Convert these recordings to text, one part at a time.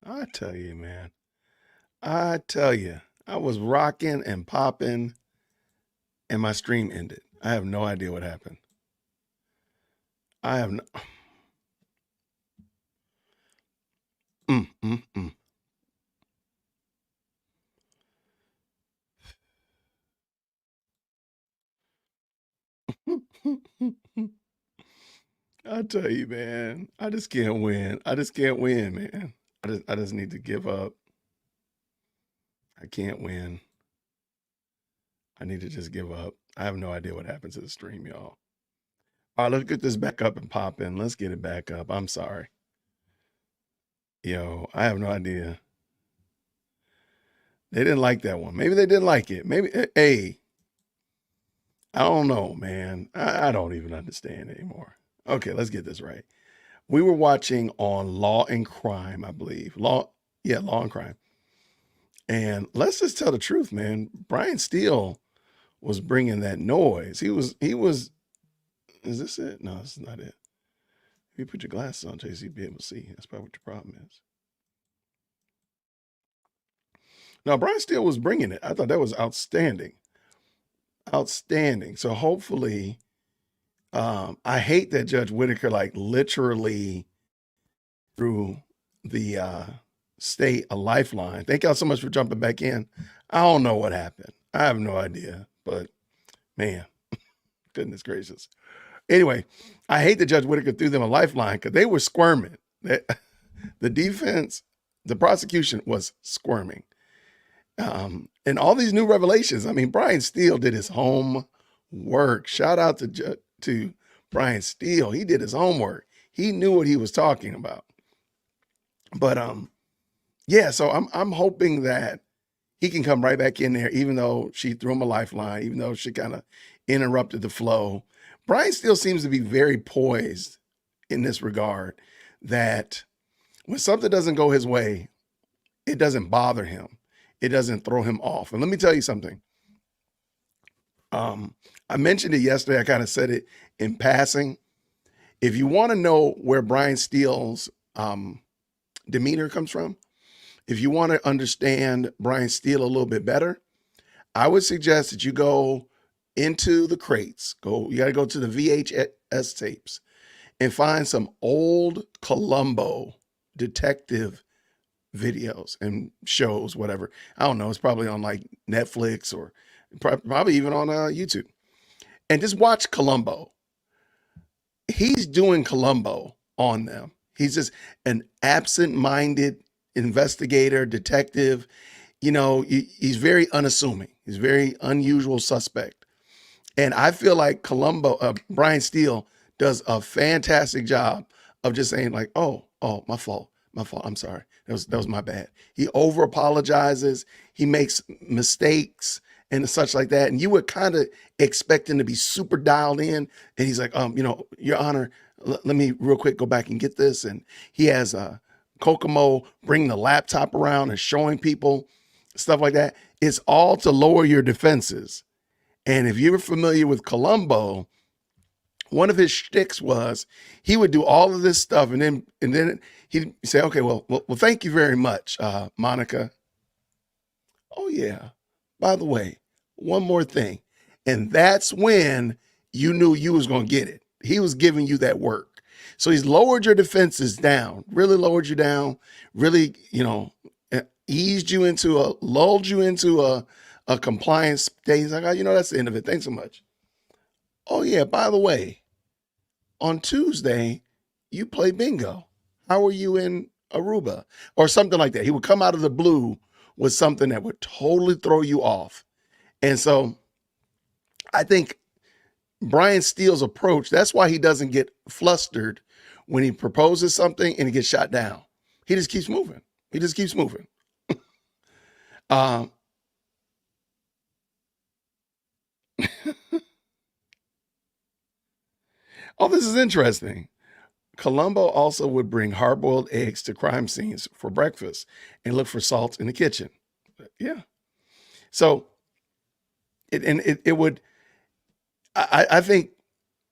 I tell you, man. I tell you, I was rocking and popping, and my stream ended. I have no idea what happened. I have no. Mm, mm, mm. I tell you, man, I just can't win. I just can't win, man. I just need to give up. I can't win. I need to just give up. I have no idea what happened to the stream, y'all. All right, let's get this back up and pop in. Let's get it back up. I'm sorry. Yo, I have no idea. They didn't like that one. Maybe they didn't like it. Maybe, hey, I don't know, man. I don't even understand anymore. Okay, let's get this right. We were watching on Law and Crime, I believe. Law and Crime. And let's just tell the truth, man. Brian Steele was bringing that noise. He was. Is this it? No, this is not it. If you put your glasses on, JC, you'd be able to see. That's probably what your problem is. No, Brian Steele was bringing it. I thought that was outstanding, outstanding. So hopefully, I hate that Judge Whitaker like literally threw the state a lifeline. Thank y'all so much for jumping back in. I don't know what happened. I have no idea, but man, goodness gracious. Anyway, I hate that Judge Whitaker threw them a lifeline because they were squirming. The defense, the prosecution was squirming. And all these new revelations. I mean, Brian Steele did his homework. Shout out to Brian Steele. He did his homework. He knew what he was talking about. But yeah, so I'm hoping that he can come right back in there, even though she threw him a lifeline, even though she kind of interrupted the flow. Brian Steele seems to be very poised in this regard, that when something doesn't go his way, it doesn't bother him. It doesn't throw him off. And let me tell you something. I mentioned it yesterday. I kind of said it in passing. If you want to know where Brian Steele's demeanor comes from, if you want to understand Brian Steele a little bit better, I would suggest that you go into the crates. You got to go to the VHS tapes and find some old Columbo detective videos and shows, whatever. I don't know. It's probably on like Netflix or probably even on YouTube. And just watch Columbo. He's doing Columbo on them. He's just an absent-minded investigator, detective. You know, he's very unassuming. He's very unusual suspect. And I feel like Brian Steele does a fantastic job of just saying like, oh, my fault. I'm sorry. That was my bad. He over apologizes. He makes mistakes and such like that. And you would kind of expect him to be super dialed in. And he's like, Your Honor, let me real quick go back and get this. And he has Kokomo bring the laptop around and showing people stuff like that. It's all to lower your defenses. And if you're familiar with Columbo, one of his shticks was he would do all of this stuff, and then he'd say, "Okay, well, thank you very much, Monica. Oh yeah, by the way, one more thing," and that's when you knew you was gonna get it. He was giving you that work, so he's lowered your defenses down, really lowered you down, really, lulled you into a compliance state. He's like, oh, that's the end of it. Thanks so much. Oh yeah, by the way, on Tuesday, you play bingo. How are you in Aruba? Or something like that. He would come out of the blue with something that would totally throw you off. And so I think Brian Steele's approach, that's why he doesn't get flustered when he proposes something and he gets shot down. He just keeps moving. He just keeps moving. Um, oh, this is interesting. Columbo also would bring hard boiled eggs to crime scenes for breakfast and look for salt in the kitchen. Yeah. So it would, I think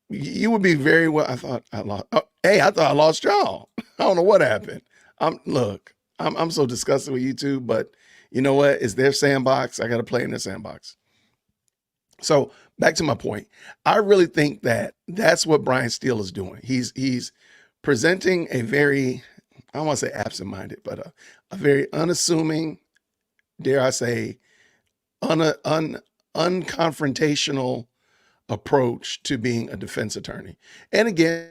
you would be very well. I thought I lost. Oh, hey, I thought I lost y'all. I don't know what happened. Look, I'm so disgusted with YouTube, but you know what? It's their sandbox. I got to play in their sandbox. So back to my point. I really think that that's what Brian Steele is doing. He's presenting a very, I don't want to say absent-minded, but a very unassuming, dare I say, unconfrontational approach to being a defense attorney. And again,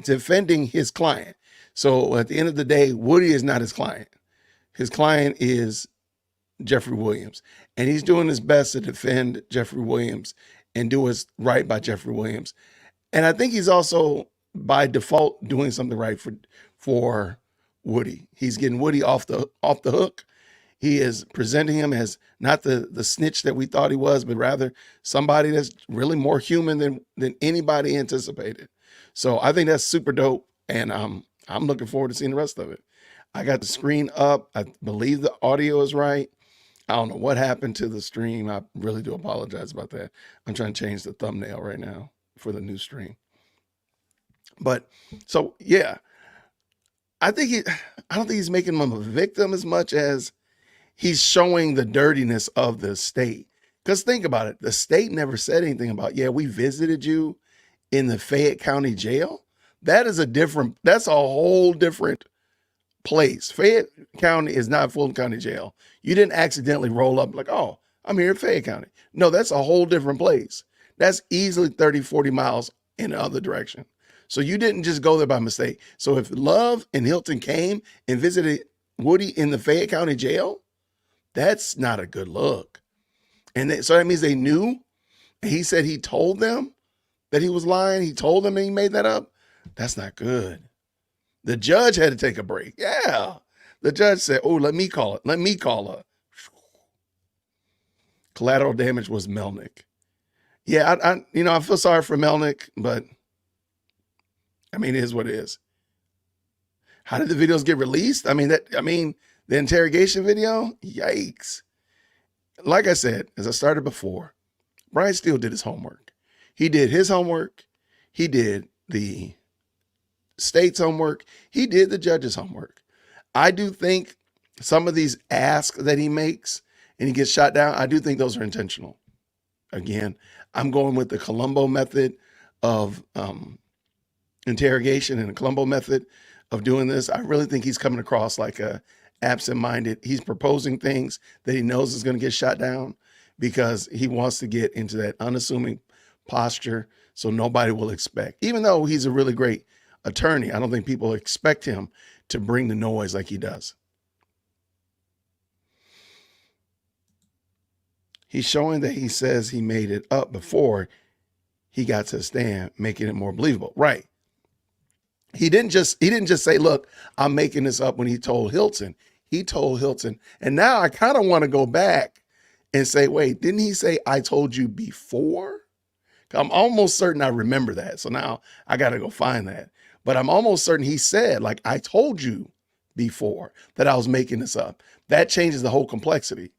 defending his client. So at the end of the day, Woody is not his client. His client is Jeffrey Williams. And he's doing his best to defend Jeffrey Williams and do what's right by Jeffrey Williams. And I think he's also by default doing something right for Woody. He's getting Woody off the hook. He is presenting him as not the snitch that we thought he was, but rather somebody that's really more human than anybody anticipated. So I think that's super dope. And I'm looking forward to seeing the rest of it. I got the screen up. I believe the audio is right. I don't know what happened to the stream. I really do apologize about that. I'm trying to change the thumbnail right now for the new stream. But so, yeah, I don't think he's making him a victim as much as he's showing the dirtiness of the state. Because think about it. The state never said anything about, yeah, we visited you in the Fayette County jail. That's a whole different place. Fayette County is not Fulton County Jail. You didn't accidentally roll up like, oh, I'm here at Fayette County. No, that's a whole different place. That's easily 30, 40 miles in the other direction. So you didn't just go there by mistake. So if Love and Hilton came and visited Woody in the Fayette County Jail, that's not a good look. And so that means they knew. He said he told them that he was lying. He told them that he made that up. That's not good. The judge had to take a break. Yeah. The judge said, oh, let me call it. Let me call her. Collateral damage was Melnick. Yeah, I feel sorry for Melnick, but I mean, it is what it is. How did the videos get released? The interrogation video, yikes. Like I said, as I started before, Brian Steele did his homework. He did his homework. He did the state's homework. He did the judge's homework. I do think some of these asks that he makes and he gets shot down, I do think those are intentional. Again, I'm going with the Columbo method of interrogation and the Columbo method of doing this. I really think he's coming across like a absent-minded. He's proposing things that he knows is going to get shot down because he wants to get into that unassuming posture so nobody will expect. Even though he's a really great attorney, I don't think people expect him to bring the noise like he does. He's showing that he says he made it up before he got to the stand, making it more believable. Right. He didn't just say, look, I'm making this up when he told Hilton. He told Hilton. And now I kind of want to go back and say, wait, didn't he say, I told you before? I'm almost certain I remember that. So now I got to go find that. But I'm almost certain he said, like, I told you before that I was making this up. That changes the whole complexity.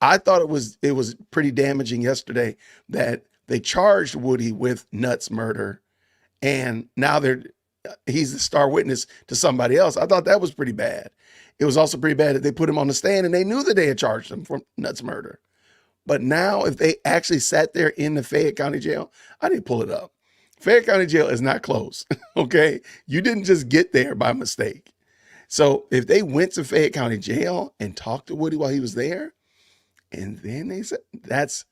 I thought it was pretty damaging yesterday that they charged Woody with Nuts murder, and now he's the star witness to somebody else. I thought that was pretty bad. It was also pretty bad that they put him on the stand and they knew that they had charged him for Nuts murder. But now if they actually sat there in the Fayette County Jail, I didn't pull it up. Fayette County Jail is not closed, okay? You didn't just get there by mistake. So if they went to Fayette County Jail and talked to Woody while he was there, and then they said, that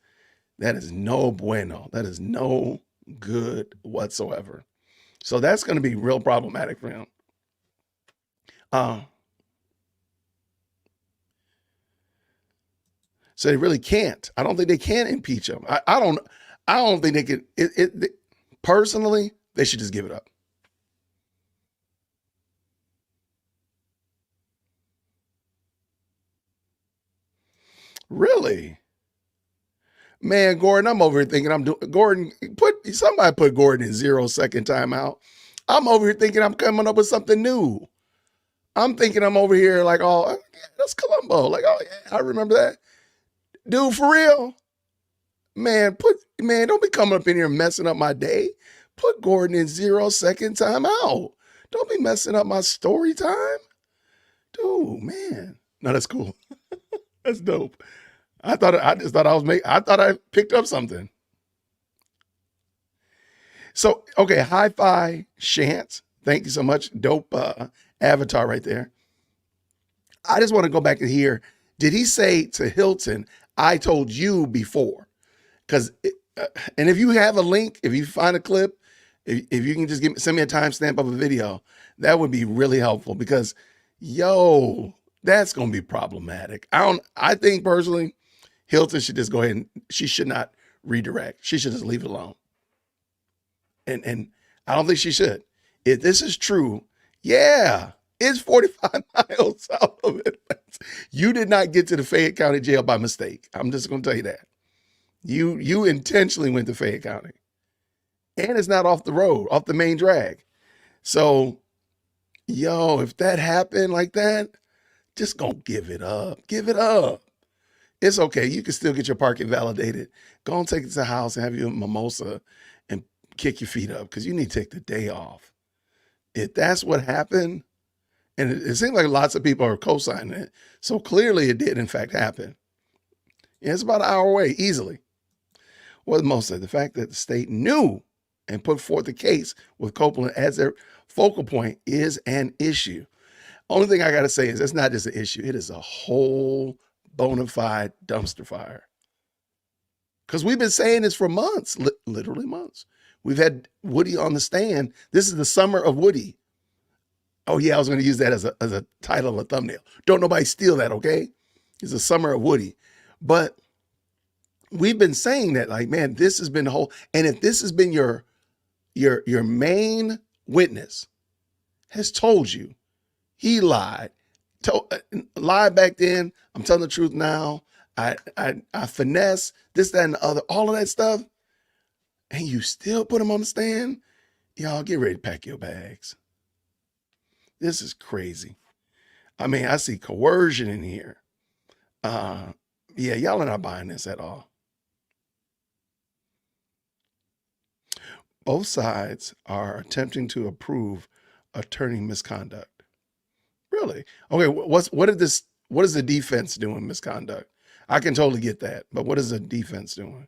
is no bueno. That is no good whatsoever. So that's going to be real problematic for him. So they really can't. I don't think they can impeach him. I don't think they could. Personally, they should just give it up. Really? Man, Gordon, I'm over here thinking somebody put Gordon in 0-second timeout. I'm over here thinking I'm coming up with something new. I'm thinking I'm over here like, oh, yeah, that's Columbo. Like, oh yeah, I remember that. Dude, for real? Man, don't be coming up in here messing up my day. Put Gordon in 0-second timeout. Don't be messing up my story time. Dude, man. No, that's cool. That's dope. I just thought I thought I picked up something. So, okay, hi-fi Shant. Thank you so much. Dope avatar right there. I just want to go back to here. Did he say to Hilton, I told you before? Because, and if you have a link, if you find a clip, if you can just send me a timestamp of a video, that would be really helpful because, yo, that's going to be problematic. I think personally, Hilton should just go ahead and she should not redirect. She should just leave it alone. And I don't think she should. If this is true, yeah, it's 45 miles south of Atlanta. You did not get to the Fayette County Jail by mistake. I'm just going to tell you that. You intentionally went to Fayette County. And it's not off the road, off the main drag. So, yo, if that happened like that, just go give it up. Give it up. It's okay. You can still get your parking validated. Go and take it to the house and have you a mimosa and kick your feet up because you need to take the day off. If that's what happened, and it seems like lots of people are co-signing it, so clearly it did in fact happen. Yeah, it's about an hour away, easily. Well, mostly the fact that the state knew and put forth the case with Copeland as their focal point is an issue. Only thing I got to say is it's not just an issue. It is a whole bona fide dumpster fire. Because we've been saying this for months, literally months. We've had Woody on the stand. This is the summer of Woody. Oh yeah, I was going to use that as a title of a thumbnail. Don't nobody steal that, okay? It's the summer of Woody. But we've been saying that, like, man, this has been the whole, and if this has been your main witness has told you he lied, lied back then, I'm telling the truth now, I finesse this, that, and the other, all of that stuff, and you still put him on the stand, y'all get ready to pack your bags. This is crazy. I mean, I see coercion in here. Yeah, y'all are not buying this at all. Both sides are attempting to approve attorney misconduct. Really? Okay, what is the defense doing misconduct? I can totally get that, but what is the defense doing?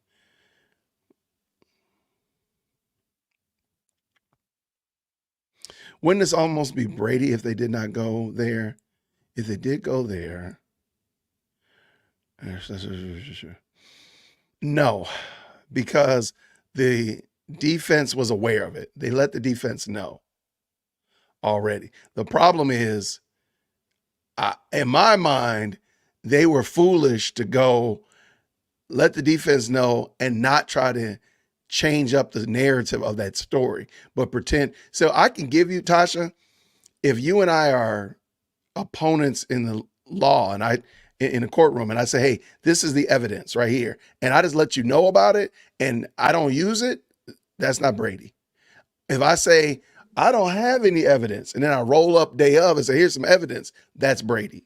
Wouldn't this almost be Brady if they did not go there? If they did go there, no, because the defense was aware of it. They let the defense know already. The problem is, in my mind, they were foolish to go let the defense know and not try to change up the narrative of that story, but pretend. So I can give you, Tasha, if you and I are opponents in the law and I in a courtroom and I say, hey, this is the evidence right here, and I just let you know about it and I don't use it, that's not Brady. If I say, I don't have any evidence, and then I roll up day of and say, here's some evidence, that's Brady.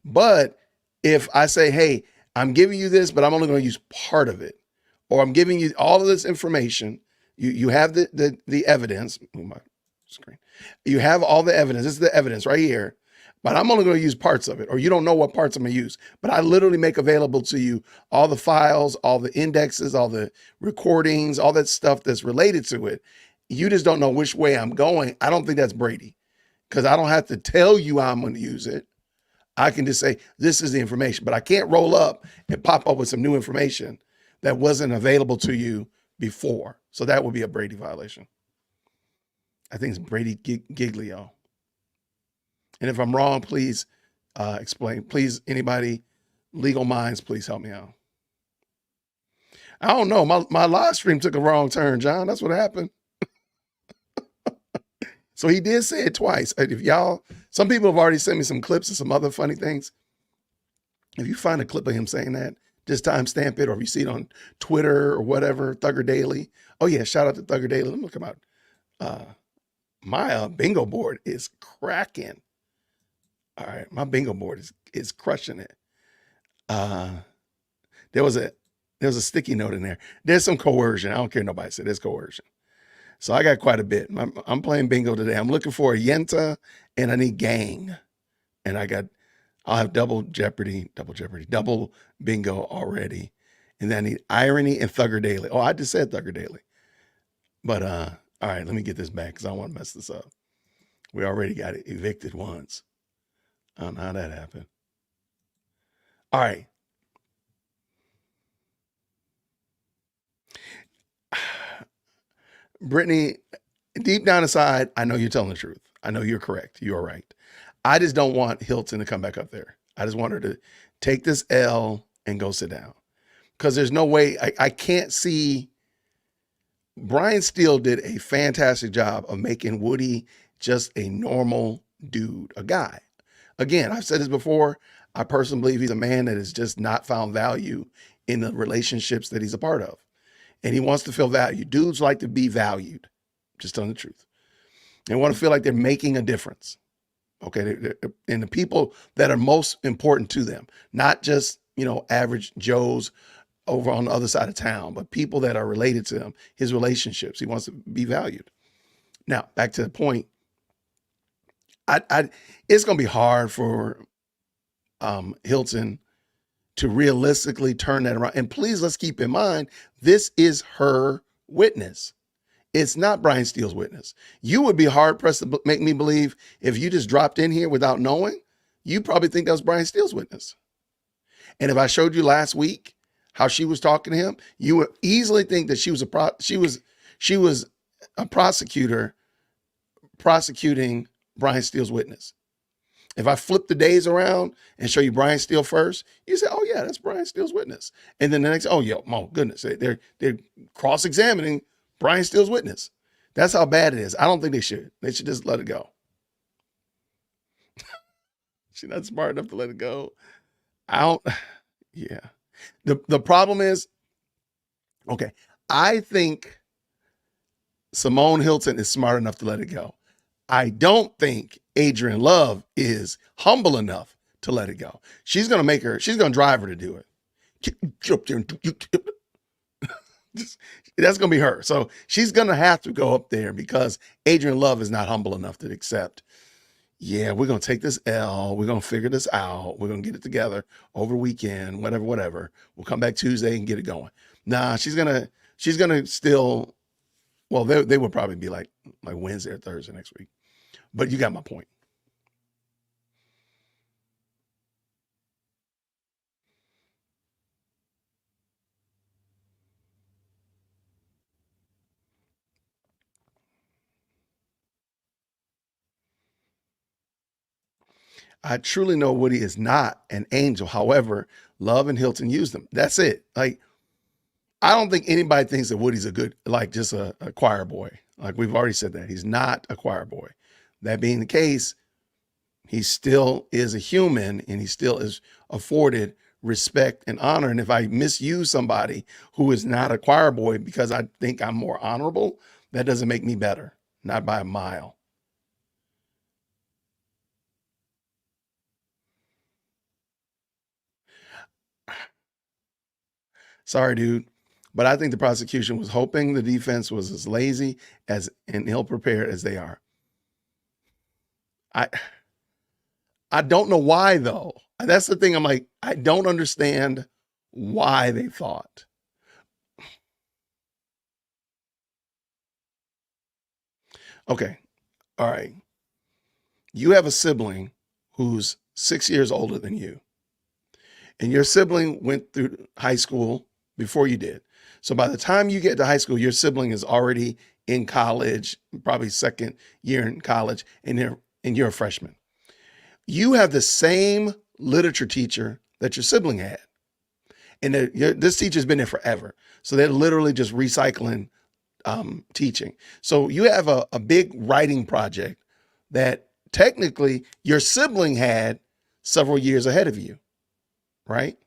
But if I say, hey, I'm giving you this, but I'm only going to use part of it, or I'm giving you all of this information, you have the evidence, move my screen, you have all the evidence, this is the evidence right here, but I'm only going to use parts of it, or you don't know what parts I'm going to use, but I literally make available to you all the files, all the indexes, all the recordings, all that stuff that's related to it. You just don't know which way I'm going. I don't think that's Brady, because I don't have to tell you I'm going to use it. I can just say, this is the information, but I can't roll up and pop up with some new information that wasn't available to you before. So that would be a Brady violation. I think it's Brady Giglio. And if I'm wrong, please explain. Please, anybody, legal minds, please help me out. I don't know. My live stream took a wrong turn, John. That's what happened. So he did say it twice. If y'all, some people have already sent me some clips of some other funny things. If you find a clip of him saying that, just timestamp it, or if you see it on Twitter or whatever, Thugger Daily. Oh yeah, shout out to Thugger Daily. Let me look about my bingo board is cracking. All right, my bingo board is crushing it. There was a sticky note in there. There's some coercion. I don't care nobody said there's coercion. So I got quite a bit. I'm playing bingo today. I'm looking for a Yenta and I need gang. And I'll have double bingo already. And then I need irony and Thugger Daily. Oh, I just said Thugger Daily. But all right, let me get this back because I don't want to mess this up. We already got it evicted once. I don't know how that happened. All right. Brittany, deep down inside, I know you're telling the truth. I know you're correct. You are right. I just don't want Hilton to come back up there. I just want her to take this L and go sit down. Because there's no way, I can't see. Brian Steele did a fantastic job of making Woody just a normal dude, a guy. Again, I've said this before. I personally believe he's a man that has just not found value in the relationships that he's a part of. And he wants to feel valued. Dudes like to be valued, just telling the truth. They want to feel like they're making a difference. Okay. And the people that are most important to them, not just, average Joes over on the other side of town, but people that are related to him, his relationships. He wants to be valued. Now, back to the point. It's going to be hard for Hilton to realistically turn that around. And please, let's keep in mind, this is her witness. It's not Brian Steele's witness. You would be hard pressed to make me believe if you just dropped in here without knowing, you probably think that was Brian Steele's witness. And if I showed you last week how she was talking to him, you would easily think that she was a prosecutor prosecuting Brian Steele's witness. If I flip the days around and show you Brian Steele first, you say, "Oh yeah, that's Brian Steele's witness." And then the next, "Oh yeah, my goodness, they're cross-examining Brian Steele's witness." That's how bad it is. I don't think they should. They should just let it go. She's not smart enough to let it go. Yeah. The problem is, okay, I think Simone Hilton is smart enough to let it go. I don't think Adrian Love is humble enough to let it go. She's going to drive her to do it. That's going to be her. So she's going to have to go up there because Adrian Love is not humble enough to accept, yeah, we're going to take this L. We're going to figure this out. We're going to get it together over the weekend, whatever. We'll come back Tuesday and get it going. Nah, she's going to still, well, they will probably be like Wednesday or Thursday next week. But you got my point. I truly know Woody is not an angel. However, Love and Hilton use them. That's it. Like, I don't think anybody thinks that Woody's a good, just a choir boy. Like, we've already said that. He's not a choir boy. That being the case, he still is a human and he still is afforded respect and honor. And if I misuse somebody who is not a choir boy because I think I'm more honorable, that doesn't make me better, not by a mile. Sorry, dude. But I think the prosecution was hoping the defense was as lazy and ill prepared as they are. I don't know why though. That's the thing. I'm like, I don't understand why they thought. Okay. All right. You have a sibling who's 6 years older than you. And your sibling went through high school before you did. So by the time you get to high school, your sibling is already in college, probably second year in college, and you're a freshman. You have the same literature teacher that your sibling had. And this teacher's been there forever. So they're literally just recycling teaching. So you have a big writing project that technically your sibling had several years ahead of you, right?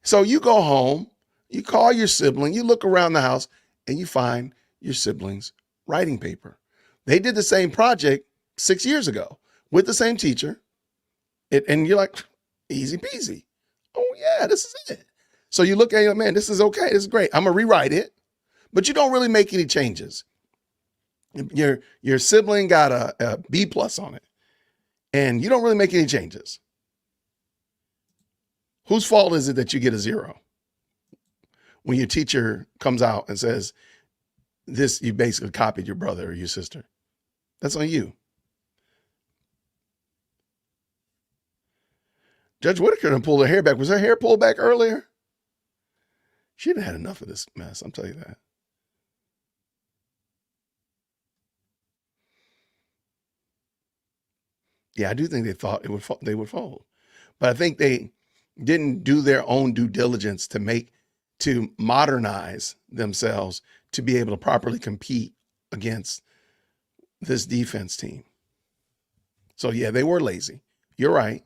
So you go home, you call your sibling, you look around the house, and you find your sibling's writing paper. They did the same project 6 years ago with the same teacher. And you're like, easy peasy. Oh yeah, this is it. So you look at it, man, this is okay. This is great. I'm gonna rewrite it, but you don't really make any changes. Your sibling got a B plus on it. and you don't really make any changes. Whose fault is it that you get a 0? When your teacher comes out and says, this, you basically copied your brother or your sister. That's on you. Judge Whitaker done pulled her hair back. Was her hair pulled back earlier? She done had enough of this mess, I'm telling you that. Yeah, I do think they thought they would fold. But I think they didn't do their own due diligence to modernize themselves to be able to properly compete against this defense team. So yeah, they were lazy. You're right.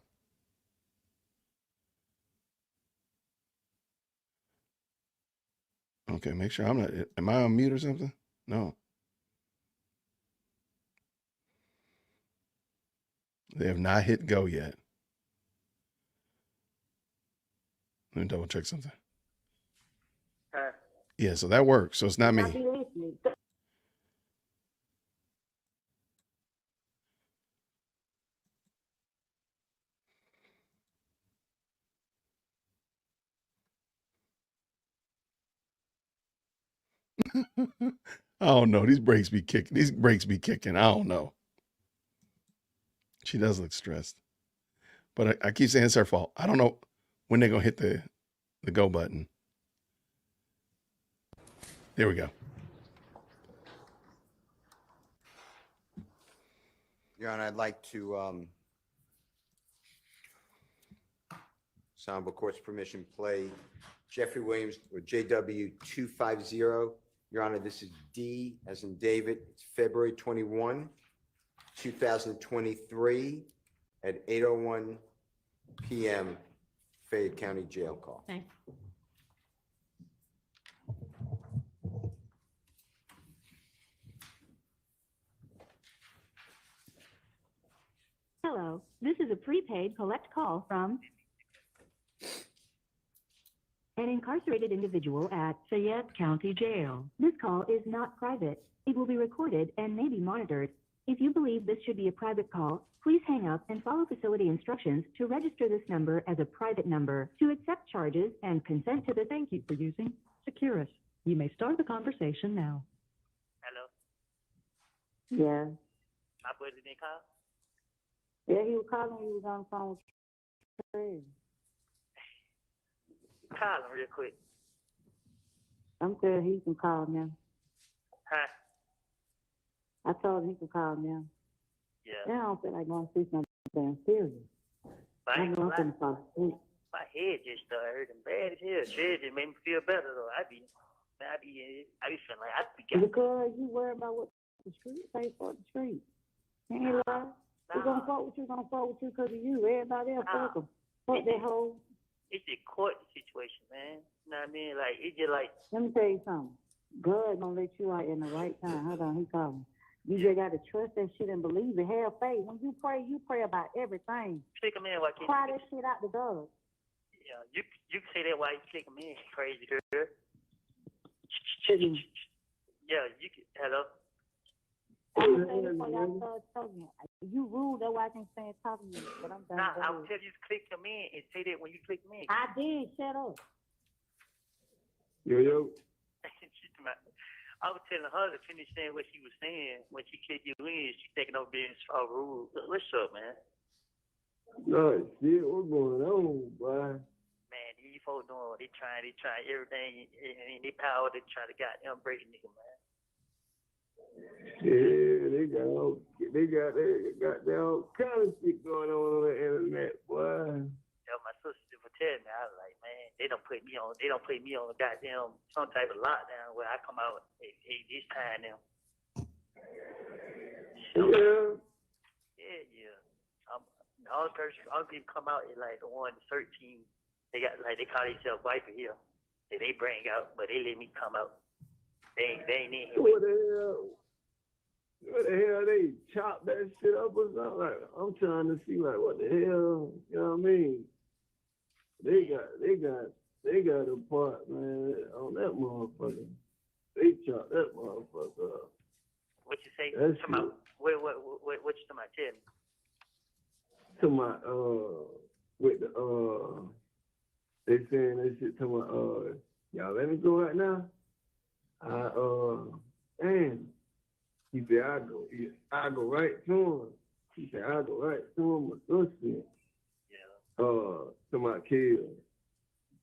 Okay, make sure I'm not, am I on mute or something? No. They have not hit go yet. Let me double check something. Yeah, so that works. So it's not me. I don't know. These brakes be kicking. I don't know. She does look stressed. But I keep saying it's her fault. I don't know when they're going to hit the go button. There we go. Your Honor, I'd like to, sound with court's permission, play Jeffrey Williams or JW 250. Your Honor, this is D as in David. It's February 21, 2023 at 8:01 p.m. Fayette County Jail call. Okay. Hello, this is a prepaid collect call from an incarcerated individual at Fayette County Jail. This call is not private. It will be recorded and may be monitored. If you believe this should be a private call, please hang up and follow facility instructions to register this number as a private number. To accept charges and consent to the thank you for using Securus. You may start the conversation now. Hello, Yeah. my boy didn't call? Yeah, he was calling. He was on the phone with Trey. Call him real quick. I'm saying he can call now. Huh? I told him he can call now. Yeah. Now I don't feel like going to see something damn serious. But I ain't gonna lie, I'm fall asleep. my head just started hurting bad as hell. Shit just made me feel better though. I be feeling like I be got. Because you worry about what the street say for the street. Ain't lie. We're gonna fuck with you because of you. Everybody else fuck them. Fuck that whole. It's a court situation, man. You know what I mean? Like it just like. Let me tell you something. God gonna let you out in the right time. Hold on, he calling. You just gotta trust that shit and believe it. Have faith. When you pray about everything. Click him in, why can't Cry that shit out the dog. Yeah, you can say that while you click him in, crazy girl. Mm-hmm. Yeah, you can. Hello. I'm saying before y'all start talking. You rude, that's why I can't stand talking to you. But I'm done. Nah, I'll tell you to click him in and say that when you click him in. I did. Shut up. Yo. I was telling her to finish saying what she was saying when she clicked you in. She's taking over being so rude. What's up, man? No shit, what's going on, boy? Man, these folks doing, they trying everything in their power to try to goddamn break a nigga, man. Yeah, they got all kind of shit going on the internet, boy. Yeah, my sister was telling me, I was like, man, they don't put me on a goddamn some type of lockdown where I come out hey, this time now. So, yeah. All people come out is like the 113. They got like they call themselves Viper here. They bring out, but they let me come out. They ain't in here. What the hell, they chop that shit up or something? Like, I'm trying to see like what the hell, you know what I mean? They got a part, man, on that motherfucker. They chopped that motherfucker up. What you say? That's What you talking about? Tell me. to my with the they saying that shit to my y'all let me go right now. And he said I go right to him. He said I go right to him with this shit. Yeah. To my kids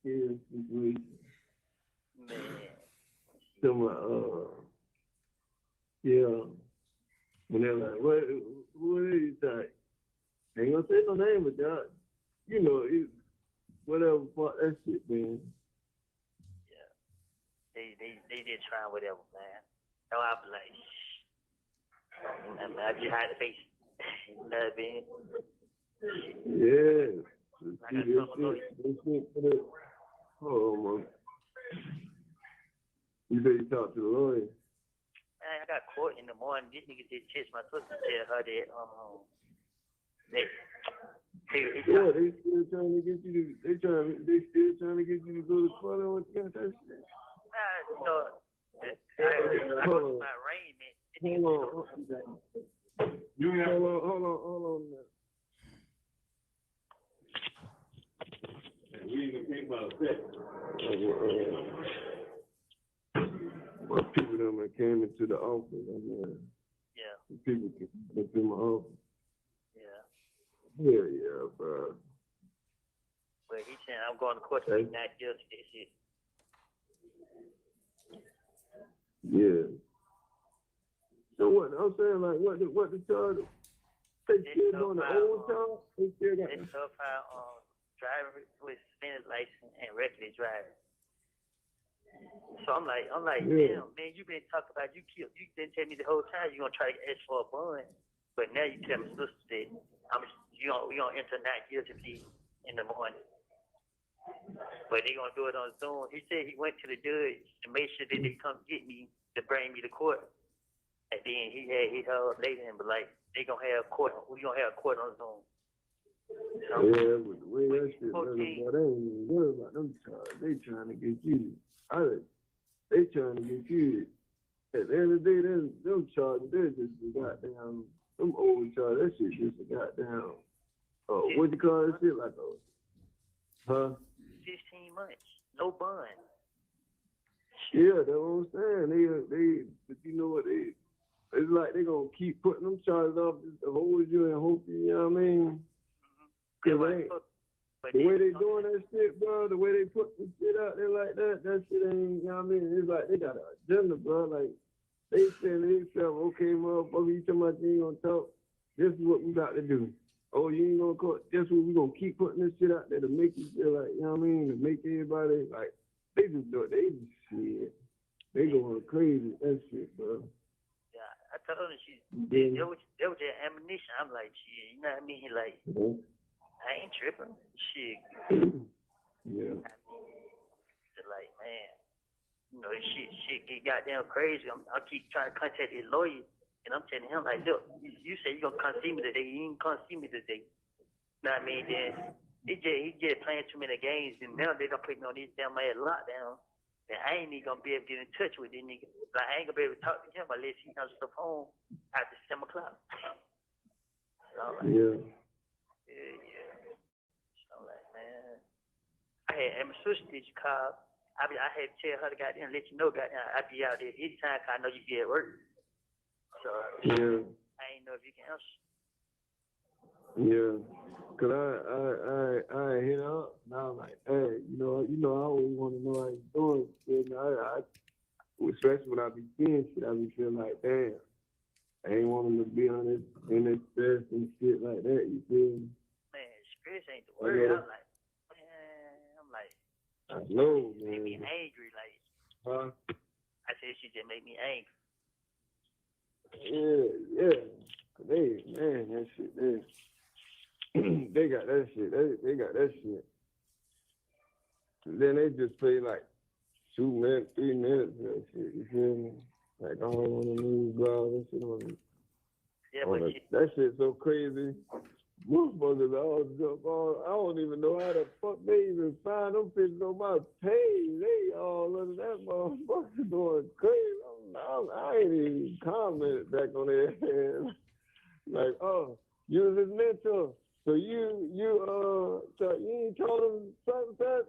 situation. Man. To my yeah. When they're like, what is you like? Ain't gonna say no name, but y'all, you know, whatever fuck that shit, man. Yeah. They did try whatever, man. So I was like, I just had to face it. You know what I mean? Yeah. I got something For the, oh, man. You say you talked to the lawyer? Man, I got court in the morning. This nigga did text my sister, tell her that they Yeah, they still trying to get you to. They still trying to get you to go to court on that shit. you know, I go to my arraignment. Hold on. We ain't gonna think about that. My people that came into the office. Yeah. People came into my office. Yeah. Yeah, bro. But he said I'm going to court to be not guilty. This shit. Yeah. So what? I'm saying, like, what the charge? They still doing the old charge? They still got They stuff how driver with suspended license and reckless driving. So I'm like, Yeah. damn, man, you been talking about you didn't tell me the whole time you gonna try to ask for a bond, but now you tell my sister that we gonna enter not guilty plea in the morning. But they gonna do it on Zoom. He said he went to the judge to make sure that they come get me to bring me to court. And then he held later and but like we gonna have court on Zoom. So, yeah, but the way that shit looking, boy, they ain't even worried about them charges. They trying to get you. They trying to get you. At the end of the day, them charges, they're just a goddamn, them old charges, that shit just a goddamn, what you call that shit, like huh? 15 months, no bond. Yeah, that's what I'm saying. They, but you know what, it's like they gonna keep putting them charges off just to hold you and hope you know what I mean? The way they doing that shit, bro, the way they put the shit out there like that shit ain't, you know what I mean? It's like they got an agenda, bro. Like, they said to themselves, okay, motherfucker, you talking about you ain't gonna talk? This is what we got to do. Oh, you ain't gonna court? Guess what? We gonna keep putting this shit out there to make you feel like, you know what I mean? To make everybody, like, they just do it. They just shit. They going crazy with that shit, bro. Yeah, I told her there was that ammunition. I'm like, shit, you know what I mean? Like, I ain't tripping. Shit. Yeah. I mean, like, man, you know, this shit get goddamn crazy. I keep trying to contact his lawyer, and I'm telling him, like, look, you say you gonna come see me today. You ain't come see me today. You know what I mean? Then he just playing too many games, and now they done putting on this damn ass lockdown. And I ain't even gonna be able to get in touch with this nigga. Like, I ain't gonna be able to talk to him unless he comes to the phone after 7 o'clock. So I'm like, yeah. So I'm like, man. And my sister did you call? I had to tell her to goddamn let you know, goddamn, I be out there anytime 'cause I know you be at work. So yeah. I ain't know if you can answer. Yeah. Cause I hit up and I was like, hey, you know, I always want to know how you doing. And I especially when I be seeing shit, I be feeling like, damn, I ain't want him to be on this in this stress and shit like that. You feel me? Man, stress ain't the word. I'm like, I know, man. Made me angry, like. Huh? I said she just made me angry. Yeah. That shit, they got that shit. They got that shit. And then they just play like 2 minutes, 3 minutes of that shit. You feel me? Like, I don't want to lose, blah, that shit on that shit's so crazy. Motherfuckers all jump on. I don't even know how the fuck they even find them bitches on my page. They all under that motherfucker going crazy. I ain't even commented back on their head. Like, oh, you was his mentor. So you ain't told them something that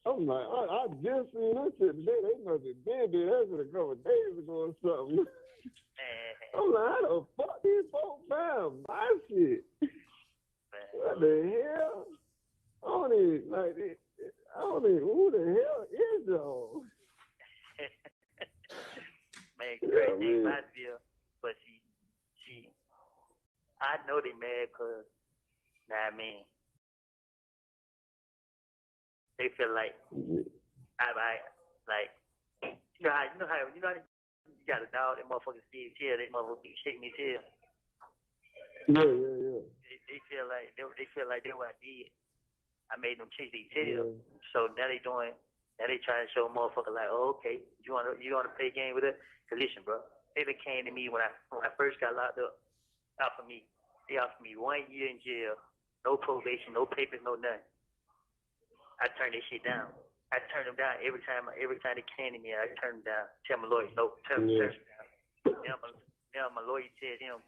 I'm like, I just seen this shit today. They must have been there. That was a couple of days ago or something. Man, I'm like, how the fuck these folks found my shit? What the hell? I don't even, who the hell is y'all? man, Yeah, crazy thing man. about Bill, but she, I know they mad because, nah, I mean, they feel like I like you know how you got a dog that motherfucker see his tail, that motherfucker keep shaking his tail. Yeah. They feel like they what I did. I made them chase their tail. Yeah. So now they trying to show a motherfucker like, oh, okay, you wanna play a game with it? Cause listen, bro, they came to me when I first got locked up. They offered me 1 year in jail, no probation, no papers, no nothing. I turned this shit down. I turned them down every time they came to me. I turned them down. Tell my lawyer, no, turn them down. Now my lawyer tell him,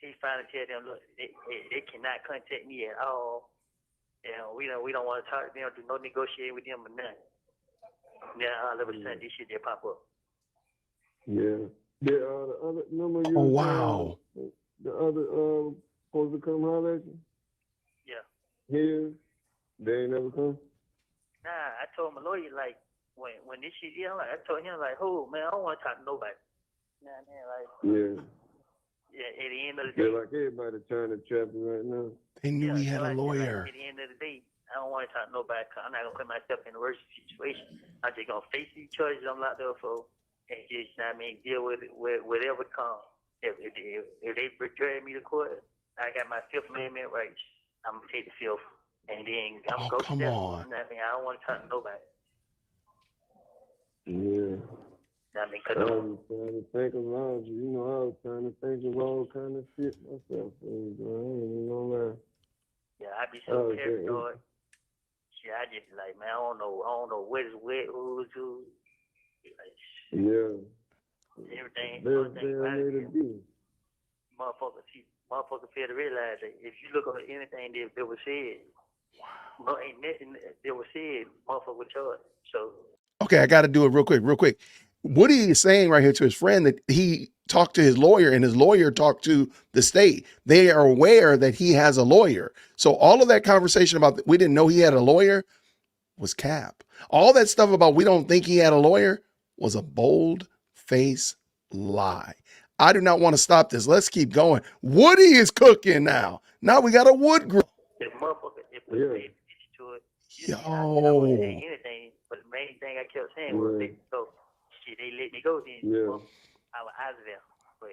he finally tell them, look, they cannot contact me at all. We don't want to talk to them, do no negotiating with them or nothing. Now all of a sudden this shit they pop up. Yeah. The other number you Oh, was wow. the other supposed to come holler at you? Yeah. Here, they ain't never come. Nah, I told my lawyer like when this shit I told him like, oh man, I don't want to talk to nobody. Nah, man, like Yeah. at the end of the day. They're like everybody trying to trap you right now. They knew he had a Like, lawyer. at the end of the day, I don't want to talk to nobody. Cause I'm not gonna put myself in a worse situation. I'm just gonna face these charges I'm locked up for, and just deal with whatever comes. If they drag me to court, I got my Fifth Amendment rights. I'm gonna take the fifth, and then I'm Oh, come on. I don't want to talk to nobody. Yeah. Cause I was trying to think of all, I was trying to think of all kind of shit myself. I ain't even gonna lie. yeah, I be so paranoid. Shit, I just like, man, I don't know what is what, who's who. Like, Yeah. everything Best damn about way to it, be. motherfuckers fail to realize that if you look at anything that was said, ain't nothing that was said, motherfucker was charged. So Okay, I got to do it real quick. Woody is saying right here to his friend that he talked to his lawyer and his lawyer talked to the state. They are aware that he has a lawyer. So all of that conversation about we didn't know he had a lawyer was cap. All that stuff about we don't think he had a lawyer was a bold face lie. I do not want to stop this. Let's keep going. Woody is cooking now. Now we got a wood grill. if motherfucker, if we paid attention to it, I wouldn't say anything. But the main thing I kept saying was, let me go. Shit, they let me go then. Yeah. I was out of there. But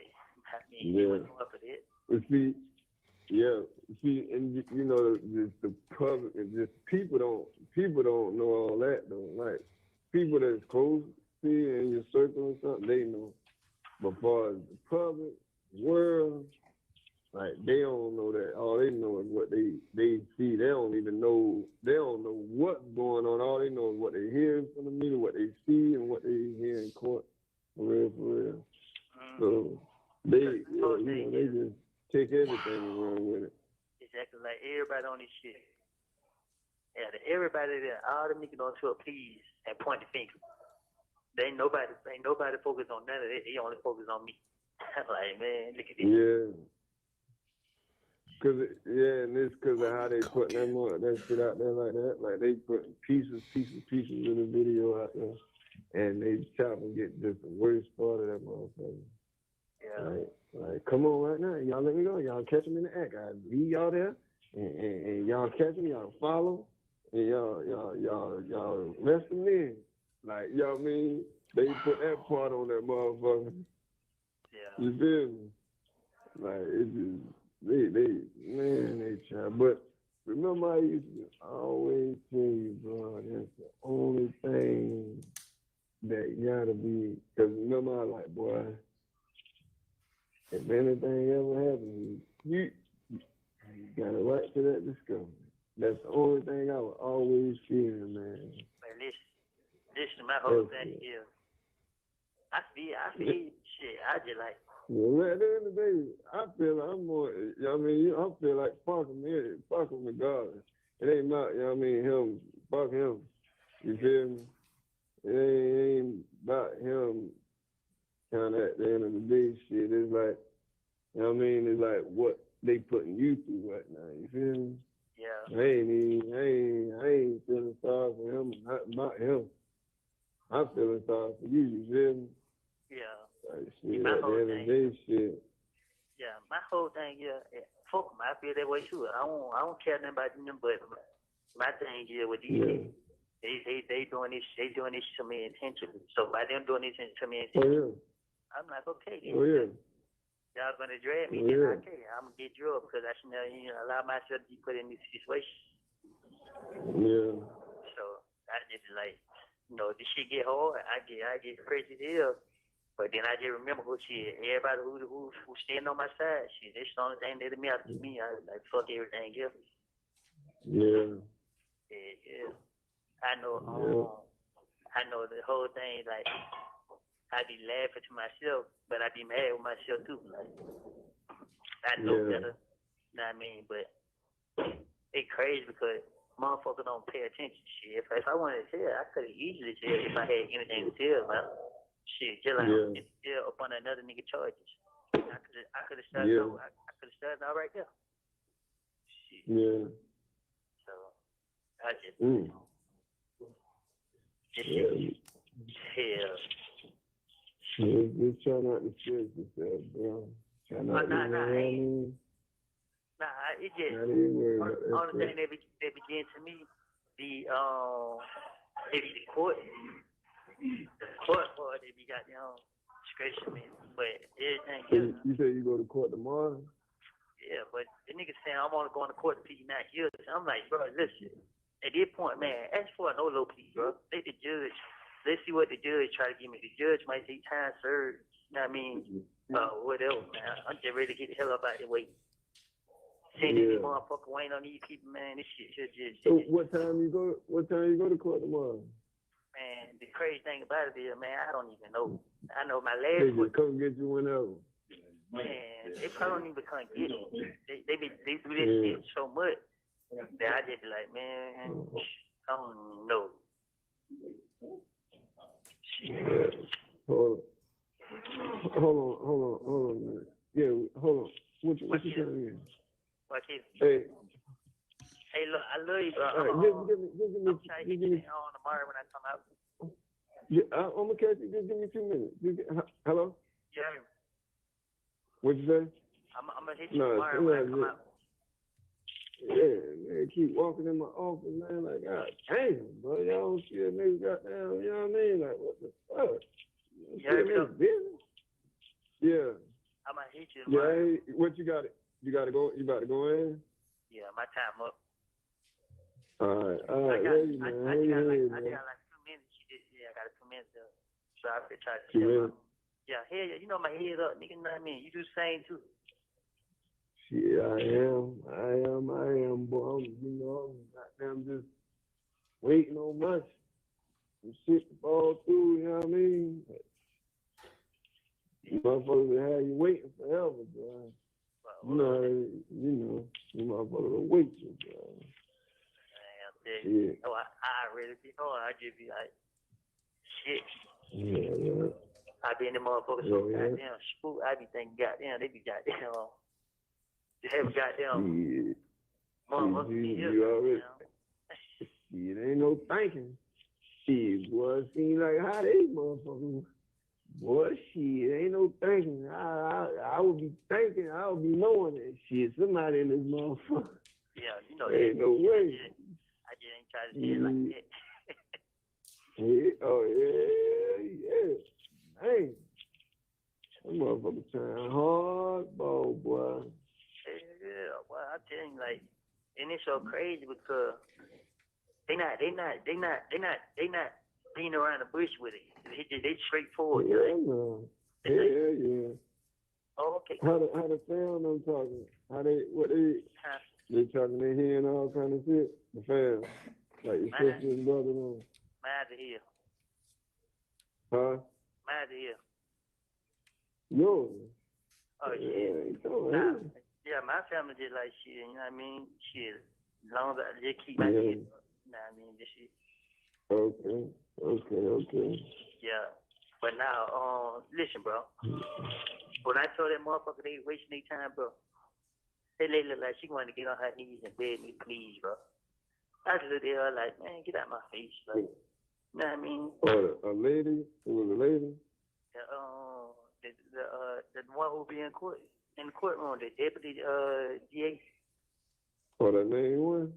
I mean, he wasn't up for that. But see, and the public, and just people don't know all that though. Like people that's close to you in your circle and something, they know. But far as the public world, like they don't know that. All they know is what they see. They don't know what's going on. All they know is what they hear from the media, what they see, and what they hear in court. For real. So they just take everything and run with it. Exactly, like everybody on this shit. Yeah, everybody there, all the niggas on tour, please, and point the finger. Ain't nobody focus on none of that. They only focus on me. Like, man, look at this. Yeah. And it's because of how they put that shit out there like that. Like they put pieces of the video out there, and they chop and get just the worst part of that motherfucker. Yeah. Like, come on right now, y'all let me go. Y'all catch them in the act. I leave y'all there, and y'all catch them, y'all follow, and y'all rest them in. Like, you know what I mean? They put that part on that motherfucker. Yeah. You feel me? Like, it just, they try. But remember, I used to always tell you, bro, that's the only thing that gotta be, because remember, I like, boy, if anything ever happens, you got a right to that discovery. That's the only thing I would always fear, man. Man, listen, my whole thing is, I feel shit. I just like, Well, at the end of the day, I feel like I'm more, you know what I mean? I feel like fuck him regardless. It ain't about, you know what I mean, him, fuck him. You feel me? It ain't about him kind of at the end of the day shit. It's like, you know what I mean? It's like what they putting you through right now. You feel me? Yeah. I ain't feeling sorry for him, not him. I'm feeling sorry for you, you feel me? Yeah. Like, shit, My at the whole end of the thing. day, shit. Yeah, my whole thing, fuck 'em. I feel that way too. I don't care nothing about them, but my thing is with these niggas, they doing this to me intentionally. So by them doing this to me intentionally, I'm like, okay, then. Y'all gonna drag me, then okay, I'm gonna get drugged because I should allow myself to be put in this situation. Yeah. So I just like, this shit get hard. I get crazy as hell. But then I just remember everybody who standing on my side, shit, that's the only thing that matters to me. I like fuck everything else. Yeah. Yeah. I know the whole thing, like I be laughing to myself, but I be mad with myself too. Like I know better. You know what I mean? But it's crazy because motherfuckers don't pay attention. Shit. If I wanted to tell, I could have easily tell if I had anything to tell, man. Shit, just like I'm still up on another nigga charges. I could have started. I could have started out right there. Shit. Yeah. So I just. Hell. Just try not to stress yourself, bro. Try not to, it just only thing that begin to me the court part they be goddamn scratching me, but everything else. You say you go to court tomorrow? Yeah, but the nigga saying I'm only going to court to plead 9 years. I'm like, bro, listen. At this point, man, ask for a no low plea, bro. Let the judge. Let's see what the judge try to give me. The judge might say time served. You know what I mean? Whatever, man. I'm just ready to get the hell up out of the way. Send this motherfucker waiting on these people, man. This shit just. So what time you go to court tomorrow? Man, the crazy thing about it is, man, I don't even know. I know my last They just come get you whenever. Man, they probably don't even come get me. They do this shit so much that I just be like, man, I don't know. Hold on a minute. Yeah, hold on. What you saying again? Hey, look, I love you, bro. I'm trying to get you on tomorrow when I come out. Yeah, I'm gonna catch you. Just give me 2 minutes. Hello? Yeah. What you say? I'm gonna hit you tomorrow when I come out. Yeah, man, keep walking in my office, man. Like, God damn, bro, y'all don't see a nigga goddamn, you know what I mean? Like, what the fuck? Yeah. I'm gonna hit you tomorrow. Yeah, hey, what you got? You about to go in? Yeah, my time up. All right, I got like 2 minutes. I got 2 minutes. So I could try to tell you. Yeah, head, you know my head up, nigga. You know what I mean? You do the same too. Yeah, I am, boy. I'm just waiting on much. Some shit to fall through, you know what I mean? Motherfuckers will have you waiting forever, bro. You motherfuckers will wait you, bro. Yeah. Oh, I really be hard. I just be like, shit. Yeah. I be in the motherfuckers so goddamn spook. I be thinking, goddamn, they be goddamn. They have a goddamn motherfuckers. You already. It ain't no thinking. Shit, boy, it seems like how they motherfuckers. Boy, shit, ain't no thinking. I would be thinking, I would be knowing that shit. Somebody in this motherfucker. Yeah, you know ain't no way. I just ain't trying to say it like that. Yeah. Hey, that motherfucker trying hardball, boy. Yeah, well, I tell you, like, and it's so crazy because they not beating around the bush with it. They straightforward. Yeah. Oh, okay. How the fam them talking? They talking their head and all kind of shit? The fam. Like your sister and brother them. Mine's here. Huh? Mine's here. Yours? Oh, Yeah, shit. he told Nah, me. yeah, my family just like shit, you know what I mean? Shit, as long as I just keep my Yeah. head up, you know what I mean? This shit, Okay. yeah. But now, listen, bro. When I told that motherfucker they wasting their time, bro, that lady look like she wanted to get on her knees and beg me, please, bro. I just looked at her like, man, get out my face, like, you know what I mean? Oh, a lady? It was a lady? The one who be in the courtroom, the deputy, DA. Oh, that name was?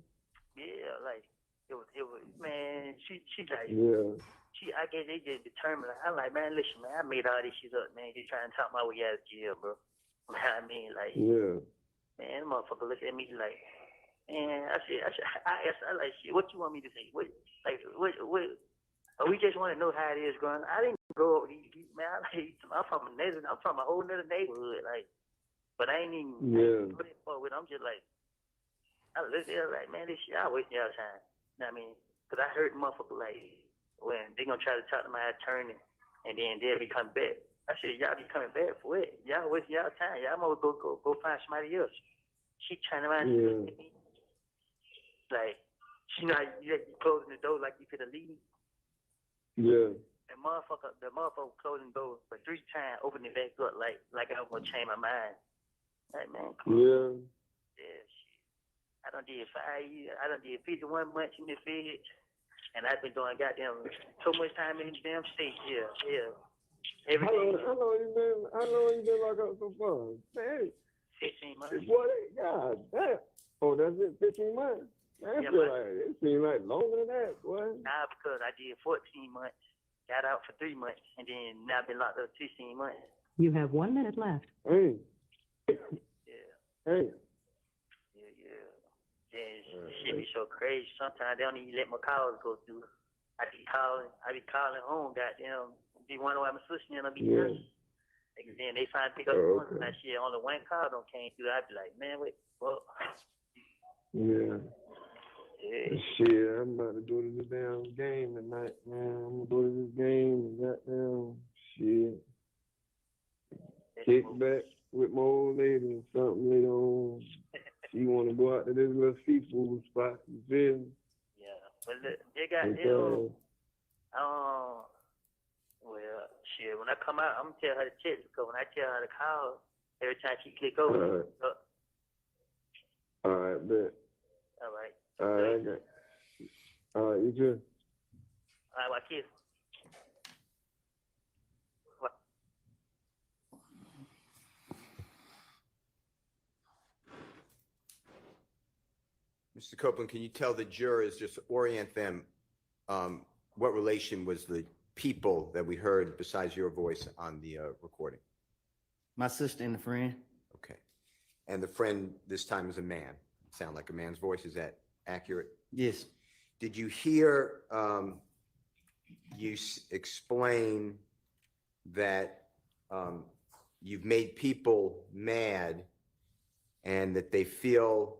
Yeah, like, it was, man, she like, Yeah. I guess they just determined. Like, I'm like, man, listen, man, I made all this shit up, man. Just trying to talk my way out of jail, bro. You know what I mean? Like, Yeah. man, the motherfucker look at me like, man, I asked, I like, shit, what you want me to say? What, we just want to know how it is growing. I didn't grow up with these, man. I'm from a whole nother neighborhood, like, but I ain't even, Yeah. put it forward. I'm just like, I look at it like, man, this shit, I wasting y'all time. You know what I mean? Because I heard motherfucker like, when they gonna try to talk to my attorney, and then they'll be coming back. I said, y'all be coming back for what? Y'all wasting y'all time. Y'all might go find somebody else. She trying around and look at me. Like, she not you closing the door like you could have leave. Yeah. The motherfucker closing the door for 3 times, opening it back up like I was gonna change my mind. Like, man, come on. Yeah, shit. I done did 5 years. I done did 51 months in the feds. And I've been doing goddamn so much time in the damn state. Yeah. Every day. How long you been locked up so far? Man, 15 months. boy, God damn. Oh, that's it, 15 months? Man, it seems like longer than that, boy. Nah, because I did 14 months, got out for 3 months, and then now I've been locked up 16 months. You have 1 minute left. Hey. Yeah. Hey. Yeah, shit be so crazy. Sometimes they don't even let my calls go through. I be calling home, goddamn. Be wondering why my sister don't be done. And then they finally pick up the phone and that shit. Only one call don't came through. I be like, man, wait, what? Yeah. Shit, I'm about to go to this damn game tonight, man. I'm gonna go to this game and goddamn shit. Kick back with my old lady or something later on. She wanna go out to this little seafood spot, you feel me? Yeah. But they got well, shit, when I come out, I'm gonna tell her to check because when I tell her to call, every time she click over. All right, bet. All right. All right, I got. All right, you too. All right, my kids. What? Mr. Copeland, can you tell the jurors, just orient them, what relation was the people that we heard besides your voice on the recording? My sister and a friend. Okay. And the friend this time is a man. Sound like a man's voice. Is that accurate? Yes. Did you hear you explain that you've made people mad and that they feel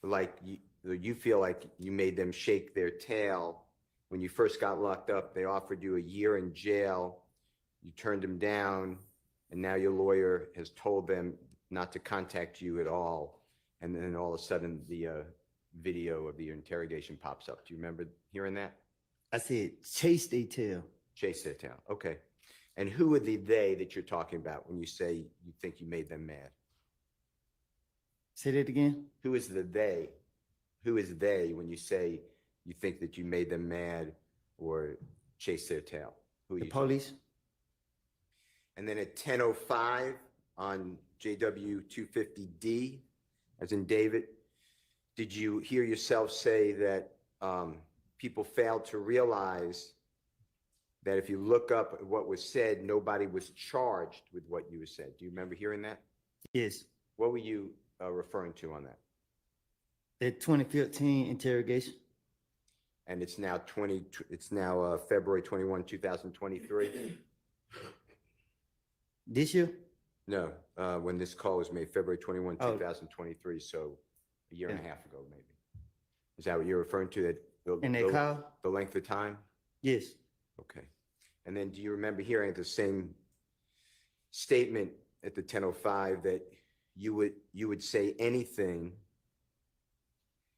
like you feel like you made them shake their tail? When you first got locked up, they offered you a year in jail. You turned them down, and now your lawyer has told them not to contact you at all. And then all of a sudden, the video of the interrogation pops up. Do you remember hearing that? I said, chase they tail. Chase their tail. Okay. And who are the they that you're talking about when you say you think you made them mad? Say that again. Who is the they? Who is they when you say you think that you made them mad or chase their tail? Who are The you police. And then at 10:05 on JW 250D, as in David, did you hear yourself say that people failed to realize that if you look up what was said, nobody was charged with what you said? Do you remember hearing that? Yes. What were you referring to on that? The 2015 interrogation. And it's now February 21, 2023. This year? No, when this call was made, February 21, Oh. 2023, so a year and a half ago, maybe. Is that what you're referring to? In that call? The length of time? Yes. Okay. And then do you remember hearing at the same statement at the 10:05 that you would say anything.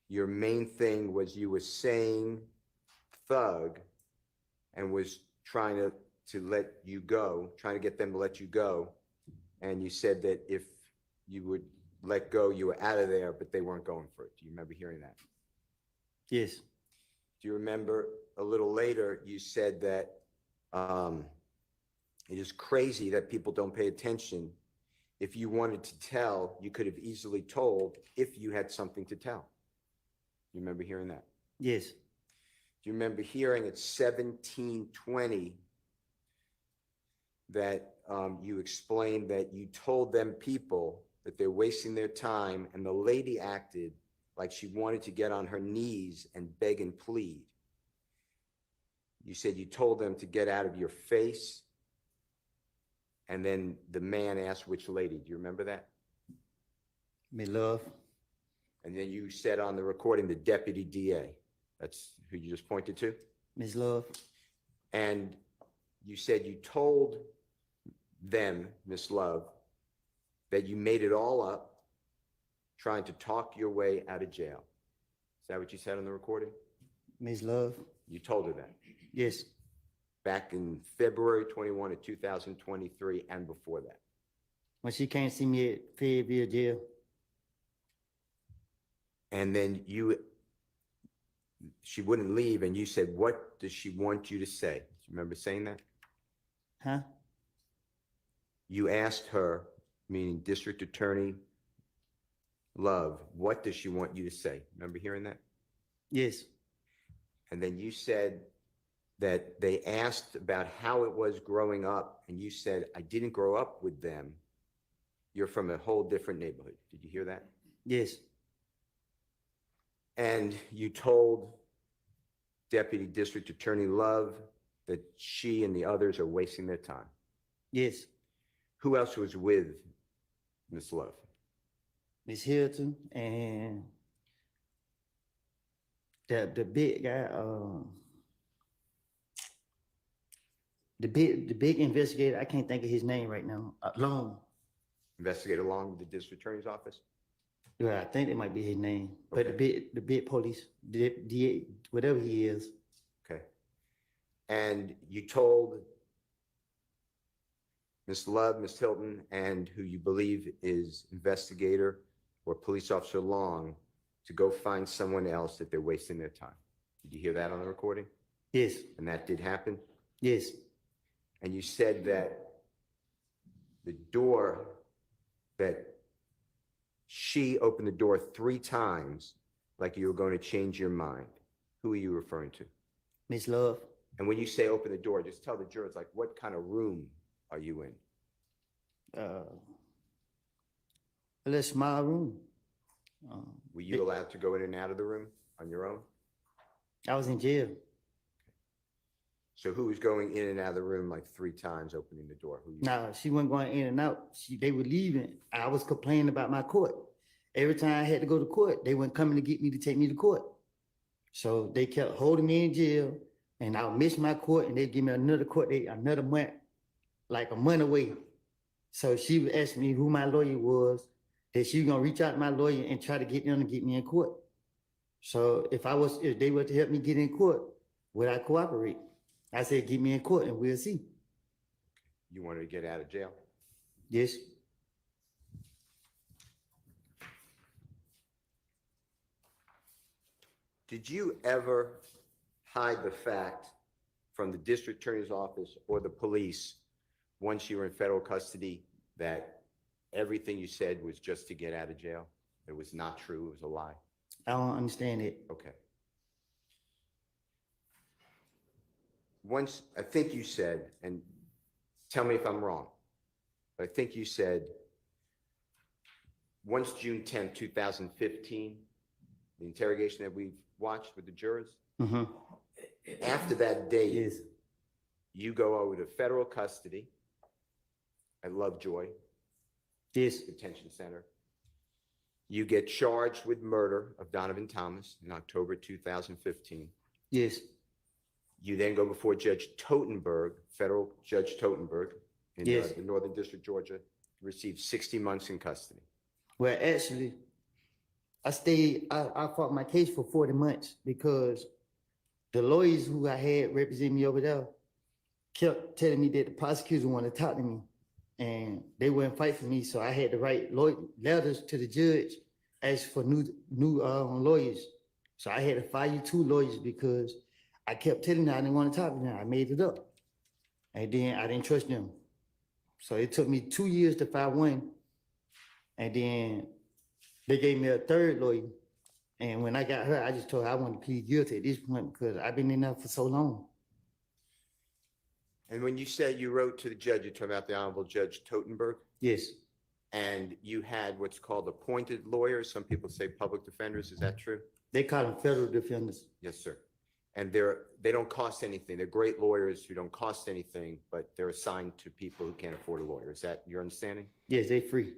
Your main thing was you were saying thug and was trying to let you go, trying to get them to let you go. And you said that if you would let go, you were out of there, but they weren't going for it. Do you remember hearing that? Yes. Do you remember a little later, you said that it is crazy that people don't pay attention. If you wanted to tell, you could have easily told if you had something to tell. You remember hearing that? Yes. Do you remember hearing at 17:20 that you explained that you told them people that they're wasting their time, and the lady acted like she wanted to get on her knees and beg and plead? You said you told them to get out of your face, and then the man asked which lady. Do you remember that? Miss Love. And then you said on the recording, the deputy DA. That's who you just pointed to. Miss Love. And you said you told them, Miss Love, that you made it all up trying to talk your way out of jail. Is that what you said on the recording? Miss Love. You told her that Yes. back in February 21 of 2023 and before that. When she came to see me at Fayetteville jail. And then she wouldn't leave, and you said, what does she want you to say? Do you remember saying that? Huh? You asked her, meaning District Attorney Love, what does she want you to say? Remember hearing that? Yes. And then you said that they asked about how it was growing up, and you said, I didn't grow up with them. You're from a whole different neighborhood. Did you hear that? Yes. And you told Deputy District Attorney Love that she and the others are wasting their time. Yes. Who else was with Miss Love? Miss Hilton and the big guy, the big investigator. I can't think of his name right now. Long. Investigator Long with the District Attorney's Office? Yeah, I think that might be his name. Okay. But the big police, DA, whatever he is. Okay. And you told Miss Love, Miss Hilton, and who you believe is investigator or police officer Long to go find someone else that they're wasting their time. Did you hear that on the recording? Yes. And that did happen? Yes. And you said that the door, that she opened the door 3 times like you were going to change your mind. Who are you referring to? Miss Love. And when you say open the door, just tell the jurors, like, what kind of room are you in? A little small room. Were you allowed to go in and out of the room on your own? I was in jail. So who was going in and out of the room like 3 times, opening the door? Who you? No, she wasn't going in and out. They were leaving. I was complaining about my court. Every time I had to go to court, they weren't coming to get me to take me to court. So they kept holding me in jail, and I would miss my court, and they'd give me another court date, another month, like a month away. So she would ask me who my lawyer was, that she was gonna reach out to my lawyer and try to get them to get me in court. So if they were to help me get in court, would I cooperate? I said, get me in court and we'll see. You wanted to get out of jail? Yes. Did you ever hide the fact from the district attorney's office or the police, once you were in federal custody, that everything you said was just to get out of jail? It was not true, it was a lie? I don't understand it. Okay. Once, I think you said, and tell me if I'm wrong, but I think you said, once June 10, 2015, the interrogation that we've watched with the jurors, Mm-hmm. after that date, Yes. you go over to federal custody at Lovejoy Yes. Detention Center. You get charged with murder of Donovan Thomas in October 2015. Yes. You then go before Judge Totenberg, federal Judge Totenberg, in Yes. the Northern District, Georgia, received 60 months in custody. Well, actually, I fought my case for 40 months because the lawyers who I had represent me over there kept telling me that the prosecutor wanted to talk to me and they wouldn't fight for me. So I had to write letters to the judge, ask for new lawyers. So I had to fire 2 lawyers because I kept telling them I didn't want to talk to them. I made it up. And then I didn't trust them. So it took me 2 years to file one. And then they gave me a 3rd lawyer. And when I got her, I just told her I wanted to plead guilty at this point because I've been in there for so long. And when you said you wrote to the judge, you're talking about the Honorable Judge Totenberg, Yes, and you had what's called appointed lawyers. Some people say public defenders. Is that true? they call them federal defenders. Yes, sir. And they don't cost anything. They're great lawyers who don't cost anything, but they're assigned to people who can't afford a lawyer. Is that your understanding? Yes, they free.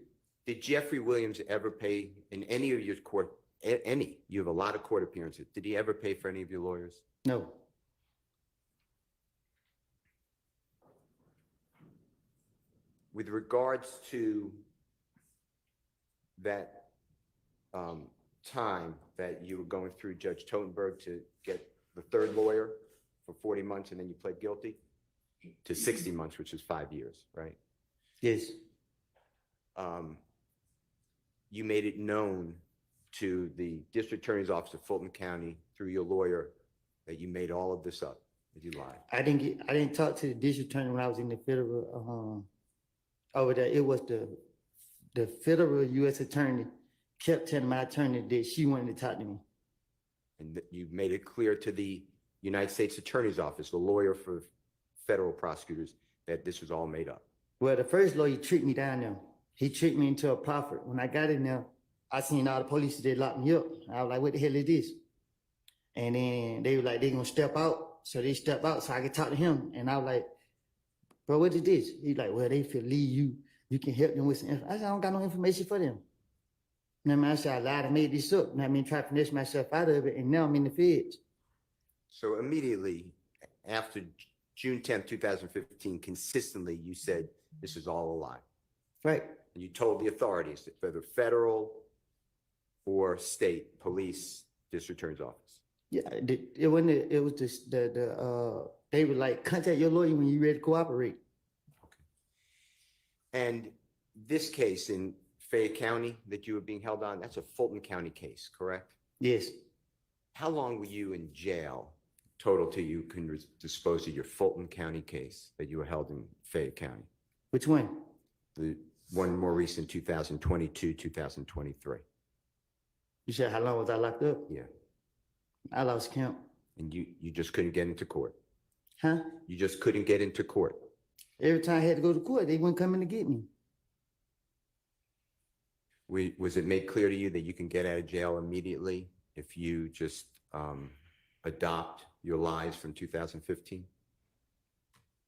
Did Jeffrey Williams ever pay in any of your court, any, you have a lot of court appearances. Did he ever pay for any of your lawyers? No, With regards to that time that you were going through Judge Totenberg to get the 3rd lawyer for 40 months and then you pled guilty to 60 months, which is 5 years, right? yes, You made it known to the district attorney's office of Fulton County through your lawyer that you made all of this up, that you lied. I didn't talk to the district attorney when I was in the federal, over there. It was the federal U.S. attorney kept telling my attorney that she wanted to talk to me. And that you made it clear to the United States Attorney's Office, the lawyer for federal prosecutors, that this was all made up. Well, the first lawyer tricked me down there. He tricked me into a proffer. When I got in there, I seen all the police, they locked me up. I was like, what the hell is this? And then they were like, they gonna step out. So they stepped out so I could talk to him. And I was like, bro, what is this? He's like, well, they feel leave you can help them with some information. I said, I don't got no information for them. And I said, I lied, I made this up. And I mean, try to finesse myself out of it. And now I'm in the feds. So immediately after June 10th, 2015, consistently you said this is all a lie. Right. And you told the authorities, whether federal or state police, district attorney's office. Yeah, it wasn't, it was just they were like, contact your lawyer when you're ready to cooperate. And this case in Fayette County that you were being held on, that's a Fulton County case, correct? Yes. How long were you in jail total till you can dispose of your Fulton County case that you were held in Fayette County? Which one? The one more recent, 2022, 2023. You said, how long was I locked up? Yeah. I lost count. And you just couldn't get into court. Huh? You just couldn't get into court. Every time I had to go to court, they wouldn't come in to get me. Was it made clear to you that you can get out of jail immediately if you just adopt your lies from 2015?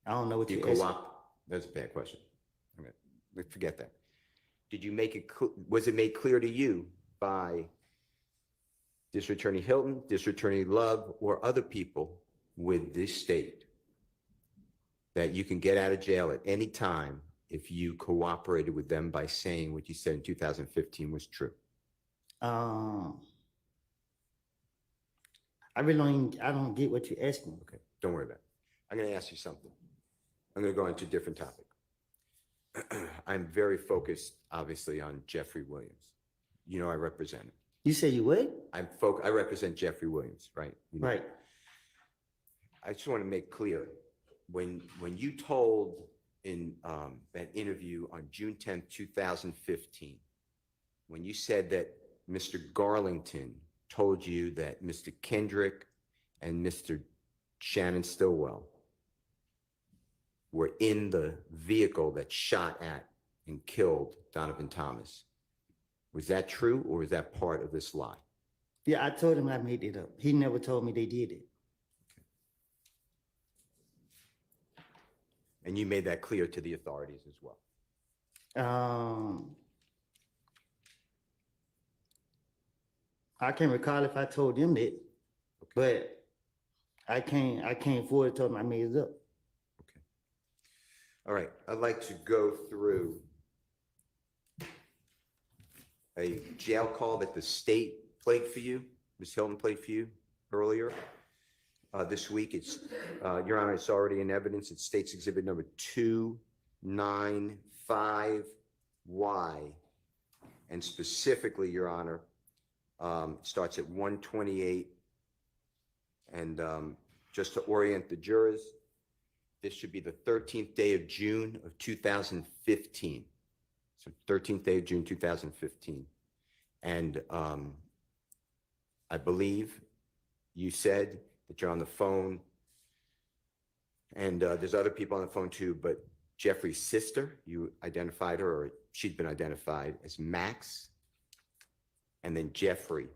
I don't know what You you asked. co-opt? That's a bad question. Okay, let's forget that. Did you make it, was it made clear to you by District Attorney Hilton, District Attorney Love, or other people with this state that you can get out of jail at any time if you cooperated with them by saying what you said in 2015 was true? I don't get what you're asking. Okay, don't worry about it. I'm going to ask you something. I'm going to go into a different topic. I'm very focused, obviously, on Jeffrey Williams. You know, I represent him. You say you would? I represent Jeffrey Williams, right? You know. Right. I just want to make clear, when you told in that interview on June 10th, 2015, when you said that Mr. Garlington told you that Mr. Kendrick and Mr. Shannon Stillwell were in the vehicle that shot at and killed Donovan Thomas, was that true or was that part of this lie? Yeah, I told him I made it up. He never told me they did it. And you made that clear to the authorities as well. I can't recall if I told them that, but I can't afford to tell them I made it up. All right, I'd like to go through a jail call that the state played for you, Ms. Hilton played for you earlier. This week, it's, Your Honor, it's already in evidence. It's State's Exhibit number 295Y. And specifically, Your Honor, it starts at 128. And just to orient the jurors, this should be the 13th day of June of 2015. So 13th day of June, 2015. And I believe you said that you're on the phone, and there's other people on the phone too, but Jeffrey's sister, you identified her, or she'd been identified as Max, and then Jeffrey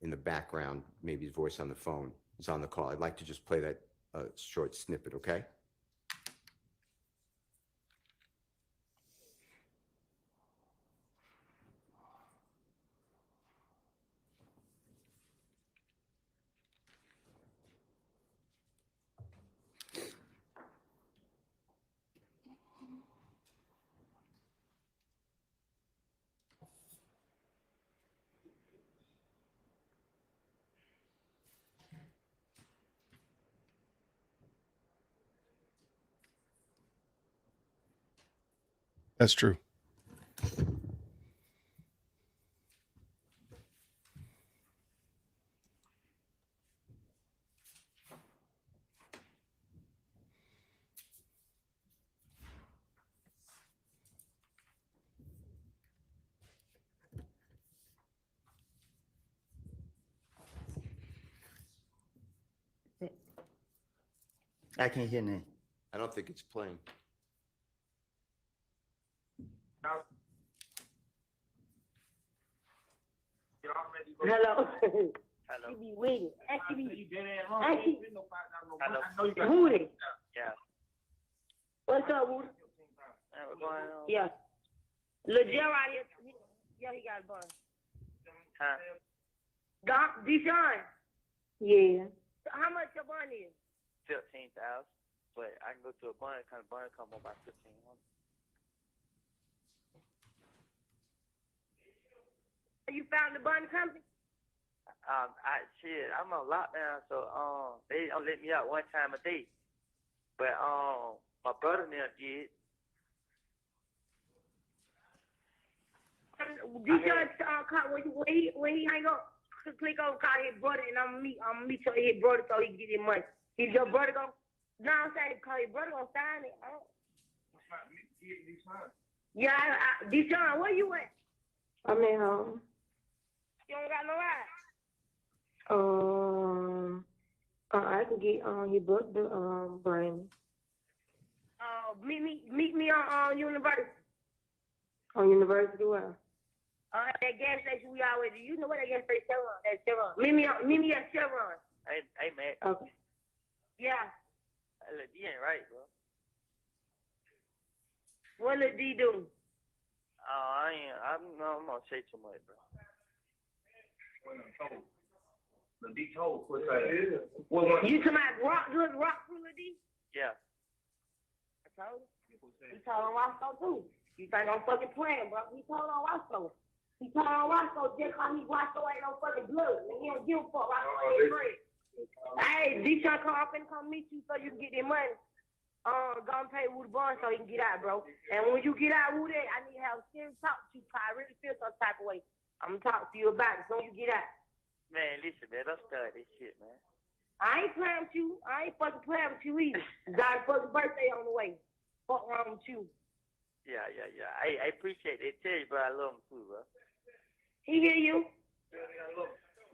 in the background, maybe his voice on the phone, is on the call. I'd like to just play that short snippet, okay? That's true. I can't hear nothing. I don't think it's playing. Hello. Hello. She be waiting. Actually, Hello. Woody. Yeah. What's up, Woody? What's going on? Yeah. Lil Gerard here. Yeah, he got a bun. Huh? Doc, Deshaun. Yeah. So how much your bun is? 15,000. But I can go to a bun, kind of bun come on about 1,500. You found the bun company? I'm on lockdown, so they don't let me out one time a day. But my brother now did. Deshaun call when he hang up, click on call his brother, and I'm meet his brother so he can get his money. Is your brother gonna? No, I'm saying call his brother gonna sign it. Yeah, Deshaun, where you at? I'm at home. You don't got no ride. I can get your brother, Brandon. Meet me on University. On University Way. At that gas station we always do. You know what that gas station Chevron? That's Chevron. Meet me at Chevron. Hey, man. Okay. Yeah. Look, you ain't right, bro. What did D do? I'm gonna say too much, bro. The D told. What's that? You talking about rock through the D? Yeah. I told you. He told on Roscoe too. You think I'm fucking playing, bro? He told on Roscoe. He told on Roscoe just cause Roscoe ain't no fucking blood. And he don't give a fuck. Roscoe ain't free. Hey, D-Shot come meet you so you can get their money. Go and pay Woody Bond so he can get out, bro. And when you get out, Woody, I need to have a serious talk to you because I really feel some type of way. I'm going to talk to you about it so you get out. Man, listen, man, don't start this shit, man. I ain't playing with you. I ain't fucking playing with you either. Got a fucking birthday on the way. Fuck wrong with you. Yeah. I appreciate it. Tell you, bro, I love him too, bro. He hear you.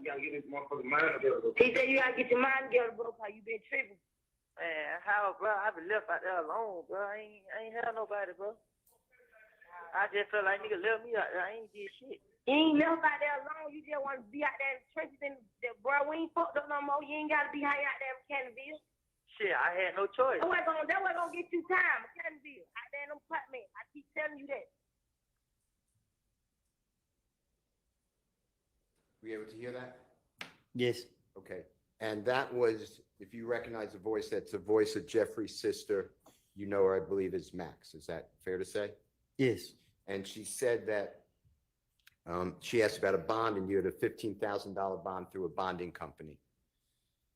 You gotta get this motherfucking mind together. He said you gotta get your mind together, bro, because you been tripping. Man, how, bro? I been left out there alone, bro. I ain't had nobody, bro. I just felt like nigga left me out there. I ain't did shit. You ain't left out there alone. You just want to be out there in the trenches. And bro, we ain't fucked up no more. You ain't got to be hanging out there in Cannonville. Shit, I had no choice. That way gonna get you time, Cannonville. Out there in them apartments. I keep telling you that. Were you able to hear that? Yes. Okay. And that was, if you recognize the voice, that's the voice of Jeffrey's sister, you know her, I believe, is Max. Is that fair to say? Yes, And she said that she asked about a bond and you had a $15,000 bond through a bonding company,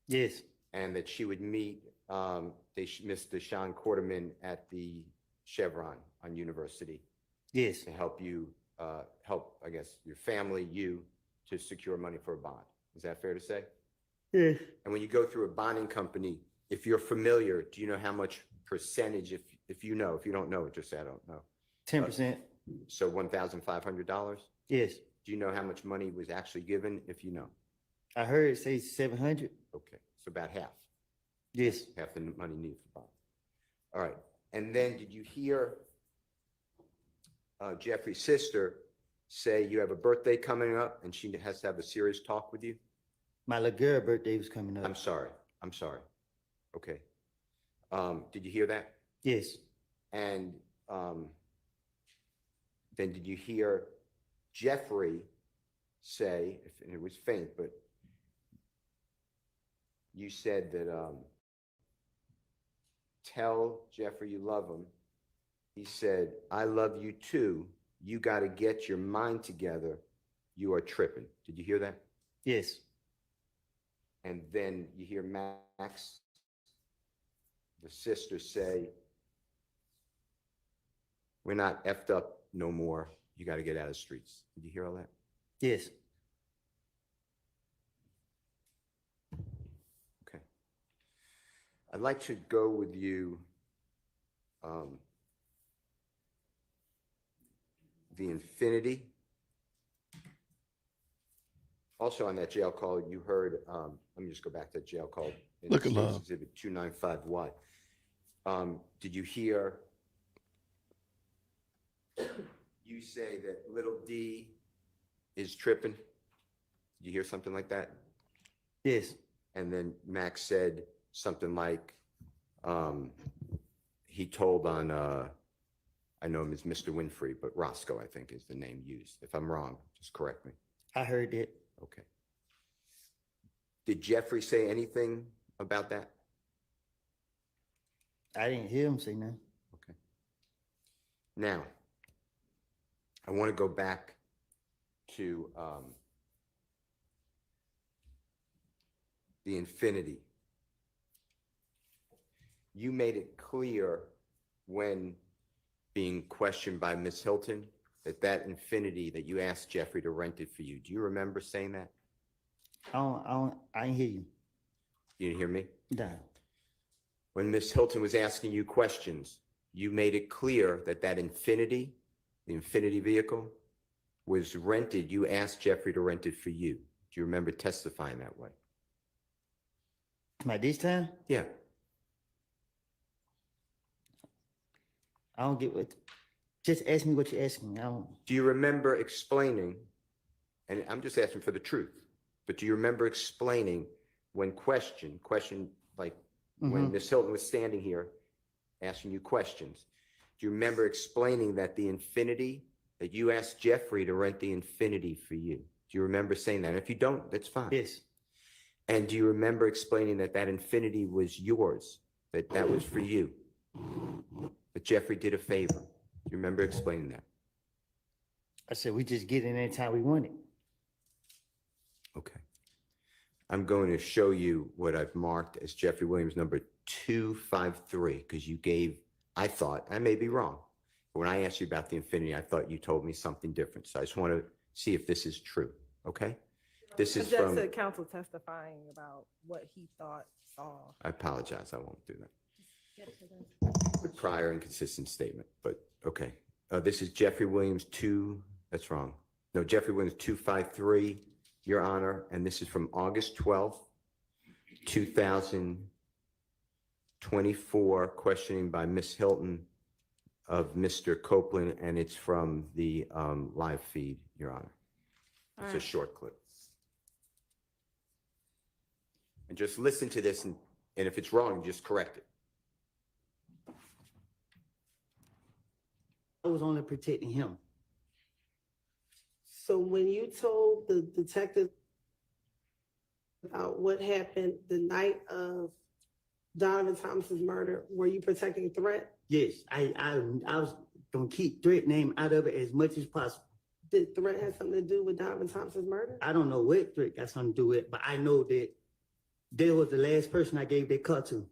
yes, and that she would meet Mr. Sean Quarterman at the Chevron on University yes, to help you, I guess, your family, you, to secure money for a bond. Is that fair to say? yes. And when you go through a bonding company, if you're familiar, do you know how much percentage, if you know, if you don't know, just say I don't know. 10%. So $1,500? Yes, Do you know how much money was actually given, if you know? I heard it say 700. Okay, so about half. Yes, Half the money needed for bond. All right, and then did you hear Jeffrey's sister say you have a birthday coming up and she has to have a serious talk with you? my little girl birthday was coming up. I'm sorry. Okay. Did you hear that? Yes, And then did you hear Jeffrey say, and it was faint, but you said that tell Jeffrey you love him. He said, I love you too. You got to get your mind together. You are tripping. Did you hear that? yes, And then you hear Max, the sister, say, we're not effed up no more. You got to get out of the streets. Did you hear all that? yes. Okay. I'd like to go with you the infinity. Also on that jail call, you heard, let me just go back to that jail call. in Look at State's love. Exhibit 295Y. Did you hear you say that little D is tripping? Did you hear something like that? Yes, And then Max said something like, he told on, I know him as Mr. Winfrey, but Roscoe, I think, is the name used. If I'm wrong, just correct me. I heard that. Okay. Did Jeffrey say anything about that? I didn't hear him say nothing. Okay. Now, I want to go back to the infinity. You made it clear when being questioned by Miss Hilton that infinity that you asked Jeffrey to rent it for you. Do you remember saying that? I didn't hear you. You didn't hear me? No. When Miss Hilton was asking you questions, you made it clear that infinity, the infinity vehicle, was rented. You asked Jeffrey to rent it for you. Do you remember testifying that way? Like this time? Yeah. I don't get what. Just ask me what you're asking. I don't. Do you remember explaining, and I'm just asking for the truth, but do you remember explaining when question like when Miss Hilton was standing here asking you questions, do you remember explaining that the infinity, that you asked Jeffrey to rent the infinity for you? Do you remember saying that? And if you don't, that's fine. Yes. And do you remember explaining that infinity was yours, that was for you, that Jeffrey did a favor? Do you remember explaining that? I said we just get it anytime we want it. Okay. I'm going to show you what I've marked as Jeffrey Williams number 253, because you gave, I thought, I may be wrong, but when I asked you about the infinity, I thought you told me something different. So I just want to see if this is true, okay? This is Just from, said counsel testifying about what he thought saw. I apologize, I won't do that. Prior inconsistent statement, but okay. This is Jeffrey Williams 2, that's wrong. No, Jeffrey Williams 253, Your Honor, and this is from August 12th, 2024, questioning by Miss Hilton of Mr. Copeland, and it's from the live feed, Your Honor. It's a short clip. And just listen to this, and if it's wrong, just correct it. I was only protecting him. So when you told the detective about what happened the night of Donovan Thomas's murder, were you protecting threat? Yes, I was gonna keep threat name out of it as much as possible. Did threat have something to do with Donovan Thomas's murder? I don't know what threat got something to do with it, but I know that there was the last person I gave that car to.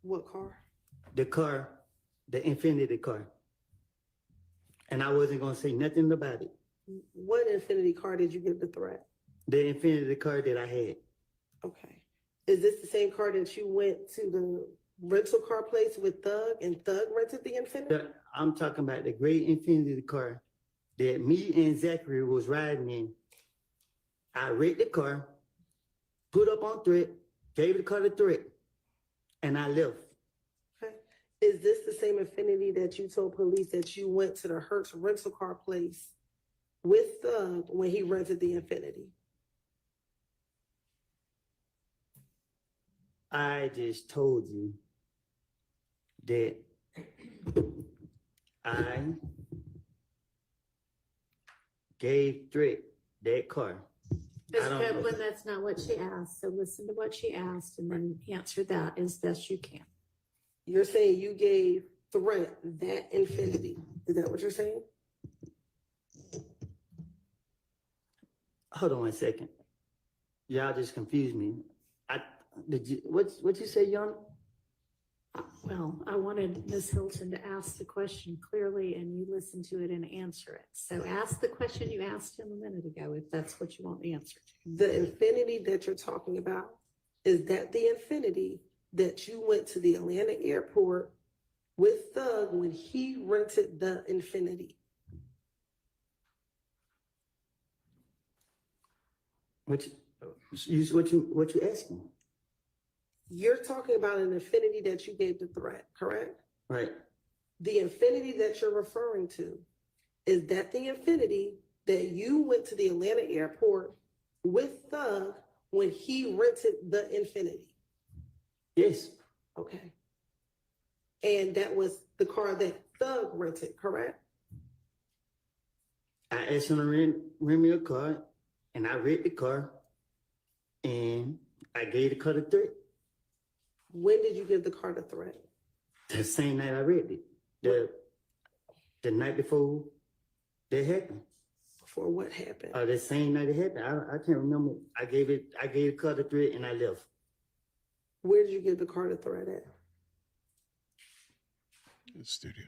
What car? The car, the Infinity car. And I wasn't gonna say nothing about it. What Infinity car did you give the threat? The Infinity car that I had. Okay. Is this the same car that you went to the rental car place with Thug and Thug rented the Infinity? I'm talking about the gray Infinity car that me and Zachary was riding in. I wrecked the car, put up on threat, gave the car the threat, and I left. Okay. Is this the same Infinity that you told police that you went to the Hertz rental car place with Thug when he rented the Infinity? I just told you that I gave threat that car. Ms. I don't know. Peplin, that's not what she asked, so listen to what she asked and then answer that as best you can. You're saying you gave threat that Infinity. Is that what you're saying? Hold on 1 second. Y'all just confused me. What you say, Yana? Well, I wanted Ms. Hilton to ask the question clearly and you listen to it and answer it. So ask the question you asked him a minute ago, if that's what you want the answer to. The Infinity that you're talking about, is that the Infinity that you went to the Atlanta airport with Thug when he rented the Infinity? What you asking? You're talking about an Infinity that you gave the threat, correct? Right. The Infinity that you're referring to, is that the Infinity that you went to the Atlanta airport with Thug when he rented the Infinity? Yes. Okay. And that was the car that Thug rented, correct? I asked him to rent me a car, and I rented the car, and I gave the car the threat. When did you give the car the threat? The same night I rented it. The night before that happened. Before what happened? The same night it happened. I can't remember. I gave the car the threat, and I left. Where did you give the car the threat at? The studio.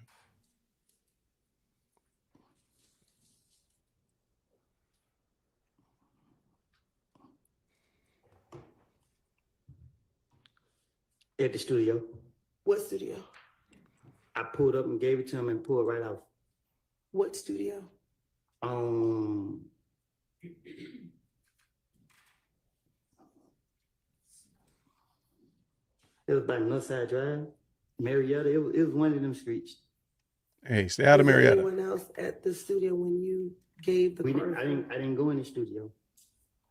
At the studio. What studio? I pulled up and gave it to him and pulled right off. What studio? It was by Northside Drive, Marietta. It was one of them streets. Hey, stay out of Was there Marietta. anyone else at the studio when you gave the car? I didn't go in the studio.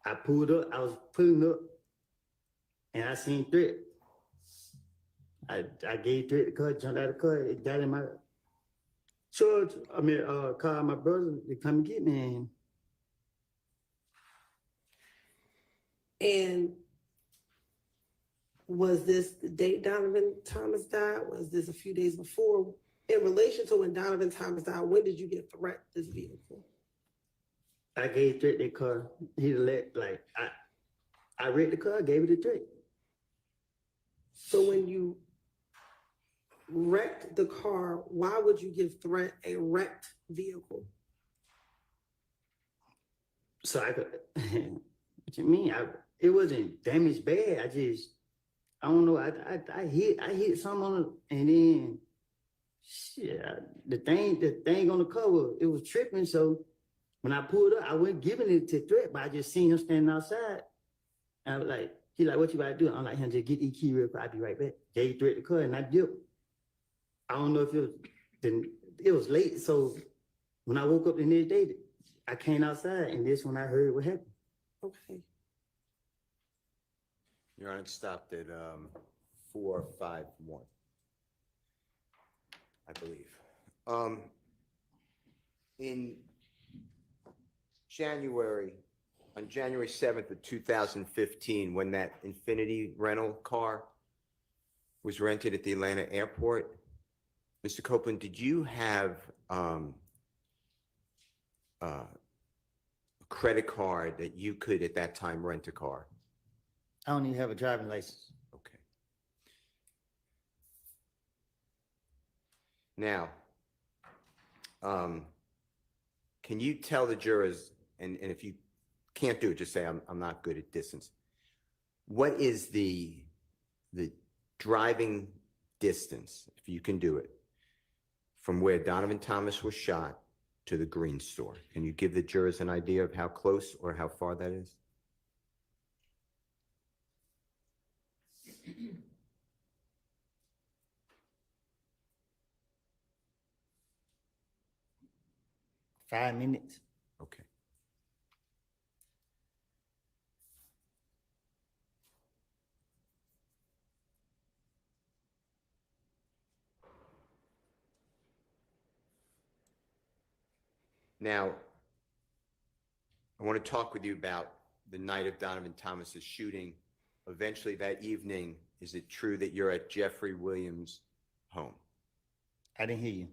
I pulled up. I was pulling up, and I seen threat. I gave threat the car, jumped out of the car. It got in my charge. Called my brother to come and get me. And was this the date Donovan Thomas died? Was this a few days before? In relation to when Donovan Thomas died, when did you get threat this vehicle? I gave threat that car. I read the car, gave it a threat. So when you wrecked the car, why would you give threat a wrecked vehicle? So I could, what you mean? It wasn't damaged bad. I don't know. I hit something on it, and then shit, the thing on the cover, it was tripping. So when I pulled up, I wasn't giving it to threat, but I just seen him standing outside. And I was like, he like, what you about to do? I'm like, just get the key real quick. I'll be right back. Gave threat the car, and I dipped. I don't know if it was late. So when I woke up the next day, I came outside, and this when I heard what happened. Okay. Your Honor, it stopped at 451, I believe. On January 7th of 2015, when that Infinity rental car was rented at the Atlanta airport. Mr. Copeland, did you have a credit card that you could at that time rent a car? I don't even have a driving license. Okay. Now, can you tell the jurors, and if you can't do it, just say I'm not good at distance. What is the driving distance, if you can do it, from where Donovan Thomas was shot to the Green store? Can you give the jurors an idea of how close or how far that is? Five minutes. Okay. Now, I want to talk with you about the night of Donovan Thomas's shooting. Eventually that evening, is it true that you're at Jeffrey Williams' home? I didn't hear you.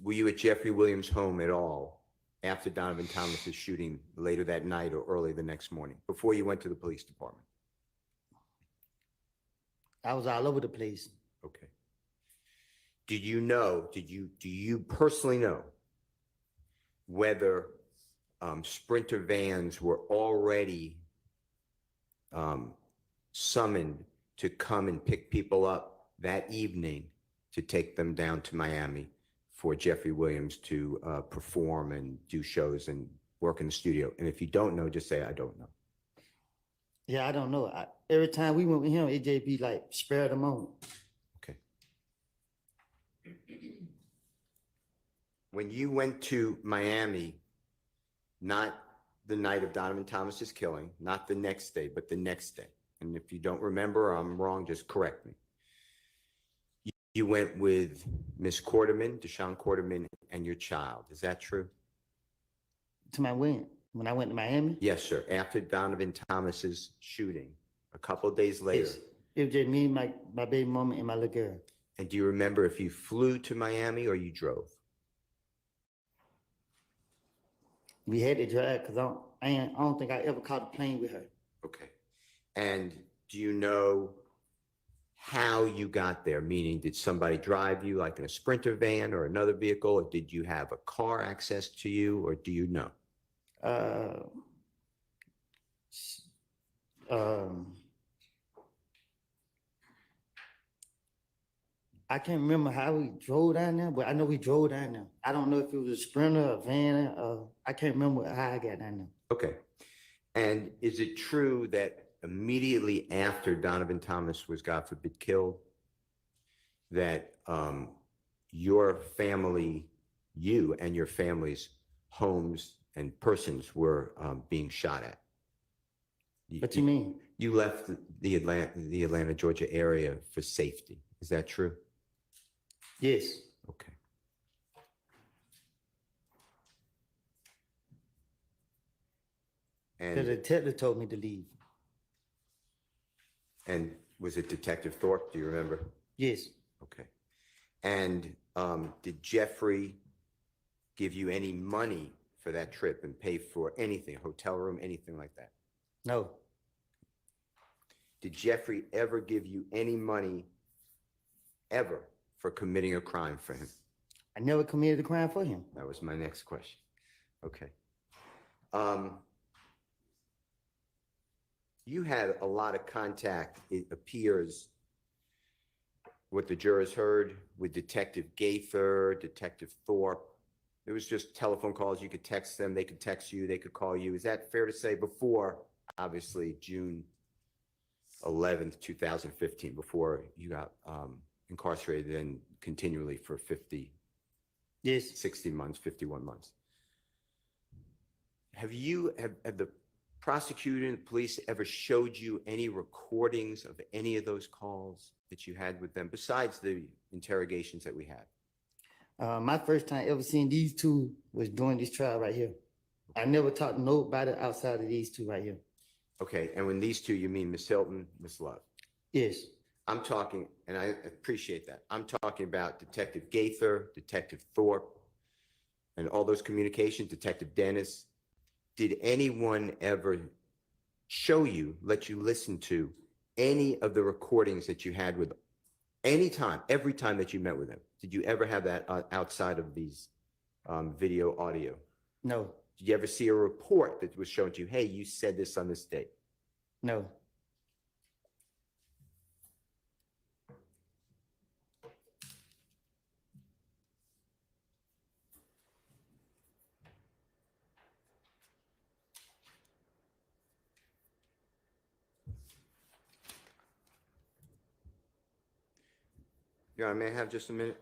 Were you at Jeffrey Williams' home at all after Donovan Thomas's shooting later that night or early the next morning, before you went to the police department? I was all over the place. Okay. Do you personally know whether Sprinter vans were already summoned to come and pick people up that evening to take them down to Miami for Jeffrey Williams to perform and do shows and work in the studio? And if you don't know, just say, I don't know. Yeah, I don't know. Every time we went with him, it just be like, spare the moment. Okay. When you went to Miami, not the night of Donovan Thomas's killing, not the next day, but the next day, and if you don't remember or I'm wrong, just correct me. You went with Miss Quarterman, Deshaun Quarterman, and your child. Is that true? To my when I went to Miami? Yes, sir. After Donovan Thomas's shooting, a couple of days later. It was just me, my baby mama, and my little girl. And do you remember if you flew to Miami or you drove? We had to drive because I don't think I ever caught a plane with her. Okay. And do you know how you got there? Meaning, did somebody drive you like in a Sprinter van or another vehicle, or did you have a car access to you, or do you know? I can't remember how we drove down there, but I know we drove down there. I don't know if it was a Sprinter, a van, I can't remember how I got down there. Okay. And is it true that immediately after Donovan Thomas was, God forbid, killed, that your family, you and your family's homes and persons were being shot at? What do you mean? You left the Atlanta, Georgia area for safety. Is that true? Yes. Okay. The detective told me to leave. And was it Detective Thorpe? Do you remember? Yes. Okay. And did Jeffrey give you any money for that trip and pay for anything, hotel room, anything like that? No. Did Jeffrey ever give you any money ever for committing a crime for him? I never committed a crime for him. That was my next question. Okay. You had a lot of contact, it appears, what the jurors heard, with Detective Gaither, Detective Thorpe. It was just telephone calls. You could text them. They could text you. They could call you. Is that fair to say? Before, obviously, June 11th, 2015, before you got incarcerated and continually for 60 months, 51 months. Have the prosecutor and the police ever showed you any recordings of any of those calls that you had with them, besides the interrogations that we had? My first time ever seeing these two was during this trial right here. I never talked to nobody outside of these two right here. Okay, and when these two, you mean Miss Hilton, Miss Love? Yes. I'm talking, and I appreciate that. I'm talking about Detective Gaither, Detective Thorpe, and all those communications, Detective Dennis. Did anyone ever show you, let you listen to any of the recordings that you had with every time that you met with him? Did you ever have that outside of these video audio? No, Did you ever see a report that was shown to you, hey, you said this on this date? no. Your Honor, may I have just a minute?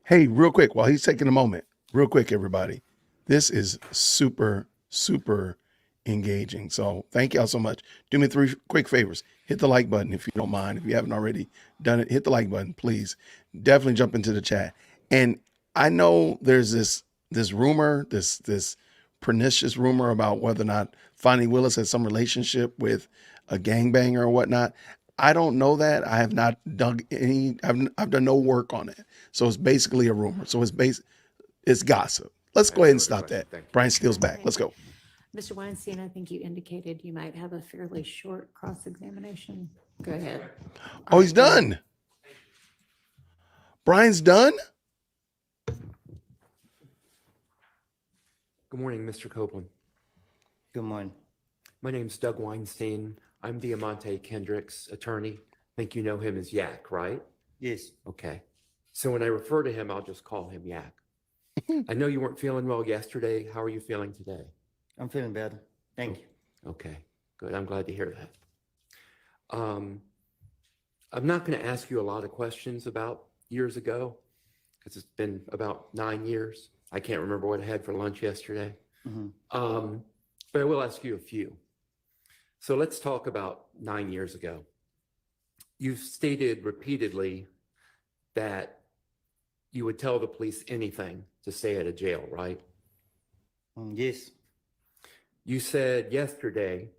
Hey, real quick, while he's taking a moment, real quick, everybody. This is super, super engaging. So thank y'all so much. Do me 3 quick favors. Hit the like button if you don't mind. If you haven't already done it, hit the like button, please. Definitely jump into the chat. And I know there's this rumor, this pernicious rumor about whether or not Fonnie Willis has some relationship with a gangbanger or whatnot. I don't know that. I have not dug any. I've done no work on it. So it's basically a rumor. So it's gossip. Let's go ahead and stop that. Brian Steele's back. Let's go. Mr. Weinstein, I think you indicated you might have a fairly short cross-examination. Go ahead. Oh, he's done. Brian's done? Good morning, Mr. Copeland. Good morning. My name's Doug Weinstein. I'm Diamante Kendrick's attorney. I think you know him as Yak, right? Yes. Okay. So when I refer to him, I'll just call him Yak. I know you weren't feeling well yesterday. How are you feeling today? I'm feeling better. Thank you. Okay, good. I'm glad to hear that. I'm not going to ask you a lot of questions about years ago because it's been about 9 years. I can't remember what I had for lunch yesterday. But I will ask you a few. So let's talk about 9 years ago. You've stated repeatedly that you would tell the police anything to stay out of jail, right? Yes. You said yesterday,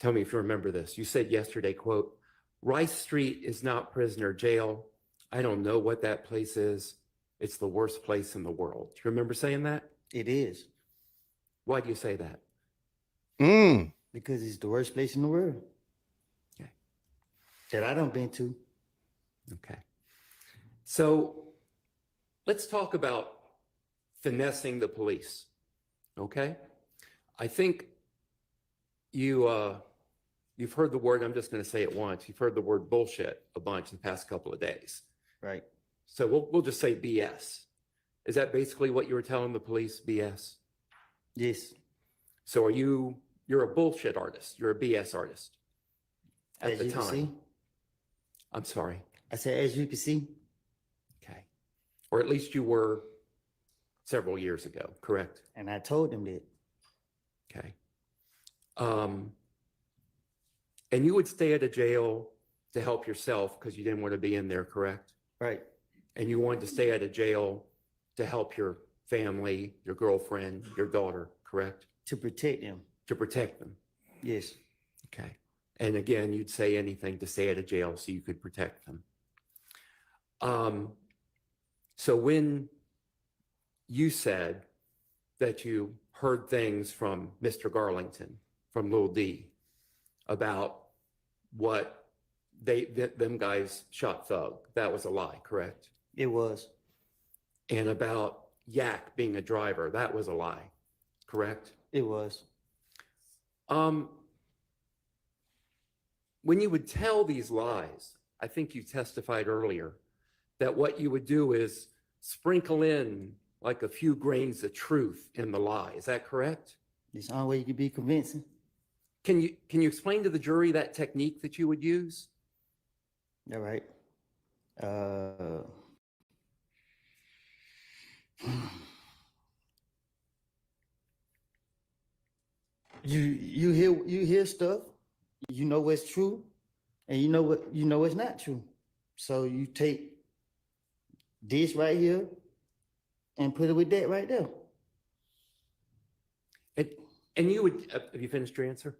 tell me if you remember this, you said yesterday, quote, Rice Street is not prisoner jail. I don't know what that place is. It's the worst place in the world. Do you remember saying that? It is. Why do you say that? Because it's the worst place in the world. Okay. That I don't been to. Okay. So let's talk about finessing the police. Okay. I think you've heard the word, I'm just going to say it once. You've heard the word bullshit a bunch the past couple of days. Right. So we'll just say BS. Is that basically what you were telling the police, BS? Yes. So you're a bullshit artist. You're a BS artist at As the you can time. see. I'm sorry. I said, as you can see. Okay. Or at least you were several years ago, correct? And I told them that. Okay. And you would stay at a jail to help yourself because you didn't want to be in there, correct? Right. And you wanted to stay at a jail to help your family, your girlfriend, your daughter, correct? To protect them. To protect them. Yes. Okay. And again, you'd say anything to stay at a jail so you could protect them. So when you said that you heard things from Mr. Garlington, from Lil D, about what them guys shot Thug, that was a lie, correct? It was. And about Yak being a driver, that was a lie, correct? It was. When you would tell these lies, I think you testified earlier that what you would do is sprinkle in like a few grains of truth in the lie. Is that correct? It's the only way you can be convincing. Can you explain to the jury that technique that you would use? All right. You hear stuff, you know what's true, and you know what's not true. So you take this right here and put it with that right there. And you would, have you finished your answer?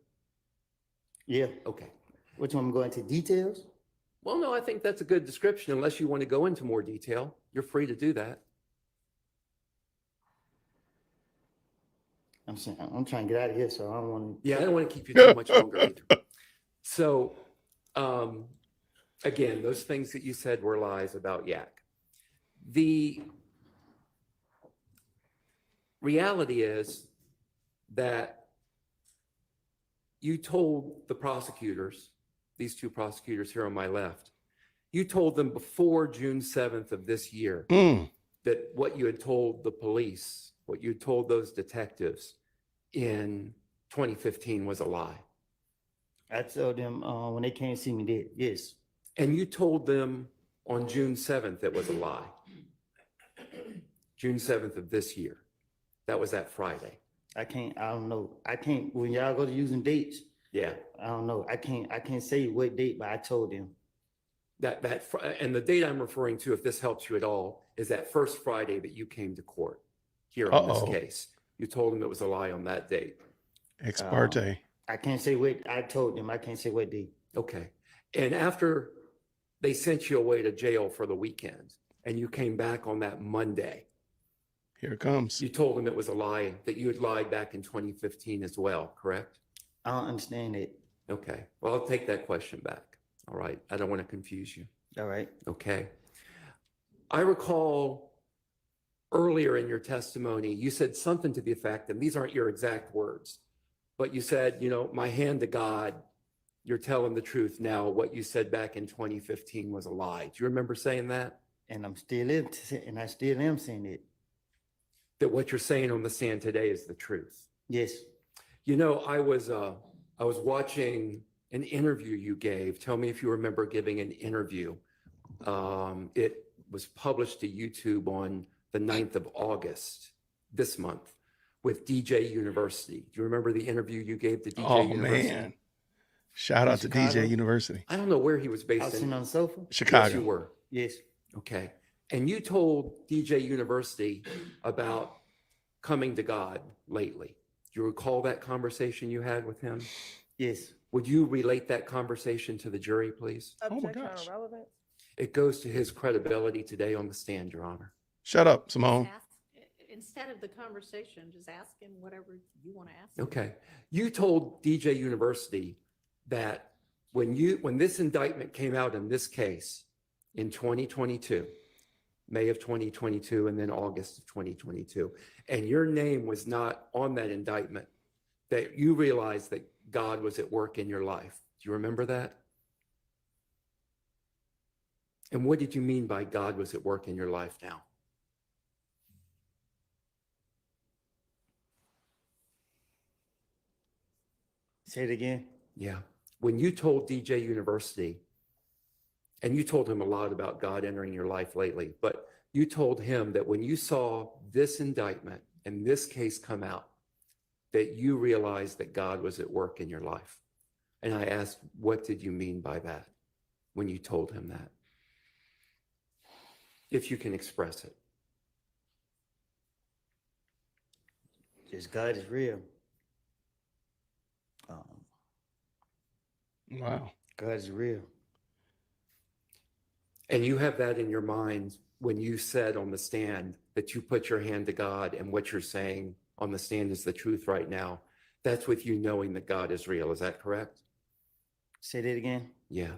Yeah. Okay. Which one, go into details? Well, no, I think that's a good description. Unless you want to go into more detail, you're free to do that. I'm saying, I'm trying to get out of here, so I don't want to. Yeah, I don't want to keep you too much longer either. So, again, those things that you said were lies about Yak. The reality is that you told the prosecutors, these two prosecutors here on my left, you told them before June 7th of this year that what you had told the police, what you told those detectives in 2015 was a lie. I told them when they came to see me, did yes. And you told them on June 7th it was a lie. June 7th of this year. That was that Friday. I don't know. When y'all go to using dates, Yeah. I don't know. I can't say what date, but I told them. And the date I'm referring to, if this helps you at all, is that first Friday that you came to court here on this case. You told them it was a lie on that date. Ex parte. I can't say what I told them. I can't say what date. Okay. And after they sent you away to jail for the weekend and you came back on that Monday, here it comes. You told them it was a lie, that you had lied back in 2015 as well, correct? I don't understand it. Okay. Well, I'll take that question back. All right. I don't want to confuse you. All right. Okay. I recall earlier in your testimony, you said something to the effect, and these aren't your exact words, but you said, my hand to God, you're telling the truth now. What you said back in 2015 was a lie. Do you remember saying that? And I still am saying it. That what you're saying on the stand today is the truth. Yes. I was watching an interview you gave. Tell me if you remember giving an interview. It was published to YouTube on the 9th of August this month with DJ University. Do you remember the interview you gave to DJ University? Man. Shout out to DJ University. I don't know where he was based I was sitting on the sofa. Chicago. Yes, you were. Yes. Okay. And you told DJ University about coming to God lately. Do you recall that conversation you had with him? Yes. Would you relate that conversation to the jury, please? Objection on relevance. It goes to his credibility today on the stand, Your Honor. Shut up, Simone. Instead of the conversation, just ask him whatever you want to ask. Okay. You told DJ University that when this indictment came out in this case in 2022, May of 2022, and then August of 2022, and your name was not on that indictment, that you realized that God was at work in your life. Do you remember that? And what did you mean by God was at work in your life now? Say it again. Yeah. When you told DJ University, and you told him a lot about God entering your life lately, but you told him that when you saw this indictment and this case come out, that you realized that God was at work in your life. And I asked, what did you mean by that when you told him that? If you can express it. Just God is real. Wow. God is real. And you have that in your mind when you said on the stand that you put your hand to God and what you're saying on the stand is the truth right now. That's with you knowing that God is real. Is that correct? Say that again. Yeah.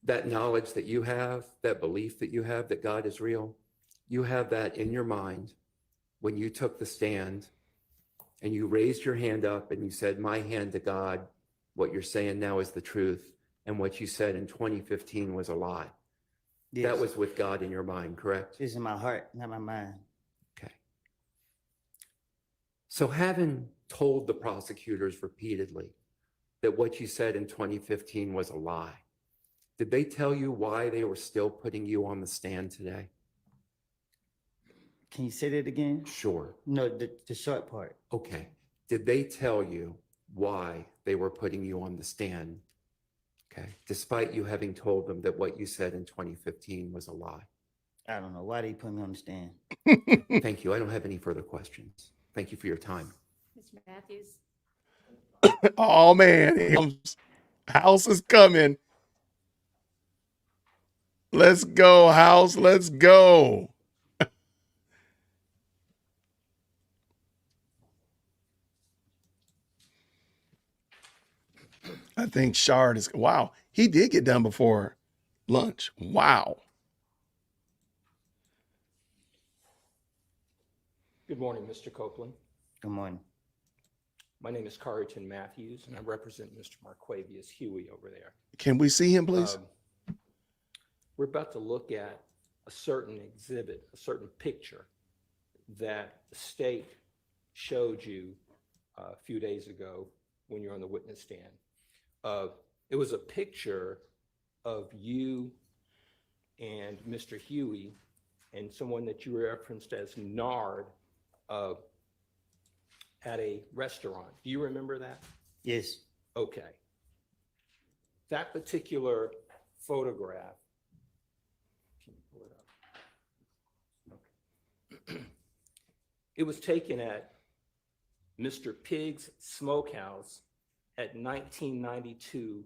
That knowledge that you have, that belief that you have that God is real, you have that in your mind when you took the stand and you raised your hand up and you said, my hand to God, what you're saying now is the truth. And what you said in 2015 was a lie. Yes. That was with God in your mind, correct? It's in my heart, not my mind. Okay. So having told the prosecutors repeatedly that what you said in 2015 was a lie, did they tell you why they were still putting you on the stand today? Can you say that again? Sure. No, the short part. Okay. Did they tell you why they were putting you on the stand? Okay. Despite you having told them that what you said in 2015 was a lie. I don't know why they put me on the stand. Thank you. I don't have any further questions. Thank you for your time. Mr. Matthews? Oh man, here comes. House is coming. Let's go, House. Let's go. I think Shard is, wow, he did get done before lunch. Wow. Good morning, Mr. Copeland. Good morning. My name is Carrington Matthews, and I represent Mr. Marquavius Huey over there. Can we see him, please? We're about to look at a certain exhibit, a certain picture that the state showed you a few days ago when you're on the witness stand. It was a picture of you and Mr. Huey and someone that you referenced as Nard at a restaurant. Do you remember that? Yes. Okay. That particular photograph, can you pull it up? Okay. It was taken at Mr. Pig's Smokehouse at 1992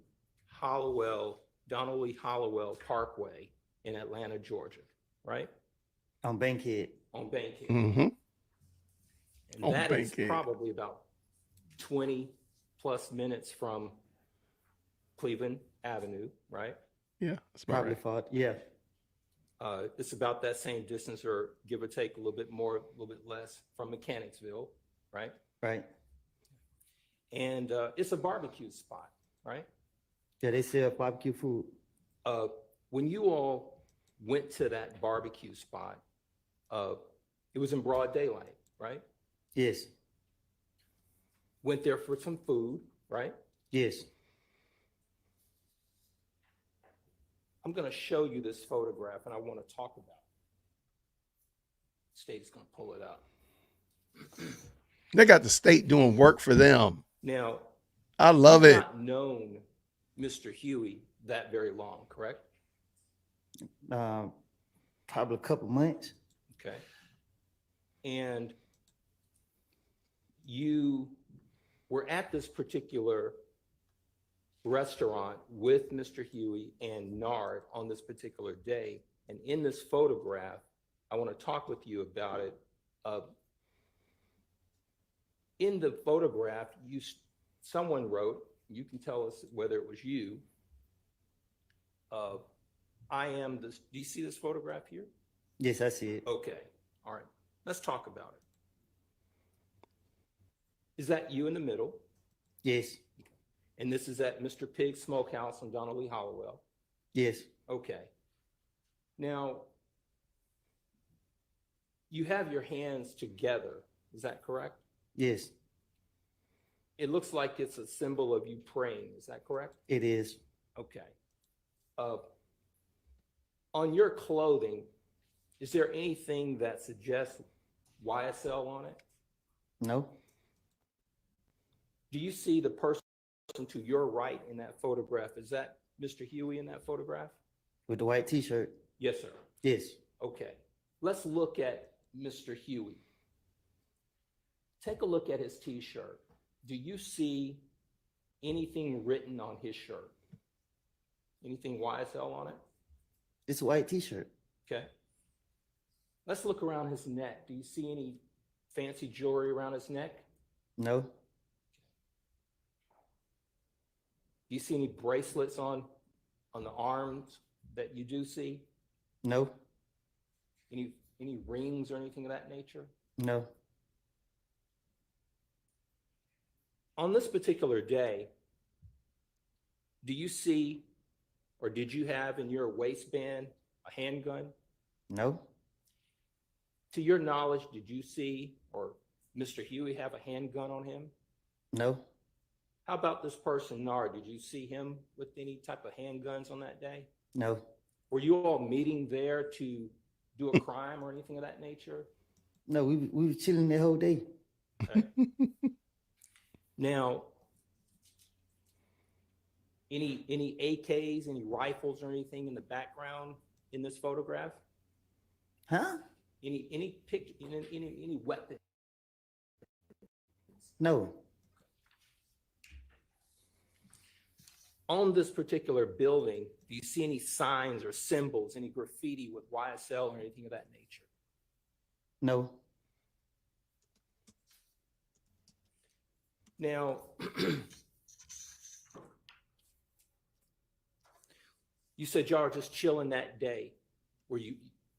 Donald Lee Hollowell Parkway in Atlanta, Georgia, right? On Bankhead. On Bankhead. Mm-hmm. And On that is Bankhead. probably about 20 plus minutes from Cleveland Avenue, right? Yeah, that's about Probably right. far. Yeah. It's about that same distance, or give or take a little bit more, a little bit less from Mechanicsville, right? Right. And it's a barbecue spot, right? Yeah, they sell barbecue food. When you all went to that barbecue spot, it was in broad daylight, right? Yes. Went there for some food, right? Yes. I'm going to show you this photograph, and I want to talk about it. State's going to pull it up. They got the state doing work for them. Now, I love you've it. not known Mr. Huey that very long, correct? Probably a couple months. Okay. And you were at this particular restaurant with Mr. Huey and Nard on this particular day. And in this photograph, I want to talk with you about it. In the photograph, someone wrote, you can tell us whether it was you, I am this, do you see this photograph here? Yes, I see it. Okay, all right, let's talk about it. Is that you in the middle? Yes. And this is at Mr. Pig's Smokehouse on Donald Lee Hollowell? Yes. Okay. Now, you have your hands together, is that correct? Yes, It looks like it's a symbol of you praying, is that correct? it is. Okay. On your clothing, is there anything that suggests YSL on it? No. Do you see the person to your right in that photograph? Is that Mr. Huey in that photograph? With the white t-shirt? Yes, sir. Yes. Okay. Let's look at Mr. Huey. Take a look at his t-shirt. Do you see anything written on his shirt? Anything YSL on it? It's a white t-shirt. Okay. Let's look around his neck. Do you see any fancy jewelry around his neck? No. Do you see any bracelets on the arms that you do see? No. Any rings or anything of that nature? No. On this particular day, do you see, or did you have in your waistband a handgun? No. To your knowledge, did you see, or Mr. Huey have a handgun on him? No. How about this person, Nard? Did you see him with any type of handguns on that day? No. Were you all meeting there to do a crime or anything of that nature? No, we were chilling the whole day. Okay. Now, any AKs, any rifles or anything in the background in this photograph? Huh? Any weapon? No. On this particular building, do you see any signs or symbols, any graffiti with YSL or anything of that nature? No. Now, you said y'all are just chilling that day. Were you,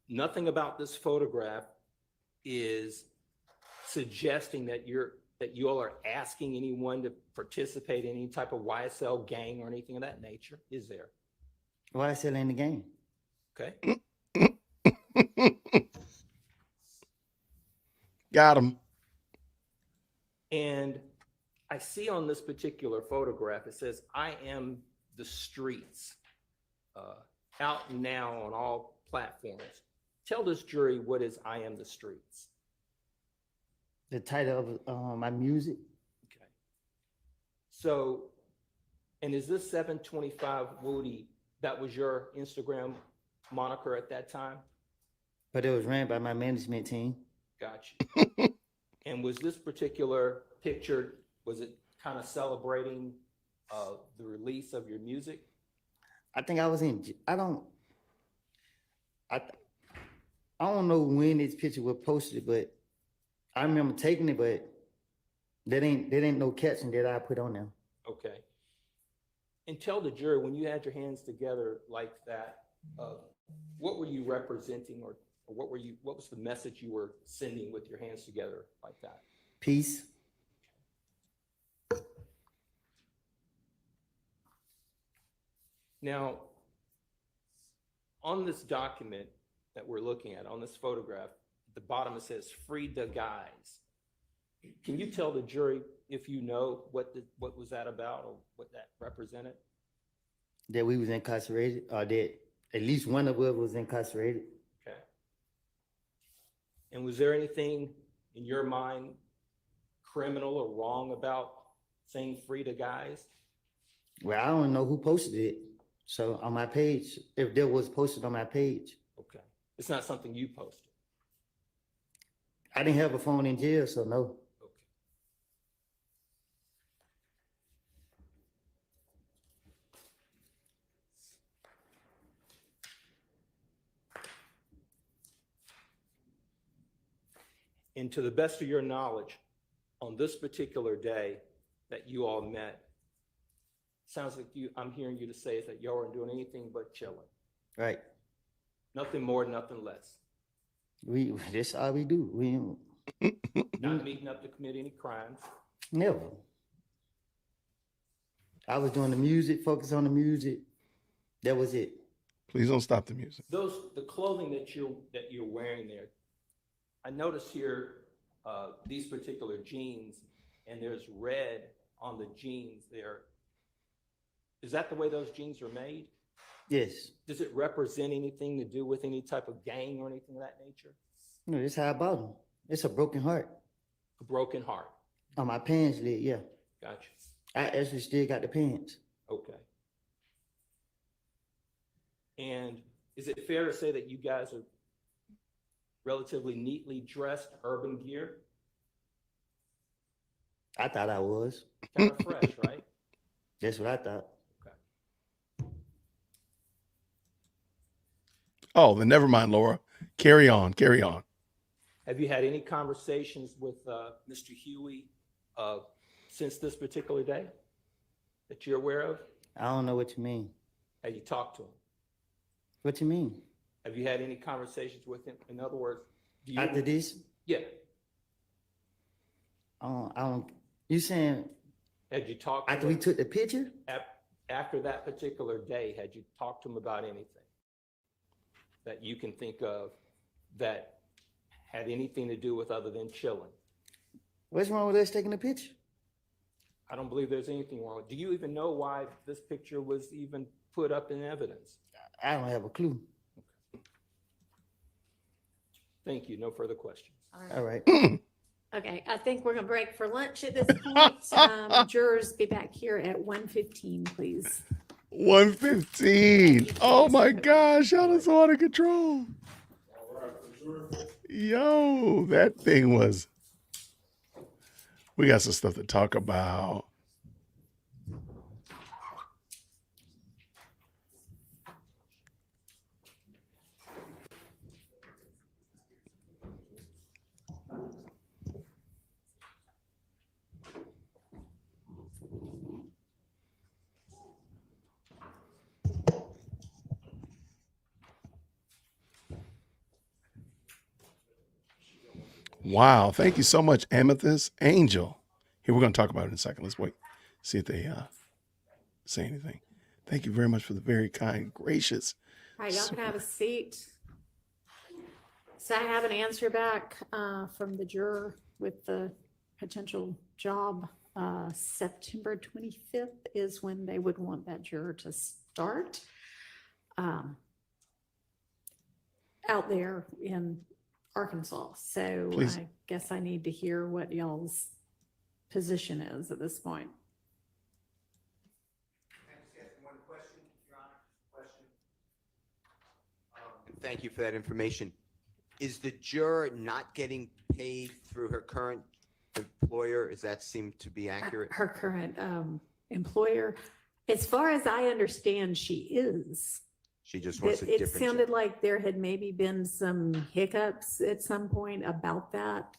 nothing about this photograph is suggesting that you all are asking anyone to participate in any type of YSL gang or anything of that nature, is there? YSL in the game. Okay. Got him. And I see on this particular photograph, it says, "I am the streets," out now on all platforms. Tell this jury, what is "I am the streets"? The title of my music. Okay. So, and is this 725 Woody, that was your Instagram moniker at that time? But it was ran by my management team. Gotcha. And was this particular picture, was it kind of celebrating the release of your music? I think I was in, I don't know when this picture was posted, but I remember taking it, but there ain't no caption that I put on there. Okay. And tell the jury, when you had your hands together like that, what were you representing, or what was the message you were sending with your hands together like that? Peace. Now, on this document that we're looking at, on this photograph, at the bottom it says "Free the Guys." Can you tell the jury if you know what was that about, or what that represented? That we was incarcerated, or that at least one of us was incarcerated. Okay. And was there anything in your mind criminal or wrong about saying "Free the Guys"? Well, I don't know who posted it. So on my page, if there was posted on my page. Okay. It's not something you posted. I didn't have a phone in jail, so no. Okay. And to the best of your knowledge, on this particular day that you all met, sounds like I'm hearing you to say is that y'all aren't doing anything but chilling. Right. Nothing more, nothing less. That's all we do. We Not meeting up to commit any crimes. never. I was doing the music, focus on the music. That was it. Please don't stop the music. The clothing that you're wearing there, I notice here these particular jeans, and there's red on the jeans there. Is that the way those jeans are made? Yes. Does it represent anything to do with any type of gang or anything of that nature? No, that's how I bought them. It's a broken heart. A broken heart. On my pants lid, yeah. Gotcha. I actually still got the pants. Okay. And is it fair to say that you guys are relatively neatly dressed urban gear? I thought I was. Kind of fresh, right? That's what I thought. Oh, then never mind, Laura. Carry on. Carry on. Have you had any conversations with Mr. Huey since this particular day that you're aware of? I don't know what you mean. Have you talked to him? What you mean? Have you had any conversations with him? In other words, do you... After this? Yeah. I don't. You saying? Had you talked to after him? we took the picture? After that particular day, had you talked to him about anything that you can think of that had anything to do with other than chilling? What's wrong with us taking a picture? I don't believe there's anything wrong. Do you even know why this picture was even put up in evidence? I don't have a clue. Thank you. No further questions. All right. Okay, I think we're gonna break for lunch at this point. Jurors be back here at 1:15, please. 1:15. Oh my gosh, y'all are so out of control. Yo, that thing was. We got some stuff to talk about. Wow. Thank you so much, Amethyst Angel. Here, we're going to talk about it in a second. Let's wait. See if they say anything. Thank you very much for the very kind, gracious. All right, y'all can have a seat. So I have an answer back from the juror with the potential job. September 25th is when they would want that juror to start out there in Arkansas. So Please. I guess I need to hear what y'all's position is at this point. Thank you for that information. Is the juror not getting paid through her current employer? Does that seem to be accurate? Her current employer, as far as I understand, she is. She just wants a It different sounded job. like there had maybe been some hiccups at some point about that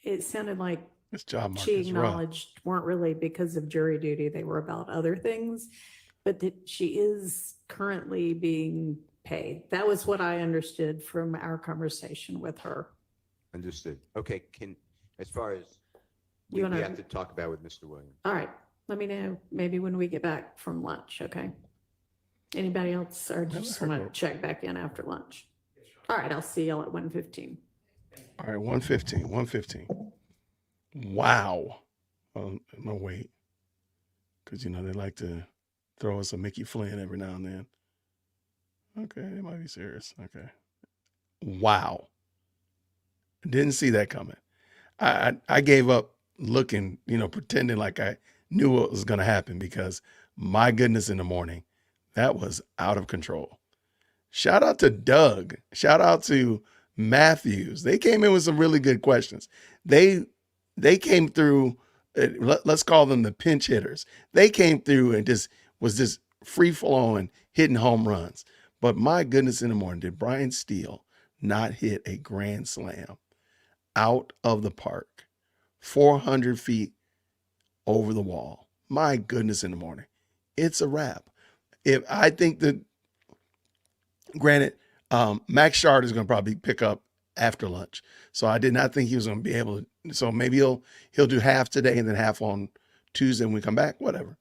it sounded like This job market she is rough. acknowledged weren't really because of jury duty, they were about other things, but that she is currently being paid. That was what I understood from our conversation with her. Understood. Okay, as far as You we wanna- have to talk about with Mr. Williams. All right, let me know maybe when we get back from lunch, okay? Anybody else, or just want to check back in after lunch? All right, I'll see y'all at 1:15. All right, 1:15. Wow. No, wait. Because, they like to throw us a Mickey Flynn every now and then. Okay, they might be serious. Okay. Wow. Didn't see that coming. I gave up looking, pretending like I knew what was going to happen, because my goodness, in the morning, that was out of control. Shout out to Doug. Shout out to Matthews. They came in with some really good questions. They came through, let's call them the pinch hitters. They came through and was just free flowing, hitting home runs. But my goodness, in the morning, did Brian Steele not hit a grand slam out of the park, 400 feet over the wall? My goodness, in the morning. It's a wrap. I think that, granted, Max Shard is going to probably pick up after lunch. So I did not think he was going to be able to. So maybe he'll do half today and then half on Tuesday when we come back, whatever.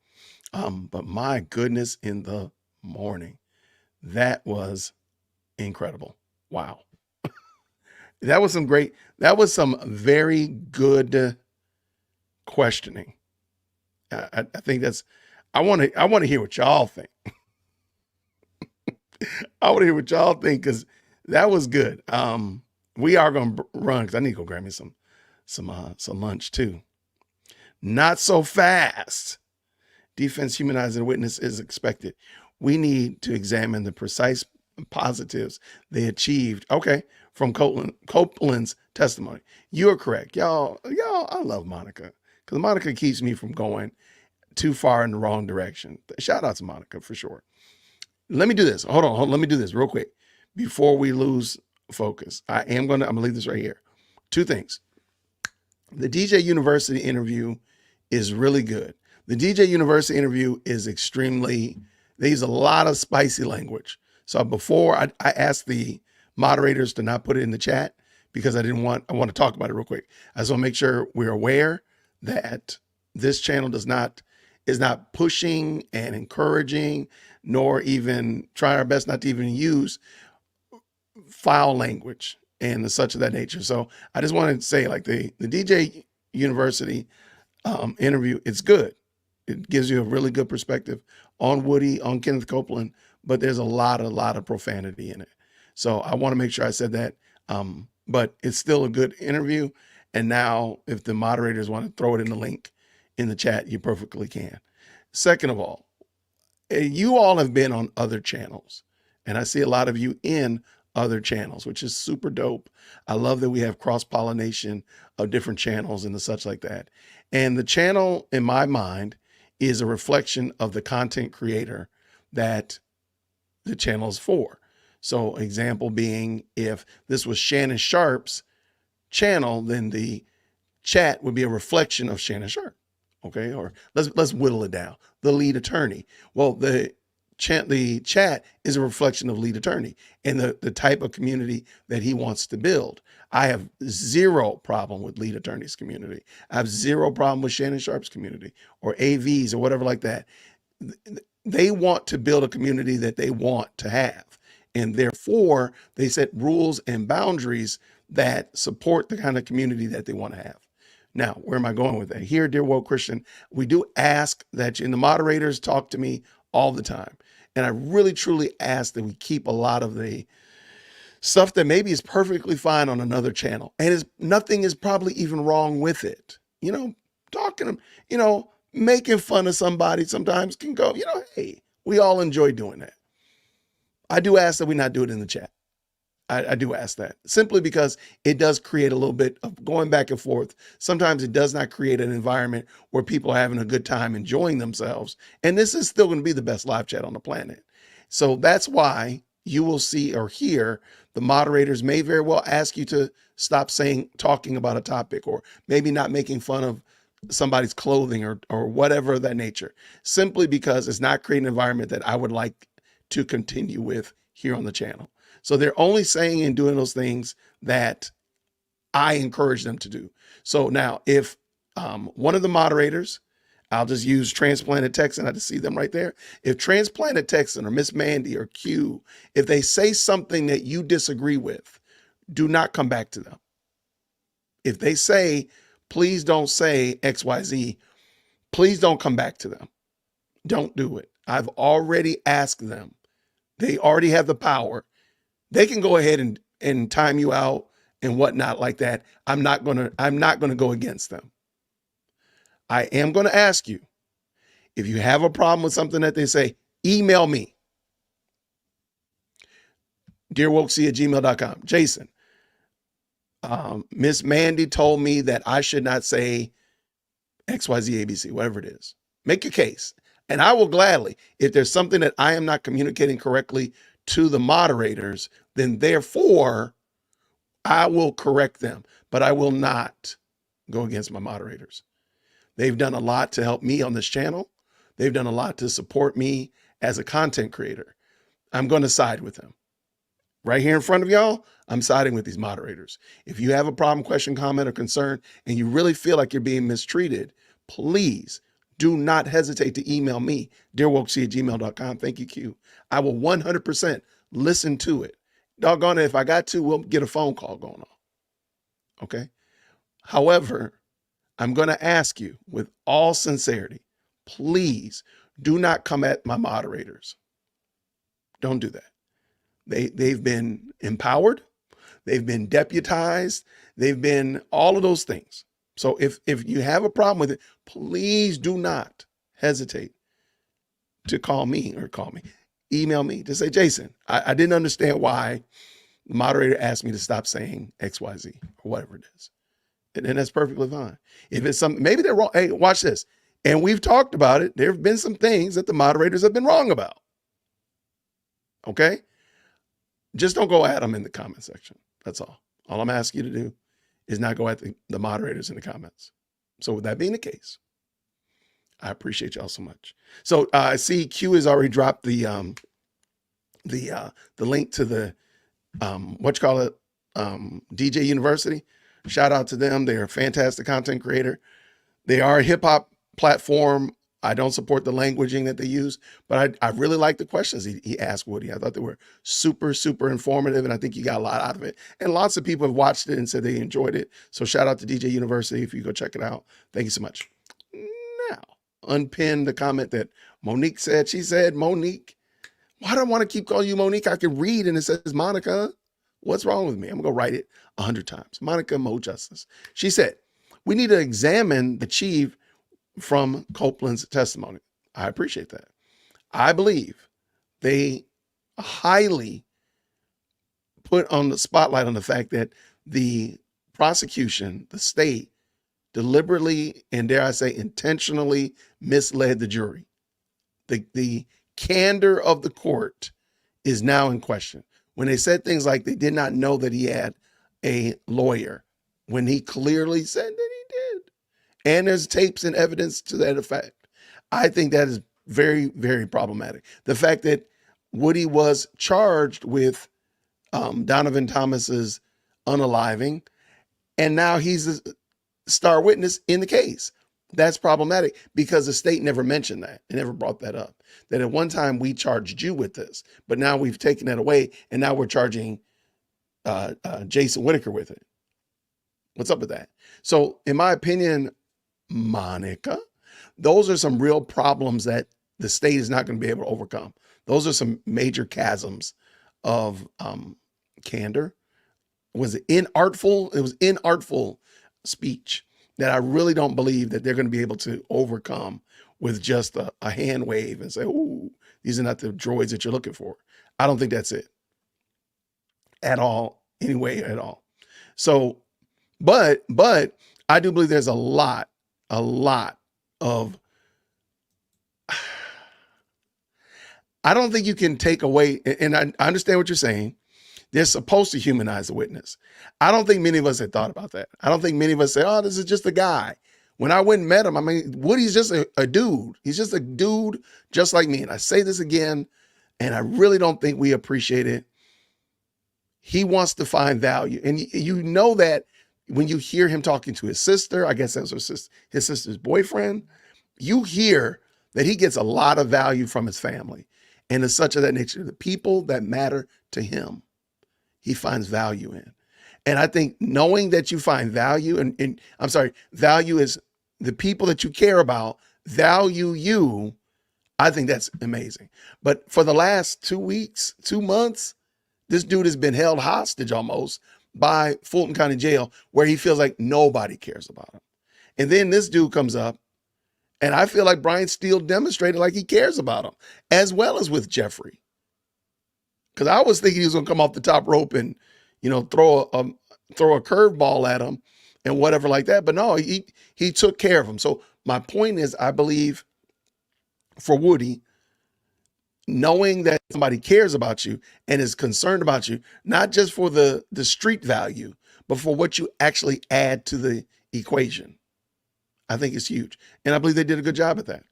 But my goodness, in the morning, that was incredible. Wow. That was some very good questioning. I think I want to hear what y'all think. I want to hear what y'all think, because that was good. We are going to run, because I need to go grab me some lunch too. Not so fast. Defense humanizing a witness is expected. We need to examine the precise positives they achieved. Okay, from Copeland's testimony. You are correct. Y'all, I love Monica, because Monica keeps me from going too far in the wrong direction. Shout out to Monica for sure. Let me do this. Hold on. Let me do this real quick before we lose focus. I'm going to leave this right here. Two things. The DJ University interview is really good. The DJ University interview is they use a lot of spicy language. So before I asked the moderators to not put it in the chat, because I want to talk about it real quick. I just want to make sure we're aware that this channel is not pushing and encouraging, nor even trying our best not to even use foul language and such of that nature. So I just wanted to say, like, the DJ University interview, it's good. It gives you a really good perspective on Woody, on Kenneth Copeland, but there's a lot of profanity in it. So I want to make sure I said that. But it's still a good interview. And now if the moderators want to throw it in the link in the chat, you perfectly can. Second of all, you all have been on other channels, and I see a lot of you in other channels, which is super dope. I love that we have cross-pollination of different channels and the such like that. And the channel, in my mind, is a reflection of the content creator that the channel is for. So example being, if this was Shannon Sharp's channel, then the chat would be a reflection of Shannon Sharp. Okay, or let's whittle it down. The lead attorney. Well, the the chat is a reflection of lead attorney and the type of community that he wants to build. I have zero problem with lead attorney's community. I have zero problem with Shannon Sharp's community or AVs or whatever like that. They want to build a community that they want to have. And therefore, they set rules and boundaries that support the kind of community that they want to have. Now, where am I going with that? Here, Dear Woke Christian, we do ask that and the moderators talk to me all the time. And I really, truly ask that we keep a lot of the stuff that maybe is perfectly fine on another channel. And nothing is probably even wrong with it. You know, talking, you know, making fun of somebody sometimes can go, you know, hey, we all enjoy doing that. I do ask that we not do it in the chat. I do ask that simply because it does create a little bit of going back and forth. Sometimes it does not create an environment where people are having a good time enjoying themselves. And this is still going to be the best live chat on the planet. So that's why you will see or hear the moderators may very well ask you to stop talking about a topic, or maybe not making fun of somebody's clothing or whatever of that nature, simply because it's not creating an environment that I would like to continue with here on the channel. So they're only saying and doing those things that I encourage them to do. So now if one of the moderators, I'll just use Transplanted Texan, I just see them right there. If Transplanted Texan or Miss Mandy or Q, if they say something that you disagree with, do not come back to them. If they say, please don't say XYZ, please don't come back to them. Don't do it. I've already asked them. They already have the power. They can go ahead and time you out and whatnot like that. I'm not gonna go against them. I am gonna ask you, if you have a problem with something that they say, email me. dearwokec@gmail.com. Jason, Miss Mandy told me that I should not say XYZ ABC, whatever it is. Make your case. And I will gladly, if there's something that I am not communicating correctly to the moderators, then therefore I will correct them, but I will not go against my moderators. They've done a lot to help me on this channel. They've done a lot to support me as a content creator. I'm going to side with them. Right here in front of y'all, I'm siding with these moderators. If you have a problem, question, comment, or concern, and you really feel like you're being mistreated, please do not hesitate to email me, dearwokec@gmail.com. Thank you, Q. I will 100% listen to it. Doggone it, if I got to, we'll get a phone call going on. Okay? However, I'm going to ask you with all sincerity, please do not come at my moderators. Don't do that. They've been empowered. They've been deputized. They've been all of those things. So if you have a problem with it, please do not hesitate to email me to say, Jason, I didn't understand why the moderator asked me to stop saying XYZ or whatever it is. And that's perfectly fine. If it's something, maybe they're wrong. Hey, watch this. And we've talked about it. There have been some things that the moderators have been wrong about. Okay? Just don't go at them in the comment section. That's all. All I'm asking you to do is not go at the moderators in the comments. So with that being the case, I appreciate y'all so much. So I see Q has already dropped the link to the DJ University. Shout out to them. They're a fantastic content creator. They are a hip hop platform. I don't support the languaging that they use, but I really like the questions he asked Woody. I thought they were super, super informative, and I think you got a lot out of it. And lots of people have watched it and said they enjoyed it. So shout out to DJ University if you go check it out. Thank you so much. Now, unpin the comment that Monique said. She said, Monique, why do I want to keep calling you Monique? I can read and it says Monica. What's wrong with me? I'm going to go write it 100 times. Monica Mo Justice. She said, we need to examine the chief from Copeland's testimony. I appreciate that. I believe they highly put on the spotlight on the fact that the prosecution, the state, deliberately and dare I say intentionally misled the jury. The candor of the court is now in question. When they said things like they did not know that he had a lawyer, when he clearly said that he did. And there's tapes and evidence to that effect. I think that is very, very problematic. The fact that Woody was charged with Donovan Thomas's unaliving, and now he's a star witness in the case. That's problematic because the state never mentioned that. It never brought that up. That at one time we charged you with this, but now we've taken that away, and now we're charging Jason Whitaker with it. What's up with that? So, in my opinion, Monica, those are some real problems that the state is not going to be able to overcome. Those are some major chasms of candor. Was it inartful? It was inartful speech that I really don't believe that they're going to be able to overcome with just a hand wave and say, "Oh, these are not the droids that you're looking for." I don't think that's it at all, anyway, at all. So, but I do believe there's a lot of, I don't think you can take away, and I understand what you're saying. They're supposed to humanize the witness. I don't think many of us had thought about that. I don't think many of us say, "Oh, this is just a guy." When I went and met him, I mean, Woody's just a dude. He's just a dude just like me. And I say this again, and I really don't think we appreciate it. He wants to find value. And you know that when you hear him talking to his sister, I guess that was his sister's boyfriend, you hear that he gets a lot of value from his family. And it's such of that nature. The people that matter to him, he finds value in. And I think knowing that you find value, and I'm sorry, value is the people that you care about value you. I think that's amazing. But for the last 2 weeks, 2 months, this dude has been held hostage almost by Fulton County Jail, where he feels like nobody cares about him. And then this dude comes up, and I feel like Brian Steele demonstrated like he cares about him, as well as with Jeffrey. Because I was thinking he was going to come off the top rope and, throw a curveball at him and whatever like that. But no, he took care of him. So my point is, I believe for Woody, knowing that somebody cares about you and is concerned about you, not just for the street value, but for what you actually add to the equation, I think is huge. And I believe they did a good job at that.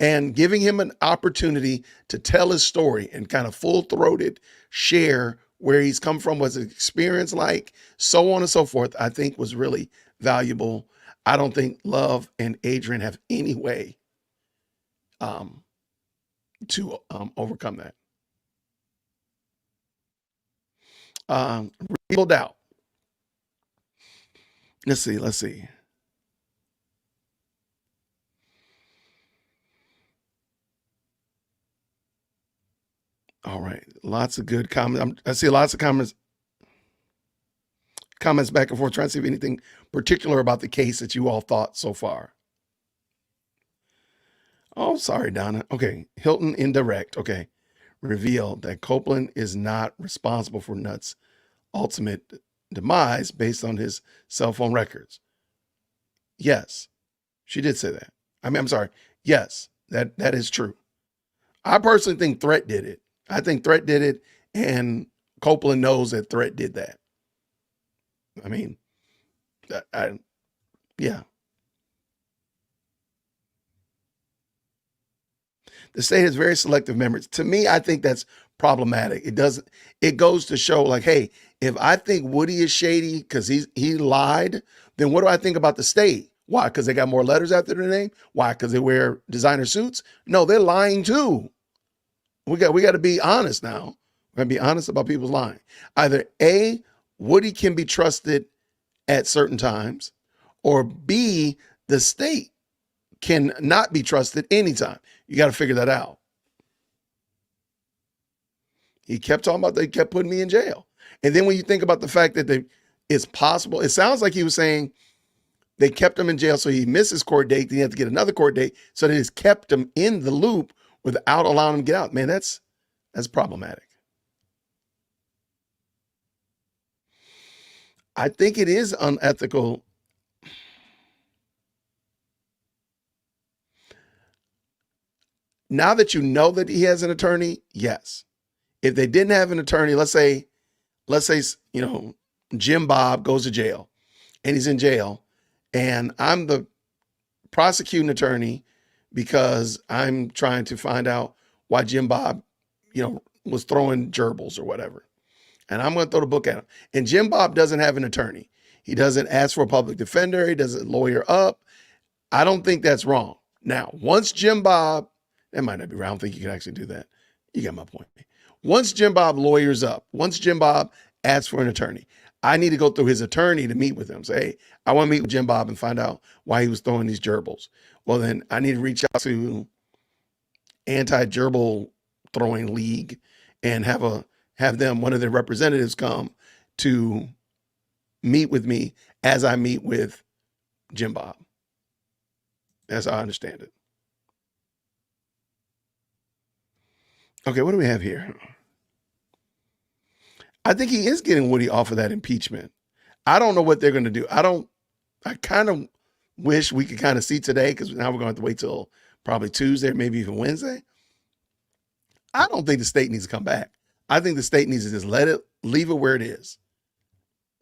And giving him an opportunity to tell his story and kind of full-throated share where he's come from, what's his experience like, so on and so forth, I think was really valuable. I don't think Love and Adrian have any way to overcome that. Reasonable doubt. Let's see. All right. Lots of good comments. I see lots of comments back and forth, trying to see if anything particular about the case that you all thought so far. Oh, sorry, Donna. Okay. Hilton indirect. Okay. Revealed that Copeland is not responsible for Nutt's ultimate demise based on his cell phone records. Yes, she did say that. I'm sorry. Yes, that is true. I personally think Threat did it. I think Threat did it, and Copeland knows that Threat did that. I mean, yeah. The state has very selective memories. To me, I think that's problematic. It goes to show like, hey, if I think Woody is shady because he lied, then what do I think about the state? Why? Because they got more letters after their name? Why? Because they wear designer suits? No, they're lying too. We got to be honest now. We're going to be honest about people's lying. Either A, Woody can be trusted at certain times, or B, the state can not be trusted anytime. You got to figure that out. He kept talking about they kept putting me in jail. And then when you think about the fact that it's possible, it sounds like he was saying they kept him in jail so he missed his court date, then he had to get another court date. So they just kept him in the loop without allowing him to get out. Man, that's problematic. I think it is unethical. Now that you know that he has an attorney, yes. If they didn't have an attorney, let's say, Jim Bob goes to jail and he's in jail and I'm the prosecuting attorney because I'm trying to find out why Jim Bob, was throwing gerbils or whatever. And I'm going to throw the book at him. And Jim Bob doesn't have an attorney. He doesn't ask for a public defender. He doesn't lawyer up. I don't think that's wrong. Now, once Jim Bob, that might not be right. I don't think you can actually do that. You got my point. Once Jim Bob lawyers up, once Jim Bob asks for an attorney, I need to go through his attorney to meet with him. Say, hey, I want to meet with Jim Bob and find out why he was throwing these gerbils. Well, then I need to reach out to anti-gerbil throwing league and have them, one of their representatives, come to meet with me as I meet with Jim Bob. That's how I understand it. Okay, what do we have here? I think he is getting Woody off of that impeachment. I don't know what they're going to do. I kind of wish we could kind of see today, because now we're going to have to wait till probably Tuesday, or maybe even Wednesday. I don't think the state needs to come back. I think the state needs to just leave it where it is.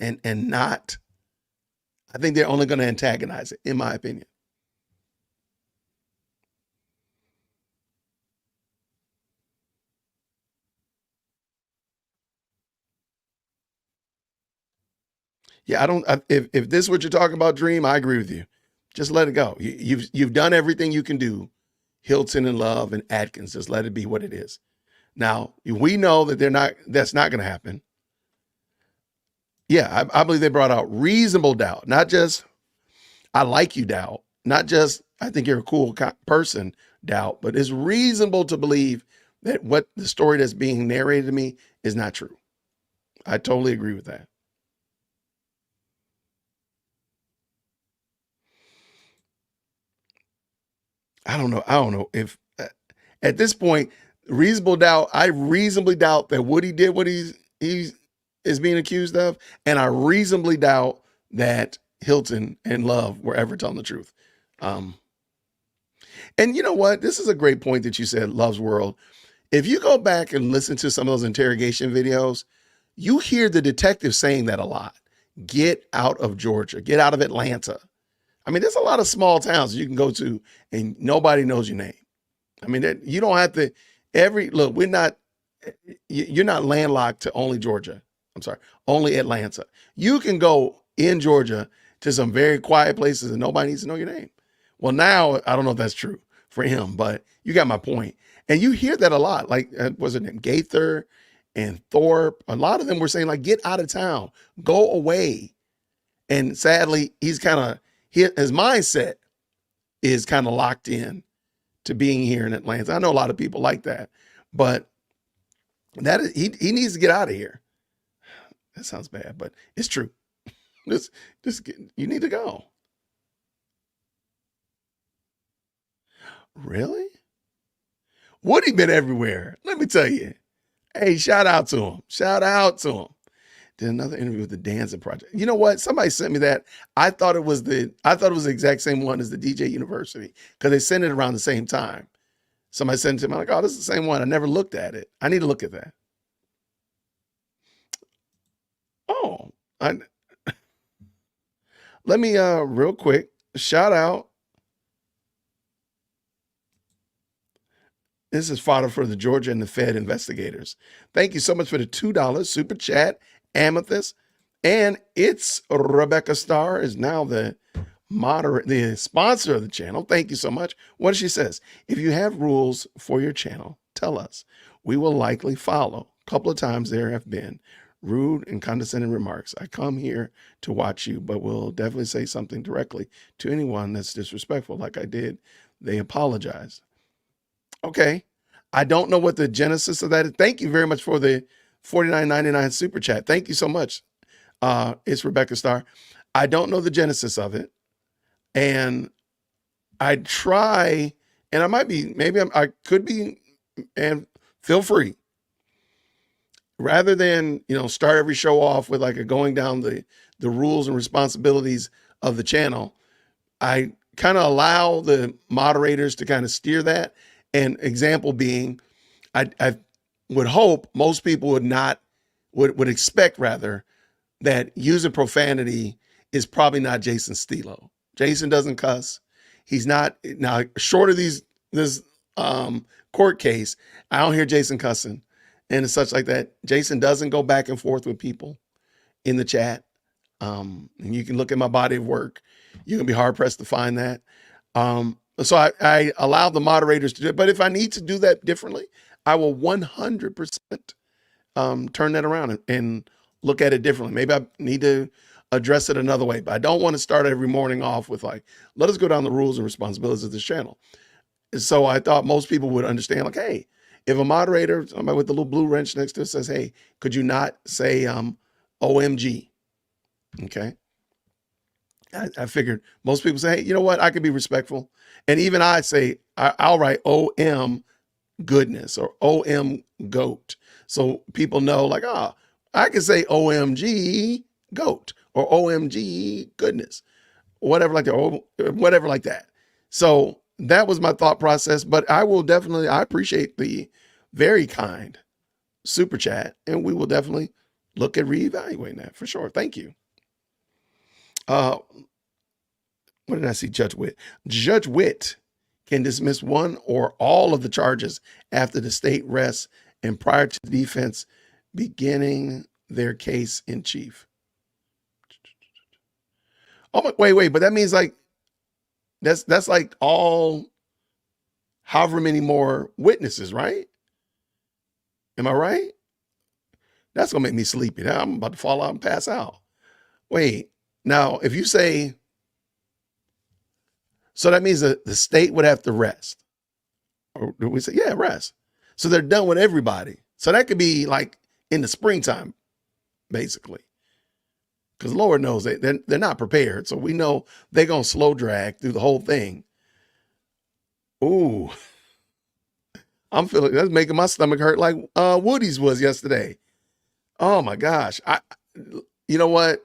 And not, I think they're only going to antagonize it, in my opinion. Yeah, if this is what you're talking about, Dream, I agree with you. Just let it go. You've done everything you can do. Hilton and Love and Atkins, just let it be what it is. Now, we know that that's not going to happen. Yeah, I believe they brought out reasonable doubt, not just I like you doubt, not just I think you're a cool person doubt, but it's reasonable to believe that what the story that's being narrated to me is not true. I totally agree with that. I don't know if at this point, reasonable doubt, I reasonably doubt that Woody did what he is being accused of. And I reasonably doubt that Hilton and Love were ever telling the truth. And you know what? This is a great point that you said, Love's World. If you go back and listen to some of those interrogation videos, you hear the detective saying that a lot. Get out of Georgia, get out of Atlanta. I mean, there's a lot of small towns you can go to and nobody knows your name. I mean, you don't have to look, you're not landlocked to only Georgia. I'm sorry, only Atlanta. You can go in Georgia to some very quiet places and nobody needs to know your name. Well, now, I don't know if that's true for him, but you got my point. And you hear that a lot. Like, was it named Gaither and Thorpe? A lot of them were saying, like, get out of town, go away. And sadly, his mindset is kind of locked in to being here in Atlanta. I know a lot of people like that, but he needs to get out of here. That sounds bad, but it's true. You need to go. Really? Woody been everywhere. Let me tell you. Hey, shout out to him. Shout out to him. Did another interview with the Danza Project. You know what? Somebody sent me that. I thought it was the exact same one as the DJ University, because they sent it around the same time. Somebody sent it to me. I'm like, oh, this is the same one. I never looked at it. I need to look at that. Oh, let me real quick shout out. This is fodder for the Georgia and the Fed investigators. Thank you so much for the $2 super chat, Amethyst. And it's Rebecca Starr is now the sponsor of the channel. Thank you so much. What she says, if you have rules for your channel, tell us. We will likely follow. A couple of times there have been rude and condescending remarks. I come here to watch you, but will definitely say something directly to anyone that's disrespectful like I did. They apologize. Okay. I don't know what the genesis of that is. Thank you very much for the $49.99 super chat. Thank you so much. It's Rebecca Starr. I don't know the genesis of it. And I try, and I might be, I could be, and feel free. Rather than, start every show off with like a going down the rules and responsibilities of the channel, I kind of allow the moderators to kind of steer that. And example being, I would hope most people would expect rather that using profanity is probably not Jason Stilo. Jason doesn't cuss. He's not now short of this court case. I don't hear Jason cussing and such like that. Jason doesn't go back and forth with people in the chat. And you can look at my body of work. You can be hard pressed to find that. So I allow the moderators to do it. But if I need to do that differently, I will 100% turn that around and look at it differently. Maybe I need to address it another way, but I don't want to start every morning off with like, let us go down the rules and responsibilities of this channel. And so I thought most people would understand, like, hey, if a moderator, somebody with the little blue wrench next to it says, hey, could you not say OMG? Okay. I figured most people say, hey, you know what? I could be respectful. And even I say, I'll write OM goodness or OM goat. So people know like, I can say OMG goat or OMG goodness, whatever like that, or whatever like that. So that was my thought process, but I appreciate the very kind super chat, and we will definitely look at reevaluating that for sure. Thank you. What did I see? Judge Witt. Judge Witt can dismiss one or all of the charges after the state rests and prior to the defense beginning their case in chief. Oh, wait, but that means like that's like all however many more witnesses, right? Am I right? That's gonna make me sleepy. I'm about to fall out and pass out. Wait, now if you say, so that means that the state would have to rest. Or do we say, yeah, rest. So they're done with everybody. So that could be like in the springtime, basically. Because Lord knows they're not prepared. So we know they're going to slow drag through the whole thing. Ooh. I'm feeling, that's making my stomach hurt like Woody's was yesterday. Oh my gosh. You know what?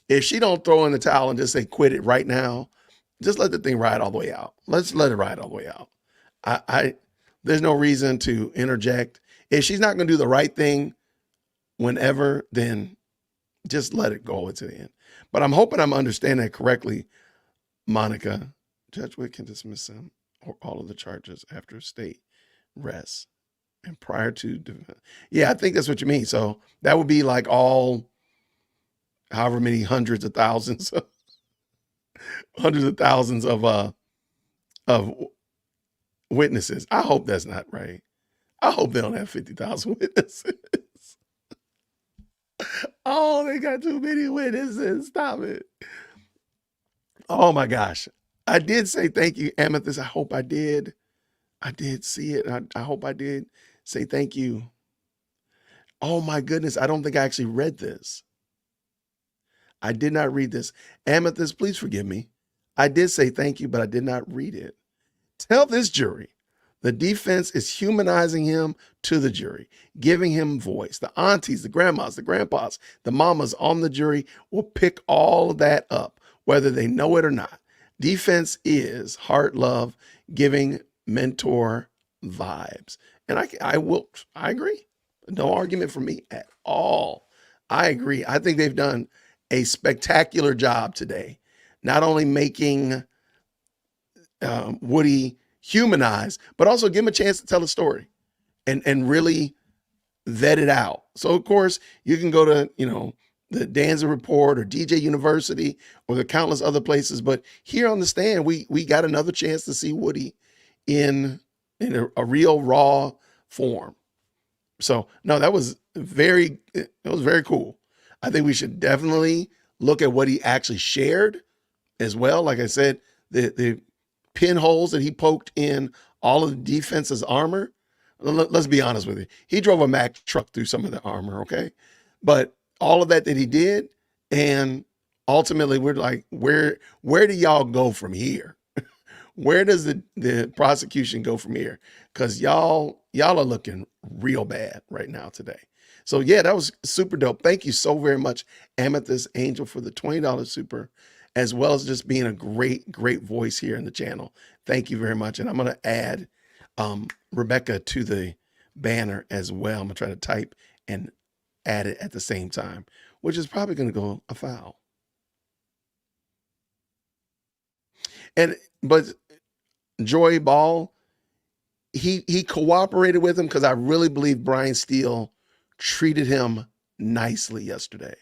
If she don't throw in the towel and just say quit it right now, just let the thing ride all the way out. Let's let it ride all the way out. There's no reason to interject. If she's not going to do the right thing whenever, then just let it go to the end. But I'm hoping I'm understanding that correctly, Monica. Judge Witt can dismiss them or all of the charges after state rests and prior to. Yeah, I think that's what you mean. So that would be like all, however many hundreds of thousands of witnesses. I hope that's not right. I hope they don't have 50,000 witnesses. Oh, they got too many witnesses. Stop it. Oh my gosh. I did say thank you, Amethyst. I hope I did. I did see it. I hope I did say thank you. Oh my goodness. I don't think I actually read this. I did not read this. Amethyst, please forgive me. I did say thank you, but I did not read it. Tell this jury the defense is humanizing him to the jury, giving him voice. The aunties, the grandmas, the grandpas, the mamas on the jury will pick all of that up, whether they know it or not. Defense is heart, love, giving, mentor vibes. And I agree. No argument from me at all. I agree. I think they've done a spectacular job today, not only making Woody humanize, but also give him a chance to tell a story and really vet it out. So of course you can go to, the Danza Report or DJ University or the countless other places, but here on the stand, we got another chance to see Woody in a real raw form. So no, that was very cool. I think we should definitely look at what he actually shared as well. Like I said, the pinholes that he poked in all of the defense's armor. Let's be honest with you. He drove a Mack truck through some of the armor, okay? But all of that he did, and ultimately we're like, where do y'all go from here? Where does the prosecution go from here? Because y'all are looking real bad right now today. So yeah, that was super dope. Thank you so very much, Amethyst Angel, for the $20 super, as well as just being a great voice here in the channel. Thank you very much. And I'm going to add Rebecca to the banner as well. I'm going to try to type and add it at the same time, which is probably going to go afoul. But Joy Ball, he cooperated with him because I really believe Brian Steele treated him nicely yesterday.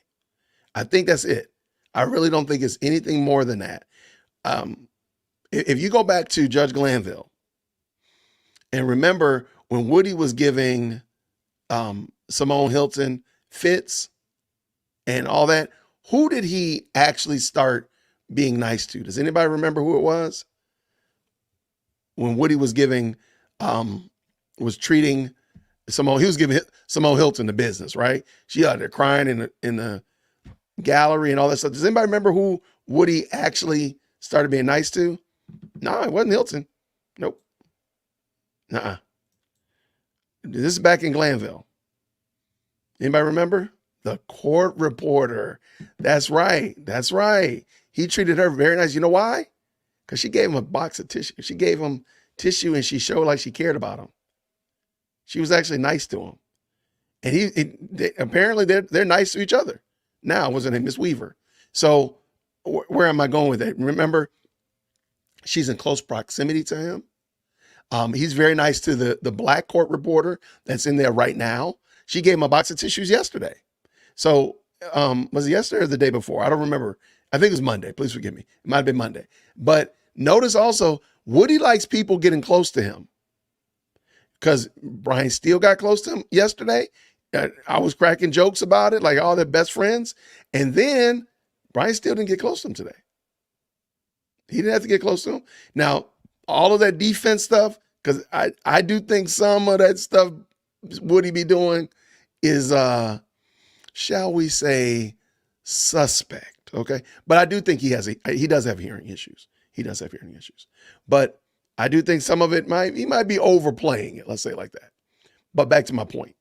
I think that's it. I really don't think it's anything more than that. If you go back to Judge Glanville and remember when Woody was giving Simone Hilton fits and all that, who did he actually start being nice to? Does anybody remember who it was? When Woody was giving, was treating Simone, he was giving Simone Hilton the business, right? She out there crying in the gallery and all that stuff. Does anybody remember who Woody actually started being nice to? No, it wasn't Hilton. Nope. Nuh-uh. This is back in Glanville. Anybody remember? The court reporter. That's right. That's right. He treated her very nice. You know why? Because she gave him a box of tissue. She gave him tissue and she showed like she cared about him. She was actually nice to him. And apparently they're nice to each other. Now, what's her name? Miss Weaver. So where am I going with that? Remember, she's in close proximity to him. He's very nice to the black court reporter that's in there right now. She gave him a box of tissues yesterday. So was it yesterday or the day before? I don't remember. I think it was Monday. Please forgive me. It might have been Monday. But notice also, Woody likes people getting close to him. Because Brian Steele got close to him yesterday. I was cracking jokes about it, like all their best friends. And then Brian Steele didn't get close to him today. He didn't have to get close to him. Now, all of that defense stuff, because I do think some of that stuff Woody be doing is, shall we say, suspect, okay? But I do think he does have hearing issues. He does have hearing issues. But I do think some of it he might be overplaying it, let's say it like that. But back to my point.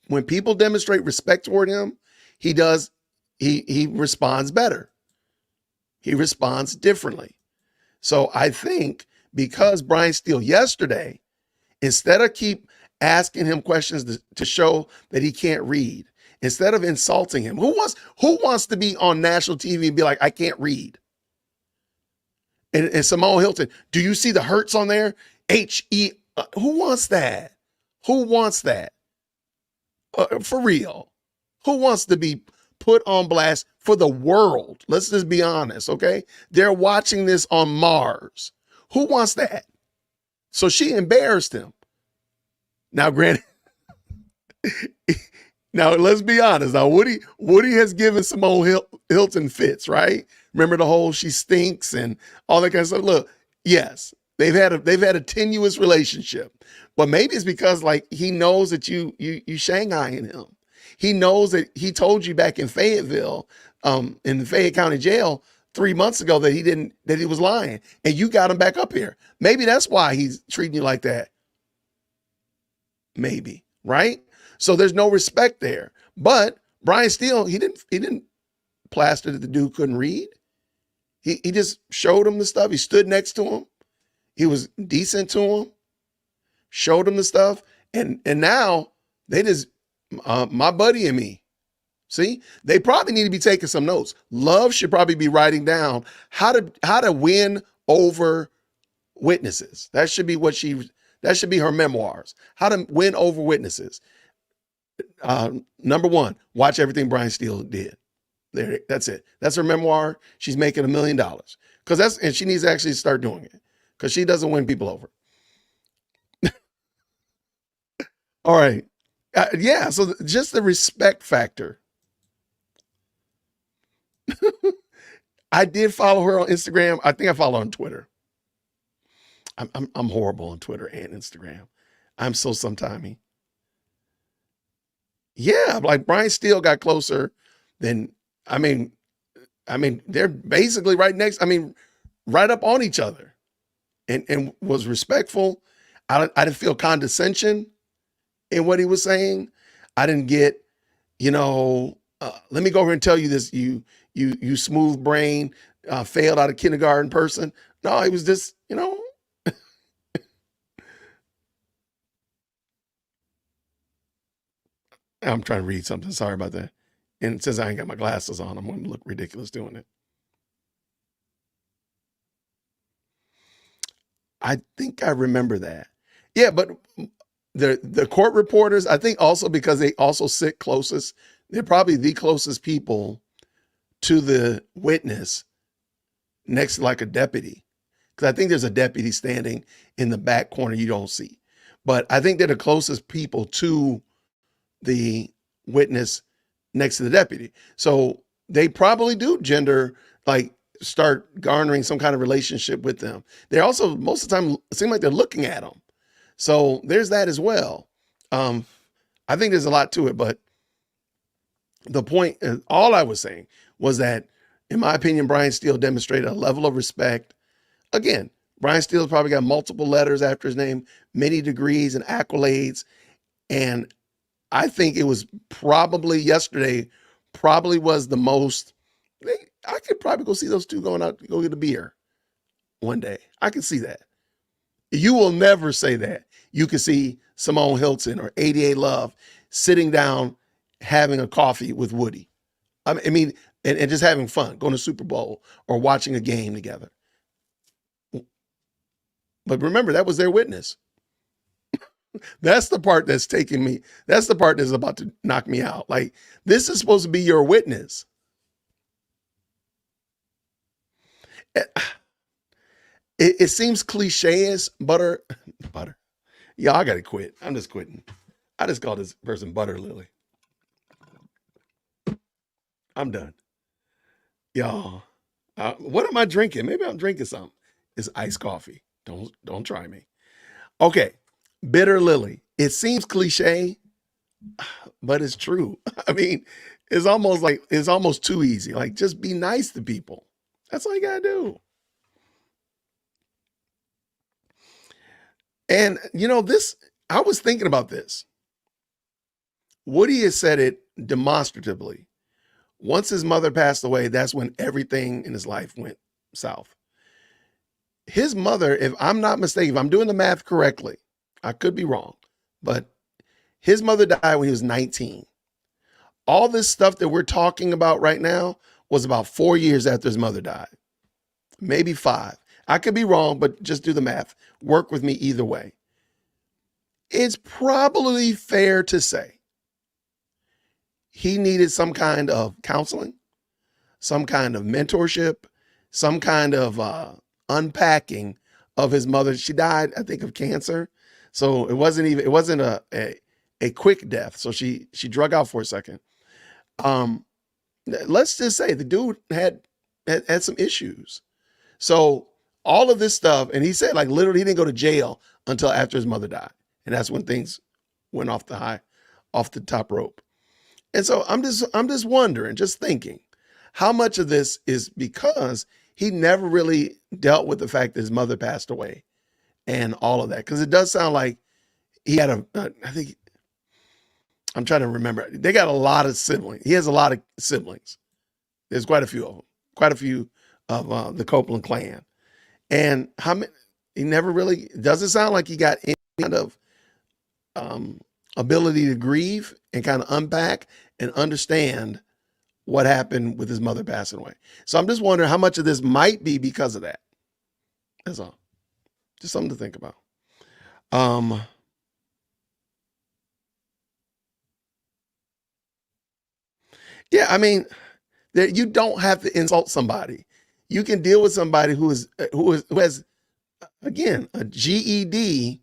When people demonstrate respect toward him, he responds better. He responds differently. So I think because Brian Steele yesterday, instead of keep asking him questions to show that he can't read, instead of insulting him, who wants to be on national TV and be like, I can't read? And Simone Hilton, do you see the Hertz on there? H-E, who wants that? Who wants that? For real. Who wants to be put on blast for the world? Let's just be honest, okay? They're watching this on Mars. Who wants that? So she embarrassed him. Now, granted, now let's be honest. Now, Woody has given Simone Hilton fits, right? Remember the whole she stinks and all that kind of stuff. Look, yes, they've had a tenuous relationship, but maybe it's because like he knows that you Shanghaiing him. He knows that he told you back in Fayetteville, in the Fayette County Jail 3 months ago that he was lying, and you got him back up here. Maybe that's why he's treating you like that. Maybe, right? So there's no respect there. But Brian Steele, he didn't plaster that the dude couldn't read. He just showed him the stuff. He stood next to him. He was decent to him. Showed him the stuff. And now they just, my buddy and me. See, they probably need to be taking some notes. Love should probably be writing down how to win over witnesses. That should be that should be her memoirs. How to win over witnesses. Number one, watch everything Brian Steele did. There, that's it. That's her memoir. She's making $1 million and she needs to actually start doing it because she doesn't win people over. All right. Yeah. So just the respect factor. I did follow her on Instagram. I think I follow her on Twitter. I'm horrible on Twitter and Instagram. I'm so sometimey. Yeah, like Brian Steele got closer than, I mean, they're basically right next, right up on each other and was respectful. I didn't feel condescension in what he was saying. I didn't get, let me go over and tell you this, you smooth brain, failed out of kindergarten person. No, it was just, I'm trying to read something. Sorry about that. And it says I ain't got my glasses on. I'm going to look ridiculous doing it. I think I remember that. Yeah, but the court reporters, I think also because they also sit closest, they're probably the closest people to the witness next to like a deputy. Because I think there's a deputy standing in the back corner you don't see. But I think they're the closest people to the witness next to the deputy. So they probably do gender, like start garnering some kind of relationship with them. They also, most of the time, seem like they're looking at them. So there's that as well. I think there's a lot to it, but the point, all I was saying was that, in my opinion, Brian Steele demonstrated a level of respect. Again, Brian Steele's probably got multiple letters after his name, many degrees and accolades. And I think it was probably yesterday, probably was the most, I could probably go see those two going out to go get a beer one day. I could see that. You will never say that. You could see Simone Hilton or 88 Love sitting down, having a coffee with Woody. I mean, and just having fun, going to Super Bowl or watching a game together. But remember, that was their witness. That's the part that's taking me. That's the part that's about to knock me out. Like, this is supposed to be your witness. It seems cliche as butter. Yeah, I got to quit. I'm just quitting. I just call this person Butter Lily. I'm done. Y'all, what am I drinking? Maybe I'm drinking something. It's iced coffee. Don't try me. Okay, Bitter Lily. It seems cliche, but it's true. I mean, it's almost too easy. Like, just be nice to people. That's all you gotta do. And I was thinking about this. Woody has said it demonstratively. Once his mother passed away, that's when everything in his life went south. His mother, if I'm not mistaken, if I'm doing the math correctly, I could be wrong, but his mother died when he was 19. All this stuff that we're talking about right now was about 4 years after his mother died, maybe 5. I could be wrong, but just do the math. Work with me either way. It's probably fair to say he needed some kind of counseling, some kind of mentorship, some kind of unpacking of his mother. She died, I think, of cancer. So it wasn't a quick death. So she drug out for a second. Let's just say the dude had some issues. So all of this stuff, and he said, like, literally he didn't go to jail until after his mother died. And that's when things went off the top rope. And so I'm just wondering, just thinking, how much of this is because he never really dealt with the fact that his mother passed away and all of that. Because it does sound like he had I'm trying to remember. They got a lot of siblings. He has a lot of siblings. There's quite a few of them, quite a few of the Copeland clan. And he never really, doesn't sound like he got any kind of ability to grieve and kind of unpack and understand what happened with his mother passing away. So I'm just wondering how much of this might be because of that. That's all. Just something to think about. Yeah, I mean, you don't have to insult somebody. You can deal with somebody who has, again, a GED,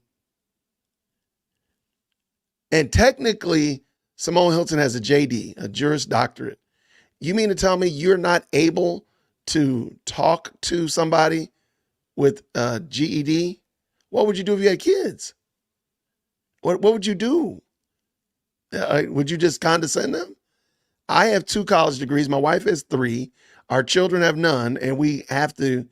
and technically Simone Hilton has a JD, a Juris Doctorate. You mean to tell me you're not able to talk to somebody with a GED? What would you do if you had kids? What would you do? Would you just condescend them? I have 2 college degrees. My wife has 3. Our children have none, and we have to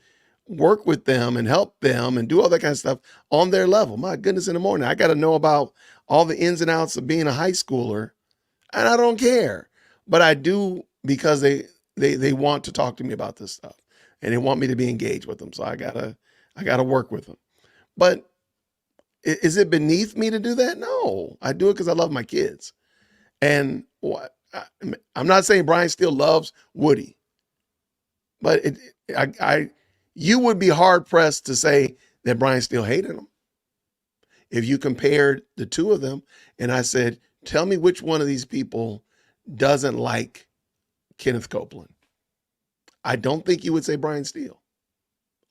work with them and help them and do all that kind of stuff on their level. My goodness, in the morning, I got to know about all the ins and outs of being a high schooler, and I don't care. But I do, because they want to talk to me about this stuff, and they want me to be engaged with them. So I gotta work with them. But is it beneath me to do that? No, I do it because I love my kids. And I'm not saying Brian Steele loves Woody, but you would be hard pressed to say that Brian Steele hated him. If you compared the two of them and I said, tell me which one of these people doesn't like Kenneth Copeland, I don't think you would say Brian Steele.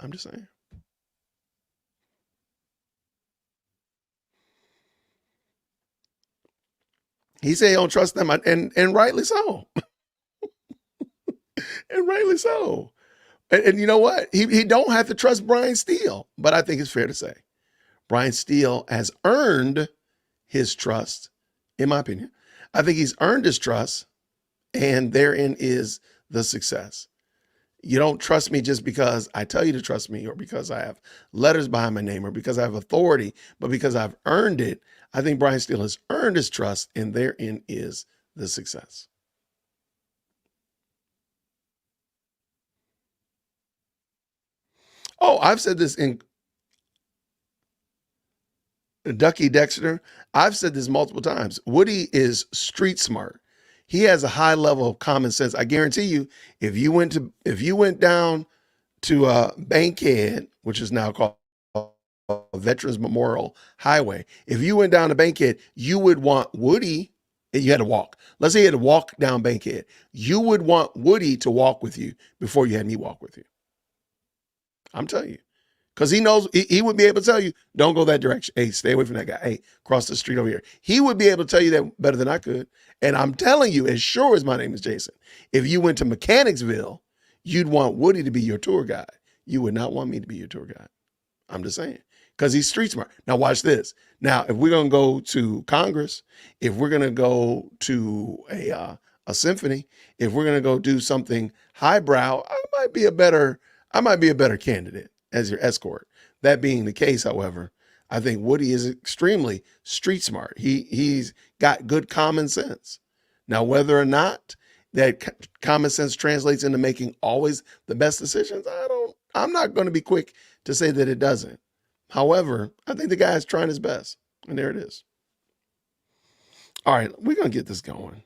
I'm just saying. He said he don't trust them, and rightly so. And rightly so. And you know what? He don't have to trust Brian Steele, but I think it's fair to say Brian Steele has earned his trust, in my opinion. I think he's earned his trust, and therein is the success. You don't trust me just because I tell you to trust me or because I have letters behind my name or because I have authority, but because I've earned it. I think Brian Steele has earned his trust, and therein is the success. Oh, I've said this in Ducky Dexter. I've said this multiple times. Woody is street smart. He has a high level of common sense. I guarantee you, if you went down to Bankhead, which is now called Veterans Memorial Highway, if you went down to Bankhead, you would want Woody, and you had to walk. Let's say you had to walk down Bankhead. You would want Woody to walk with you before you had me walk with you. I'm telling you. Because he knows, he would be able to tell you, don't go that direction. Hey, stay away from that guy. Hey, cross the street over here. He would be able to tell you that better than I could. And I'm telling you, as sure as my name is Jason, if you went to Mechanicsville, you'd want Woody to be your tour guide. You would not want me to be your tour guide. I'm just saying. Because he's street smart. Now watch this. Now, if we're going to go to Congress, if we're going to go to a symphony, if we're going to go do something highbrow, I might be a better candidate as your escort. That being the case, however, I think Woody is extremely street smart. He's got good common sense. Now, whether or not that common sense translates into making always the best decisions, I'm not going to be quick to say that it doesn't. However, I think the guy's trying his best, and there it is. All right, we're going to get this going.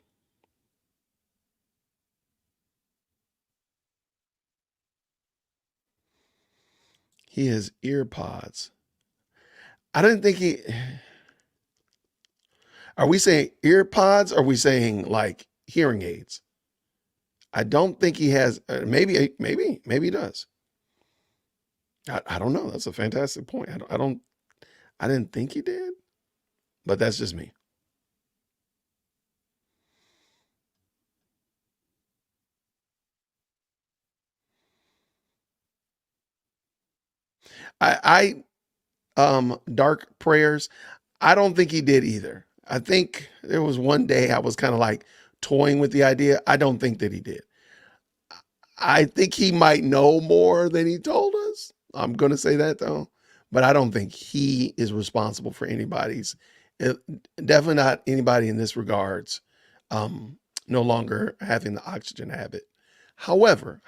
He has ear pods. I didn't think are we saying ear pods? Or are we saying like hearing aids? I don't think he has, maybe he does. I don't know. That's a fantastic point. I didn't think he did, but that's just me. Dark prayers. I don't think he did either. I think there was one day I was kind of like toying with the idea. I don't think that he did. I think he might know more than he told us. I'm going to say that though, but I don't think he is responsible for definitely not anybody in this regards, no longer having the oxygen habit. However,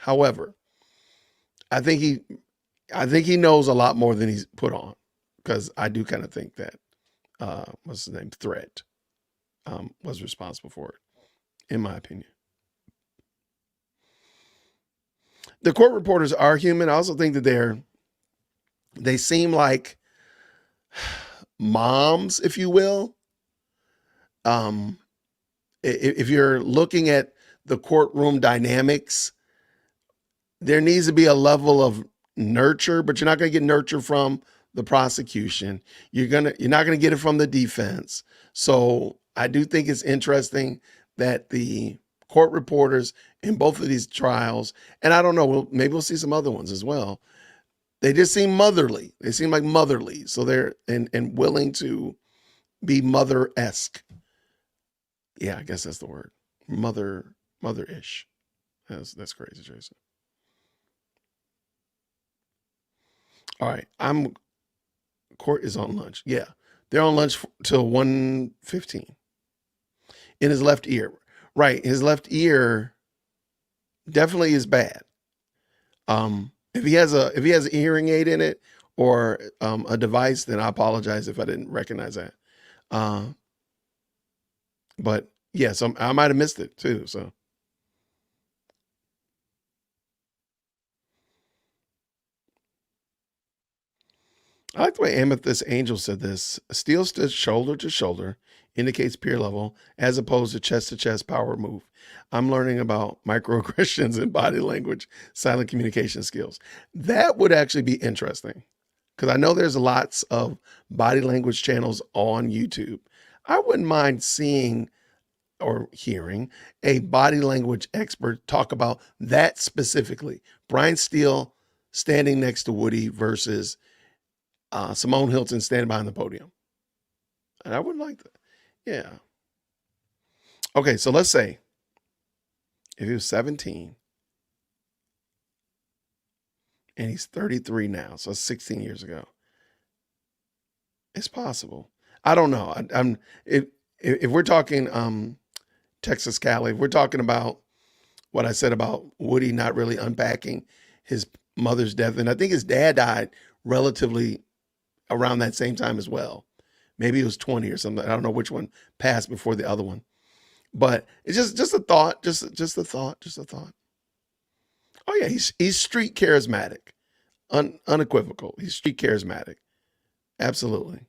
I think he knows a lot more than he's put on, because I do kind of think that, what's his name? Threat, was responsible for it, in my opinion. The court reporters are human. I also think that they seem like moms, if you will. If you're looking at the courtroom dynamics, there needs to be a level of nurture, but you're not going to get nurture from the prosecution. You're not going to get it from the defense. So I do think it's interesting that the court reporters in both of these trials, and I don't know, maybe we'll see some other ones as well, they just seem motherly. They seem like motherly. So they're and willing to be mother-esque. Yeah, I guess that's the word. Mother-ish. That's crazy, Jason. All right, court is on lunch. Yeah, they're on lunch till 1:15. In his left ear. Right, his left ear definitely is bad. If he has a hearing aid in it or a device, then I apologize if I didn't recognize that. But yeah, so I might have missed it too. So I like the way Amethyst Angel said this. Steel stood shoulder to shoulder indicates peer level as opposed to chest power move. I'm learning about microaggressions and body language, silent communication skills. That would actually be interesting because I know there's lots of body language channels on YouTube. I wouldn't mind seeing or hearing a body language expert talk about that specifically. Brian Steele standing next to Woody versus Simone Hilton standing behind the podium. And I would like that. Yeah. Okay, so let's say if he was 17 and he's 33 now, so 16 years ago. It's possible. I don't know. If we're talking Texas Cali, if we're talking about what I said about Woody not really unpacking his mother's death, and I think his dad died relatively around that same time as well. Maybe it was 20 or something. I don't know which one passed before the other one. But it's just a thought, just a thought. Oh yeah, he's street charismatic. Unequivocal. He's street charismatic. Absolutely.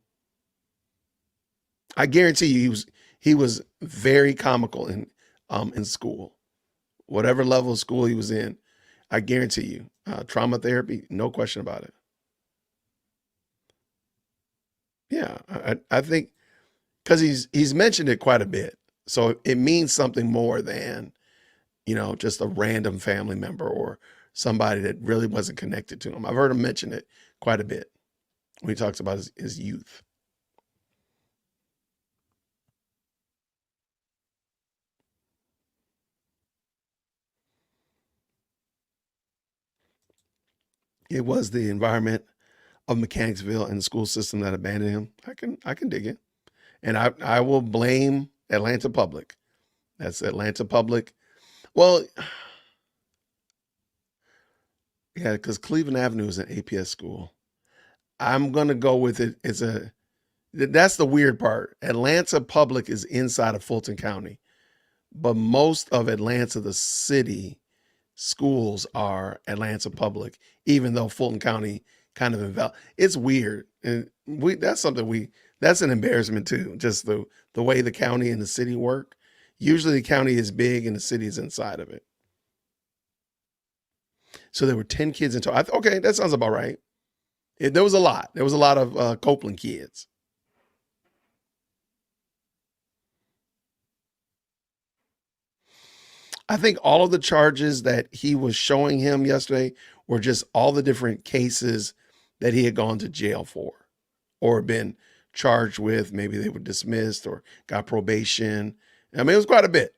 I guarantee you he was very comical in school. Whatever level of school he was in, I guarantee you. Trauma therapy, no question about it. Yeah, I think because he's mentioned it quite a bit. So it means something more than, just a random family member or somebody that really wasn't connected to him. I've heard him mention it quite a bit when he talks about his youth. It was the environment of Mechanicsville and the school system that abandoned him. I can dig it. And I will blame Atlanta Public. That's Atlanta Public. Well, yeah, because Cleveland Avenue is an APS school. I'm gonna go with it. That's the weird part. Atlanta Public is inside of Fulton County, but most of Atlanta, the city, schools are Atlanta Public, even though Fulton County kind of it's weird. And that's an embarrassment too, just the way the county and the city work. Usually the county is big and the city is inside of it. So there were 10 kids in total. Okay, that sounds about right. There was a lot. There was a lot of Copeland kids. I think all of the charges that he was showing him yesterday were just all the different cases that he had gone to jail for or been charged with. Maybe they were dismissed or got probation. I mean, it was quite a bit.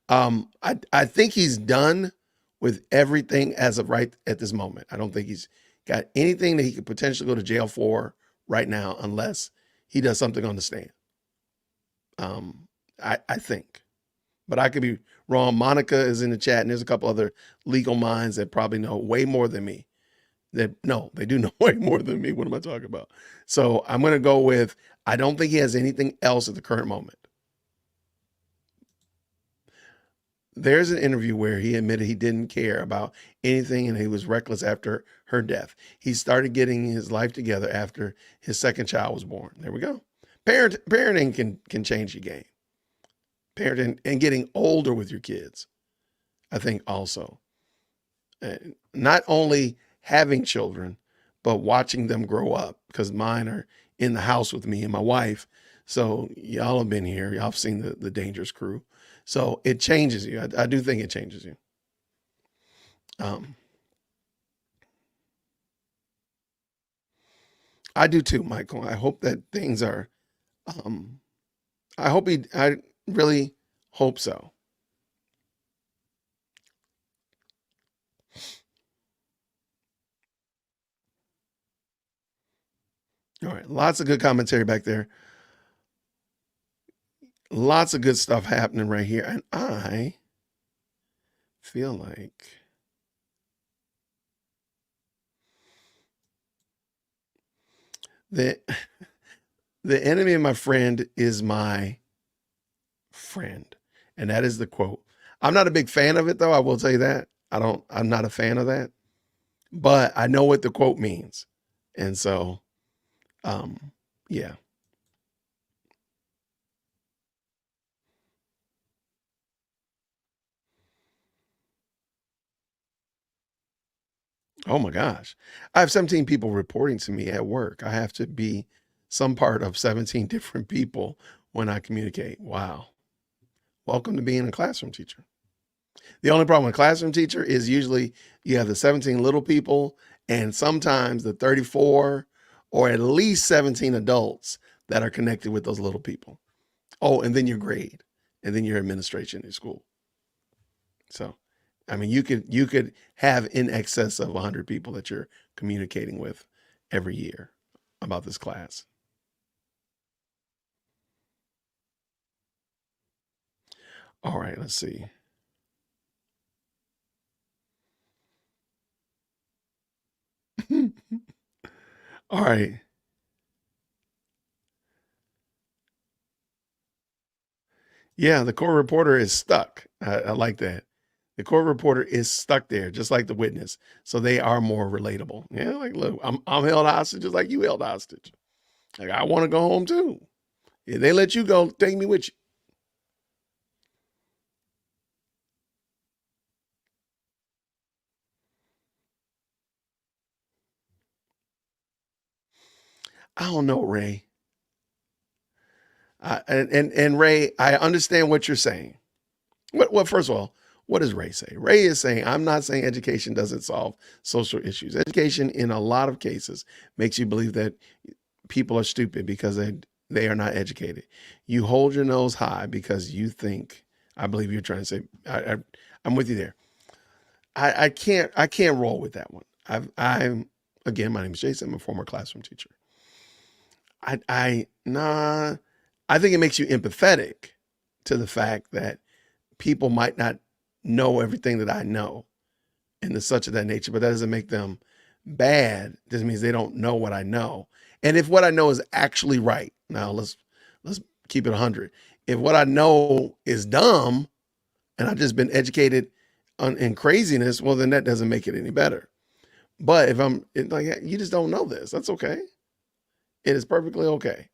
I think he's done with everything as of right at this moment. I don't think he's got anything that he could potentially go to jail for right now unless he does something on the stand. I think. But I could be wrong. Monica is in the chat, and there's a couple other legal minds that probably know way more than me. They do know way more than me. What am I talking about? So I'm going to go with, I don't think he has anything else at the current moment. There's an interview where he admitted he didn't care about anything and he was reckless after her death. He started getting his life together after his second child was born. There we go. Parenting can change your game. Parenting and getting older with your kids, I think also. Not only having children, but watching them grow up, because mine are in the house with me and my wife. So y'all have been here. Y'all have seen the Dangerous Crew. So it changes you. I do think it changes you. I do too, Michael. I hope that things are, I really hope so. All right. Lots of good commentary back there. Lots of good stuff happening right here. And I feel like the enemy of my friend is my friend. And that is the quote. I'm not a big fan of it though. I will tell you that. I'm not a fan of that, but I know what the quote means. And so, yeah. Oh my gosh. I have 17 people reporting to me at work. I have to be some part of 17 different people when I communicate. Wow. Welcome to being a classroom teacher. The only problem with a classroom teacher is usually you have the 17 little people and sometimes the 34 or at least 17 adults that are connected with those little people. Oh, and then your grade, and then your administration in school. So, I mean, you could have in excess of 100 people that you're communicating with every year about this class. All right, let's see. All right. Yeah, the court reporter is stuck. I like that. The court reporter is stuck there, just like the witness. So they are more relatable. Yeah, like, look, I'm held hostage just like you held hostage. Like, I want to go home too. If they let you go, take me with you. I don't know, Ray. And Ray, I understand what you're saying. Well, first of all, what does Ray say? Ray is saying, I'm not saying education doesn't solve social issues. Education, in a lot of cases, makes you believe that people are stupid because they are not educated. You hold your nose high because you think, I believe you're trying to say, I'm with you there. I can't roll with that one. I'm again, my name is Jason. I'm a former classroom teacher. I think it makes you empathetic to the fact that people might not know everything that I know and the such of that nature, but that doesn't make them bad. It just means they don't know what I know. And if what I know is actually right, now let's keep it 100. If what I know is dumb and I've just been educated in craziness, well, then that doesn't make it any better. But if I'm like, you just don't know this, that's okay. It is perfectly okay.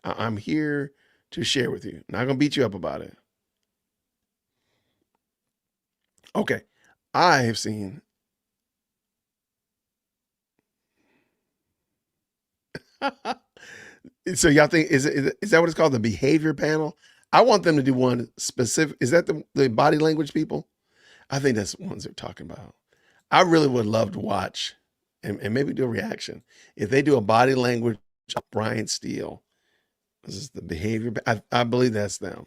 I'm here to share with you. Not gonna beat you up about it. Okay. I have seen so y'all think is that what it's called? The behavior panel? I want them to do one specific. Is that the body language people? I think that's the ones they're talking about. I really would love to watch and maybe do a reaction. If they do a body language of Brian Steele, this is the behavior. I believe that's them.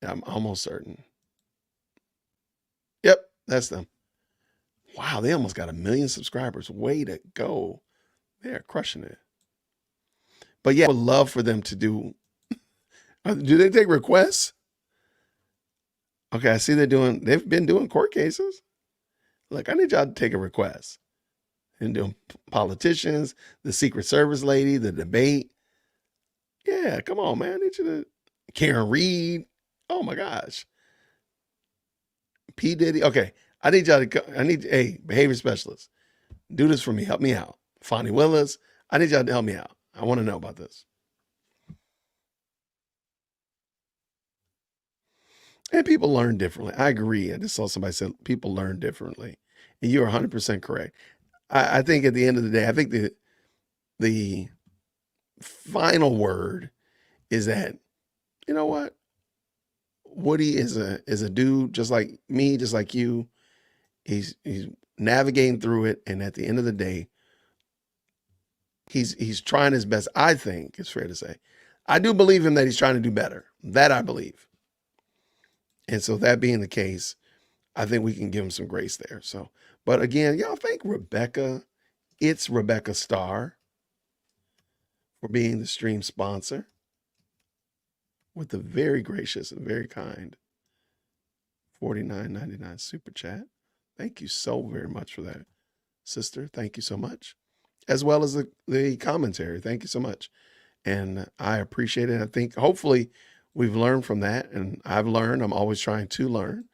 I'm almost certain. Yep, that's them. Wow, they almost got 1 million subscribers. Way to go. They're crushing it. But yeah, I would love for them to do. Do they take requests? Okay, I see they've been doing court cases. Look, I need y'all to take a request. And doing politicians, the Secret Service lady, the debate. Yeah, come on, man. I need you to. Karen Reed. Oh my gosh. P. Diddy. Okay, I need y'all to. Hey, behavior specialist, do this for me. Help me out. Fonnie Willis. I need y'all to help me out. I want to know about this. And people learn differently. I agree. I just saw somebody said people learn differently. And you're 100% correct. I think at the end of the day, I think the final word is that, you know what? Woody is a dude just like me, just like you. He's navigating through it. And at the end of the day, he's trying his best. I think it's fair to say. I do believe him that he's trying to do better. That I believe. And so that being the case, I think we can give him some grace there. So, but again, y'all thank Rebecca. It's Rebecca Starr for being the stream sponsor with the very gracious and very kind $49.99 super chat. Thank you so very much for that, sister. Thank you so much. As well as the commentary. Thank you so much. And I appreciate it. I think hopefully we've learned from that. And I've learned. I'm always trying to learn.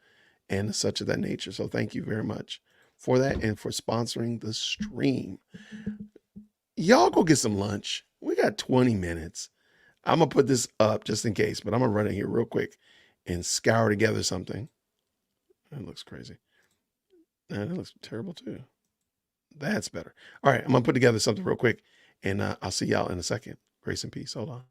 and such of that nature. So thank you very much for that and for sponsoring the stream. Y'all go get some lunch. We got 20 minutes. I'm going to put this up just in case, but I'm going to run in here real quick and scour together something. That looks crazy. That looks terrible too. That's better. All right, I'm going to put together something real quick, and I'll see y'all in a second. Grace and peace. Hold on.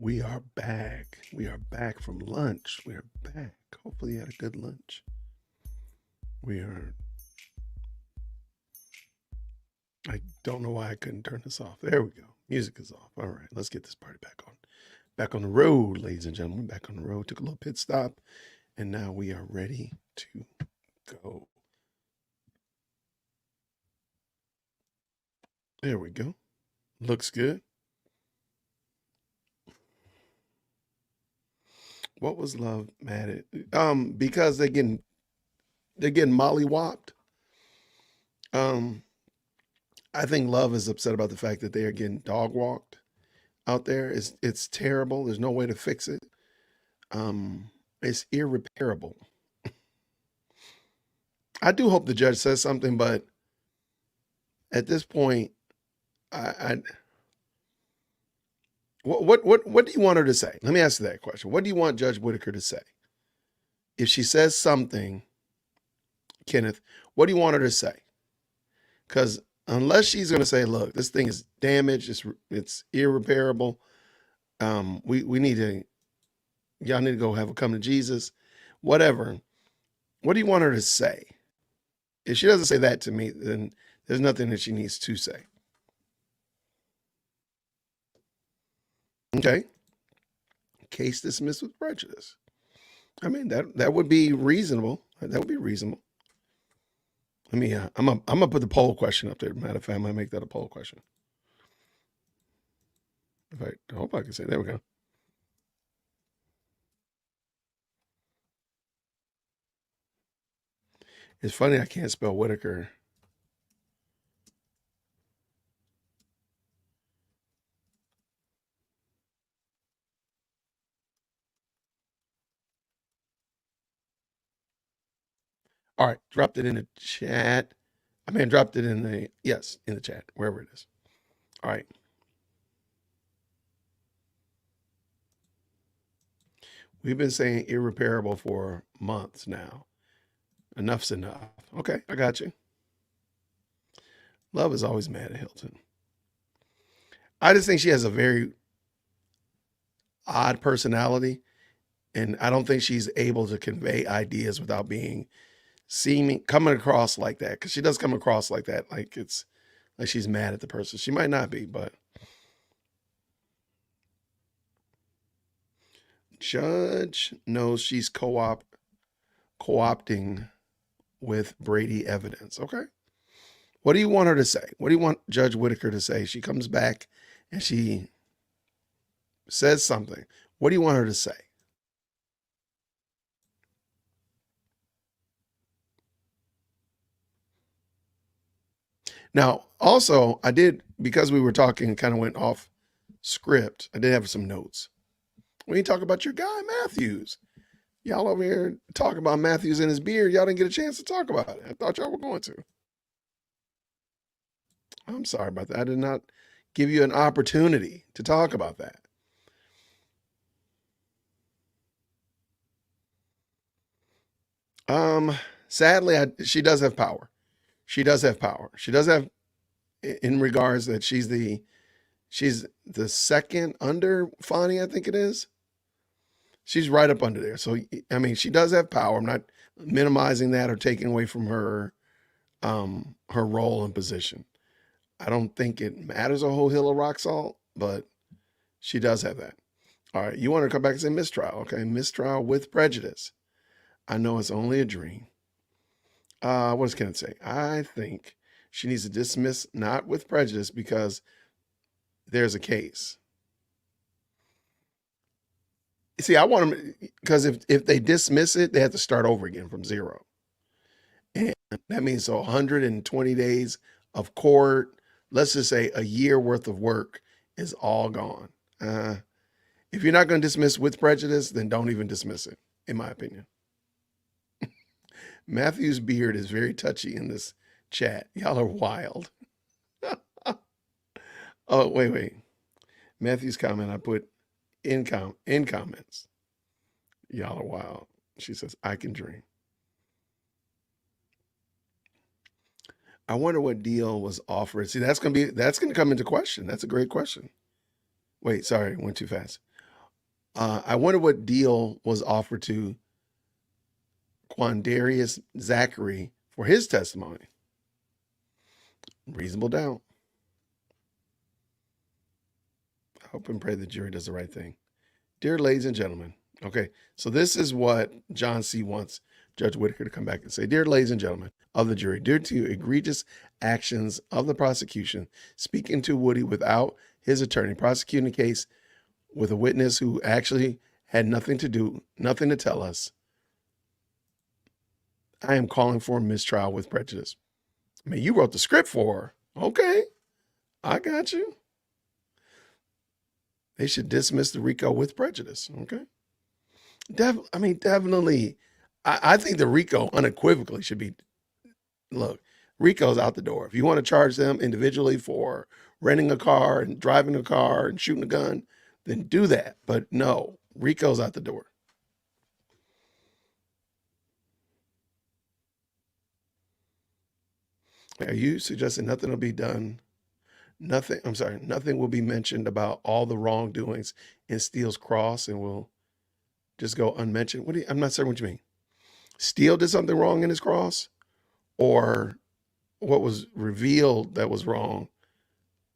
We are back. We are back from lunch. We are back. Hopefully you had a good lunch. I don't know why I couldn't turn this off. There we go. Music is off. All right, let's get this party back on. Back on the road, ladies and gentlemen. Back on the road. Took a little pit stop. And now we are ready to go. There we go. Looks good. What was Love mad at? Because they're getting mollywopped. I think Love is upset about the fact that they are getting dog walked out there. It's terrible. There's no way to fix it. It's irreparable. I do hope the judge says something, but at this point, what do you want her to say? Let me ask you that question. What do you want Judge Whitaker to say? If she says something, Kenneth, what do you want her to say? Because unless she's going to say, look, this thing is damaged, it's irreparable. We need to, y'all need to go have a come to Jesus, whatever. What do you want her to say? If she doesn't say that to me, then there's nothing that she needs to say. Okay. Case dismissed with prejudice. I mean, that would be reasonable. That would be reasonable. Let me, I'm gonna put the poll question up there. Matter of fact, I might make that a poll question. I hope I can say, there we go. It's funny I can't spell Whitaker. All right, dropped it in the chat. I mean, dropped it in the, yes, in the chat, wherever it is. All right. We've been saying irreparable for months now. Enough's enough. Okay, I got you. Love is always mad at Hilton. I just think she has a very odd personality, and I don't think she's able to convey ideas without coming across like that, because she does come across like that, like it's like she's mad at the person. She might not be, but Judge knows she's co-opting with Brady evidence. Okay. What do you want her to say? What do you want Judge Whitaker to say? She comes back and she says something. What do you want her to say? Now, also, because we were talking, kind of went off script, I did have some notes. When you talk about your guy, Matthews, y'all over here talking about Matthews and his beard, y'all didn't get a chance to talk about it. I thought y'all were going to. I'm sorry about that. I did not give you an opportunity to talk about that. Sadly, she does have power. She does have power. She does have, in regards that she's the second under Fonnie, I think it is. She's right up under there. So, I mean, she does have power. I'm not minimizing that or taking away from her role and position. I don't think it matters a whole hill of rock salt, but she does have that. All right. You want her to come back and say mistrial. Okay. Mistrial with prejudice. I know it's only a dream. What does Kenneth say? I think she needs to dismiss not with prejudice because there's a case. See, I want them, because if they dismiss it, they have to start over again from zero. And that means 120 days of court, let's just say a year worth of work is all gone. If you're not going to dismiss with prejudice, then don't even dismiss it, in my opinion. Matthew's beard is very touchy in this chat. Y'all are wild. Oh, wait. Matthew's comment, I put in comments. Y'all are wild. She says, I can dream. I wonder what deal was offered. See, that's going to come into question. That's a great question. Wait, sorry, went too fast. I wonder what deal was offered to Quandarius Zachary for his testimony. Reasonable doubt. I hope and pray the jury does the right thing. Dear ladies and gentlemen, okay, so this is what John C. wants Judge Whitaker to come back and say. Dear ladies and gentlemen of the jury, due to egregious actions of the prosecution, speaking to Woody without his attorney, prosecuting the case with a witness who actually had nothing to do, nothing to tell us, I am calling for a mistrial with prejudice. I mean, you wrote the script for her. Okay, I got you. They should dismiss the RICO with prejudice. Okay. Definitely. I think the RICO unequivocally should be, look, RICO's out the door. If you want to charge them individually for renting a car and driving a car and shooting a gun, then do that. But no, RICO's out the door. Are you suggesting nothing will be done? Nothing will be mentioned about all the wrongdoings in Steele's cross and will just go unmentioned? I'm not certain what you mean. Steele did something wrong in his cross, or what was revealed that was wrong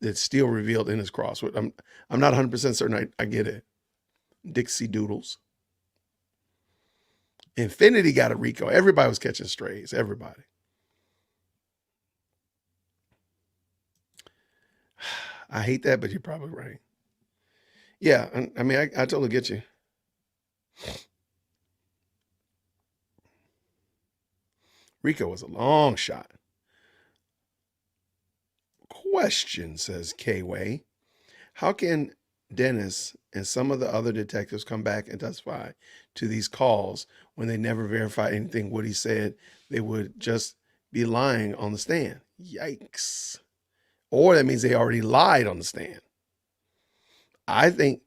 that Steele revealed in his cross? I'm not 100% certain I get it. Dixie Doodles. Infinity got a RICO. Everybody was catching strays. Everybody. I hate that, but you're probably right. Yeah, I mean, I totally get you. RICO was a long shot. Question, says K-Way. How can Dennis and some of the other detectives come back and testify to these calls when they never verified anything Woody said? They would just be lying on the stand. Yikes. Or that means they already lied on the stand. I think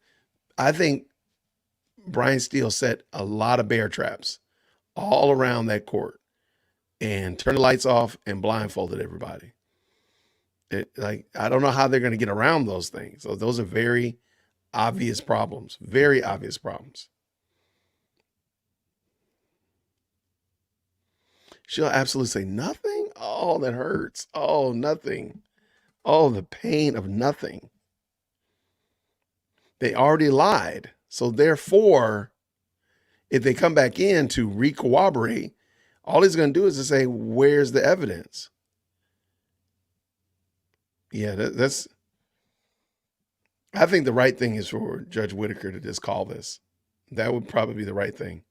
Brian Steele set a lot of bear traps all around that court and turned the lights off and blindfolded everybody. I don't know how they're going to get around those things. So those are very obvious problems, very obvious problems. She'll absolutely say nothing. Oh, that hurts. Oh, nothing. Oh, the pain of nothing. They already lied. So therefore, if they come back in to re-corroborate, all he's going to do is to say, where's the evidence? Yeah, that's, I think the right thing is for Judge Whitaker to just call this. That would probably be the right thing.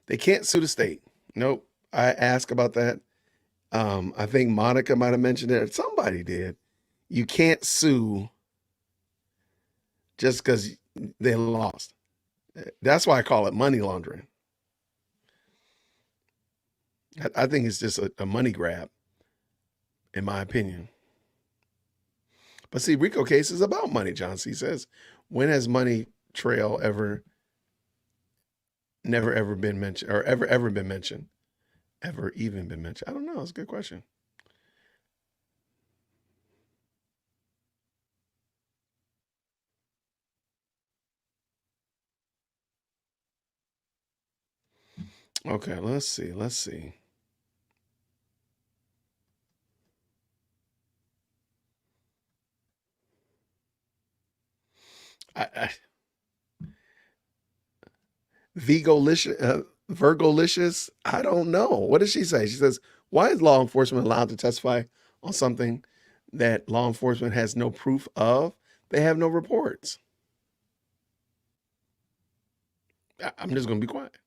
They can't sue the state. Nope. I asked about that. I think Monica might have mentioned it. Somebody did. You can't sue just because they lost. That's why I call it money laundering. I think it's just a money grab, in my opinion. But see, RICO case is about money, John C. says. When has money trail never ever been mentioned, or ever been mentioned? Ever even been mentioned? I don't know. It's a good question. Okay, let's see. Virgolicious, I don't know. What does she say? She says, why is law enforcement allowed to testify on something that law enforcement has no proof of? They have no reports. I'm just going to be quiet.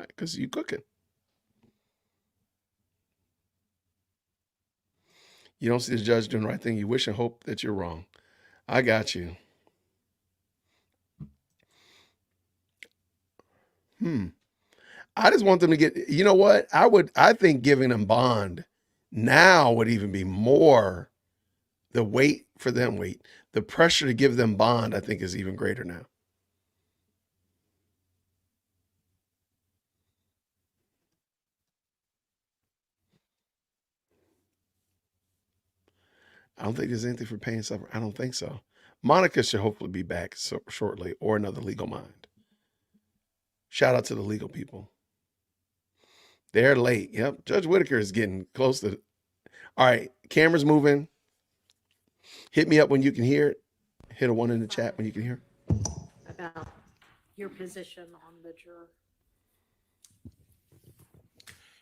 Because you cooking. You don't see the judge doing the right thing. You wish and hope that you're wrong. I got you. I just want them to get, you know what? I think giving them bond now would even be more, the weight for them, the pressure to give them bond, I think is even greater now. I don't think there's anything for paying supper. I don't think so. Monica should hopefully be back shortly, or another legal mind. Shout out to the legal people. They're late. Yep. Judge Whitaker is getting close to. All right. Camera's moving. Hit me up when you can hear it. Hit a 1 in the chat when you can hear. About your position on the juror.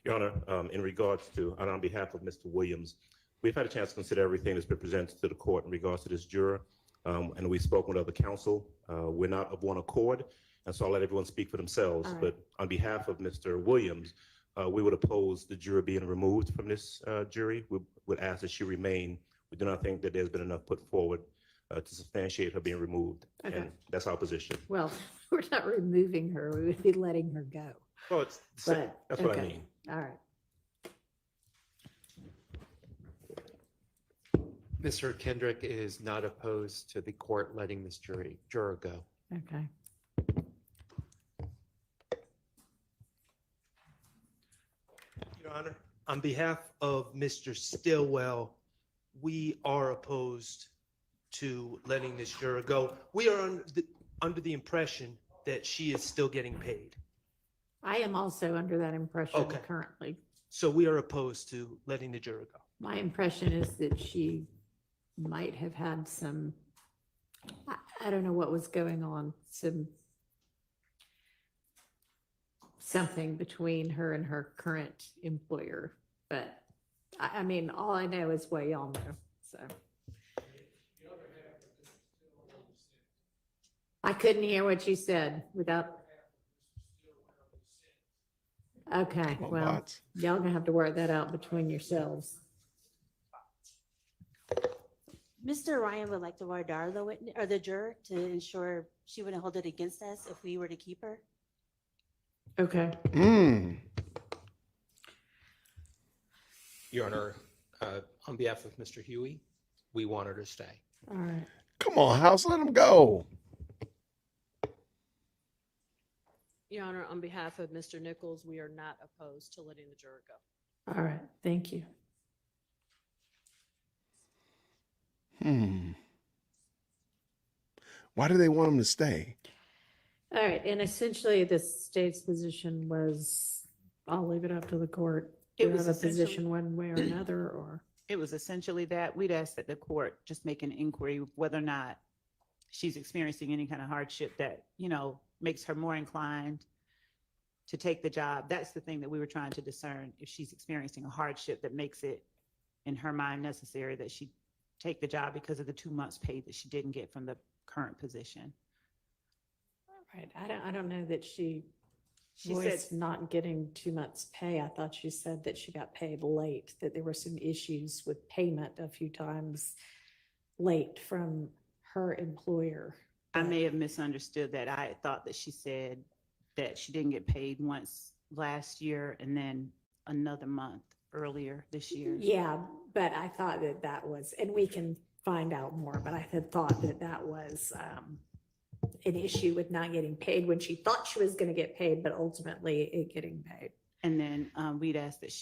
Your Honor, in regards to, and on behalf of Mr. Williams, we've had a chance to consider everything that's been presented to the court in regards to this juror, and we've spoken with other counsel. We're not of one accord, and so I'll let everyone speak for themselves. All right. But on behalf of Mr. Williams, we would oppose the juror being removed from this jury. We would ask that she remain. We do not think that there's been enough put forward to substantiate her being removed, Okay. and that's our position. Well, we're not removing her. We would be letting her go. Well, it's But, that's what I okay. mean. All right. Mr. Kendrick is not opposed to the court letting this juror go. Okay. Your Honor, on behalf of Mr. Stillwell, we are opposed to letting this juror go. We are under the impression that she is still getting paid. I am also under that impression Okay. currently. So we are opposed to letting the juror go. My impression is that she might have had some, I don't know what was going on, something between her and her current employer. But I mean, all I know is what y'all know, so. I couldn't hear what you said without. Okay, well, bots. y'all gonna have to work that out between yourselves. Mr. Ryan would like to wardar the witness or the juror to ensure she wouldn't hold it against us if we were to keep her. Okay. Your Honor, on behalf of Mr. Huey, we want her to stay. All right. Come on, House, let him go. Your Honor, on behalf of Mr. Nichols, we are not opposed to letting the juror go. All right, thank you. Why do they want him to stay? All right, and essentially the state's position was, I'll leave it up to the court. Do It you was have a essentially- position one way or another, or? It was essentially that. We'd ask that the court just make an inquiry whether or not she's experiencing any kind of hardship that, makes her more inclined to take the job. That's the thing that we were trying to discern, if she's experiencing a hardship that makes it, in her mind, necessary that she take the job because of the 2 months pay that she didn't get from the current position. Right, I don't know that she She voiced said- not getting 2 months pay. I thought she said that she got paid late, that there were some issues with payment a few times late from her employer. I may have misunderstood that. I thought that she said that she didn't get paid once last year and then another month earlier this year. Yeah, but I thought that was, and we can find out more, but I had thought that was an issue with not getting paid when she thought she was going to get paid, but ultimately it getting paid. And then we'd ask that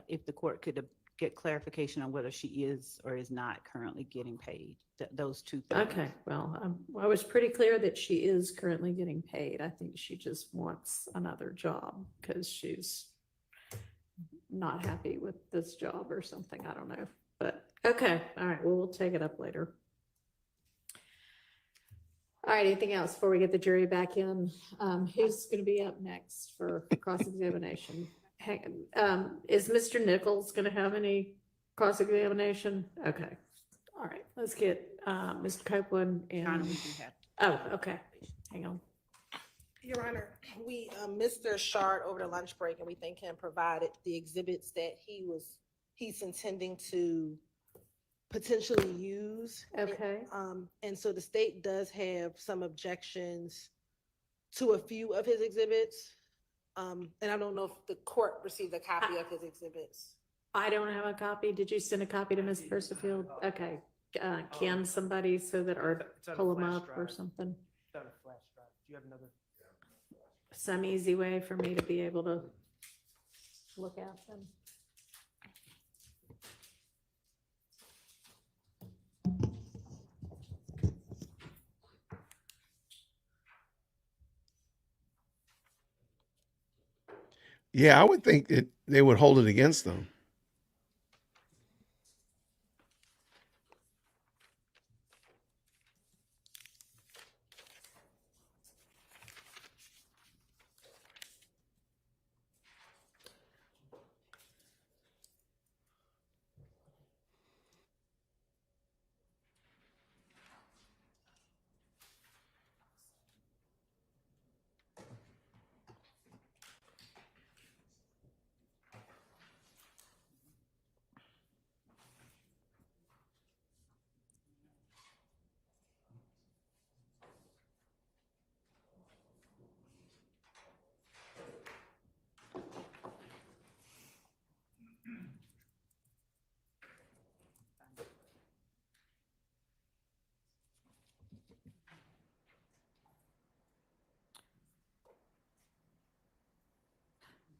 if the court could get clarification on whether she is or is not currently getting paid, those two things. Okay, well, I was pretty clear that she is currently getting paid. I think she just wants another job because she's not happy with this job or something. I don't know, but okay. All right. Well, we'll take it up later. All right. Anything else before we get the jury back in? Who's going to be up next for cross-examination? Is Mr. Nichols going to have any cross-examination? Okay. All right. Let's get Mr. Copeland and. We do have. Oh, okay. Hang on. Your Honor, Mr. Shard over the lunch break, and we thank him, provided the exhibits that he's intending to potentially use. Okay. And so the state does have some objections to a few of his exhibits. And I don't know if the court received a copy of his exhibits. I don't have a copy. Did you send a copy to Ms. Percifield? Okay. Can somebody so that, or It's on a pull them flash up or drive. something? It's on a flash drive. Do you have another? Some easy way for me to be able to look at them. Yeah, I would think that they would hold it against them.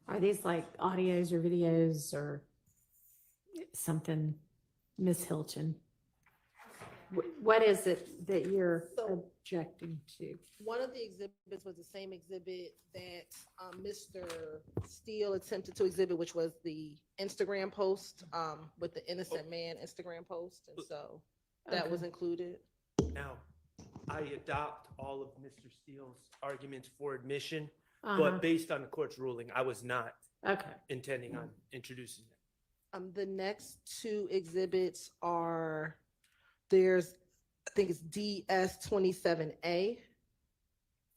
Are these like audios or videos or something, Miss Hilton? What is it that you're objecting to? One of the exhibits was the same exhibit that Mr. Steele attempted to exhibit, which was the Instagram post with the innocent man Instagram post. And so that was included. Now, I adopt all of Mr. Steele's arguments for admission, Uh-huh. but based on the court's ruling, I was not intending on introducing it. The next two exhibits are, there's, I think it's DS-27A,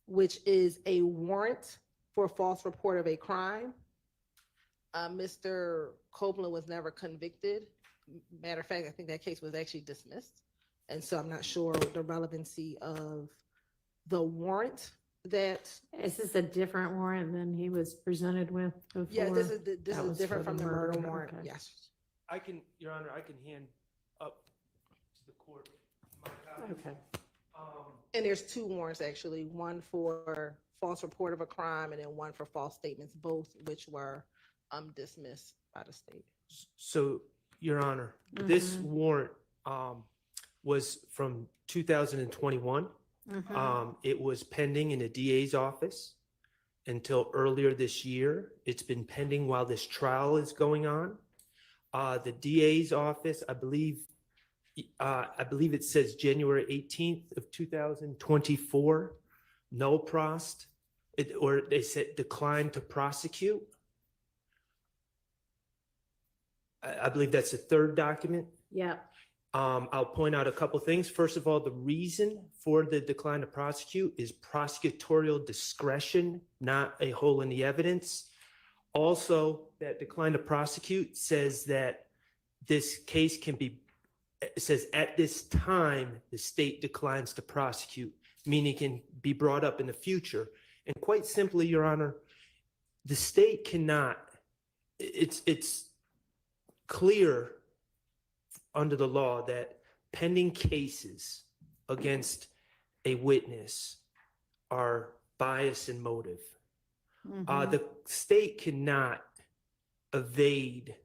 which is a warrant for false report of a crime. Mr. Copeland was never convicted. Matter of fact, I think that case was actually dismissed. And so I'm not sure the relevancy of the warrant that. Is this a different warrant than he was presented with before? Yeah, this is different for from the murder warrant. okay. Yes. I can, Your Honor, I can hand up to the court my copy. Okay. And there's two warrants actually, one for false report of a crime and then one for false statements, both which were dismissed by the state. So, Your Honor, this warrant was from 2021. It was pending in the DA's office until earlier this year. It's been pending while this trial is going on. The DA's office, I believe it says January 18th of 2024, no prost, or they said decline to prosecute. I believe that's the third document. Yeah. I'll point out a couple things. First of all, the reason for the decline to prosecute is prosecutorial discretion, not a hole in the evidence. Also, that decline to prosecute says that this case can be, it says at this time, the state declines to prosecute, meaning it can be brought up in the future. And quite simply, Your Honor, the state cannot, it's clear under the law that pending cases against a witness are bias and motive. The state cannot evade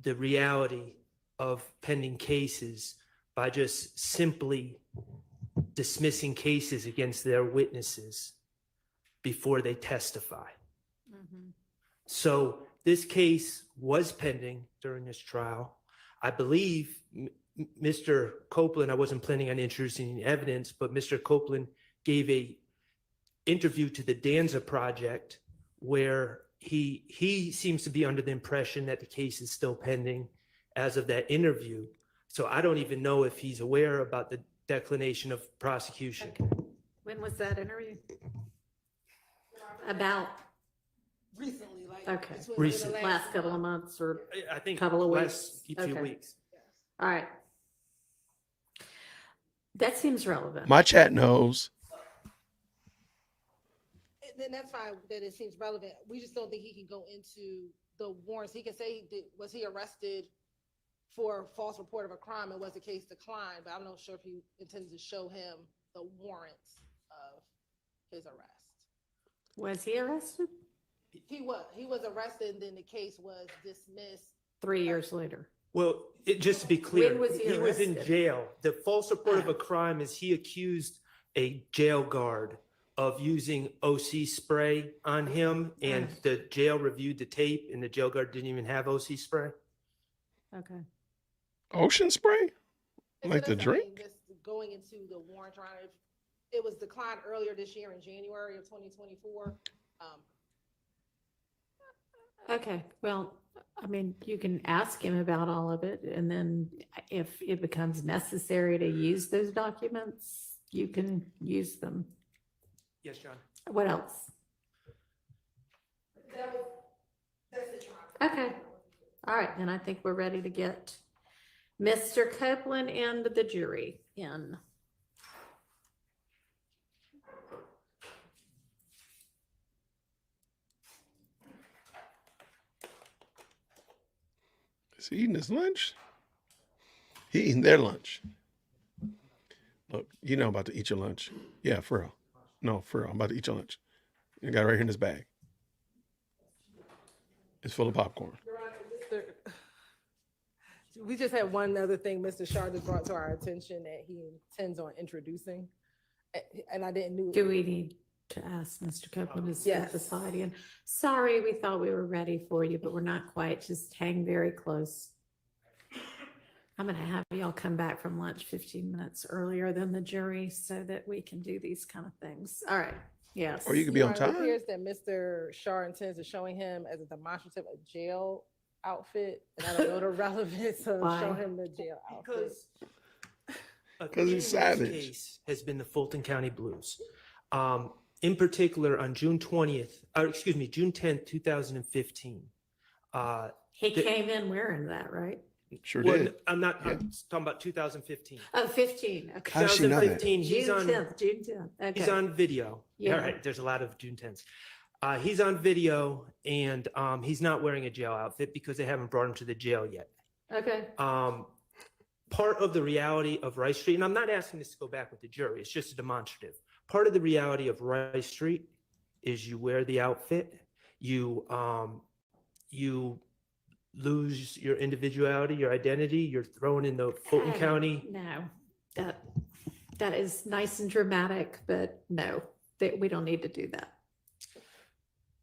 the reality of pending cases by just simply dismissing cases against their witnesses before they testify. So this case was pending during this trial. I believe Mr. Copeland, I wasn't planning on introducing any evidence, but Mr. Copeland gave a interview to the Danza Project where he seems to be under the impression that the case is still pending as of that interview. So I don't even know if he's aware about the declination of prosecution. When was that interview? About? Recently, like. Okay. Recent. Last couple of months or I think couple of last weeks? few Okay. weeks. All right. That seems relevant. My chat knows. Then that's fine that it seems relevant. We just don't think he can go into the warrants. He can say, was he arrested for false report of a crime and was the case declined? But I'm not sure if he intends to show him the warrants of his arrest. Was he arrested? He was arrested and then the case was dismissed. 3 years later. Well, just to be clear, When was he was in arrested? jail. The false report of a crime is he accused a jail guard of using OC spray on him, and the jail reviewed the tape, and the jail guard didn't even have OC spray. Okay. Ocean spray? Like the Instead of drink? saying this going into the warrant drive, it was declined earlier this year in January of 2024. Okay, well, I mean, you can ask him about all of it, and then if it becomes necessary to use those documents, you can use them. Yes, John. What else? Okay, all right, then I think we're ready to get Mr. Copeland and the jury in. Is he eating his lunch? He eating their lunch. Look, you know I'm about to eat your lunch. Yeah, for real. No, for real. I'm about to eat your lunch. You got it right here in this bag. It's full of popcorn. We just had one other thing Mr. Shard just brought to our attention that he intends on introducing. And I didn't know. Do we need to ask Mr. Copeland to step Yes. aside again? Sorry, we thought we were ready for you, but we're not quite. Just hang very close. I'm gonna have y'all come back from lunch 15 minutes earlier than the jury so that we can do these kind of things. All right, yes. Or you could be on It time. appears that Mr. Shard intends on showing him as a demonstrative a jail outfit, and I don't know the relevance of Why? showing him the jail outfit. Because he's theme of this savage. Case has been the Fulton County Blues. In particular, on June 10th, 2015. He came in wearing that, right? Sure Well, did. I'm talking about 2015. Oh, 15, okay. How does she know that? 2015, he's June on, 10th, June 10th, okay. he's on video. Yeah. All right, there's a lot of June 10ths. He's on video, and he's not wearing a jail outfit because they haven't brought him to the jail yet. Okay, Part of the reality of Rice Street, and I'm not asking this to go back with the jury, it's just a demonstrative. Part of the reality of Rice Street is you wear the outfit, you lose your individuality, your identity, you're thrown in the Fulton County. no, that is nice and dramatic, but no, we don't need to do that.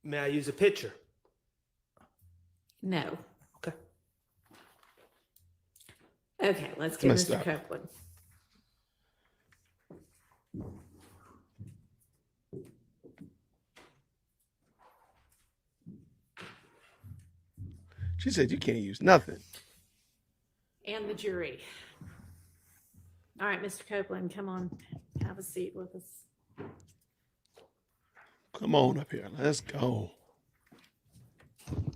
May I use a picture? No. Okay. Okay, let's It's get messed Mr. up. Copeland. She said you can't use nothing. And the jury. All right, Mr. Copeland, come on, have a seat with us. Come on up here. Let's go.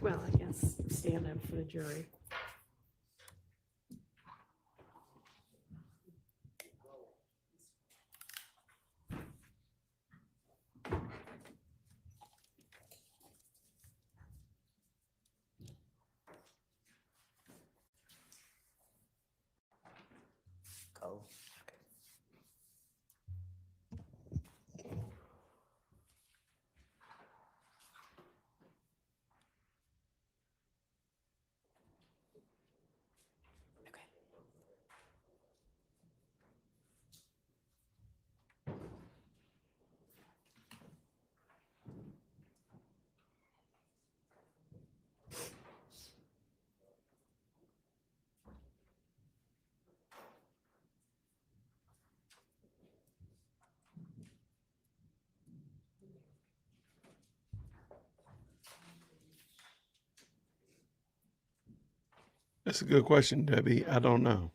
Well, I guess stand up for the jury. Go. That's a good question, Debbie. I don't know.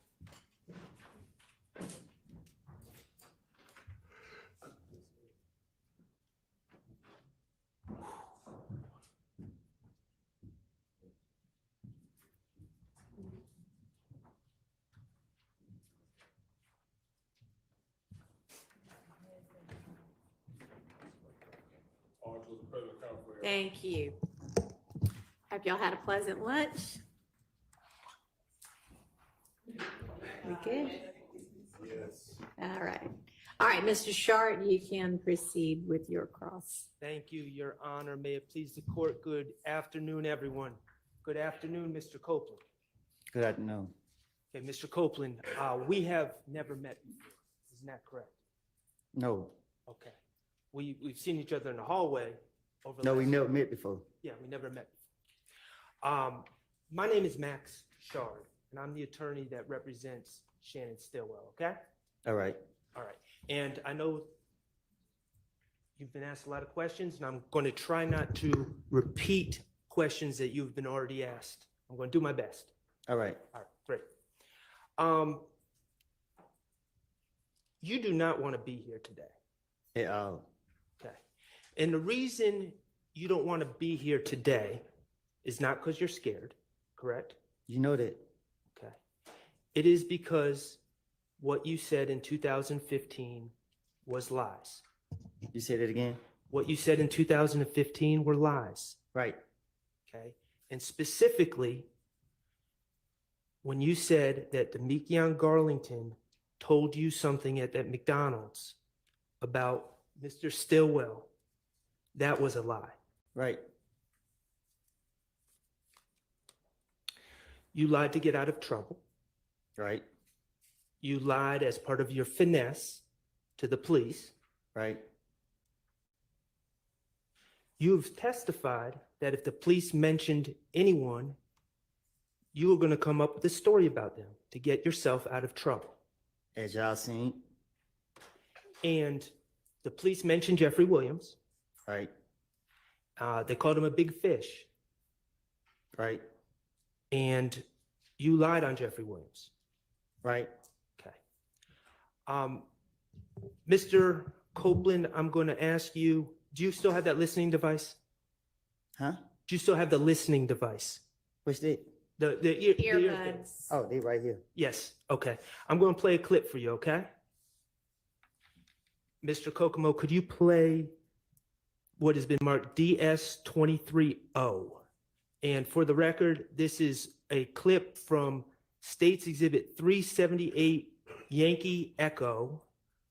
Thank you. Hope y'all had a pleasant lunch. We good? Yes. All right. All right, Mr. Shart, you can proceed with your cross. Thank you, Your Honor. May it please the court. Good afternoon, everyone. Good afternoon, Mr. Copeland. Good afternoon. Okay, Mr. Copeland, we have never met before. Isn't that correct? No, Okay. we've seen each other in the hallway over. No, we last- never met before. Yeah, we never met. My name is Max Shard, and I'm the attorney that represents Shannon Stillwell, okay? All right. All right, and I know you've been asked a lot of questions, and I'm going to try not to repeat questions that you've been already asked. I'm going to do my best. All right. All right, great. You do not want to be here today. At all. Okay. And the reason you don't want to be here today is not because you're scared, correct? You know that. Okay. It is because what you said in 2015 was lies. You say that again? What you said in 2015 were lies. Right. Okay. And specifically, when you said that Demekion Garlington told you something at that McDonald's about Mr. Stillwell, that was a lie. Right. You lied to get out of trouble. Right. You lied as part of your finesse to the police. Right. You've testified that if the police mentioned anyone, you were going to come up with a story about them to get yourself out of trouble. As y'all seen. And the police mentioned Jeffrey Williams. Right. They called him a big fish. Right. And you lied on Jeffrey Williams. Right. Okay. Mr. Copeland, I'm going to ask you, do you still have that listening device? Huh? Do you still have the listening device? What's that? The Earbuds. Oh, they right here. Yes. Okay. I'm going to play a clip for you, okay? Mr. Kokomo, could you play what has been marked DS230? And for the record, this is a clip from State's Exhibit 378 Yankee Echo,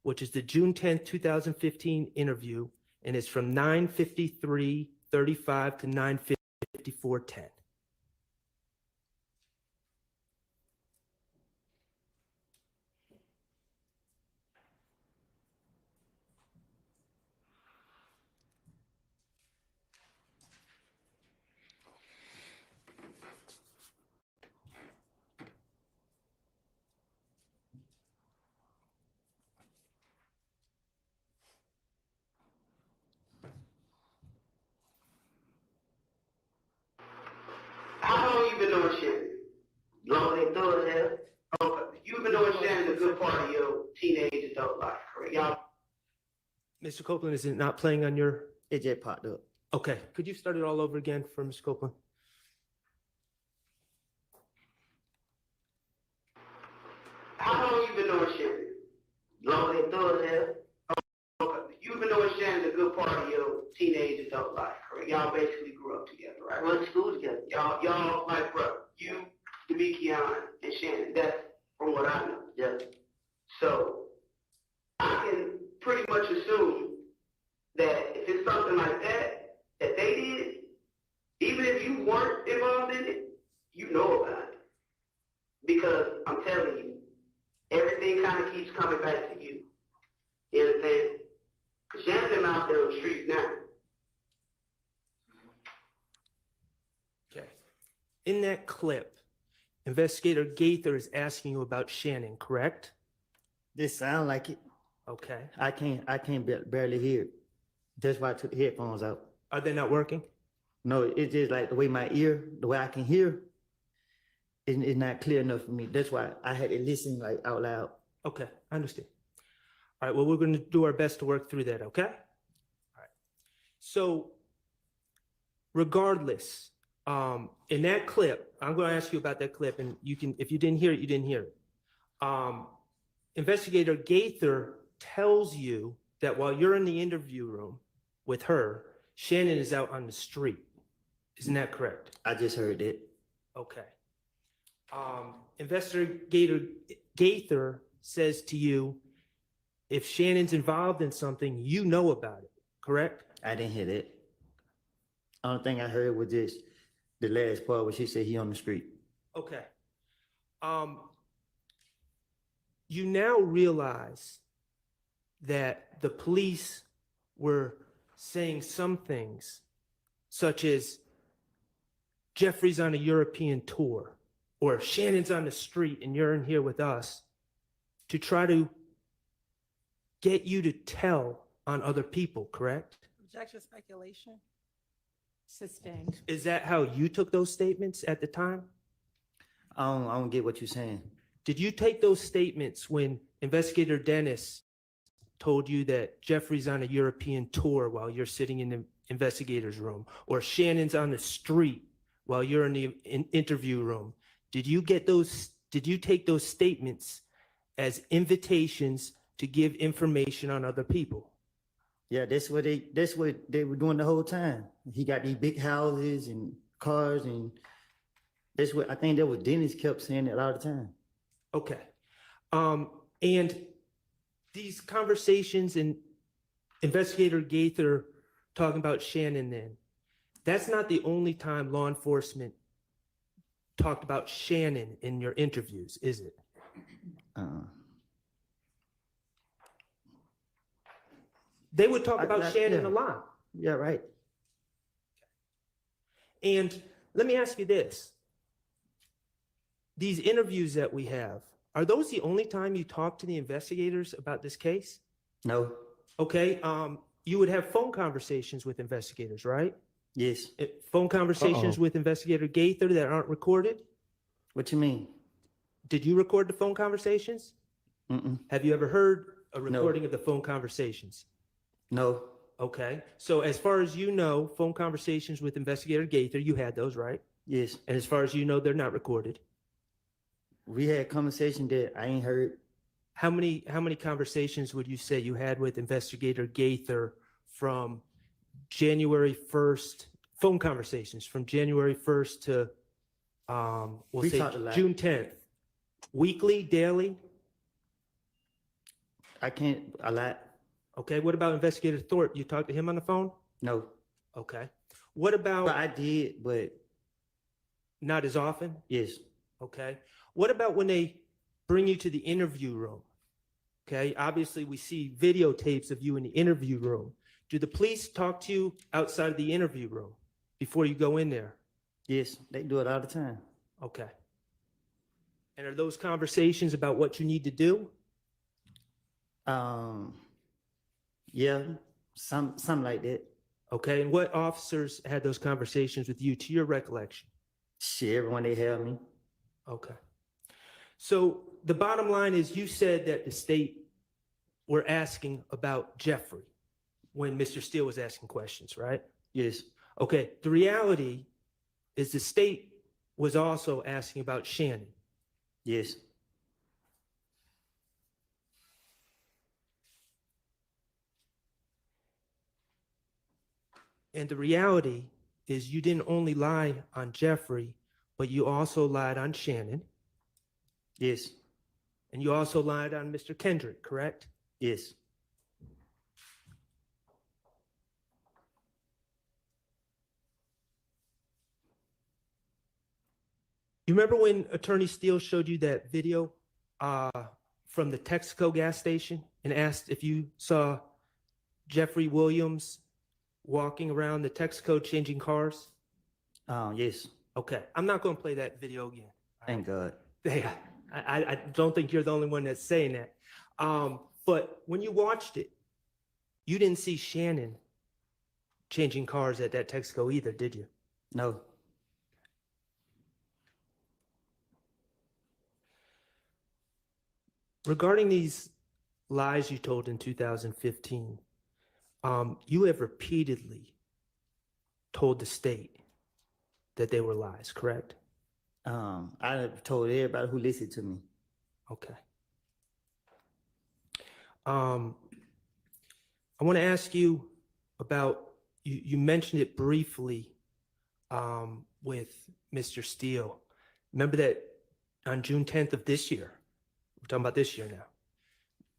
which is the June 10th, 2015 interview, and it's from 9:53:35 to 9:54:10. How long you been doing shit? Longer than thug hell? Okay. You've been doing Shannon a good part of your teenage adult life, correct? Y'all. Mr. Copeland, is it not playing on your? It just popped up. Okay. Could you start it all over again for Mr. Copeland? How long you been doing shit? Longer than thug hell? Okay. You've been doing Shannon a good part of your teenage adult life, correct? Y'all basically grew up together, right? Went to school together. Y'all like brother. You, Demekion, and Shannon. That's from what I know. Yeah. So I can pretty much assume that if it's something like that that they did, even if you weren't involved in it, you know about it. Because I'm telling you, everything kind of keeps coming back to you. You understand? Because Shannon's out there on the streets now. Okay. In that clip, Investigator Gaither is asking you about Shannon, correct? This sound like it. Okay. I can't barely hear it. That's why I took the headphones out. Are they not working? No, it's just like the way the way I can hear, it's not clear enough for me. That's why I had to listen like out loud. Okay, I understand. All right, well, we're going to do our best to work through that, okay? All right. So, regardless, in that clip, I'm going to ask you about that clip, and you can, if you didn't hear it, you didn't hear it. Investigator Gaither tells you that while you're in the interview room with her, Shannon is out on the street. Isn't that correct? I just heard it. Okay. Investigator Gaither says to you, if Shannon's involved in something, you know about it, correct? I didn't hear that. Only thing I heard was just the last part where she said he on the street. Okay. You now realize that the police were saying some things, such as Jeffrey's on a European tour, or Shannon's on the street and you're in here with us, to try to get you to tell on other people, correct? Objection, speculation. Sustained. Is that how you took those statements at the time? I don't get what you're saying. Did you take those statements when Investigator Dennis told you that Jeffrey's on a European tour while you're sitting in the investigator's room, or Shannon's on the street while you're in the interview room? Did you take those statements as invitations to give information on other people? Yeah, that's what they were doing the whole time. He got these big houses and cars, and that's what I think that was Dennis kept saying it all the time. Okay. And these conversations and Investigator Gaither talking about Shannon then, that's not the only time law enforcement talked about Shannon in your interviews, is it? They would talk about Shannon a lot. Yeah, right. And let me ask you this. These interviews that we have, are those the only time you talk to the investigators about this case? No. Okay, you would have phone conversations with investigators, right? Yes. Phone conversations with Investigator Gaither that aren't recorded? What you mean? Did you record the phone conversations? Mm-mm. Have you ever heard a recording of the phone conversations? No. Okay, so as far as you know, phone conversations with Investigator Gaither, you had those, right? Yes. And as far as you know, they're not recorded. We had conversation that I ain't heard. How many conversations would you say you had with Investigator Gaither from January 1st, phone conversations from January 1st to, We talked a lot. June 10th? Weekly, daily? I can't, a lot. Okay, what about Investigator Thorpe? You talked to him on the phone? No. Okay. What about? But I did, but. Not as often? Yes. Okay. What about when they bring you to the interview room? Okay, obviously we see videotapes of you in the interview room. Do the police talk to you outside of the interview room before you go in there? Yes, they do it all the time. Okay. And are those conversations about what you need to do? Yeah, some like that. Okay, and what officers had those conversations with you to your recollection? Shit, everyone they have me. Okay. So the bottom line is you said that the state were asking about Jeffrey when Mr. Steele was asking questions, right? Yes. Okay, the reality is the state was also asking about Shannon. Yes. And the reality is you didn't only lie on Jeffrey, but you also lied on Shannon. Yes. And you also lied on Mr. Kendrick, correct? Yes. You remember when Attorney Steele showed you that video from the Texaco gas station and asked if you saw Jeffrey Williams walking around the Texaco changing cars? Yes. Okay, I'm not going to play that video again. Thank God. Yeah, I don't think you're the only one that's saying that. But when you watched it, you didn't see Shannon changing cars at that Texaco either, did you? No. Regarding these lies you told in 2015, you have repeatedly told the state that they were lies, correct? I told everybody who listened to me. Okay. I want to ask you about, you mentioned it briefly with Mr. Steele. Remember that on June 10th of this year, we're talking about this year now.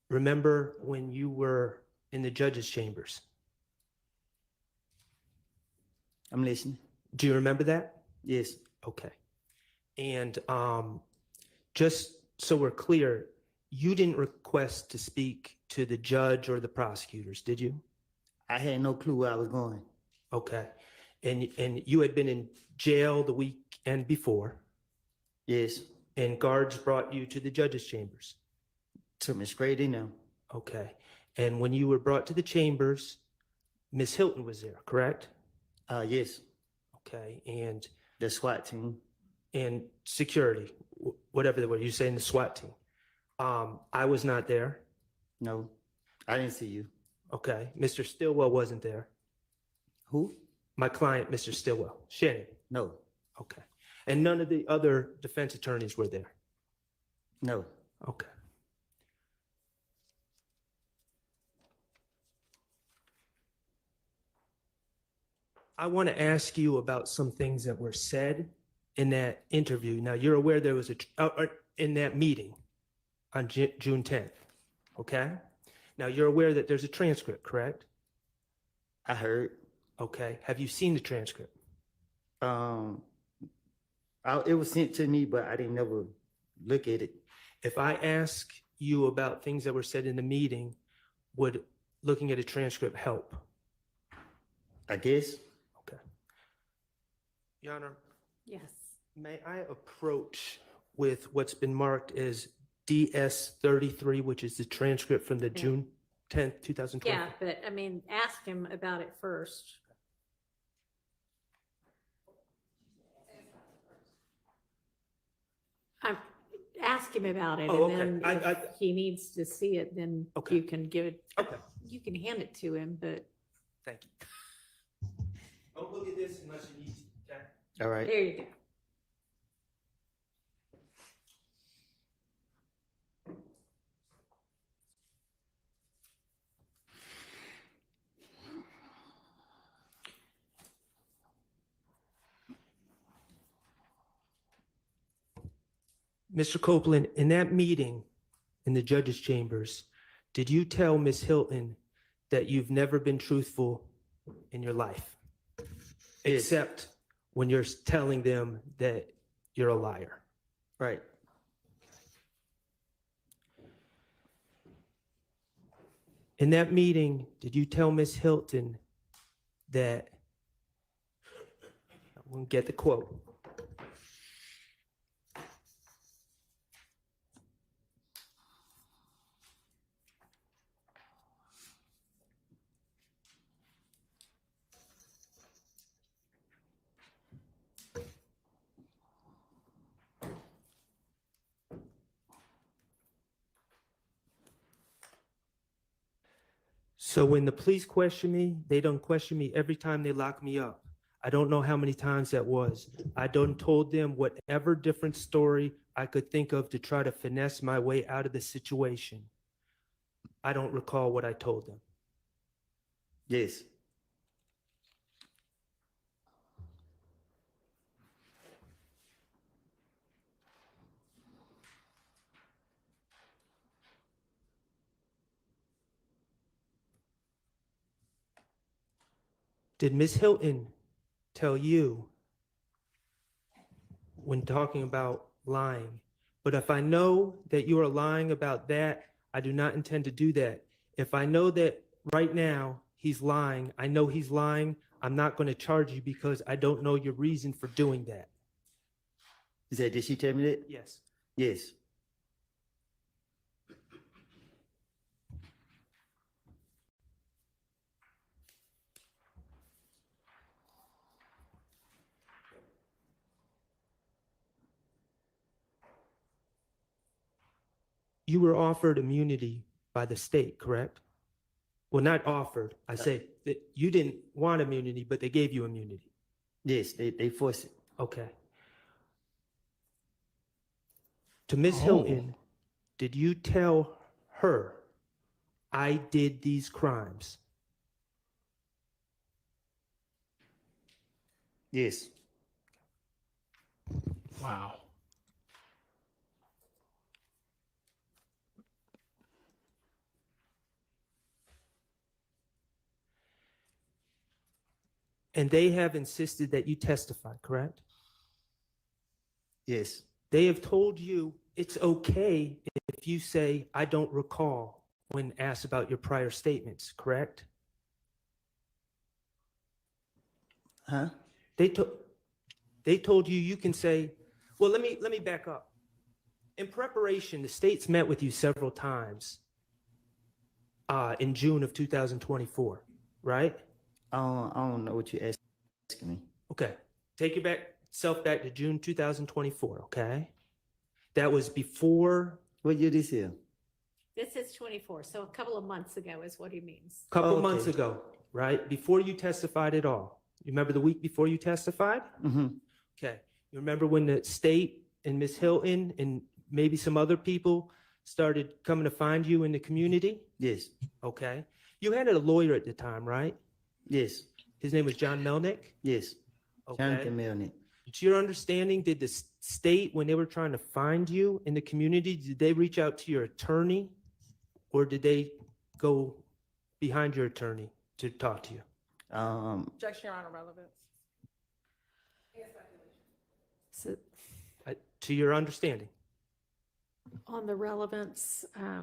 Remember when you were in the judge's chambers? I'm listening. Do you remember that? Yes. Okay. And just so we're clear, you didn't request to speak to the judge or the prosecutors, did you? I had no clue where I was going. Okay. And you had been in jail the weekend before, Yes, and guards brought you to the judge's chambers. took me straight in there. Okay. And when you were brought to the chambers, Miss Hilton was there, correct? Yes, Okay. And the SWAT team. security, whatever the word you say in the SWAT team. I was not there. No, I didn't see you. Okay. Mr. Stillwell wasn't there. Who? My client, Mr. Stillwell. Shannon. No, Okay. And none of the other defense attorneys were there. no. Okay. I want to ask you about some things that were said in that interview. Now, you're aware there was in that meeting on June 10th, okay? Now, you're aware that there's a transcript, correct? I heard. Okay. Have you seen the transcript? It was sent to me, but I didn't never look at it. If I ask you about things that were said in the meeting, would looking at a transcript help? I guess. Okay. Your Honor, Yes. may I approach with what's been marked as DS-33, which is the transcript from the Yeah. June 10th, 2020? Yeah, but I mean, ask him about it first. Ask him about it, Oh, and okay. then if he needs to see it, then Okay. you can give it, Okay. you can hand it to him, but Thank you. Don't look at this unless you need to, okay? All right. there you go. Mr. Copeland, in that meeting in the judge's chambers, did you tell Ms. Hilton that you've never been truthful in your life? Yes. Except when you're telling them that you're a liar? Right. In that meeting, did you tell Ms. Hilton that, I won't get the quote. So when the police question me, they don't question me every time they lock me up. I don't know how many times that was. I done told them whatever different story I could think of to try to finesse my way out of the situation. I don't recall what I told them. Yes. Did Ms. Hilton tell you when talking about lying? But if I know that you are lying about that, I do not intend to do that. If I know that right now he's lying, I know he's lying, I'm not going to charge you because I don't know your reason for doing that. Did she tell me that? Yes. Yes. You were offered immunity by the state, correct? Well, not offered. I say that you didn't want immunity, but they gave you immunity. Yes, they forced it. Okay. To Ms. Hilton, did you tell her I did these crimes? Yes. Wow. And they have insisted that you testify, correct? Yes. They have told you it's okay if you say, I don't recall when asked about your prior statements, correct? Huh? They told you you can say, well, let me back up. In preparation, the state's met with you several times in June of 2024, right? I don't know what you're asking me. Okay. Take yourself back to June 2024, okay? That was before. What year this is? This is 24, so a couple of months ago is what he means. A couple months ago, right? Before you testified at all. You remember the week before you testified? Mm-hmm. Okay. You remember when the state and Miss Hilton and maybe some other people started coming to find you in the community? Yes. Okay. You had a lawyer at the time, right? Yes. His name was John Melnick? Yes. Okay. Jonathan Melnick. To your understanding, did the state, when they were trying to find you in the community, did they reach out to your attorney or did they go behind your attorney to talk to you? Objection, Your Honor, relevance. So To your understanding? on the relevance, I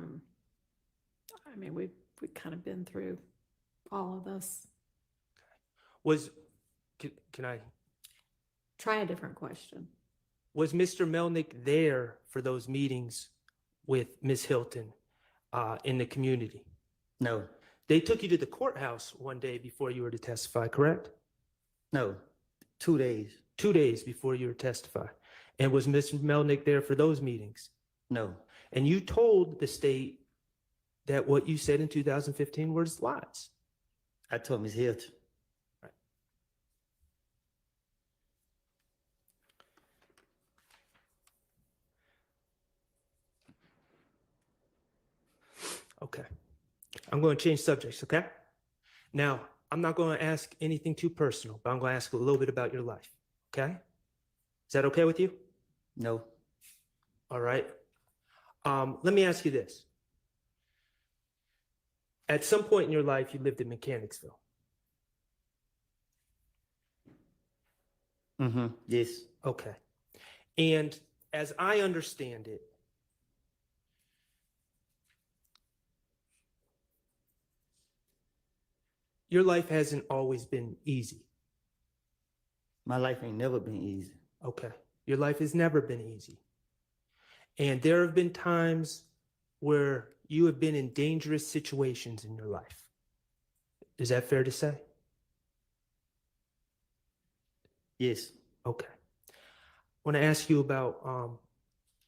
mean, we've kind of been through all of this. Can I? Try a different question. Was Mr. Melnick there for those meetings with Ms. Hilton in the community? No. They took you to the courthouse one day before you were to testify, correct? No. 2 days. 2 days before you were to testify. And was Mr. Melnick there for those meetings? No. And you told the state that what you said in 2015 was lies. I told Ms. Hilton. Okay. I'm going to change subjects, okay? Now, I'm not going to ask anything too personal, but I'm going to ask a little bit about your life, okay? Is that okay with you? No. All right. Let me ask you this. At some point in your life, you lived in Mechanicsville. Mm-hmm. Yes. Okay. And as I understand it, your life hasn't always been easy. My life ain't never been easy. Okay. Your life has never been easy. And there have been times where you have been in dangerous situations in your life. Is that fair to say? Yes. Okay. I want to ask you about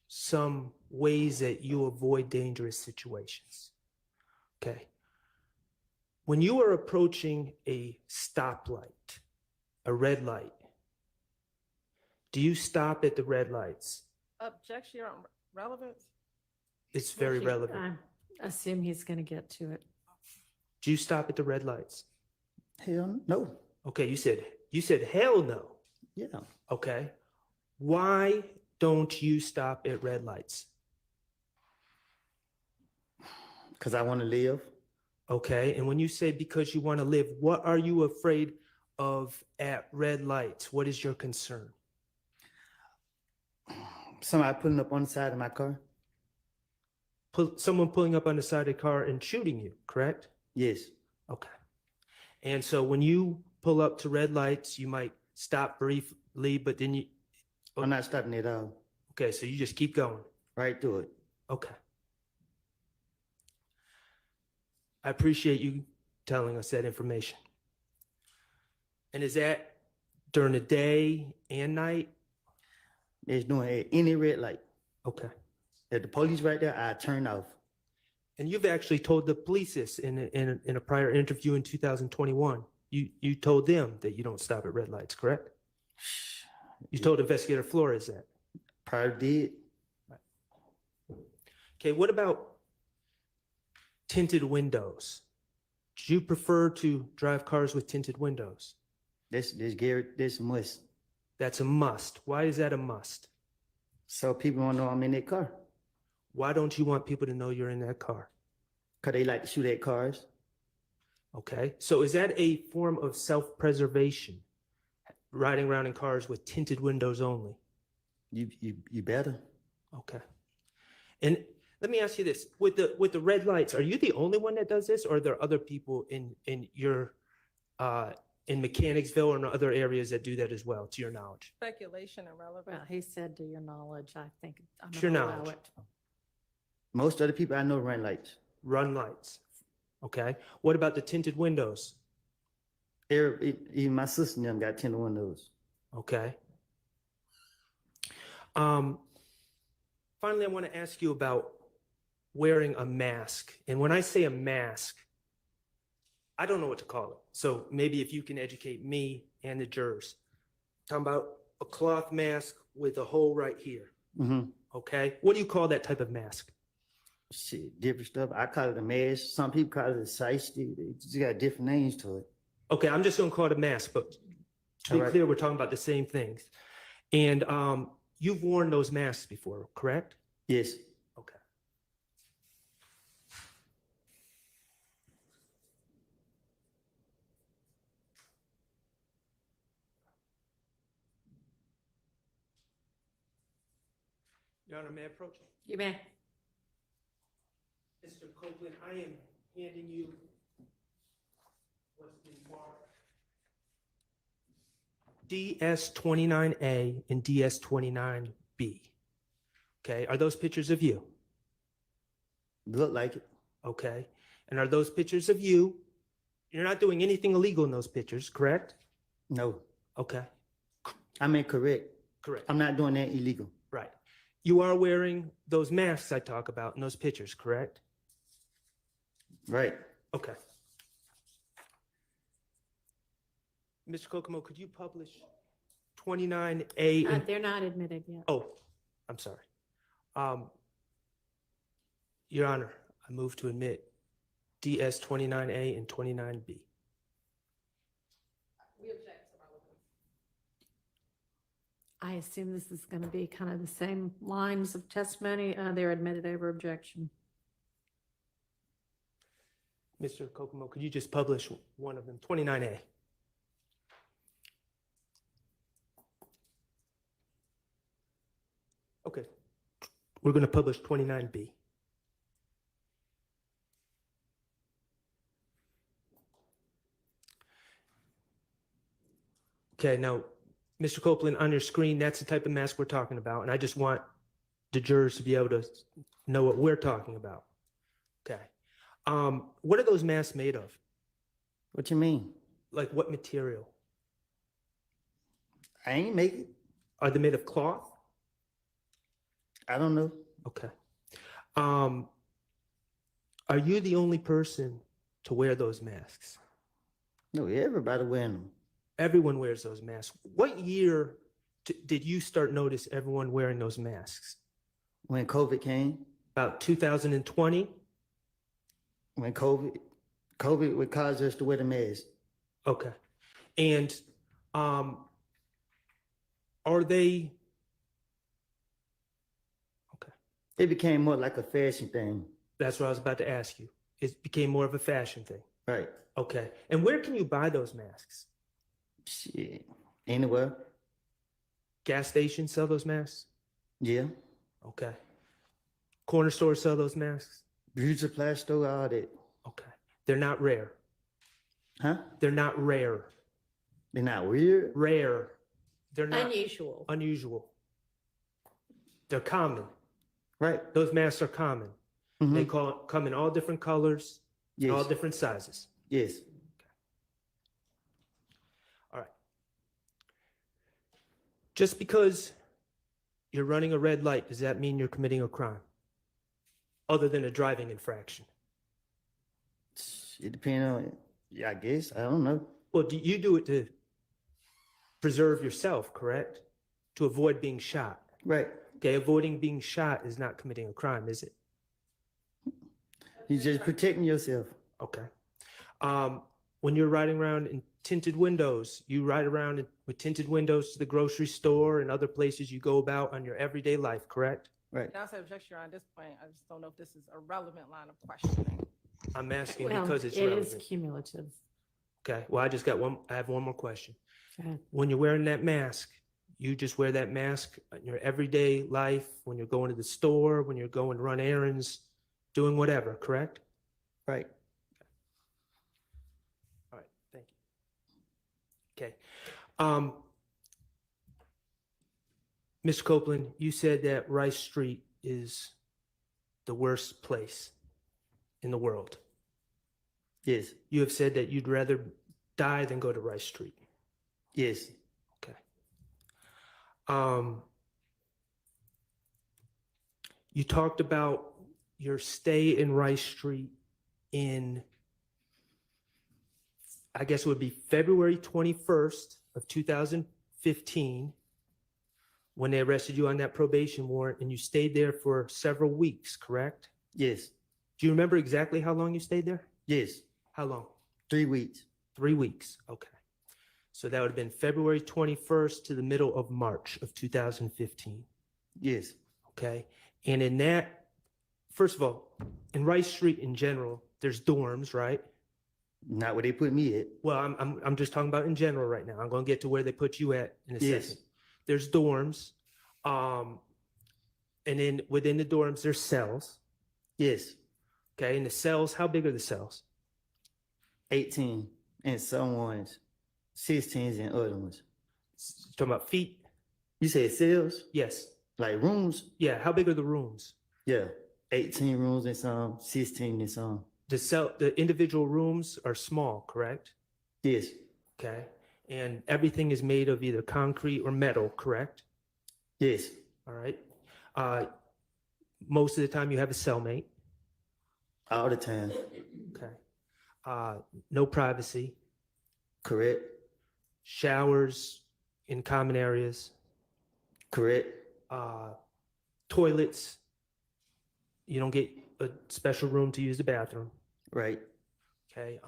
some ways that you avoid dangerous situations. Okay. When you are approaching a stoplight, a red light, do you stop at the red lights? Objection, Your Honor, relevance. It's very relevant. I assume he's going to get to it. Do you stop at the red lights? Hell no. Okay, you said hell no. Yeah. Okay. Why don't you stop at red lights? Because I want to live. Okay. And when you say because you want to live, what are you afraid of at red lights? What is your concern? Somebody pulling up on the side of my car. Someone pulling up on the side of the car and shooting you, correct? Yes. Okay. And so when you pull up to red lights, you might stop briefly, but then you... I'm not stopping at all. Okay, so you just keep going. Right through it. Okay. I appreciate you telling us that information. And is that during the day and night? It's doing any red light. Okay. If the police right there, I turn off. And you've actually told the police this in a prior interview in 2021. You told them that you don't stop at red lights, correct? You told Investigator Flores that. Probably did. Right. Okay, what about tinted windows? Do you prefer to drive cars with tinted windows? This a must. That's a must. Why is that a must? So people won't know I'm in that car. Why don't you want people to know you're in that car? Because they like to shoot at cars. Okay, so is that a form of self-preservation? Riding around in cars with tinted windows only? You better. Okay. And let me ask you this: with the red lights, are you the only one that does this, or are there other people in your in Mechanicsville or in other areas that do that as well, to your knowledge? Speculation and relevant. Well, he said to your knowledge, I think. I'm To your gonna allow knowledge. it. Most of the people I know run lights. Run lights. Okay. What about the tinted windows? Even my sister and them got tinted windows. Okay. Finally, I want to ask you about wearing a mask. And when I say a mask, I don't know what to call it. So maybe if you can educate me and the jurors. Talking about a cloth mask with a hole right here. Mm-hmm. Okay. What do you call that type of mask? Shit, different stuff. I call it a mask. Some people call it a shiesty. They just got different names to it. Okay, I'm just going to call it a mask, but to be All right. clear, we're talking about the same things. And you've worn those masks before, correct? Yes. Okay. Your Honor, may I approach? You may. Mr. Copeland, I am handing you what's been marked DS29A and DS29B. Okay, are those pictures of you? Look like it. Okay, and are those pictures of you? You're not doing anything illegal in those pictures, correct? No. Okay, I mean, correct. correct. I'm not doing that illegal. Right. You are wearing those masks I talk about in those pictures, correct? Right. Okay. Mr. Kokomo, could you publish 29A and They're not admitted yet. oh, I'm sorry. Your Honor, I move to admit DS 29A and 29B. I assume this is going to be kind of the same lines of testimony. They're admitted over objection. Mr. Kokomo, could you just publish one of them, 29A? Okay. We're going to publish 29B. Okay, now, Mr. Copeland, on your screen, that's the type of mask we're talking about, and I just want the jurors to be able to know what we're talking about. Okay. What are those masks made of? What you mean? Like what material? I ain't make it. Are they made of cloth? I don't know. Okay. Are you the only person to wear those masks? No, everybody wearing them. Everyone wears those masks. What year did you start notice everyone wearing those masks? When COVID came. About 2020? When COVID would cause us to wear the mask. Okay. And are they? Okay. It became more like a fashion thing. That's what I was about to ask you. It became more of a fashion thing. Right. Okay. And where can you buy those masks? Shit. Anywhere. Gas stations sell those masks? Yeah. Okay. Corner stores sell those masks? Beauty supply store, all that. Okay. They're not rare. Huh? They're not rare. They're not weird? Rare. They're not Unusual. unusual. They're common. Right. Those masks are common. Mhm. They come in all different colors, Yes. all different sizes. Yes. All right. Just because you're running a red light, does that mean you're committing a crime? Other than a driving infraction? It depends on, yeah, I guess. I don't know. Well, do you do it to preserve yourself, correct? To avoid being shot. Right. Okay, avoiding being shot is not committing a crime, is it? You're just protecting yourself. Okay. When you're riding around in tinted windows, you ride around with tinted windows to the grocery store and other places you go about on your everyday life, correct? Right. Now, I objection on this point. I just don't know if this is a relevant line of questioning. I'm asking Well, because it's it relevant. is cumulative. Okay, well, I have one more question. Go ahead. When you're wearing that mask, you just wear that mask in your everyday life, when you're going to the store, when you're going to run errands, doing whatever, correct? Right. All right, thank you. Okay. Mr. Copeland, you said that Rice Street is the worst place in the world. Yes. You have said that you'd rather die than go to Rice Street. Yes. Okay. You talked about your stay in Rice Street in, I guess it would be February 21st of 2015 when they arrested you on that probation warrant, and you stayed there for several weeks, correct? Yes. Do you remember exactly how long you stayed there? Yes. How long? 3 weeks. 3 weeks, okay. So that would have been February 21st to the middle of March of 2015. Yes. Okay. And in that, first of all, in Rice Street in general, there's dorms, right? Not where they put me at. Well, I'm just talking about in general right now. I'm going to get to where they put you at in a second. There's dorms, and then within the dorms there's cells. Yes. Okay. And the cells, how big are the cells? 18, and some ones 16s and other ones. Talking about feet? You said cells? Yes. Like rooms? Yeah. How big are the rooms? Yeah. 18 rooms and some, 16 and some. The individual rooms are small, correct? Yes. Okay. And everything is made of either concrete or metal, correct? Yes. All right. Most of the time you have a cellmate. All the time. Okay. No privacy. Correct. Showers in common areas. Correct. Toilets. You don't get a special room to use the bathroom. Right. Okay.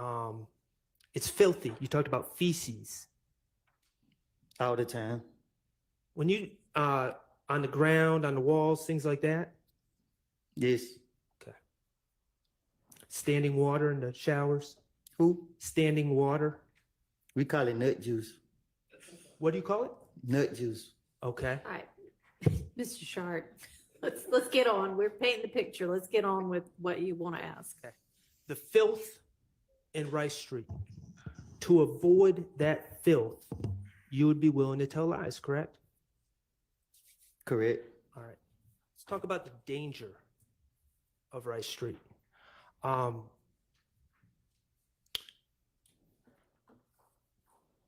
It's filthy. You talked about feces. All the time. When you on the ground, on the walls, things like that? Yes. Okay. Standing water in the showers? Who? Standing water. We call it nut juice. What do you call it? Nut juice. Okay. All right, Mr. Shart, let's get on. We're painting the picture. Let's get on with what you want to ask. Okay. The filth in Rice Street. To avoid that filth, you would be willing to tell lies, correct? Correct. All right. Let's talk about the danger of Rice Street.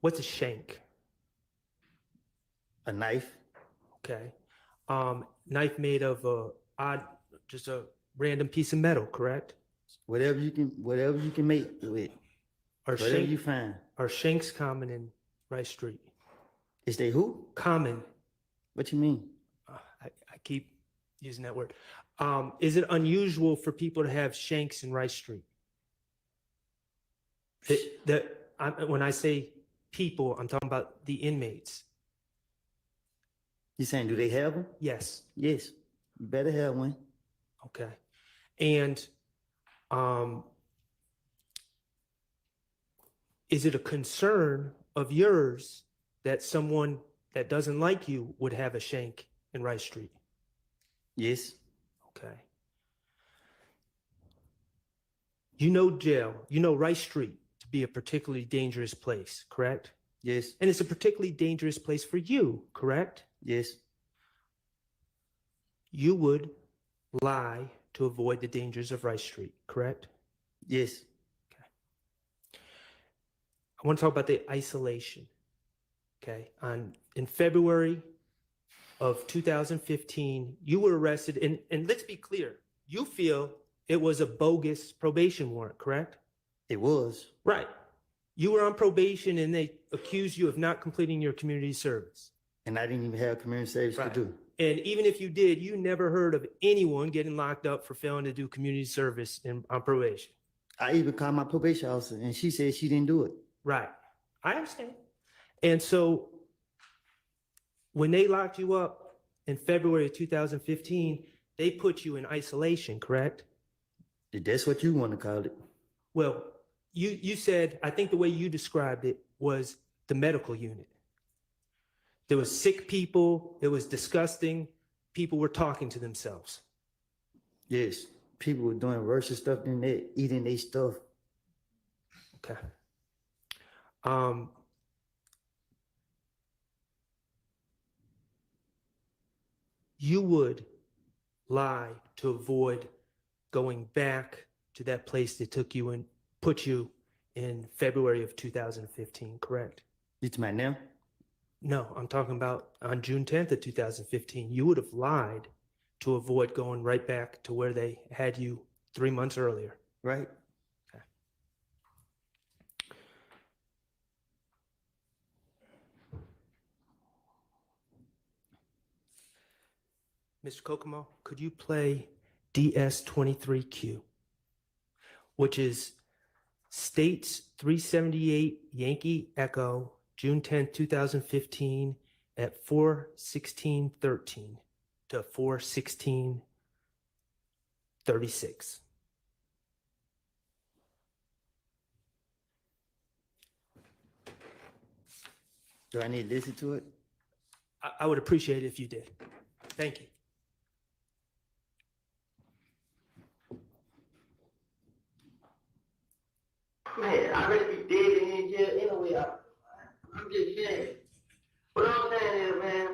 What's a shank? A knife. Okay. Knife made of just a random piece of metal, correct? Whatever you can make with. Whatever you find. Are shanks common in Rice Street? Is they who? Common. What you mean? I keep using that word. Is it unusual for people to have shanks in Rice Street? When I say people, I'm talking about the inmates. You saying, do they have them? Yes. Yes. You better have one. Okay. And is it a concern of yours that someone that doesn't like you would have a shank in Rice Street? Yes. Okay. You know jail, you know Rice Street to be a particularly dangerous place, correct? Yes. And it's a particularly dangerous place for you, correct? Yes. You would lie to avoid the dangers of Rice Street, correct? Yes. I want to talk about the isolation. Okay. In February of 2015, you were arrested, and let's be clear, you feel it was a bogus probation warrant, correct? It was. Right. You were on probation and they accused you of not completing your community service. And I didn't even have community service to do. And even if you did, you never heard of anyone getting locked up for failing to do community service on probation. I even called my probation officer and she said she didn't do it. Right. I understand. And so when they locked you up in February of 2015, they put you in isolation, correct? That's what you want to call it. Well, you said, I think the way you described it was the medical unit. There was sick people. It was disgusting. People were talking to themselves. Yes. People were doing worse stuff than that, eating their stuff. Okay. you would lie to avoid going back to that place that took you and put you in February of 2015, correct? You talking about now? No, I'm talking about on June 10th of 2015. You would have lied to avoid going right back to where they had you 3 months earlier. Right. Okay. Mr. Kokomo, could you play DS23Q, which is States 378 Yankee Echo, June 10th, 2015 at 4:16:13 to 4:16:36. Do I need to listen to it? I would appreciate it if you did. Thank you. Man, I really be dead in here anyway. I'm just saying. What I'm saying is, man,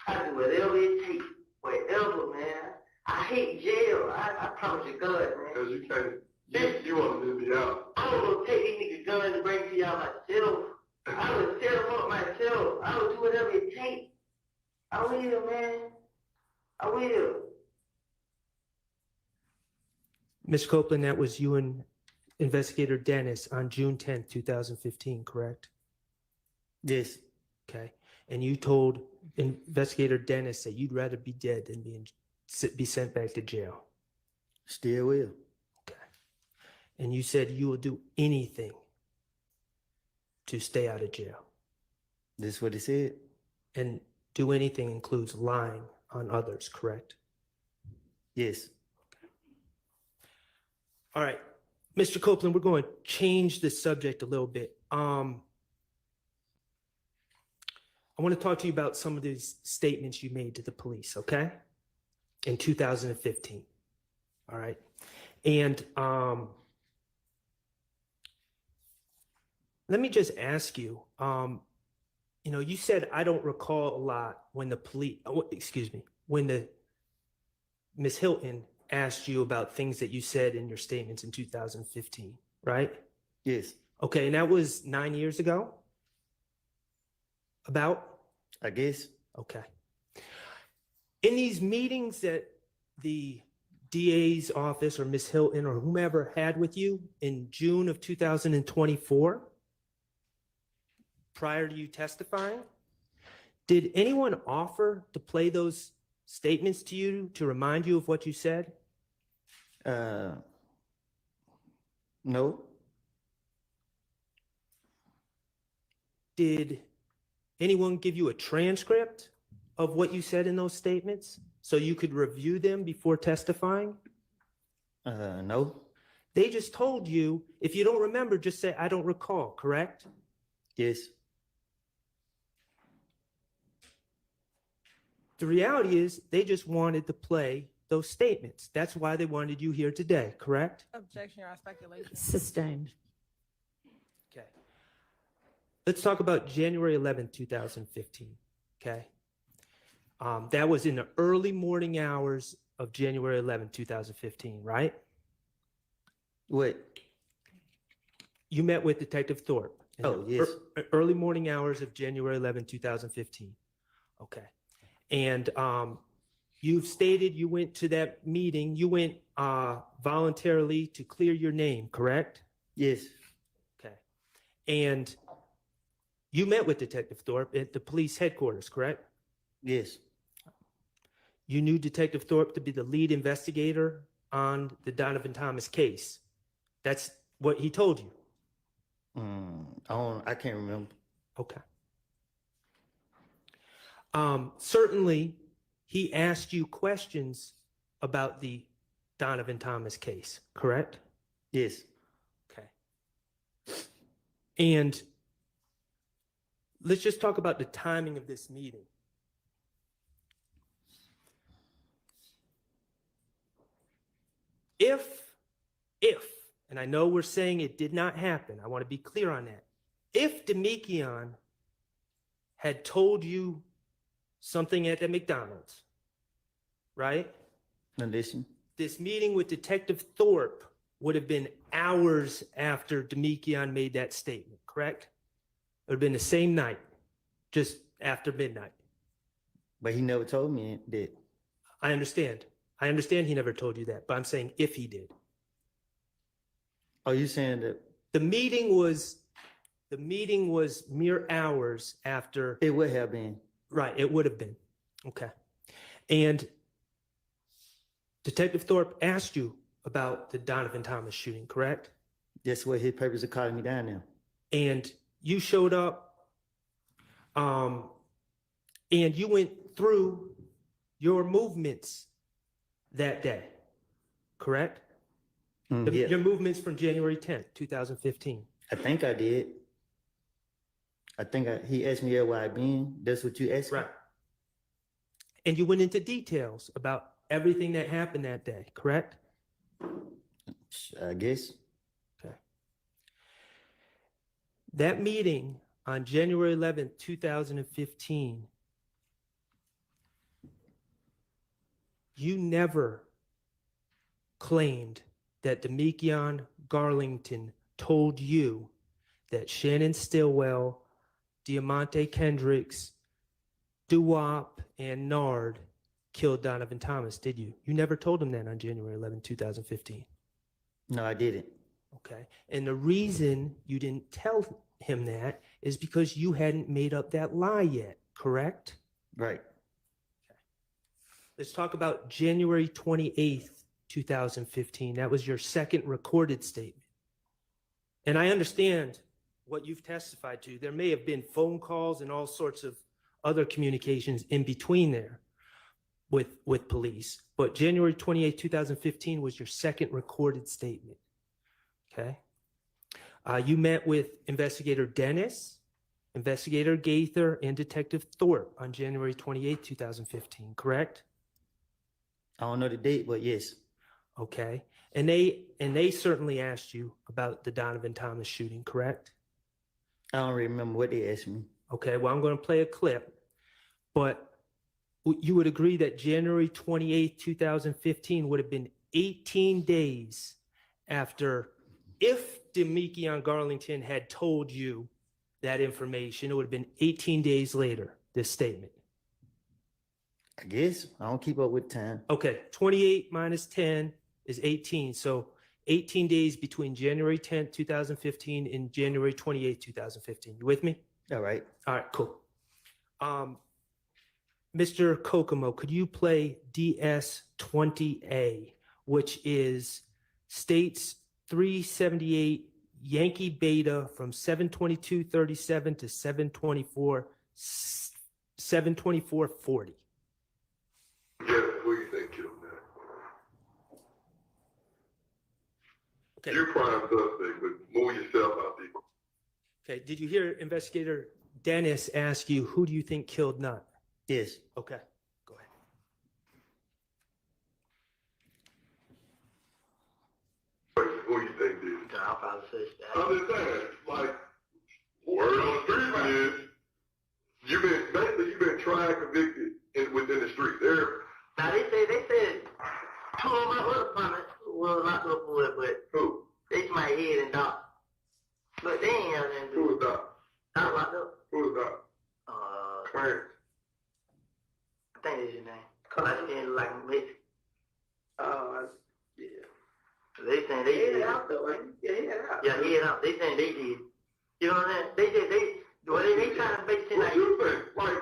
I do whatever it takes. Whatever, man. I hate jail. I promise you, God, man. Because you can't. You want to be out. I was going to take these niggas' guns and bring to y'all myself. I would set them up myself. I would do whatever it takes. I will, man. I will. Ms. Copeland, that was you and Investigator Dennis on June 10th, 2015, correct? Yes. Okay. And you told Investigator Dennis that you'd rather be dead than be sent back to jail. Still will. Okay. And you said you will do anything to stay out of jail. This is what he said? And do anything includes lying on others, correct? Yes. All right. Mr. Copeland, we're going to change the subject a little bit. I want to talk to you about some of these statements you made to the police, okay? In 2015. All right. And let me just ask you, you said, I don't recall a lot when the police, when the Ms. Hilton asked you about things that you said in your statements in 2015, right? Yes. Okay, and that was 9 years ago? About? I guess. Okay. In these meetings that the DA's office or Ms. Hilton or whomever had with you in June of 2024, prior to you testifying, did anyone offer to play those statements to you to remind you of what you said? No. Did anyone give you a transcript of what you said in those statements so you could review them before testifying? No. They just told you, if you don't remember, just say, I don't recall, correct? Yes. The reality is they just wanted to play those statements. That's why they wanted you here today, correct? Objection or speculation. Sustained. Okay. Let's talk about January 11th, 2015, okay? That was in the early morning hours of January 11th, 2015, right? What? You met with Detective Thorpe. In Oh, the yes. Early morning hours of January 11th, 2015. Okay. And you've stated you went to that meeting, you went voluntarily to clear your name, correct? Yes. Okay. And you met with Detective Thorpe at the police headquarters, correct? Yes. You knew Detective Thorpe to be the lead investigator on the Donovan Thomas case. That's what he told you. I can't remember. Okay. Certainly, he asked you questions about the Donovan Thomas case, correct? Yes. Okay. And let's just talk about the timing of this meeting. If, and I know we're saying it did not happen, I want to be clear on that. If Demikian had told you something at the McDonald's right? Now listen. This meeting with Detective Thorpe would have been hours after Demekian made that statement, correct? It would have been the same night, just after midnight. But he never told me that. I understand. I understand he never told you that, but I'm saying if he did. Are you saying that? The meeting was mere hours after. It would have been. Right, it would have been. Okay. And Detective Thorpe asked you about the Donovan Thomas shooting, correct? That's what his purpose of calling me down now. And you showed up, and you went through your movements that day, correct? Yeah. Your movements from January 10th, 2015. I think I did. He asked me where I been. That's what you asked me? Right. And you went into details about everything that happened that day, correct? I guess. Okay. That meeting on January 11th, 2015, you never claimed that Demekian Garlington told you that Shannon Stillwell, Diamante Kendricks, Duwop, and Nard killed Donovan Thomas, did you? You never told him that on January 11, 2015. No, I didn't. Okay. And the reason you didn't tell him that is because you hadn't made up that lie yet, correct? Right. Okay. Let's talk about January 28th, 2015. That was your second recorded statement. And I understand what you've testified to. There may have been phone calls and all sorts of other communications in between there with police. But January 28, 2015 was your second recorded statement. Okay. You met with Investigator Dennis, Investigator Gaither, and Detective Thorpe on January 28, 2015, correct? I don't know the date, but yes. Okay. And they certainly asked you about the Donovan Thomas shooting, correct? I don't remember what they asked me. Okay, well, I'm going to play a clip, but you would agree that January 28, 2015 would have been 18 days after, if Demekian Garlington had told you that information, it would have been 18 days later, this statement. I guess. I don't keep up with time. Okay, 28 minus 10 is 18. So 18 days between January 10th, 2015 and January 28th, 2015. You with me? All right. All right, cool. Mr. Kokomo, could you play DS20A, which is states 378 Yankee Beta from 7/22/37 to 7/24/40. Yeah, who you think killed that? Okay. You prime suspect, but move yourself out there. Okay, did you hear Investigator Dennis ask you, who do you think killed Nut? Yes. Okay, go ahead. Who you think did it? I'll probably say that. I'm just saying, like, word on the street is, you've been tried, convicted within the street. Now they said two of my other partners were locked up for it, but Who? they my head and Doc. But they ain't have nothing to do. Who was that? Not locked up. Who was that? Clarence. I think that's his name. Cause I didn't like him. Yeah. They saying they did. Out though, right? Yeah, he had out. Yeah, he had out. They saying they did. You know what I'm saying? They trying to make it seem What like. you think? Like,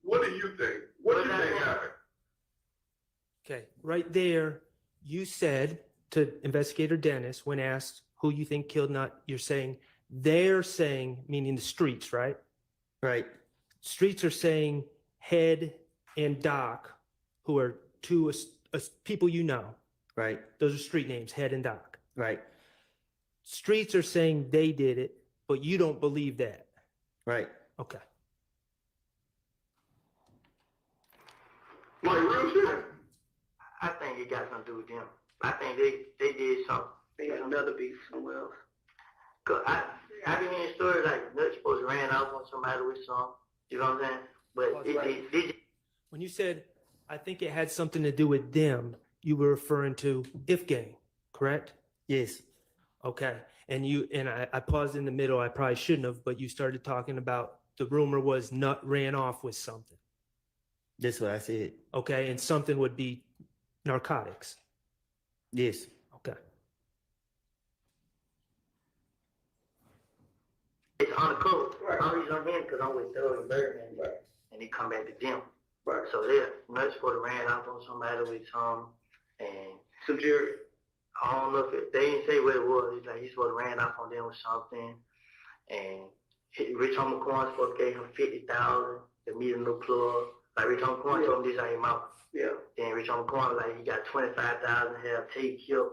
what do you think? What do you think happened? Okay, right there, you said to Investigator Dennis, when asked who you think killed Nut, you're saying, they're saying, meaning the streets, right? Right. Streets are saying Head and Doc, who are two people you know. Right. Those are street names, Head and Doc. Right. Streets are saying they did it, but you don't believe that. Right. Okay. Like, real shit. I think it got something to do with them. I think they did something. They got another beef somewhere else. Cause I been hearing stories like Nut's supposed to ran off on somebody with some. You know what I'm saying? But When you said I think it had something to do with them. You were referring to If Gang, correct? Yes. Okay. And I paused in the middle. I probably shouldn't have, but you started talking about the rumor was Nut ran off with something. That's what I said. Okay. And something would be narcotics. Yes. Okay. It's undercover. Only reason I'm here because I'm with Doug and Birdman, and they come back to them. Right. So they're nuts for the ran off on somebody with some and some jury. I don't know if they didn't say what it was. It's like he's supposed to ran off on them with something, and Rich Homie Corn supposed to gave him 50,000 to meet a new plug. Like Rich Homie Corn told him this out his mouth. Yeah. Then Rich Homie Corn like he got 25,000 to have Tate killed.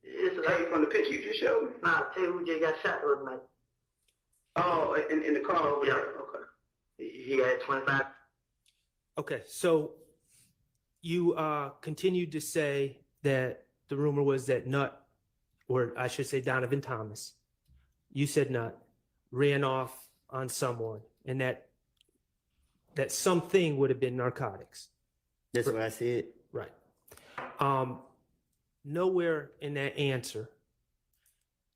It's like from the picture you just showed me. Nah, Tate who just got shot the other night. Oh, in the car over there. Okay. He got 25. Okay. So you continued to say that the rumor was that Nut, or I should say Donovan Thomas, you said Nut, ran off on someone, and that something would have been narcotics. That's what I said. Right. Nowhere in that answer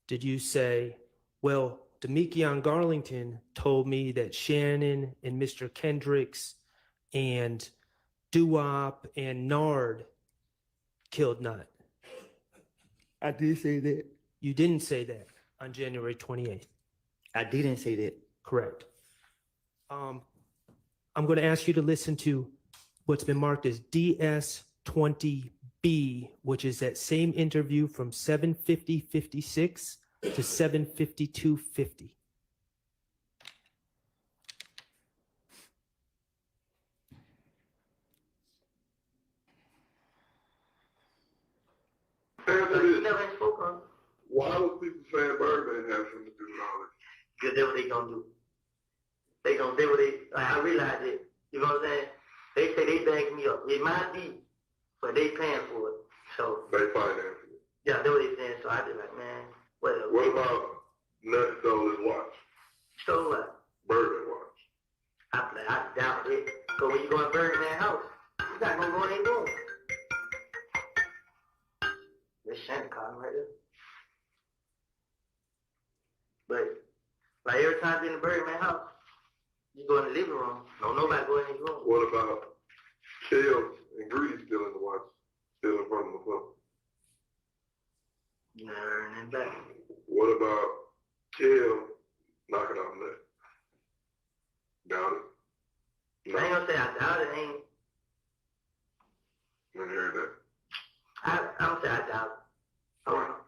did you say, well, Demekion Garlington told me that Shannon and Mr. Kendricks and Doo-Wop and Nard killed Nut. I did say that. You didn't say that on January 28th. I didn't say that. Correct. I'm going to ask you to listen to what's been marked as DS20B, which is that same interview from 7:50:56 to 7:52:50. Why would people saying Birdman have something to do with all this? Because that's what they gonna do. They gonna do what they, like, I realize it. You know what I'm saying? They say they back me up. It might be, but they paying for it. So. They financing it. Yeah, that's what they saying. So I just like, man, whatever. What about Nut stole his watch? Stole what? Birdman watch. I doubt it. So when you go in Birdman's house, you're not gonna go in their room. There's Shannon calling right there. But like every time you're in the Birdman house, you go in the living room. No, nobody go in his room. What about Kels and Greedy stealing the watch? Still in front of the club? You never heard anything back. What about Kel knocking off Nut? Doubt it. I ain't gonna say I doubt it. Ain't. I heard that. I don't say I doubt it. I don't know.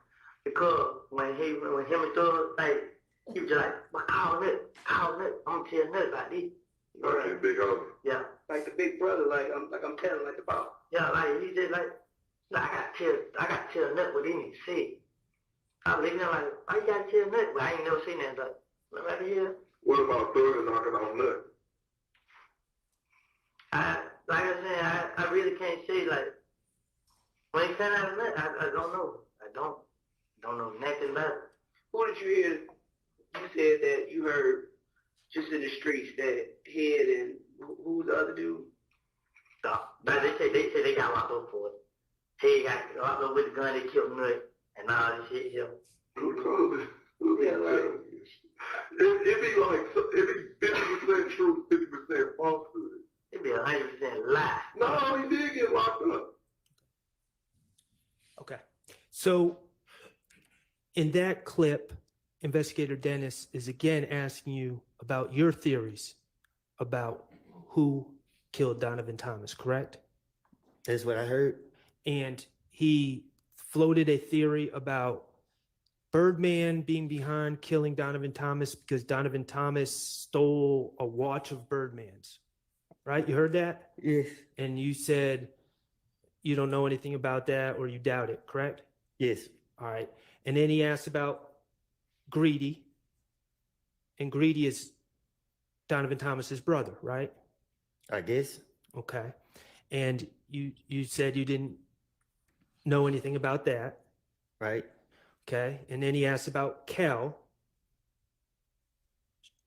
Because when him and Thug, like, he was just like, well, call Nut. I'm gonna tell Nut about this. Like his big homie. Yeah. Like the big brother, like I'm telling like the boss. Yeah, like he just like I gotta tell Nut what he need to say. I was looking at him like, why you gotta tell Nut? But I ain't never seen that, but right here. What about Thug knocking off Nut? Like I said, I really can't say, like, when he came out of Nut, I don't know. I don't know nothing about it. Who did you hear? You said that you heard just in the streets that Head and who's the other dude? Stop. But they say they got locked up for it. Head got locked up with the gun, they killed Nut, and all this shit here. Yeah, like, it'd be 50% truth, 50% falsehood. It'd be 100% lie. No, he did get locked up. Okay. So in that clip, Investigator Dennis is again asking you about your theories about who killed Donovan Thomas, correct? That's what I heard. And he floated a theory about Birdman being behind killing Donovan Thomas because Donovan Thomas stole a watch of Birdman's, right? You heard that? Yes. And you said you don't know anything about that or you doubt it, correct? Yes. All right. And then he asked about Greedy. And Greedy is Donovan Thomas's brother, right? I guess. Okay. And you said you didn't know anything about that. Right. Okay. And then he asked about Kel.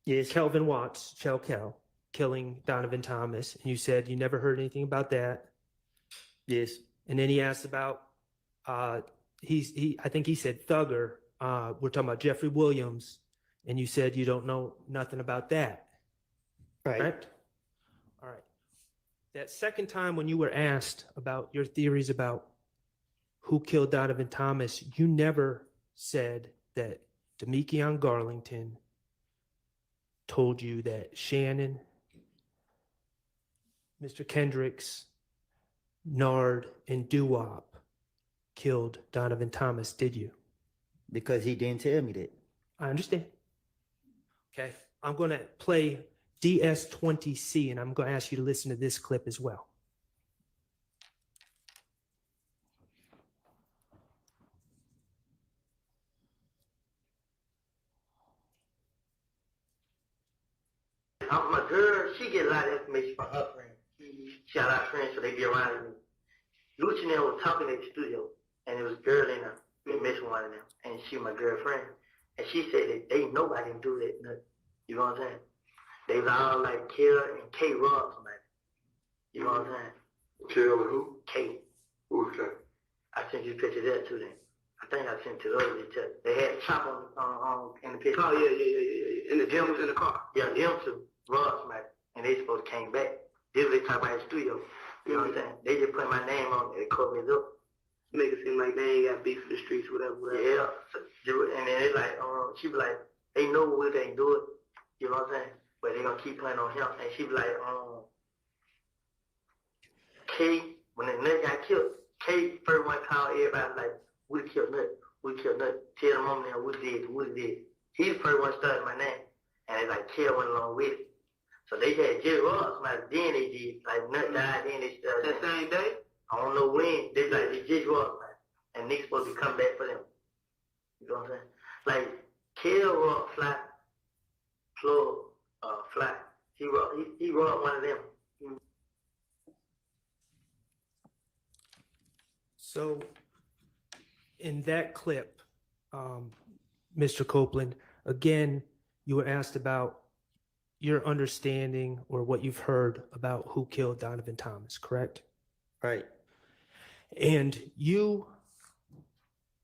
Yes. Kelvin Watts, Kel. killing Donovan Thomas, and you said you never heard anything about that. Yes. And then he asked about, I think he said Thugger. We're talking about Jeffrey Williams, and you said you don't know nothing about that. Right. Correct? All right. That second time when you were asked about your theories about who killed Donovan Thomas, you never said that Demekion Garlington told you that Shannon, Mr. Kendricks, Nard, and Duwop killed Donovan Thomas, did you? Because he didn't tell me that. I understand. Okay, I'm going to play DS20C, and I'm going to ask you to listen to this clip as well. My girl, she get a lot of information from her friends. She got a lot of friends, so they be around me. Luchinelle was talking at the studio, and it was a girl in there, and missing one of them, and she my girlfriend. And she said that they nobody can do that, nothing. You know what I'm saying? They was all like Kill and K robbed somebody. You know what I'm saying? Kill and who? K. Who's K? I sent you a picture of that too then. I think I sent it to the other picture. They had Chop on in the picture. Oh, yeah. And the gym was in the car. Yeah, them two robbed somebody, and they supposed to came back. This was they talk about the studio. You know what I'm saying? They just put my name on it and covered it up. Make it seem like they ain't got beef in the streets, whatever. Yeah. And then they like, she be like, they know what they do it. You know what I'm saying? But they gonna keep playing on him. And she be like, K, when the nut got killed, K first one called everybody like, we killed Nut. We killed Nut. Tell the mom now we did. He the first one started my name. And they like Kill went along with it. So they had Juror, somebody, then they did, like Nut died, then they started. That same day? I don't know when. They like, they Juror, and niggas supposed to come back for them. You know what I'm saying? Like, Kill robbed Fly, Plug, Fly. He robbed one of them. So in that clip, Mr. Copeland, again, you were asked about your understanding or what you've heard about who killed Donovan Thomas, correct? Right. And you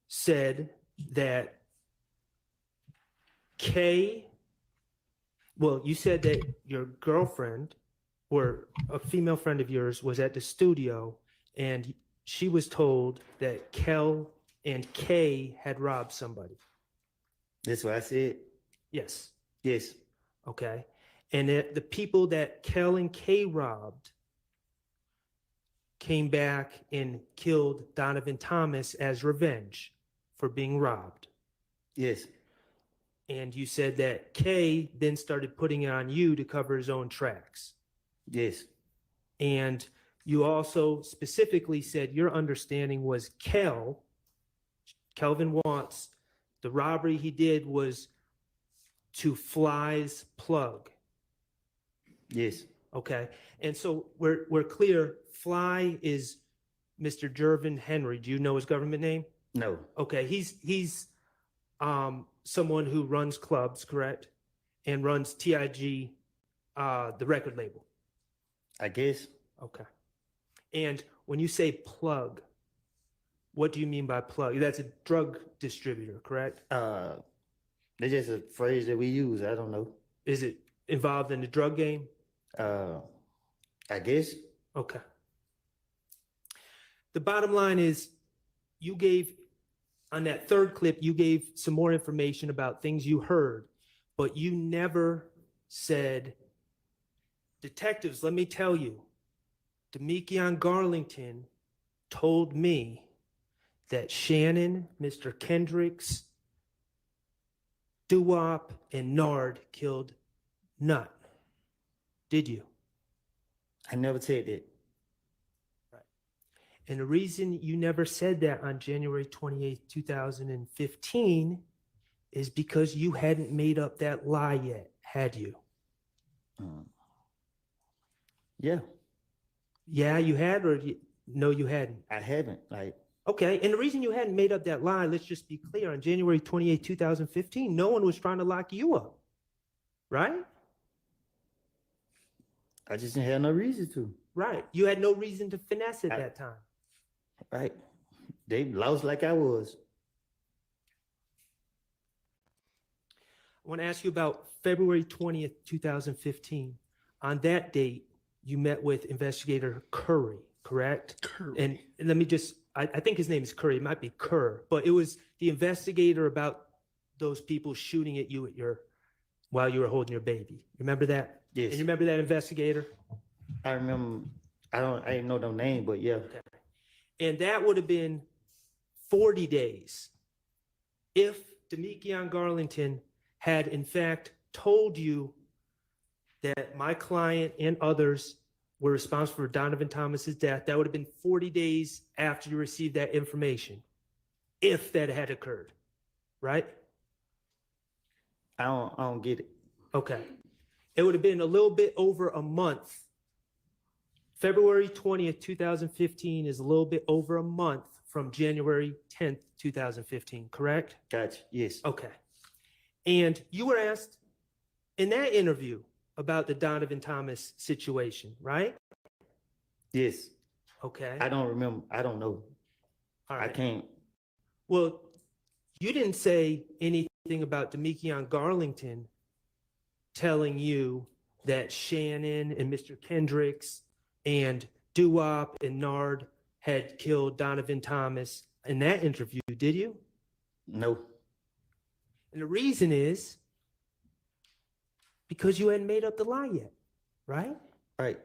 said that you said that your girlfriend or a female friend of yours was at the studio and she was told that Kel and Kay had robbed somebody. That's what I said. Yes. Yes. Okay. And that the people that Kel and Kay robbed came back and killed Donovan Thomas as revenge for being robbed. Yes. And you said that Kay then started putting it on you to cover his own tracks. Yes. And you also specifically said your understanding was Kelvin Watts, the robbery he did was to Fly's plug. Yes. Okay. And so we're clear. Fly is Mr. Jervin Henry. Do you know his government name? No. Okay. He's someone who runs clubs, correct? And runs TIG, the record label. I guess. Okay. And when you say plug, what do you mean by plug? That's a drug distributor, correct? That's just a phrase that we use. I don't know. Is it involved in the drug game? I guess. Okay. The bottom line is you gave, on that third clip, you gave some more information about things you heard, but you never said, detectives, let me tell you, Demekion Garlington told me that Shannon, Mr. Kendricks, Duwop, and Nard killed Nut. Did you? I never said that. Right. And the reason you never said that on January 28th, 2015 is because you hadn't made up that lie yet, had you? Yeah. Yeah, you had, or no, you hadn't? I haven't. Okay, and the reason you hadn't made up that lie, let's just be clear, on January 28th, 2015, no one was trying to lock you up, right? I just didn't have no reason to. Right. You had no reason to finesse at that time. Right. They lost like I was. I want to ask you about February 20th, 2015. On that date, you met with investigator Curry, correct? Curry. And let me just, I think his name is Curry, it might be Kerr, but it was the investigator about those people shooting at you while you were holding your baby. Remember that? Yes. And you remember that investigator? I remember, I didn't know no name, but yeah. Okay. And that would have been 40 days if Demekion Garlington had in fact told you that my client and others were responsible for Donovan Thomas's death. That would have been 40 days after you received that information, if that had occurred, right? I don't get it. Okay. It would have been a little bit over a month. February 20th, 2015 is a little bit over a month from January 10th, 2015, correct? Gotcha. Yes. Okay. And you were asked in that interview about the Donovan Thomas situation, right? Yes. Okay. I don't remember. I don't know. All right. I can't. Well, you didn't say anything about Demekion Garlington telling you that Shannon and Mr. Kendricks and Duwop and Nard had killed Donovan Thomas in that interview, did you? No. And the reason is because you hadn't made up the lie yet, right? Right.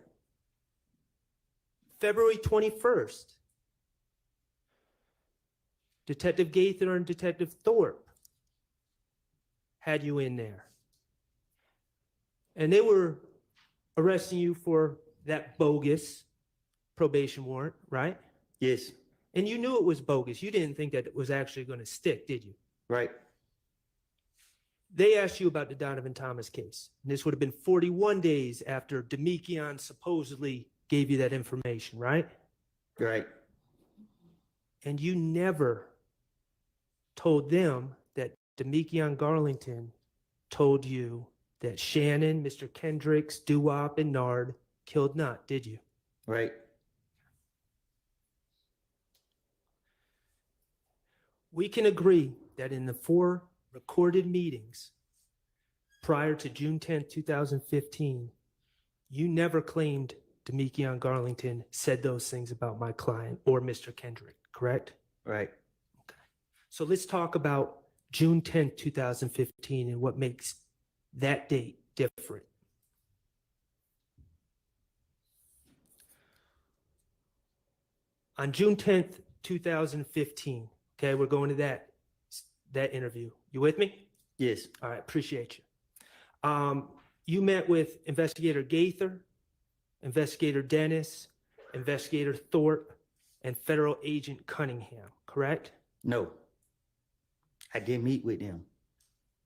February 21st, Detective Gaither and Detective Thorpe had you in there. And they were arresting you for that bogus probation warrant, right? Yes. And you knew it was bogus. You didn't think that it was actually going to stick, did you? Right. They asked you about the Donovan Thomas case. And this would have been 41 days after Demekion supposedly gave you that information, right? Right. And you never told them that Demekion Garlington told you that Shannon, Mr. Kendricks, Duwop, and Nard killed Nutt, did you? Right. We can agree that in the 4 recorded meetings prior to June 10th, 2015, you never claimed Demekion Garlington said those things about my client or Mr. Kendrick, correct? Right. Okay. So let's talk about June 10th, 2015 and what makes that date different. On June 10th, 2015, okay, we're going to that interview. You with me? Yes. All right, appreciate you. You met with Investigator Gaither, Investigator Dennis, Investigator Thorpe, and Federal Agent Cunningham, correct? No. I didn't meet with them.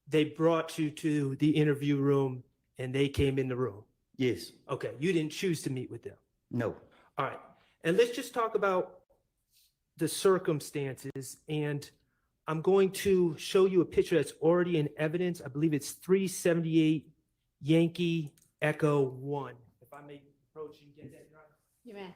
They brought you to the interview room and they came in the room. Yes. Okay, you didn't choose to meet with them. No. All right, and let's just talk about the circumstances. And I'm going to show you a picture that's already in evidence. I believe it's 378 Yankee Echo 1. If I may approach and get that, Your Honor. You may.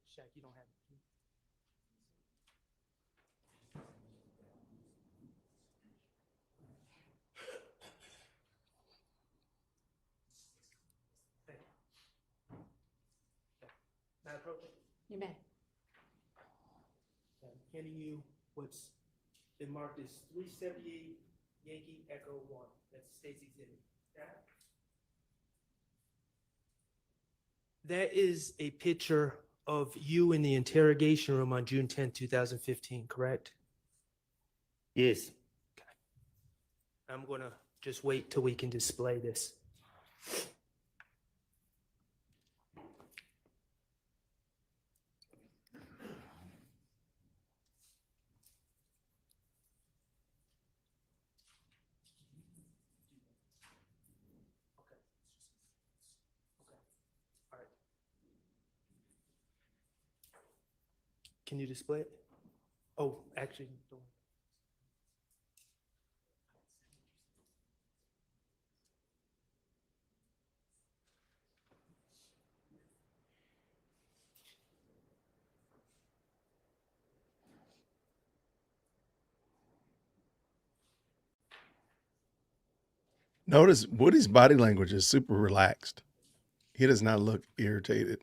Shaq, you don't have it. May I approach? You may. I'm handing you what's been marked as 378 Yankee Echo 1. That's the state's exhibit. That is a picture of you in the interrogation room on June 10, 2015, correct? Yes. I'm going to just wait till we can display this. Can you display it? Oh, actually, don't. Notice Woody's body language is super relaxed. He does not look irritated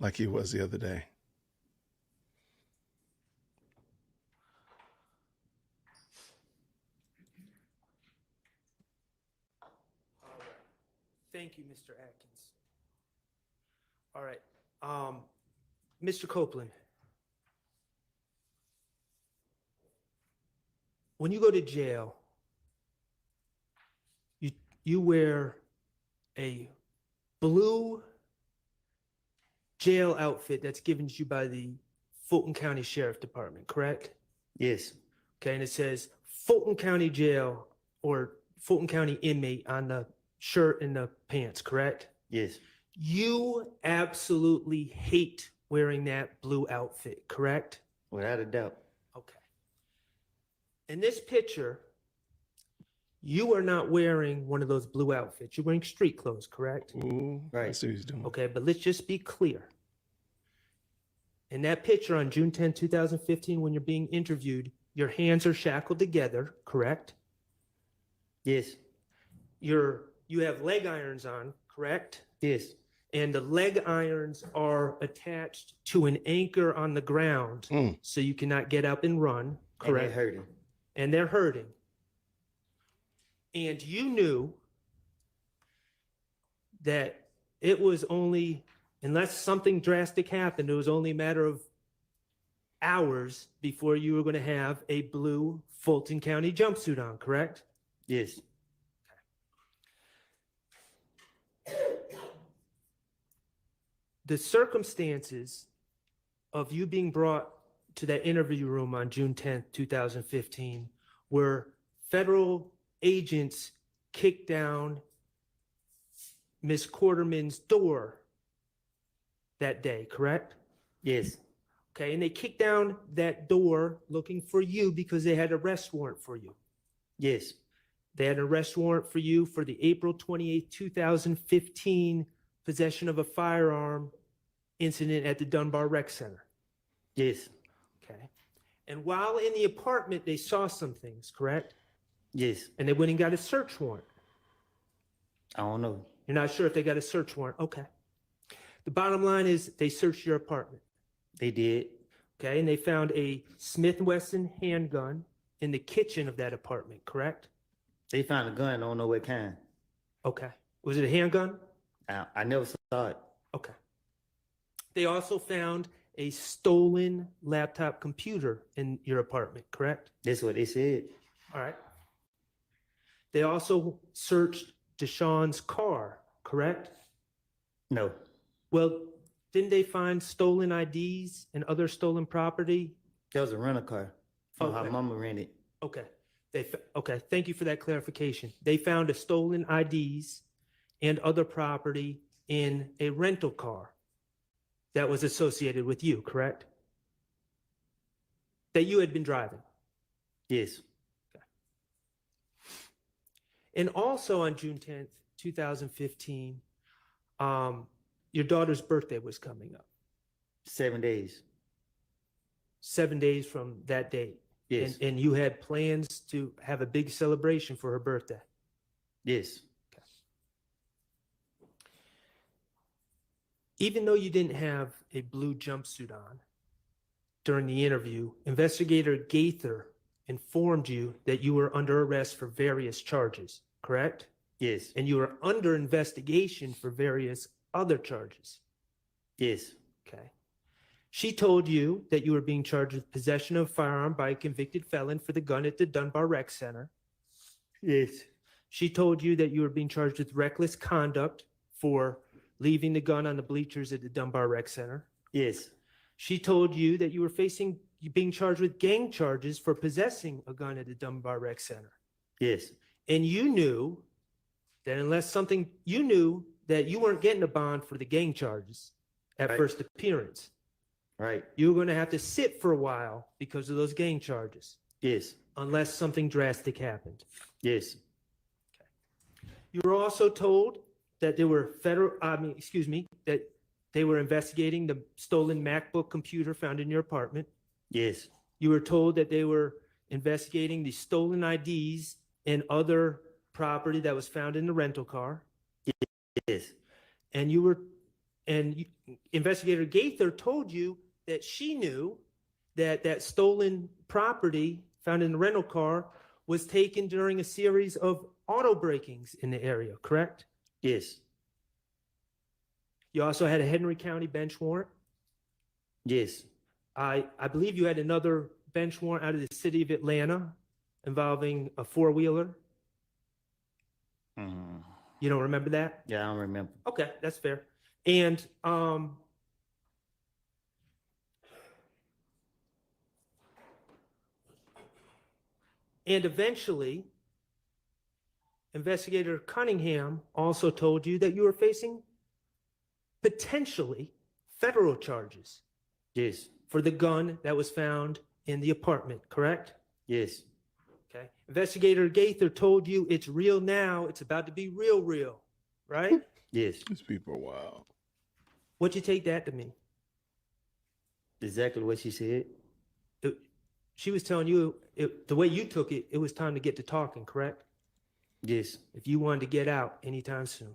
like he was the other day. All right. Thank you, Mr. Atkins. All right. Mr. Copeland, when you go to jail, you wear a blue jail outfit that's given to you by the Fulton County Sheriff Department, correct? Yes. Okay, and it says Fulton County Jail or Fulton County inmate on the shirt and the pants, correct? Yes. You absolutely hate wearing that blue outfit, correct? Without a doubt. Okay. In this picture, you are not wearing one of those blue outfits. You're wearing street clothes, correct? Ooh, Right. I see what he's doing. Okay, but let's just be clear. In that picture on June 10, 2015, when you're being interviewed, your hands are shackled together, correct? Yes. You have leg irons on, correct? Yes. And the leg irons are attached to an anchor on the ground, so you cannot get up and run, correct? And they're hurting. And they're hurting. And you knew that it was only, unless something drastic happened, it was only a matter of hours before you were going to have a blue Fulton County jumpsuit on, correct? Yes. The circumstances of you being brought to that interview room on June 10th, 2015, were federal agents kicked down Miss Quarterman's door that day, correct? Yes. Okay, and they kicked down that door looking for you because they had an arrest warrant for you. Yes. They had an arrest warrant for you for the April 28th, 2015 possession of a firearm incident at the Dunbar Rec Center. Yes. Okay. And while in the apartment, they saw some things, correct? Yes. And they went and got a search warrant. I don't know. You're not sure if they got a search warrant? Okay. The bottom line is they searched your apartment. They did. Okay, and they found a Smith & Wesson handgun in the kitchen of that apartment, correct? They found a gun. I don't know what kind. Okay. Was it a handgun? I never saw it. Okay. They also found a stolen laptop computer in your apartment, correct? That's what they said. All right. They also searched Deshaun's car, correct? No. Well, didn't they find stolen IDs and other stolen property? That was a rental car from Okay. her mama rented. Okay. Okay. Thank you for that clarification. They found a stolen IDs and other property in a rental car that was associated with you, correct? That you had been driving. Yes. And also on June 10th, 2015, your daughter's birthday was coming up. 7 days. 7 days from that date. Yes. And you had plans to have a big celebration for her birthday. Yes. Even though you didn't have a blue jumpsuit on during the interview, investigator Gaither informed you that you were under arrest for various charges, correct? Yes. And you were under investigation for various other charges. Yes. Okay. She told you that you were being charged with possession of a firearm by a convicted felon for the gun at the Dunbar Rec Center. Yes. She told you that you were being charged with reckless conduct for leaving the gun on the bleachers at the Dunbar Rec Center. Yes. She told you that you were being charged with gang charges for possessing a gun at the Dunbar Rec Center. Yes. And you knew that you knew that you weren't getting a bond for the gang charges at Right. first appearance. Right. You were going to have to sit for a while because of those gang charges. Yes. Unless something drastic happened. Yes. You were also told that there were that they were investigating the stolen MacBook computer found in your apartment. Yes. You were told that they were investigating the stolen IDs and other property that was found in the rental car. Yes. And Investigator Gaither told you that she knew that that stolen property found in the rental car was taken during a series of auto breakings in the area, correct? Yes. You also had a Henry County bench warrant. Yes. I believe you had another bench warrant out of the city of Atlanta involving a four-wheeler. You don't remember that? Yeah, I don't remember. Okay, that's fair. And eventually, Investigator Cunningham also told you that you were facing potentially federal charges. Yes. For the gun that was found in the apartment, correct? Yes. Okay. Investigator Gaither told you it's real now. It's about to be real, right? Yes. These people are wild. What'd you take that to mean? Exactly what she said. She was telling you, the way you took it, it was time to get to talking, correct? Yes. If you wanted to get out anytime soon.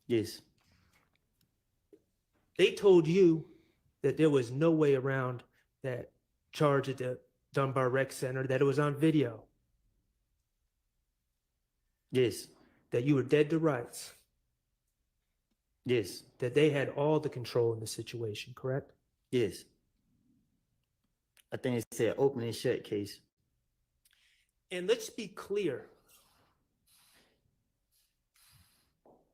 Yes. They told you that there was no way around that charge at the Dunbar Rec Center, that it was on video. Yes. That you were dead to rights. Yes. That they had all the control in the situation, correct? Yes. I think it said open and shut case. And let's be clear.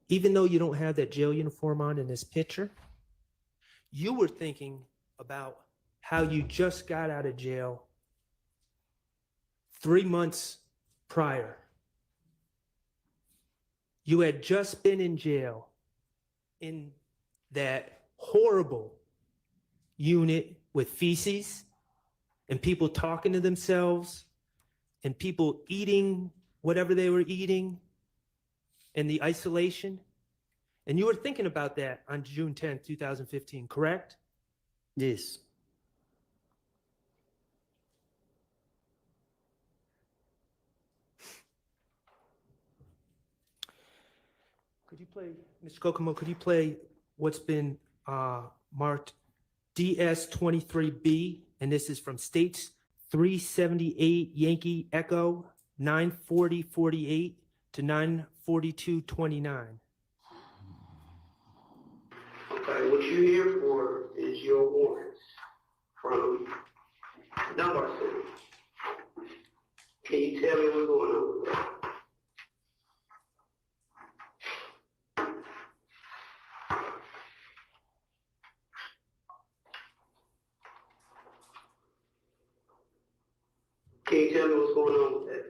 Even though you don't have that jail uniform on in this picture, you were thinking about how you just got out of jail 3 months prior. You had just been in jail in that horrible unit with feces and people talking to themselves and people eating whatever they were eating and the isolation. And you were thinking about that on June 10th, 2015, correct? Yes. Could you play, Mr. Kokomo, could you play what's been marked DS23B? And this is from States 378 Yankee Echo 94048 to 94229. Okay, what you're here for is your warrants from Dunbar City. Can you tell me what's going on with that? Can you tell me what's going on with that?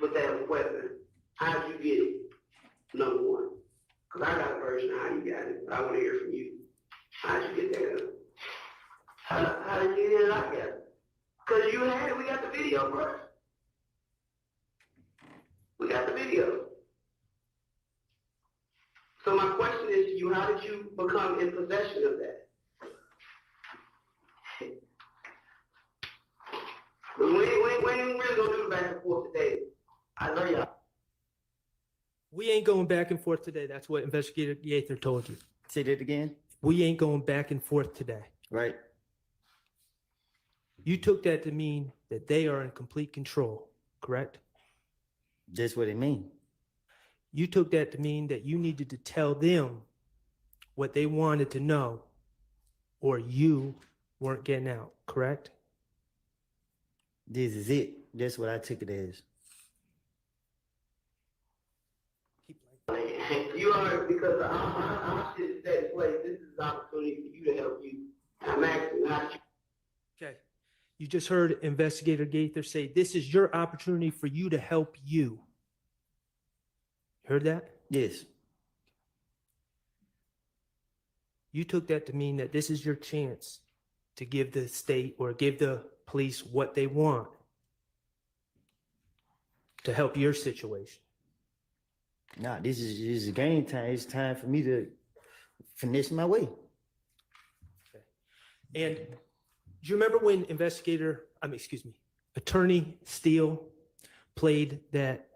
With that weapon? How'd you get it? Number one. Because I got a version of how you got it, but I want to hear from you. How'd you get that gun? How did you get it? I got it. Because you had it. We got the video, bro. We got the video. So my question is to you, how did you become in possession of that? We ain't really gonna do the back and forth today. I know y'all. We ain't going back and forth today. That's what Investigator Gaither told you. Say that again. We ain't going back and forth today. Right. You took that to mean that they are in complete control, correct? That's what it means. You took that to mean that you needed to tell them what they wanted to know, or you weren't getting out, correct? This is it. That's what I took it as. You are, because I'm sitting in that place. This is an opportunity for you to help you. I'm asking not you. Okay. You just heard Investigator Gaither say, this is your opportunity for you to help you. Heard that? Yes. you took that to mean that this is your chance to give the state or give the police what they want to help your situation. Nah, this is game time. It's time for me to finesse my way. And do you remember when Attorney Steele played that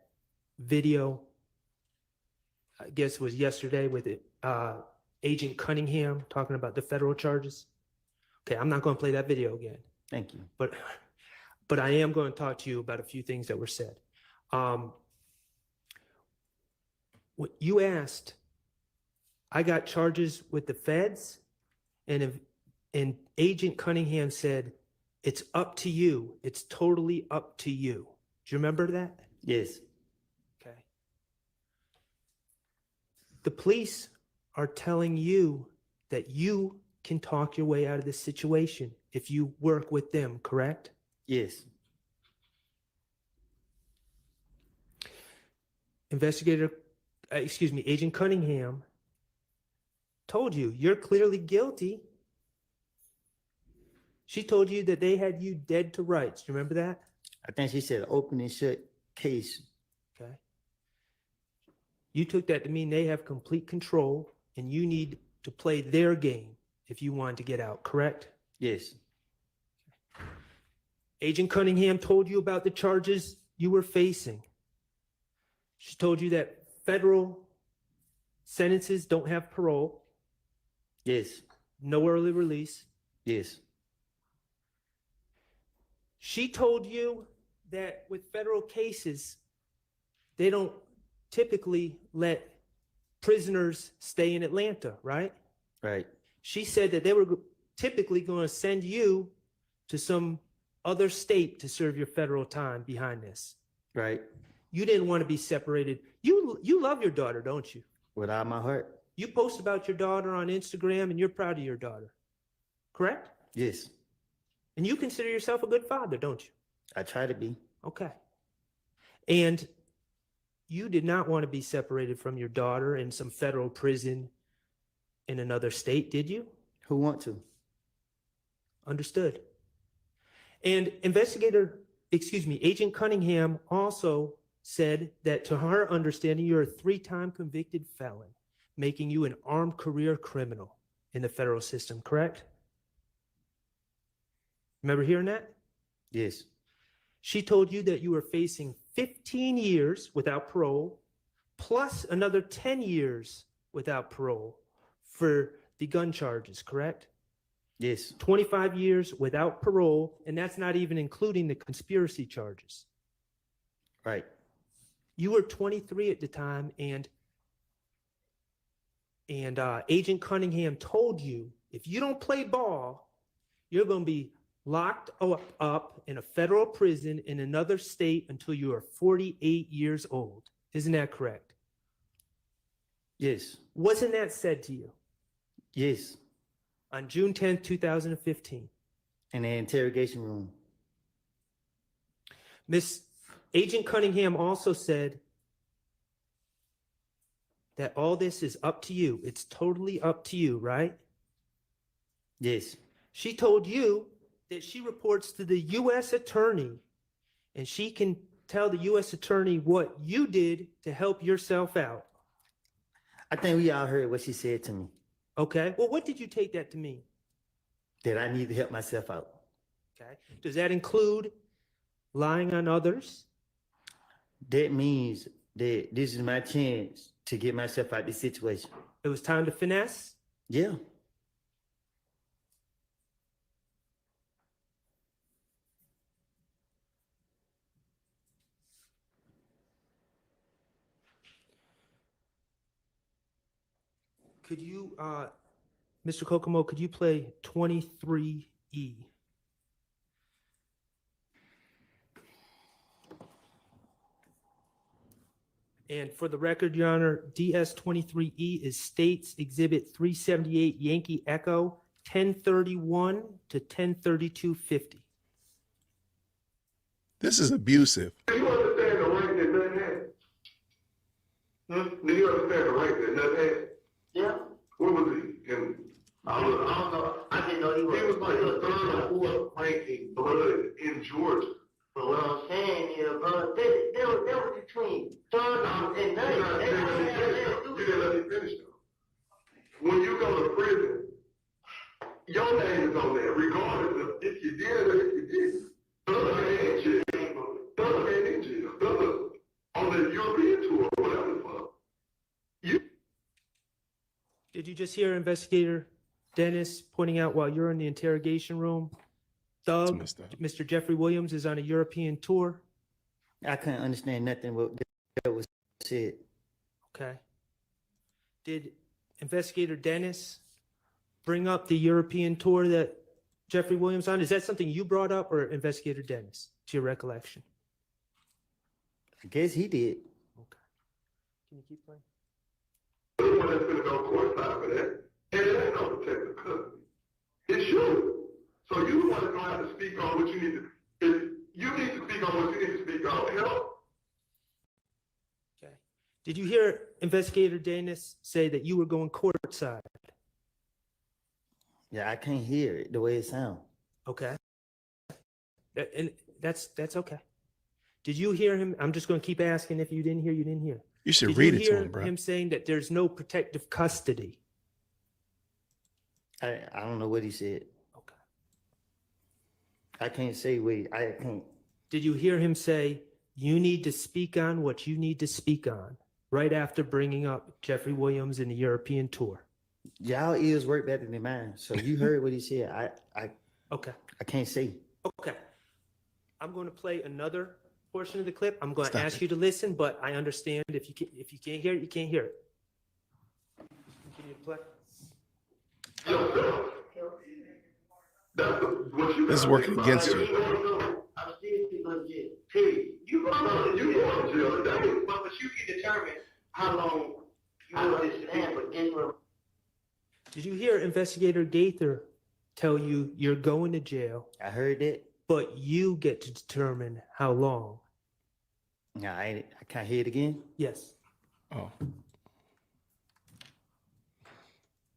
video? I guess it was yesterday with Agent Cunningham talking about the federal charges. Okay, I'm not going to play that video again. Thank you. But I am going to talk to you about a few things that were said. What you asked, I got charges with the feds, and Agent Cunningham said, it's up to you. It's totally up to you. Do you remember that? Yes. Okay. The police are telling you that you can talk your way out of this situation if you work with them, correct? Yes. Agent Cunningham told you you're clearly guilty. She told you that they had you dead to rights. Do you remember that? I think she said open and shut case. Okay. You took that to mean they have complete control and you need to play their game if you want to get out, correct? Yes. Agent Cunningham told you about the charges you were facing. She told you that federal sentences don't have parole. Yes. No early release. Yes. She told you that with federal cases, they don't typically let prisoners stay in Atlanta, right? Right. She said that they were typically going to send you to some other state to serve your federal time behind this. Right. You didn't want to be separated. You love your daughter, don't you? With all my heart. You post about your daughter on Instagram and you're proud of your daughter, correct? Yes. And you consider yourself a good father, don't you? I try to be. Okay. And you did not want to be separated from your daughter in some federal prison in another state, did you? Who want to? Understood. And Agent Cunningham also said that to her understanding, you're a 3-time convicted felon, making you an armed career criminal in the federal system, correct? Remember hearing that? Yes. She told you that you were facing 15 years without parole, plus another 10 years without parole for the gun charges, correct? Yes. 25 years without parole, and that's not even including the conspiracy charges. Right. You were 23 at the time, and Agent Cunningham told you, if you don't play ball, you're going to be locked up in a federal prison in another state until you are 48 years old. Isn't that correct? Yes. Wasn't that said to you? Yes. On June 10th, 2015. In the interrogation room. Miss Agent Cunningham also said that all this is up to you. It's totally up to you, right? Yes. She told you that she reports to the U.S. attorney, and she can tell the U.S. attorney what you did to help yourself out. I think we all heard what she said to me. Okay. Well, what did you take that to mean? That I need to help myself out. Okay. Does that include lying on others? That means that this is my chance to get myself out of this situation. It was time to finesse? Yeah. Could you, Mr. Kokomo, could you play 23E? And for the record, Your Honor, DS-23E is States Exhibit 378 Yankee Echo 1031 to 103250. This is abusive. Do you understand the right that none had? Do you understand the right that none had? Yeah. What was it? And I don't know. I didn't know he was like the third or fourth ranking blood in Georgia. But what I'm saying is, bro, they were between third and ninth. You didn't let me finish though. When you go to prison, your name is on there, regardless of if you did or if you didn't. Thug ain't in jail. Thug ain't in jail. Thug on the European tour, whatever the fuck. Did you just hear Investigator Dennis pointing out while you're in the interrogation room, Thug, Mr. Jeffrey Williams is on a European tour? I couldn't understand nothing what that was said. Okay. Did Investigator Dennis bring up the European tour that Jeffrey Williams on? Is that something you brought up or Investigator Dennis, to your recollection? I guess he did. Can you keep playing? The one that's gonna go courtside for that, and it ain't no protective custody. It's you. So you the one that's gonna have to speak on what you need to. If you need to speak on what you need to speak on, help. Okay. Did you hear Investigator Dennis say that you were going courtside? Yeah, I can't hear it the way it sounds. Okay. And that's okay. Did you hear him? I'm just going to keep asking. If you didn't hear, you didn't hear. You should Did read you it to hear him, bro. him saying that there's no protective custody? I don't know what he said. Okay. I can't say I can't. Did you hear him say you need to speak on what you need to speak on right after bringing up Jeffrey Williams and the European tour? Y'all ears work better than mine. So you heard what he said. Okay. I can't say. Okay. I'm going to play another portion of the clip. I'm going to Stop ask it. you to listen, but I understand if you can't hear it, you can't hear it. Continue to play. This is working against you. I'm still gonna get paid. You going to jail today, but you can determine how long you want to stand for getting. Did you hear Investigator Gaither tell you you're going to jail? I heard that. But you get to determine how long. Yeah, I can't hear it again. Yes. Oh.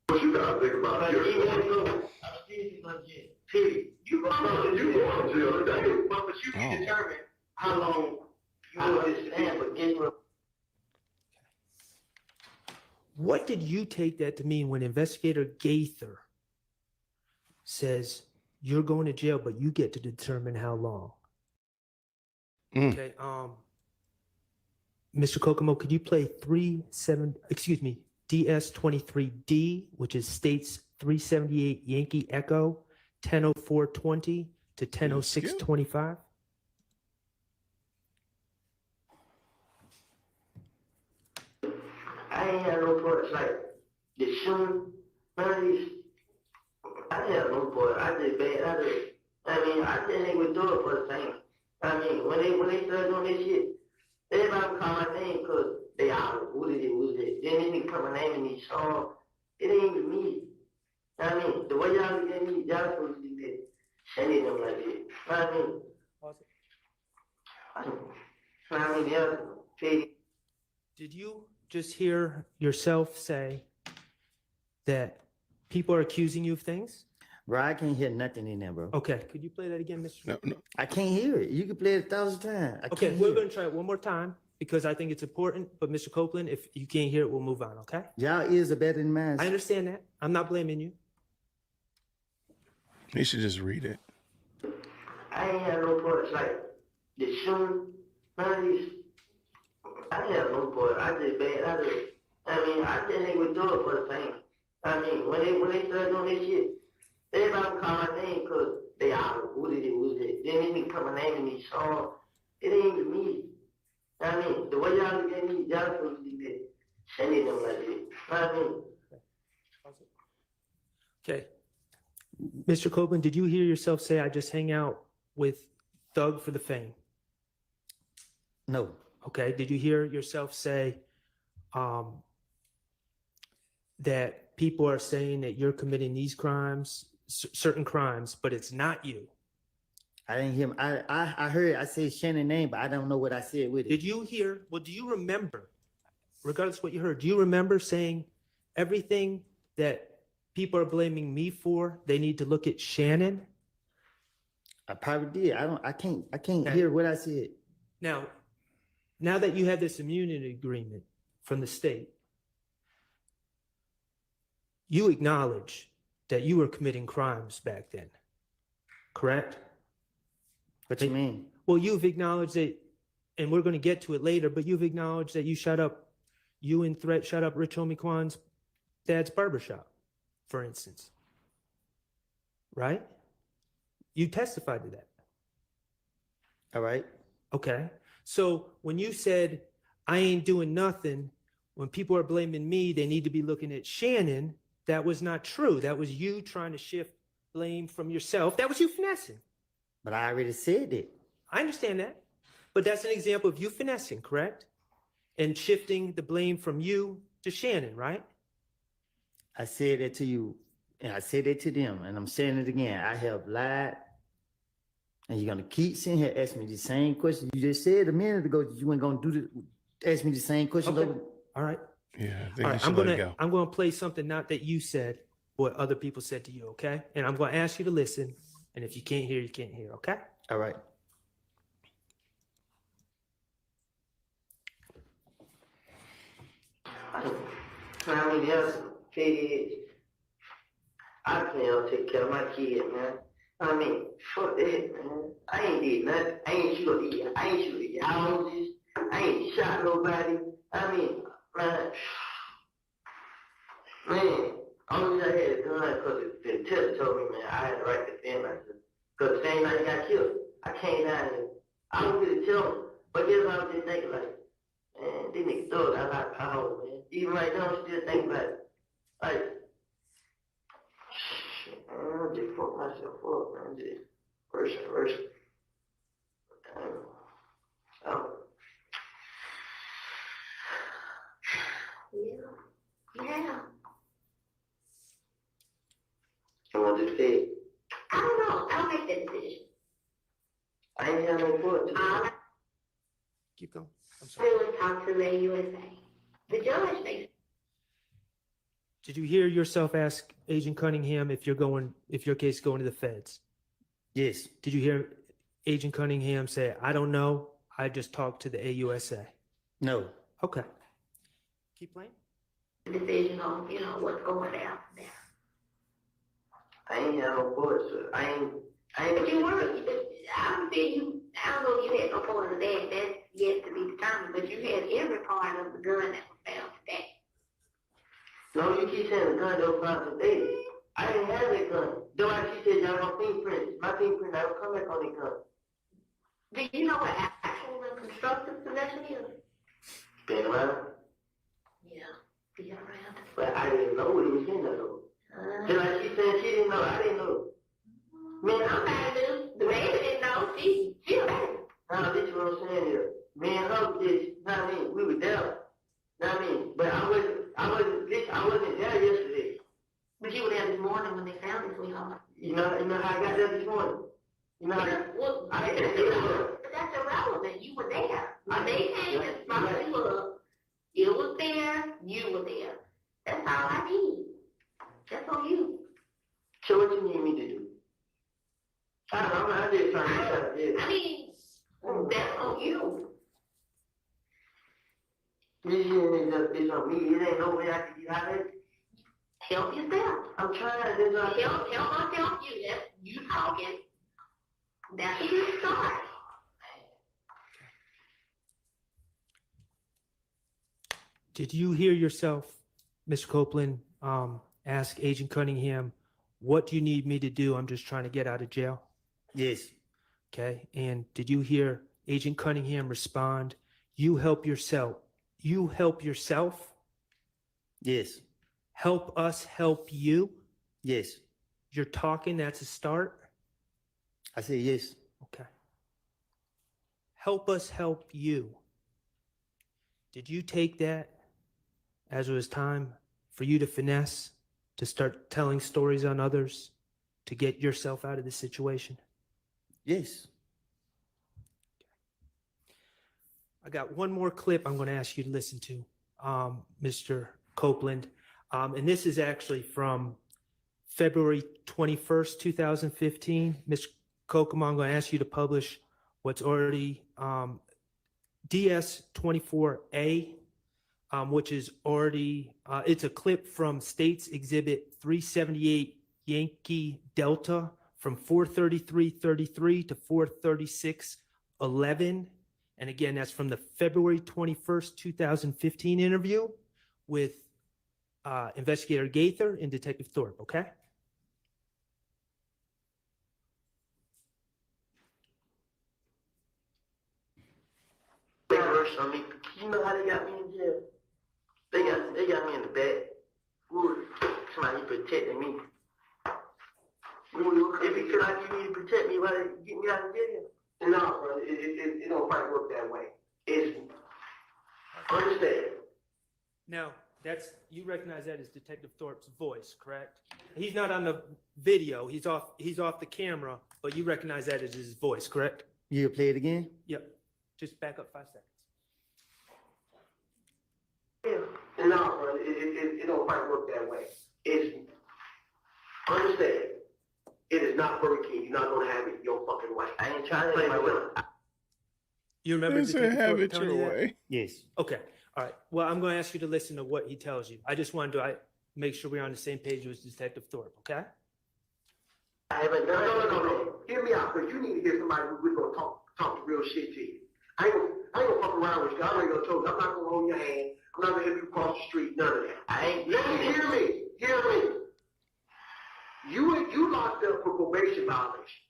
What you gotta think about You yourself. want to go. I'm still gonna get paid. You going to jail today, but you can determine how long you want to stand for getting. What did you take that to mean when Investigator Gaither says you're going to jail, but you get to determine how long? Okay. Mr. Kokomo, could you play DS23D, which is states 378 Yankee Echo, 10:04:20 to 10:06:25? I ain't had no parts like the shooting, none of these. I didn't have no part. I did bad. I didn't even do it for the same. I mean, when they started doing this shit, everybody would call my name because they all who did it. Then they even put my name in these songs. It ain't even me. I mean, the way y'all look at me, y'all supposed to be there. Sending them like that. I mean, yeah, pay. Did you just hear yourself say that people are accusing you of things? Bro, I can't hear nothing in there, bro. Okay, could you play that again, Mr. No. I can't hear it. You can play it 1,000 times. Okay, we're going to try it one more time because I think it's important. But Mr. Copeland, if you can't hear it, we'll move on, okay? Y'all ears are better than mine. I understand that. I'm not blaming you. He should just read it. I ain't had no parts like the shooting, none of these. I didn't have no part. I did bad. I didn't even do it for the same. I mean, when they started doing this shit, everybody would call my name because they all who did it. Then they even put my name in these songs. It ain't even me. I mean, the way y'all look at me, y'all supposed to be there. Sending them like that. I mean. Okay. Mr. Copeland, did you hear yourself say, I just hang out with Thug for the fame? No. Okay. Did you hear yourself say that people are saying that you're committing these crimes, certain crimes, but it's not you? I didn't hear him. I heard I said Shannon's name, but I don't know what I said with it. Did you hear? Well, do you remember, regardless of what you heard, do you remember saying everything that people are blaming me for, they need to look at Shannon? I probably did. I can't Okay. hear what I said. Now that you have this immunity agreement from the state, you acknowledge that you were committing crimes back then, correct? What you mean? Well, you've acknowledged that, and we're going to get to it later, but you've acknowledged that you and Threat shut up Rich Homie Kwan's dad's barbershop, for instance. Right? You testified to that. All right. Okay. So when you said, I ain't doing nothing, when people are blaming me, they need to be looking at Shannon, that was not true. That was you trying to shift blame from yourself. That was you finessing. But I already said it. I understand that. But that's an example of you finessing, correct? And shifting the blame from you to Shannon, right? I said that to you, and I said it to them, and I'm saying it again. I have lied, and you're gonna keep sitting here asking me the same question. You just said a minute ago that you weren't gonna ask me the same question. Okay. All right. Yeah, I think All you right. should let it go. I'm gonna play something not that you said, what other people said to you, okay? And I'm gonna ask you to listen. And if you can't hear, you can't hear, okay? All right. I mean, that's kids. I can't take care of my kids, man. I mean, fuck that, man. I ain't did nothing. I ain't shoot the houses. I ain't shot nobody. I mean, man, only I had a gun because the test told me, man, I had the right to defend myself. Because the same night he got killed, I came down here. I don't get to tell him, but guess what I was just thinking, like, man, these niggas thug, I like power, man. Even right now, I'm still thinking about it. Like, shit, man, I just fucked myself up, man. Just worse and worse. Yeah. I want to say, I don't know. I don't make that decision. I ain't have no foot. Keep going. I'm I sorry. will talk to the USA. The judge makes. Did you hear yourself ask Agent Cunningham if your case is going to the feds? Yes. Did you hear Agent Cunningham say, I don't know, I just talked to the AUSA? No. Okay. Keep playing. Decision on, what's going down there. I ain't have no foot, so I ain't. But you were, I don't know if you had no part of that. That's yet to be determined. But you had every part of the gun that was found today. No, you keep saying the gun don't found today. I didn't have that gun. Though like she said, y'all don't fingerprints. My fingerprint, I don't come back on that gun. Do you know what actual and constructive possession is? Been around. Yeah, be around. But I didn't know what he was in there though. Just like she said she didn't know, I didn't know. Man, I'm not even, the baby didn't know. She a baby. Nah, this is what I'm saying here. Me and her just, we were there. But I wasn't there yesterday. But you were there this morning when they found it, sweetheart. You know how I got there this morning? You know how Well, I didn't get there. but that's irrelevant. You were there. When they came and spotted you up, it was there, you were there. That's all I need. That's on you. So what you need me to do? I don't know, I'm just trying to get I mean, that's on you. This shit is on me. It ain't no way I can get out of it. Help yourself. I'm trying to Help myself you. That's you talking. That's a good start. Did you hear yourself, Mr. Copeland, ask Agent Cunningham, what do you need me to do? I'm just trying to get out of jail. Yes. Okay. And did you hear Agent Cunningham respond, you help yourself? You help yourself? Yes. Help us help you? Yes. You're talking, that's a start? I said yes. Okay. Help us help you. Did you take that as it was time for you to finesse, to start telling stories on others, to get yourself out of the situation? Yes. I got one more clip I'm going to ask you to listen to, Mr. Copeland. And this is actually from February 21st, 2015. Ms. Kokomo, I'm going to ask you to publish what's already DS 24A, which is already, it's a clip from States Exhibit 378 Yankee Delta from 433:33 to 436:11. And again, that's from the February 21st, 2015 interview with Investigator Gaither and Detective Thorpe, okay? They rushed on me. You know how they got me in jail? They got me in the back. Somebody protecting me. If you feel like you need to protect me, why they get me out of jail? No, bro, it don't quite work that way. It's understand. Now, you recognize that as Detective Thorpe's voice, correct? He's not on the video, he's off the camera, but you recognize that as his voice, correct? You play it again? Yep. Just back up 5 seconds. No, bro, it don't quite work that way. It's understand. It is not Burger King. You're not gonna have it your fucking way. I ain't trying to play my will. You remember They say Detective have Thorpe it telling your you that? way. Yes. Okay, all right. Well, I'm going to ask you to listen to what he tells you. I just wanted to make sure we're on the same page with Detective Thorpe, okay? I haven't done no. Hear me out, because you need to hear somebody who's gonna talk real shit to you. I ain't gonna fuck around with you. I already told you. I'm not gonna hold your hand. I'm not gonna help you cross the street. None of that. Let me hear me. Hear me. You locked up for probation violation.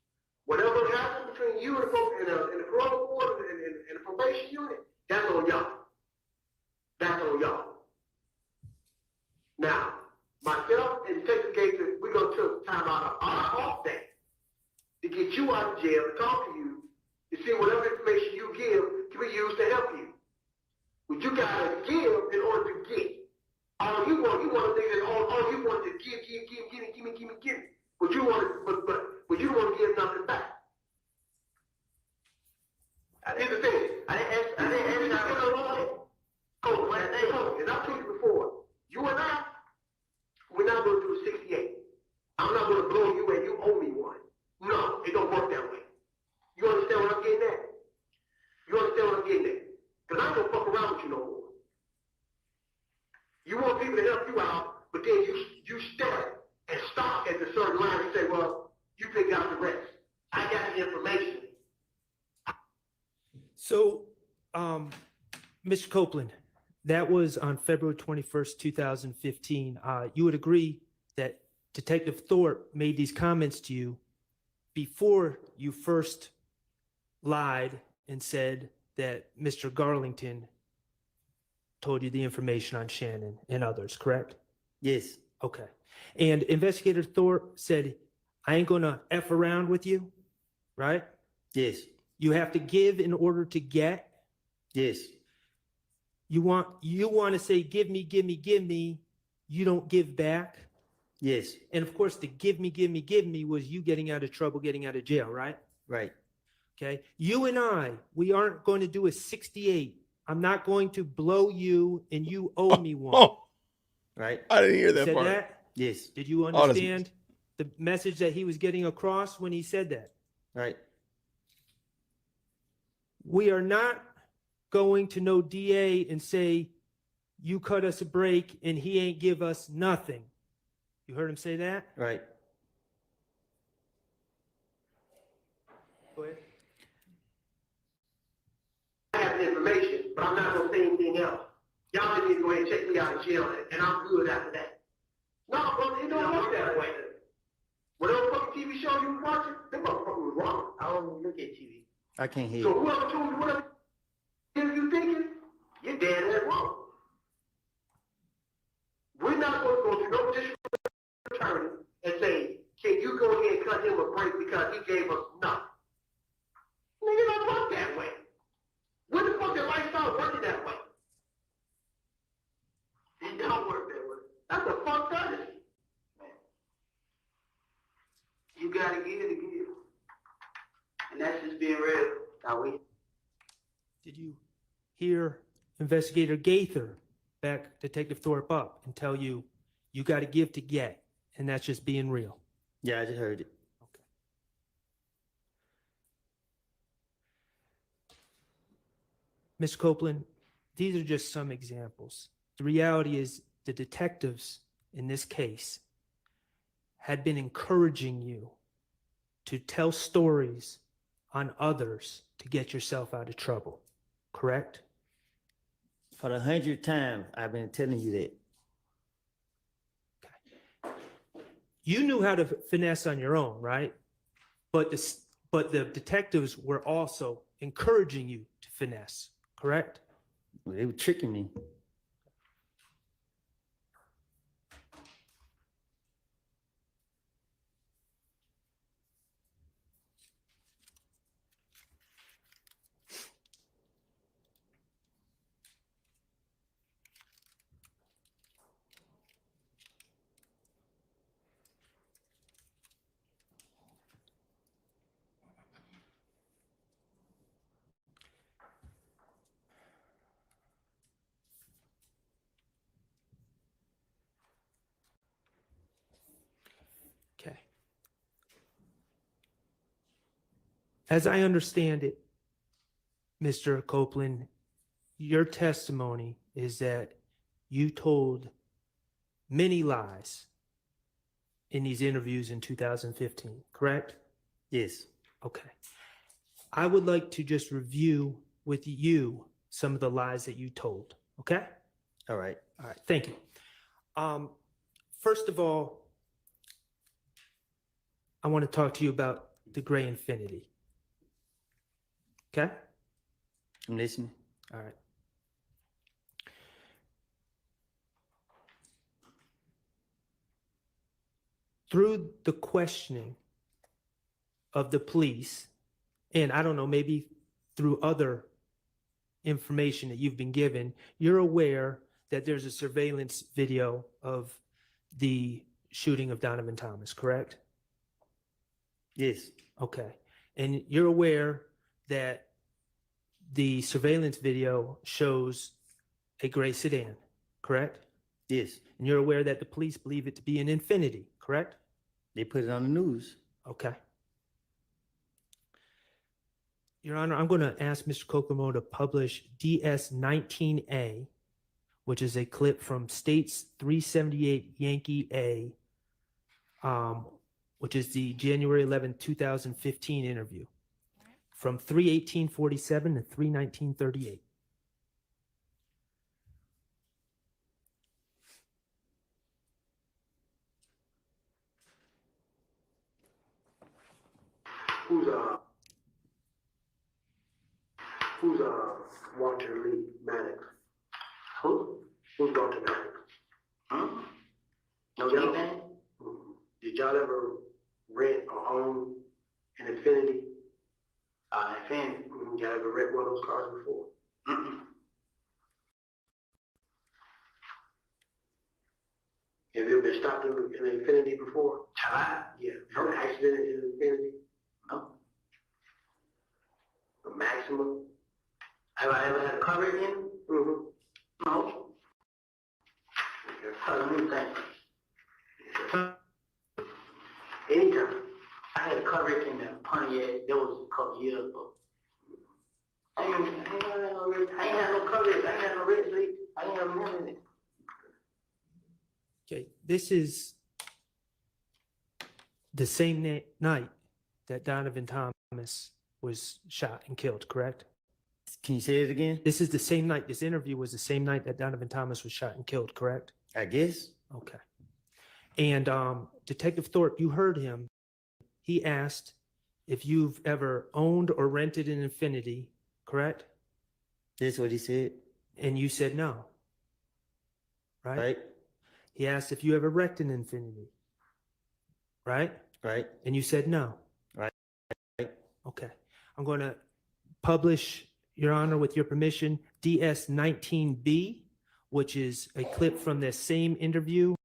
Whatever happened between you and the parole board and the probation unit, that's on y'all. That's on y'all. Now, myself and Detective Gaither, we're gonna take time out of our off day to get you out of jail, to talk to you, to see whatever information you give can be used to help you. What you gotta give in order to get. All you want to think is all you want to give me. But you want to, but you don't want to give nothing back. Here's the thing. I didn't ask you to get along. Oh, and I told you before, you and I, we're not going to do a 68. I'm not going to blow you and you owe me one. No, it don't work that way. You understand what I'm getting at? Because I ain't going to fuck around with you no more. You want people to help you out, but then you step and stop at the certain line and say, well, you pick out the rest. I got the information. So, Mr. Copeland, that was on February 21st, 2015. You would agree that Detective Thorpe made these comments to you before you first lied and said that Mr. Garlington told you the information on Shannon and others, correct? Yes. Okay. And Investigator Thorpe said, I ain't gonna F around with you, right? Yes. You have to give in order to get. Yes. You want to say, give me, you don't give back. Yes. And of course, the give me was you getting out of trouble, getting out of jail, right? Right. Okay. You and we aren't going to do a 68. I'm not going to blow you and you owe me one. Oh, right. I didn't hear that Said part. that? Yes. Did you understand the message that he was getting across when he said that? Right. We are not going to no DA and say, you cut us a break and he ain't give us nothing. You heard him say that? Right. Go ahead. I have the information, but I'm not going to say anything else. Y'all just need to go ahead and check me out of jail, and I'm good after that. No, bro, it don't work that way. Whatever fucking TV show you was watching, them motherfuckers was wrong. I don't even look at TV. I can't hear So you. whoever told you whatever you thinking, you're dead ass wrong. We're not going to go to no district attorney and say, can you go ahead and cut him a break because he gave us nothing? Nigga, don't work that way. When the fuck did life start working that way? It don't work that way. That's a fuck courtesy. You gotta give to give. And that's just being real. Now we. Did you hear Investigator Gaither back Detective Thorpe up and tell you, you got to give to get? And that's just being real. Yeah, I just heard it. Ms. Copeland, these are just some examples. The reality is the detectives in this case had been encouraging you to tell stories on others to get yourself out of trouble, correct? For the 100th time, I've been telling you that. You knew how to finesse on your own, right? But the detectives were also encouraging you to finesse, correct? Well, they were tricking me. Okay. As I understand it, Mr. Copeland, your testimony is that you told many lies in these interviews in 2015, correct? Yes. Okay. I would like to just review with you some of the lies that you told, okay? All right. All right, thank you. First of all, I want to talk to you about the gray infinity. Okay? I'm listening. All right. Through the questioning of the police, and I don't know, maybe through other information that you've been given, you're aware that there's a surveillance video of the shooting of Donovan Thomas, correct? Yes. Okay. And you're aware that the surveillance video shows a gray sedan, correct? Yes. And you're aware that the police believe it to be an Infinity, correct? They put it on the news. Okay. Your Honor, I'm going to ask Mr. Kokomo to publish DS-19A, which is a clip from States 378 Yankee A, which is the January 11, 2015 interview, from 3/18/47 to 3/19/38. Who's Walter Lee Maddox? Who? Who's Walter Maddox? Huh? No, y'all. Did y'all ever rent or own an Infinity? Infinity. Y'all ever rent one of those cars before? Have you ever been stopped in an Infinity before? Yeah. Had an accident in an Infinity? No. A Maxima? Have I ever had a cover in? No. Let me think. Anytime. I had a cover in the Pontiac. That was a couple years ago. I ain't had no coverage. I ain't had no red sleep. I ain't have none of it. Okay, this is the same night that Donovan Thomas was shot and killed, correct? Can you say it again? This is the same night, this interview was the same night that Donovan Thomas was shot and killed, correct? I guess. Okay. And Detective Thorpe, you heard him. He asked if you've ever owned or rented an Infinity, correct? That's what he said. And you said no. Right? Right. He asked if you ever wrecked an Infinity. Right? Right. And you said no. Right. Okay. I'm going to publish, Your Honor, with your permission, DS-19B, which is a clip from the same interview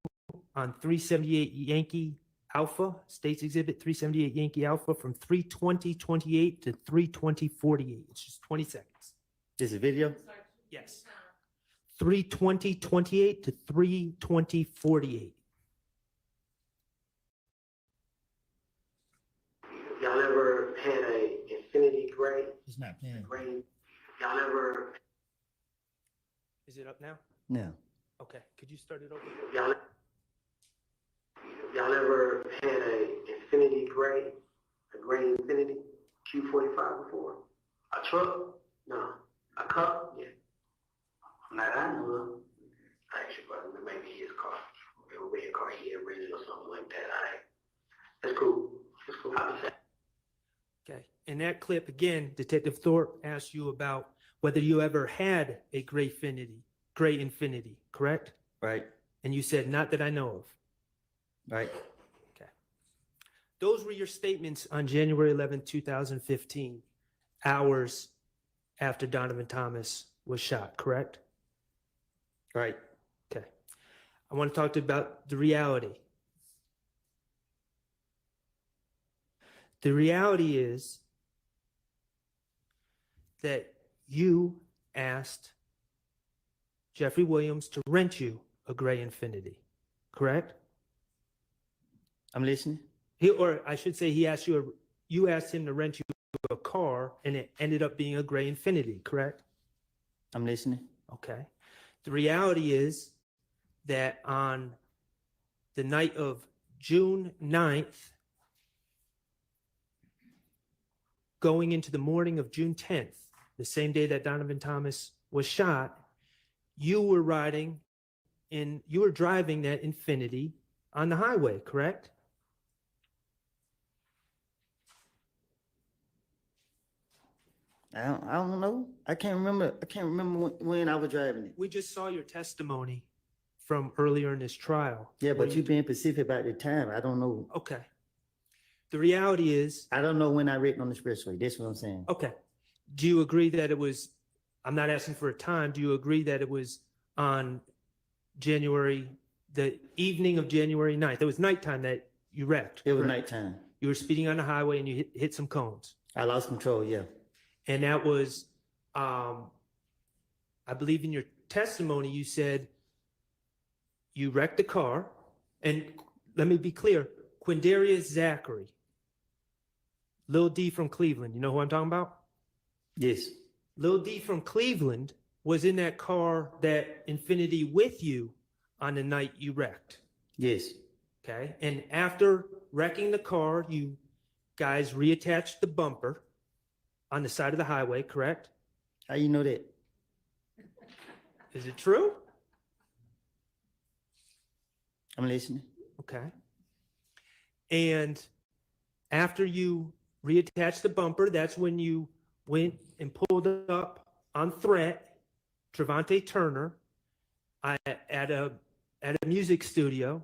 on 378 Yankee Alpha, States Exhibit 378 Yankee Alpha, from 3/20/28 to 3/20/48. It's just 20 seconds. This is video? Yes. 3/20/28 to 3/20/48. y'all ever had a infinity gray? It's not playing. Gray. Y'all ever? Is it up now? No. Okay, could you start it over? Y'all ever had a infinity gray? A gray infinity Q45 before? A truck? No. A cup? Yeah. Not I know of. Actually, brother, maybe his car. A red car he had rented or something like that. That's cool. That's cool. I'll be satisfied. Okay, in that clip, again, Detective Thorpe asked you about whether you ever had a gray infinity, correct? Right. And you said, not that I know of. Right. Okay. Those were your statements on January 11, 2015, hours after Donovan Thomas was shot, correct? Right. Okay. I want to talk to you about the reality. The reality is that you asked Jeffrey Williams to rent you a gray Infinity, correct? I'm listening. Or I should say, you asked him to rent you a car, and it ended up being a gray Infinity, correct? I'm listening. Okay. The reality is that on the night of June 9th, going into the morning of June 10th, the same day that Donovan Thomas was shot, you were driving that Infinity on the highway, correct? I don't know. I can't remember when I was driving it. We just saw your testimony from earlier in this trial. Yeah, but you being specific about the time. I don't know. Okay. The reality is, I don't know when I written on the expressway. That's what I'm saying. okay. Do you agree that it was, I'm not asking for a time, do you agree that it was on the evening of January 9th? It was nighttime that you wrecked. It was correct? nighttime. You were speeding on the highway and you hit some cones. I lost control, yeah. And that was, I believe in your testimony, you said you wrecked the car. And let me be clear, Quindarius Zachary, Lil D from Cleveland, you know who I'm talking about? Yes. Lil D from Cleveland was in that car, that Infinity, with you on the night you wrecked. Yes. Okay. And after wrecking the car, you guys reattached the bumper on the side of the highway, correct? How you know that? Is it true? I'm listening. Okay. And after you reattached the bumper, that's when you went and pulled up on threat Trevante Turner at a music studio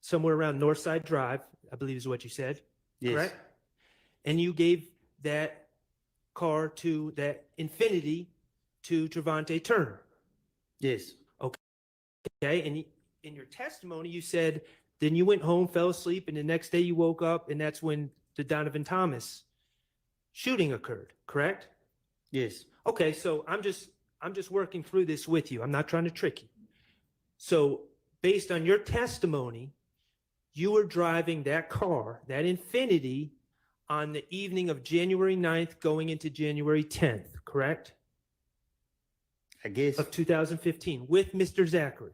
somewhere around Northside Drive, I believe is what you said. Yes. Correct? And you gave that car to that Infinity to Trevante Turner. Yes. Okay. And in your testimony, you said then you went home, fell asleep, and the next day you woke up, and that's when the Donovan Thomas shooting occurred, correct? Yes. Okay, so I'm just working through this with you. I'm not trying to trick you. So based on your testimony, you were driving that car, that Infinity, on the evening of January 9th going into January 10th, correct? I guess. Of 2015 with Mr. Zachary.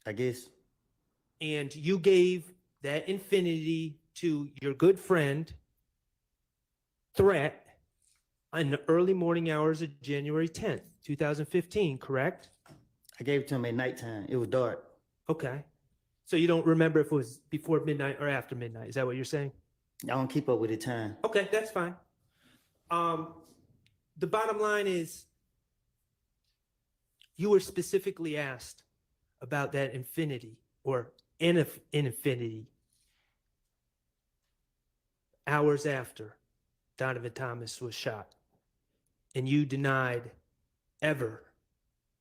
I guess. And you gave that Infinity to your good friend, Threat, in the early morning hours of January 10th, 2015, correct? I gave it to him at nighttime. It was dark. Okay. So you don't remember if it was before midnight or after midnight. Is that what you're saying? I don't keep up with the time. Okay, that's fine. The bottom line is you were specifically asked about that Infinity or an Infinity hours after Donovan Thomas was shot. And you denied ever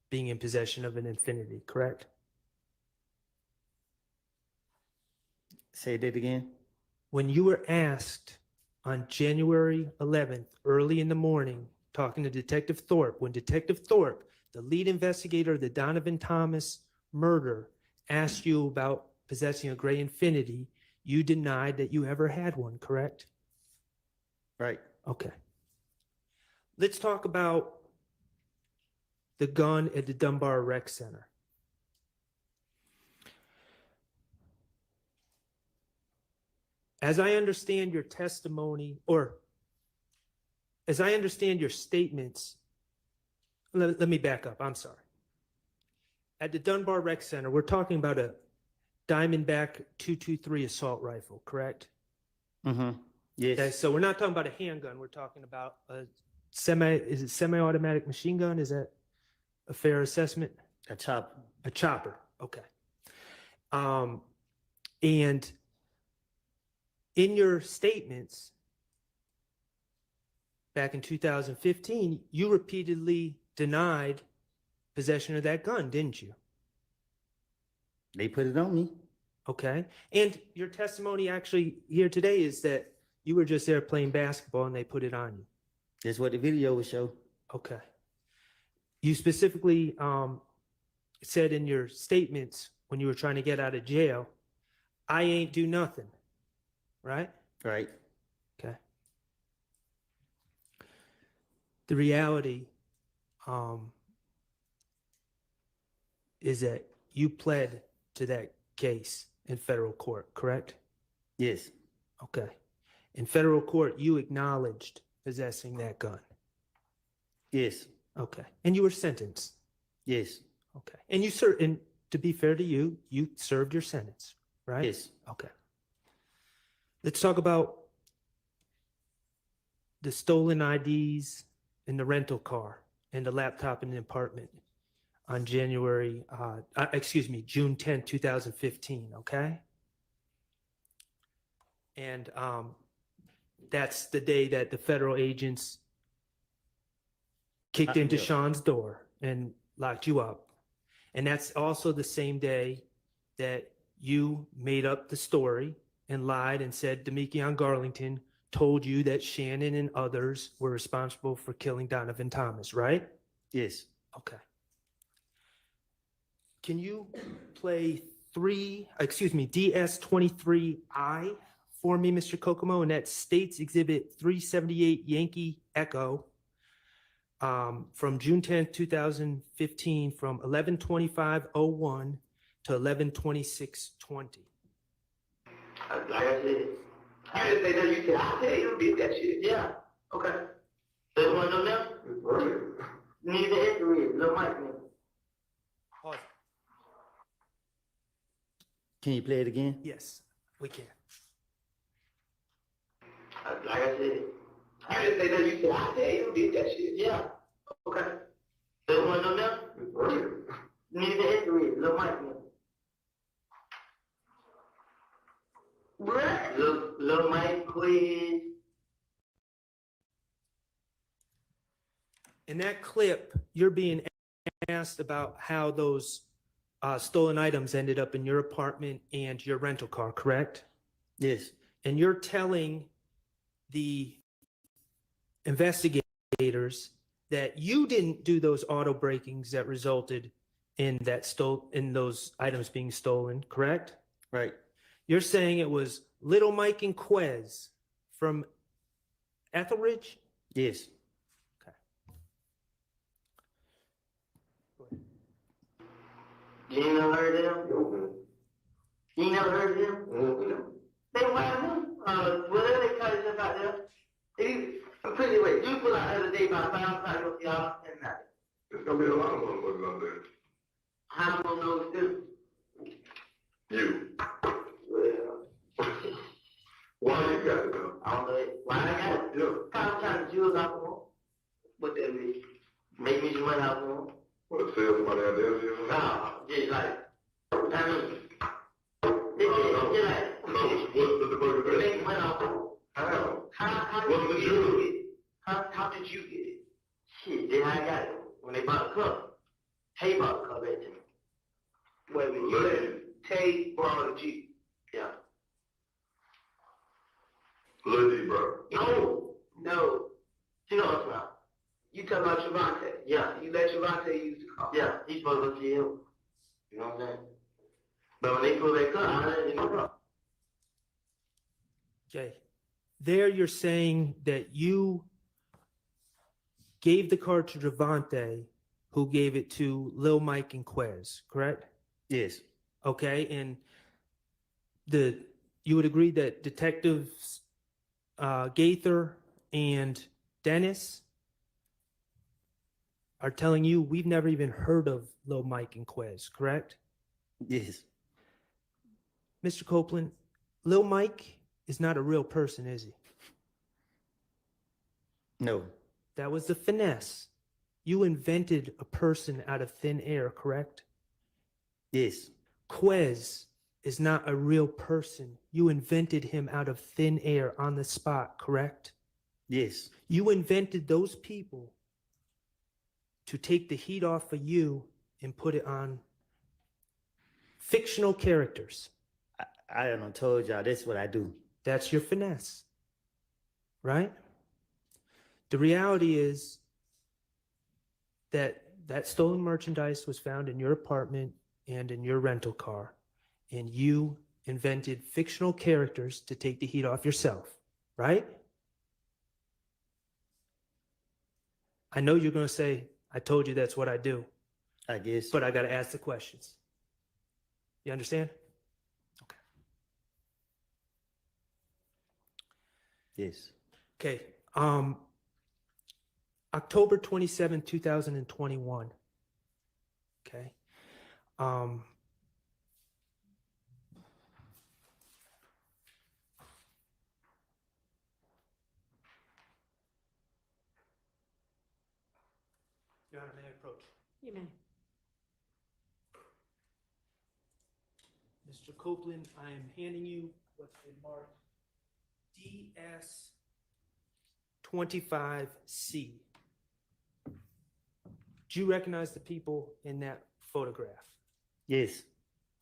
being in possession of an Infinity, correct? Say that again. When you were asked on January 11th, early in the morning, talking to Detective Thorpe, when Detective Thorpe, the lead investigator of the Donovan Thomas murder, asked you about possessing a gray Infinity, you denied that you ever had one, correct? Right. Okay. Let's talk about the gun at the Dunbar Rec Center. As I understand your testimony, or as I understand your statements, let me back up. I'm sorry. At the Dunbar Rec Center, we're talking about a Diamondback 223 assault rifle, correct? Mm-hmm. Yes. Okay, so we're not talking about a handgun. We're talking about a semi-automatic machine gun? Is that a fair assessment? A chopper. A chopper. Okay. And in your statements back in 2015, you repeatedly denied possession of that gun, didn't you? They put it on me. Okay. And your testimony actually here today is that you were just there playing basketball and they put it on you. That's what the video would show. Okay. You specifically said in your statements when you were trying to get out of jail, I ain't do nothing, right? Right. Okay. The reality is that you pled to that case in federal court, correct? Yes. Okay. In federal court, you acknowledged possessing that gun. Yes. Okay. And you were sentenced. Yes. Okay. And you served, and to be fair to you, you served your sentence, right? Yes. Okay. Let's talk about the stolen IDs in the rental car and the laptop in the apartment on June 10, 2015, okay? And that's the day that the federal agents kicked into Sean's door and locked you up. And that's also the same day that you made up the story and lied and said Demekion Garlington told you that Shannon and others were responsible for killing Donovan Thomas, right? Yes. Okay. Can you play DS23I for me, Mr. Kokomo? And that's States Exhibit 378 Yankee Echo from June 10th, 2015, from 11:25:01 to 11:26:20. Like I said, you didn't say that. You said, I tell you, did that shit. Yeah. Okay. There's one of them now? Need the history, little Mike. Pause. Can you play it again? Yes, we can. Like I said, you didn't say that. You said, I tell you, did that shit. Yeah. Okay. There's one of them now? Need the history, little Mike. Little Mike, please. In that clip, you're being asked about how those stolen items ended up in your apartment and your rental car, correct? Yes. And you're telling the investigators that you didn't do those auto breakings that resulted in those items being stolen, correct? Right. You're saying it was Little Mike and Quez from Etheridge? Yes. You ain't never heard of them? You ain't never heard of them? They wild them. Whatever they call themselves out there. Put it away. You pull out the other day about 5 o'clock, y'all, and nothing. There's gonna be a lot of motherfuckers out there. How am I gonna know it's them? You. Well, Why you got it though? I don't know it. Why I got it? Yeah. Kind of trying to jewels out for them. What that mean? Make me some money out for them. What, sell somebody out there? Nah, just like, I mean, What's the burger there? make money out for them. How What's the jewelry? How did you get it? Shit, then I got it. When they bought the cup, Tay bought the cup at them. Wait a minute, you let Tay borrow the Jeep. Yeah. Lil D, bro. No. You know what's about. You talking about Trevante. Yeah. You let Trevante use the car. Yeah, he's supposed to go to jail. You know what I'm saying? But when they pull that car, I let him go. Okay. there you're saying that you gave the car to Javante, who gave it to Lil Mike and Quez, correct? Yes. Okay, and you would agree that detectives Gaither and Dennis are telling you we've never even heard of Lil Mike and Quez, correct? Yes. Mr. Copeland, Lil Mike is not a real person, is he? No. That was the finesse. You invented a person out of thin air, correct? Yes. Quez is not a real person. You invented him out of thin air on the spot, correct? Yes. You invented those people to take the heat off of you and put it on fictional characters. I done told y'all that's what I do. That's your finesse, right? The reality is that that stolen merchandise was found in your apartment and in your rental car, and you invented fictional characters to take the heat off yourself, right? I know you're going to say, I told you that's what I do. I guess. But I got to ask the questions. You understand? Okay. Yes. Okay. October 27, 2021. Okay. Your Honor, may I approach? You may. Mr. Copeland, I am handing you what's been marked DS25C. Do you recognize the people in that photograph? Yes.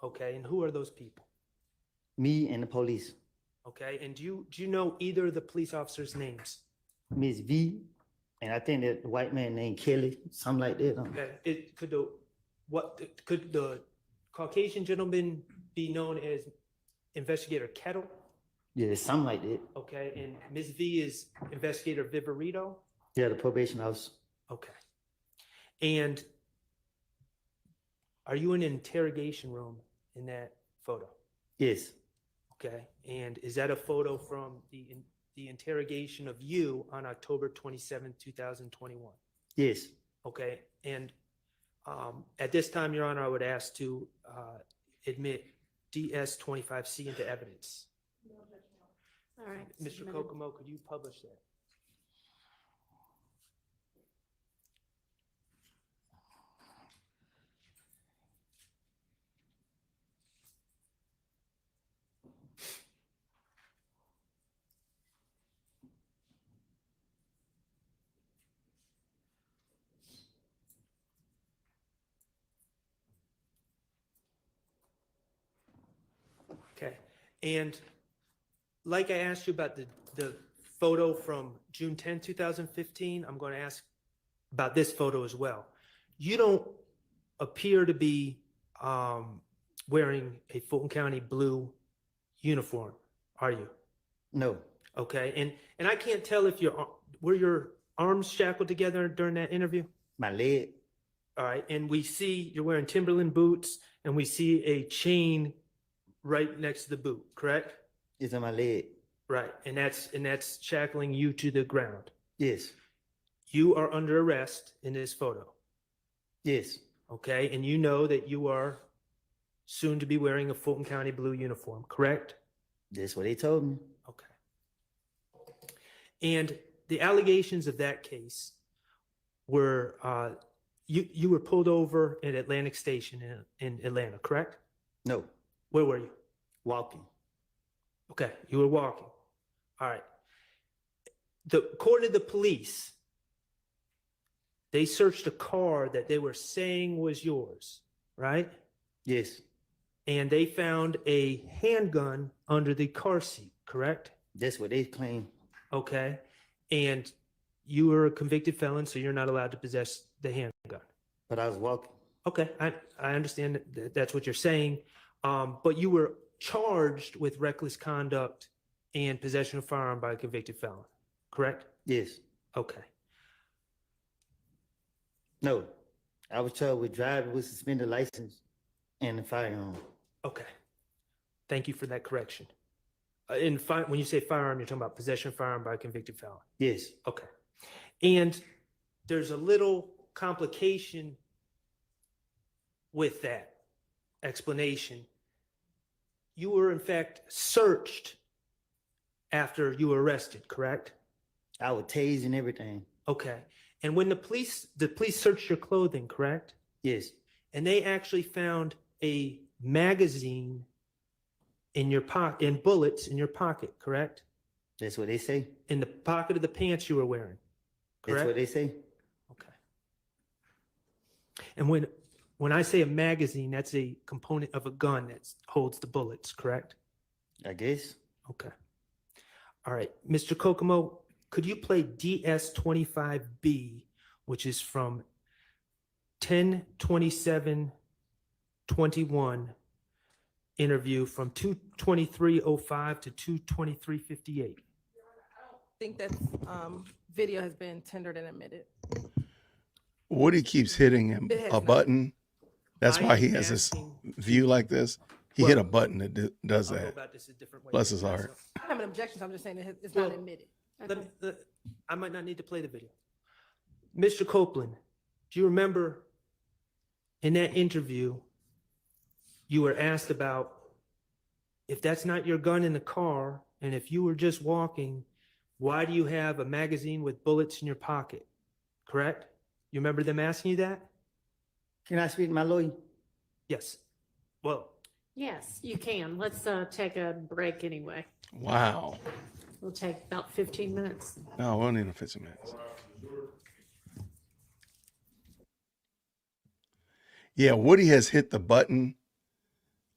Okay, and who are those people? Me and the police. Okay, and do you know either of the police officers' names? Miss V, and I think that the white man named Kelly, something like that. Okay, could the Caucasian gentleman be known as Investigator Kettle? Yeah, something like that. Okay, and Ms. V is Investigator Viverito? Yeah, the probation officer. Okay. And are you in an interrogation room in that photo? Yes. Okay, and is that a photo from the interrogation of you on October 27, 2021? Yes. Okay, and at this time, Your Honor, I would ask to admit DS25C into evidence. All right. Mr. Kokomo, could you publish that? Okay, and like I asked you about the photo from June 10, 2015, I'm going to ask about this photo as well. You don't appear to be wearing a Fulton County blue uniform, are you? No. Okay, and I can't tell if were your arms shackled together during that interview? My leg. All right, and we see you're wearing Timberland boots, and we see a chain right next to the boot, correct? It's on my leg. Right, and that's shackling you to the ground. Yes. You are under arrest in this photo. Yes. Okay, and you know that you are soon to be wearing a Fulton County blue uniform, correct? That's what they told me. Okay. And the allegations of that case were you were pulled over at Atlantic Station in Atlanta, correct? No. Where were you? Walking. Okay, you were walking. All right. According to the police, they searched a car that they were saying was yours, right? Yes. And they found a handgun under the car seat, correct? That's what they claim. Okay. And you were a convicted felon, so you're not allowed to possess the handgun. But I was walking. Okay, I understand that that's what you're saying. But you were charged with reckless conduct and possession of firearm by a convicted felon, correct? Yes. Okay. No. I was told with driving with suspended license and the firearm. Okay. Thank you for that correction. When you say firearm, you're talking about possession of firearm by a convicted felon. Yes. Okay. And there's a little complication with that explanation. You were in fact searched after you were arrested, correct? I was tased and everything. Okay. And when the police searched your clothing, correct? Yes. And they actually found a magazine in your pocket, and bullets in your pocket, correct? That's what they say. In the pocket of the pants you were wearing, correct? That's what they say. Okay. And when I say a magazine, that's a component of a gun that holds the bullets, correct? I guess. Okay. All right. Mr. Kokomo, could you play DS25B, which is from 10/27/21 interview from 2/23/05 to 2/23/58? I think that video has been tendered and admitted. Woody keeps hitting him a button. That's why he has this view like this. He hit a button that does that. Bless his heart. I don't have an objection, so I'm just saying that it's not admitted. I might not need to play the video. Mr. Copeland, do you remember in that interview, you were asked about if that's not your gun in the car, and if you were just walking, why do you have a magazine with bullets in your pocket? Correct? You remember them asking you that? Can I speak to my lawyer? Yes. Well, Yes, you can. Let's take a break anyway. Wow. We'll take about 15 minutes. No, we don't need no 15 minutes. Yeah, Woody has hit the button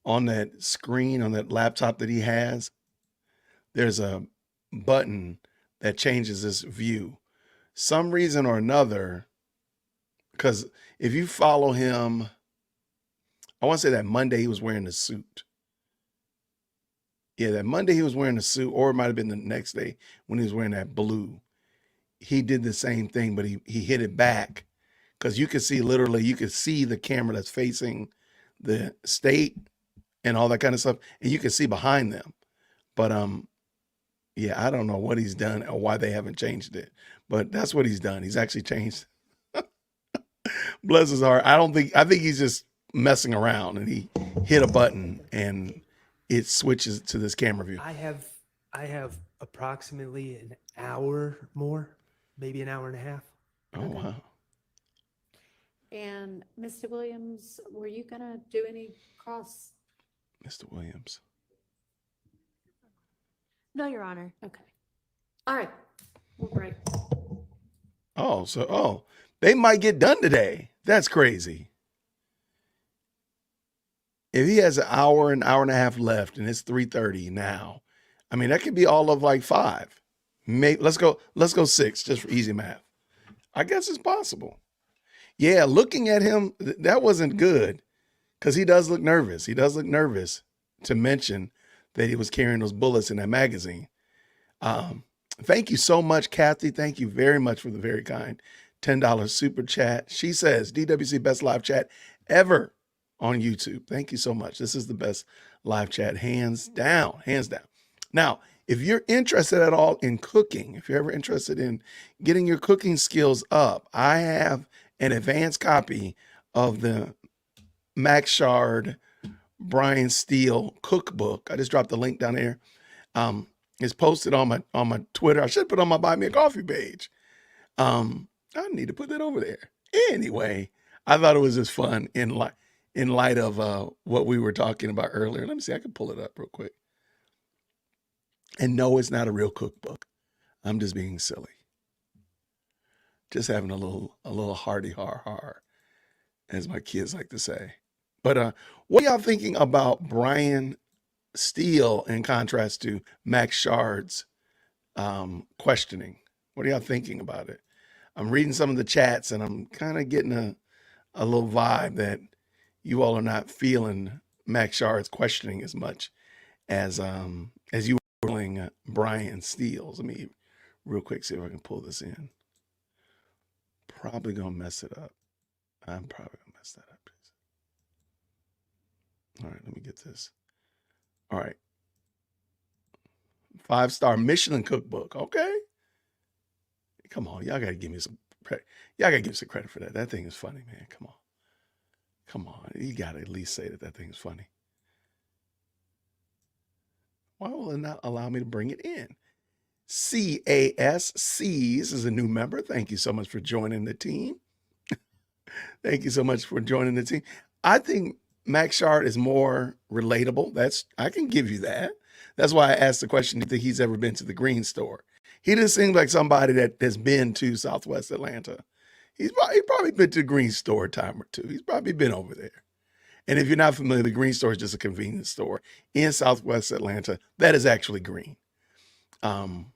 on that screen, on that laptop that he has. There's a button that changes this view. Some reason or another, because if you follow him, I want to say that Monday he was wearing a suit. Yeah, that Monday he was wearing a suit, or it might have been the next day when he was wearing that blue. He did the same thing, but he hit it back because you could see you could see the camera that's facing the state and all that kind of stuff, and you can see behind them. But yeah, I don't know what he's done or why they haven't changed it, but that's what he's done. He's actually changed. Bless his heart. I think he's just messing around, and he hit a button and it switches to this camera view. I have approximately an hour more, maybe an hour and a half. Oh, wow. And Mr. Williams, were you gonna do any cross? Mr. Williams. No, Your Honor. Okay. All right. We'll break. Oh, they might get done today. That's crazy. If he has an hour and a half left and it's 3:30 now, I mean, that could be all of like 5. Maybe let's go 6 just for easy math. I guess it's possible. Yeah, looking at him, that wasn't good because he does look nervous. He does look nervous to mention that he was carrying those bullets in that magazine. Thank you so much, Kathy. Thank you very much for the very kind $10 super chat. She says, DWC best live chat ever on YouTube. Thank you so much. This is the best live chat, hands down, hands down. Now, if you're interested at all in cooking, if you're ever interested in getting your cooking skills up, I have an advanced copy of the Max Shard Brian Steele cookbook. I just dropped the link down there. It's posted on my Twitter. I should put it on my Buy Me a Coffee page. I need to put that over there. Anyway, I thought it was just fun in light of what we were talking about earlier. Let me see. I can pull it up real quick. And no, it's not a real cookbook. I'm just being silly. Just having a little hearty har, as my kids like to say. But what are y'all thinking about Brian Steele in contrast to Max Shard's questioning? What are y'all thinking about it? I'm reading some of the chats and I'm kind of getting a little vibe that you all are not feeling Max Shard's questioning as much as you were feeling defending Brian Steele. Let me real quick see if I can pull this in. Probably gonna mess it up. I'm probably gonna mess that up. All right, let me get this. All right. 5-star Michelin cookbook. Okay. Come on, y'all gotta give me some credit. Y'all gotta give me some credit for that. That thing is funny, man. Come on. Come on. You gotta at least say that that thing is funny. Why will it not allow me to bring it in? CASCs is a new member. Thank you so much for joining the team. Thank you so much for joining the team. I think Max Shard is more relatable. I can give you that. That's why I asked the question, do you think he's ever been to the green store? He just seems like somebody that has been to Southwest Atlanta. He's probably been to the green store a time or two. He's probably been over there. And if you're not familiar, the green store is just a convenience store in Southwest Atlanta that is actually green. And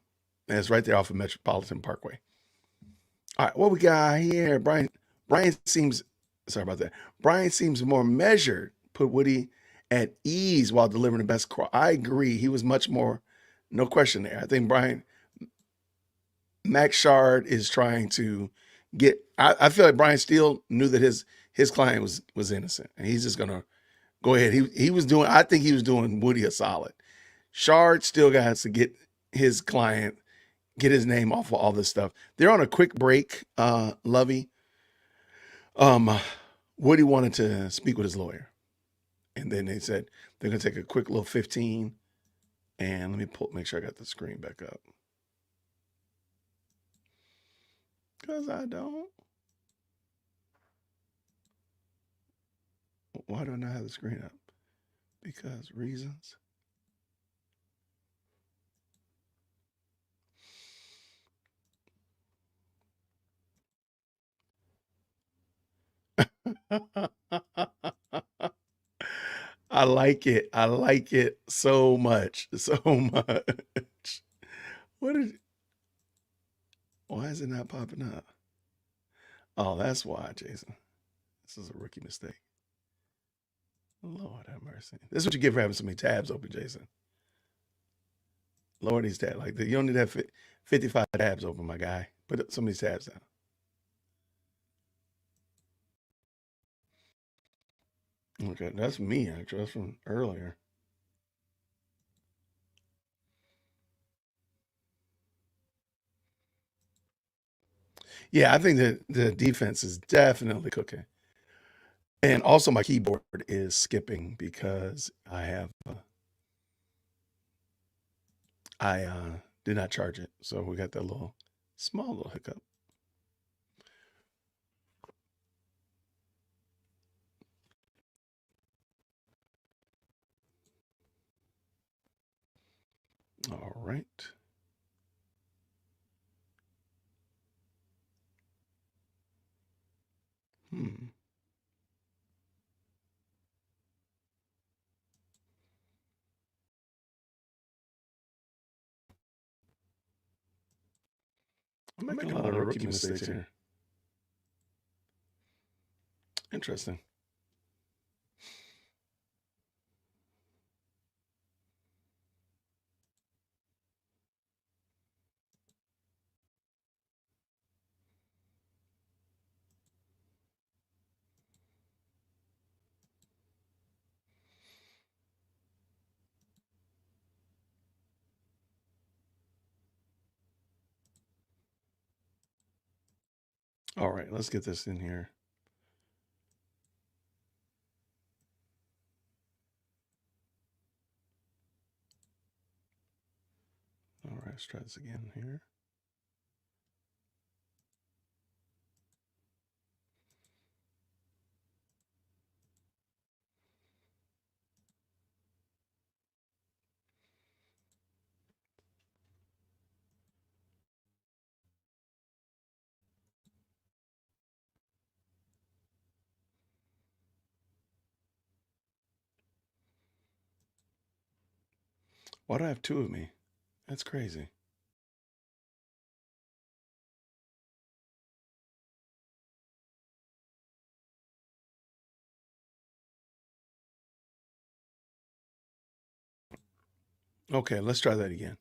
it's right there off of Metropolitan Parkway. All right, what we got here? Brian seems, sorry about that. Brian seems more measured, put Woody at ease while delivering the best call. I agree. He was much more, no question there. I think Max Shard is trying to get, I feel like Brian Steele knew that his client was innocent, and he's just gonna go ahead. I think he was doing Woody a solid. Shard still has to get his client, get his name off of all this stuff. They're on a quick break, Lovey. Woody wanted to speak with his lawyer, and then they said they're gonna take a quick little 15. And let me make sure I got the screen back up. Because I don't. Why do I not have the screen up? Because reasons. I like it. I like it so much. So much. Why is it not popping up? Oh, that's why, Jason. This is a rookie mistake. Lord have mercy. This is what you get for having so many tabs open, Jason. Lower these tabs. Like, you don't need to have 55 tabs open, my guy. Put some of these tabs down. Okay, that's me, actually. That's from earlier. Yeah, I think that the defense is definitely cooking. And also my keyboard is skipping because I did not charge it. So we got that small little hiccup. All right. I'm making a lot of rookie mistakes here. Interesting. All right, let's get this in here. All right, let's try this again here. Why do I have two of me? That's crazy. Okay, let's try that again.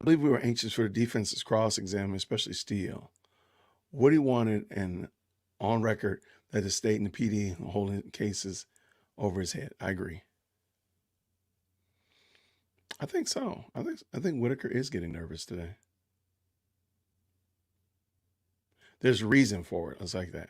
believe we were anxious for the defense's cross-exam, especially Steele. Woody wanted and on record that the state and the PD are holding cases over his head. I agree. I think so. I think Whitaker is getting nervous today. There's reason for it. It's like that.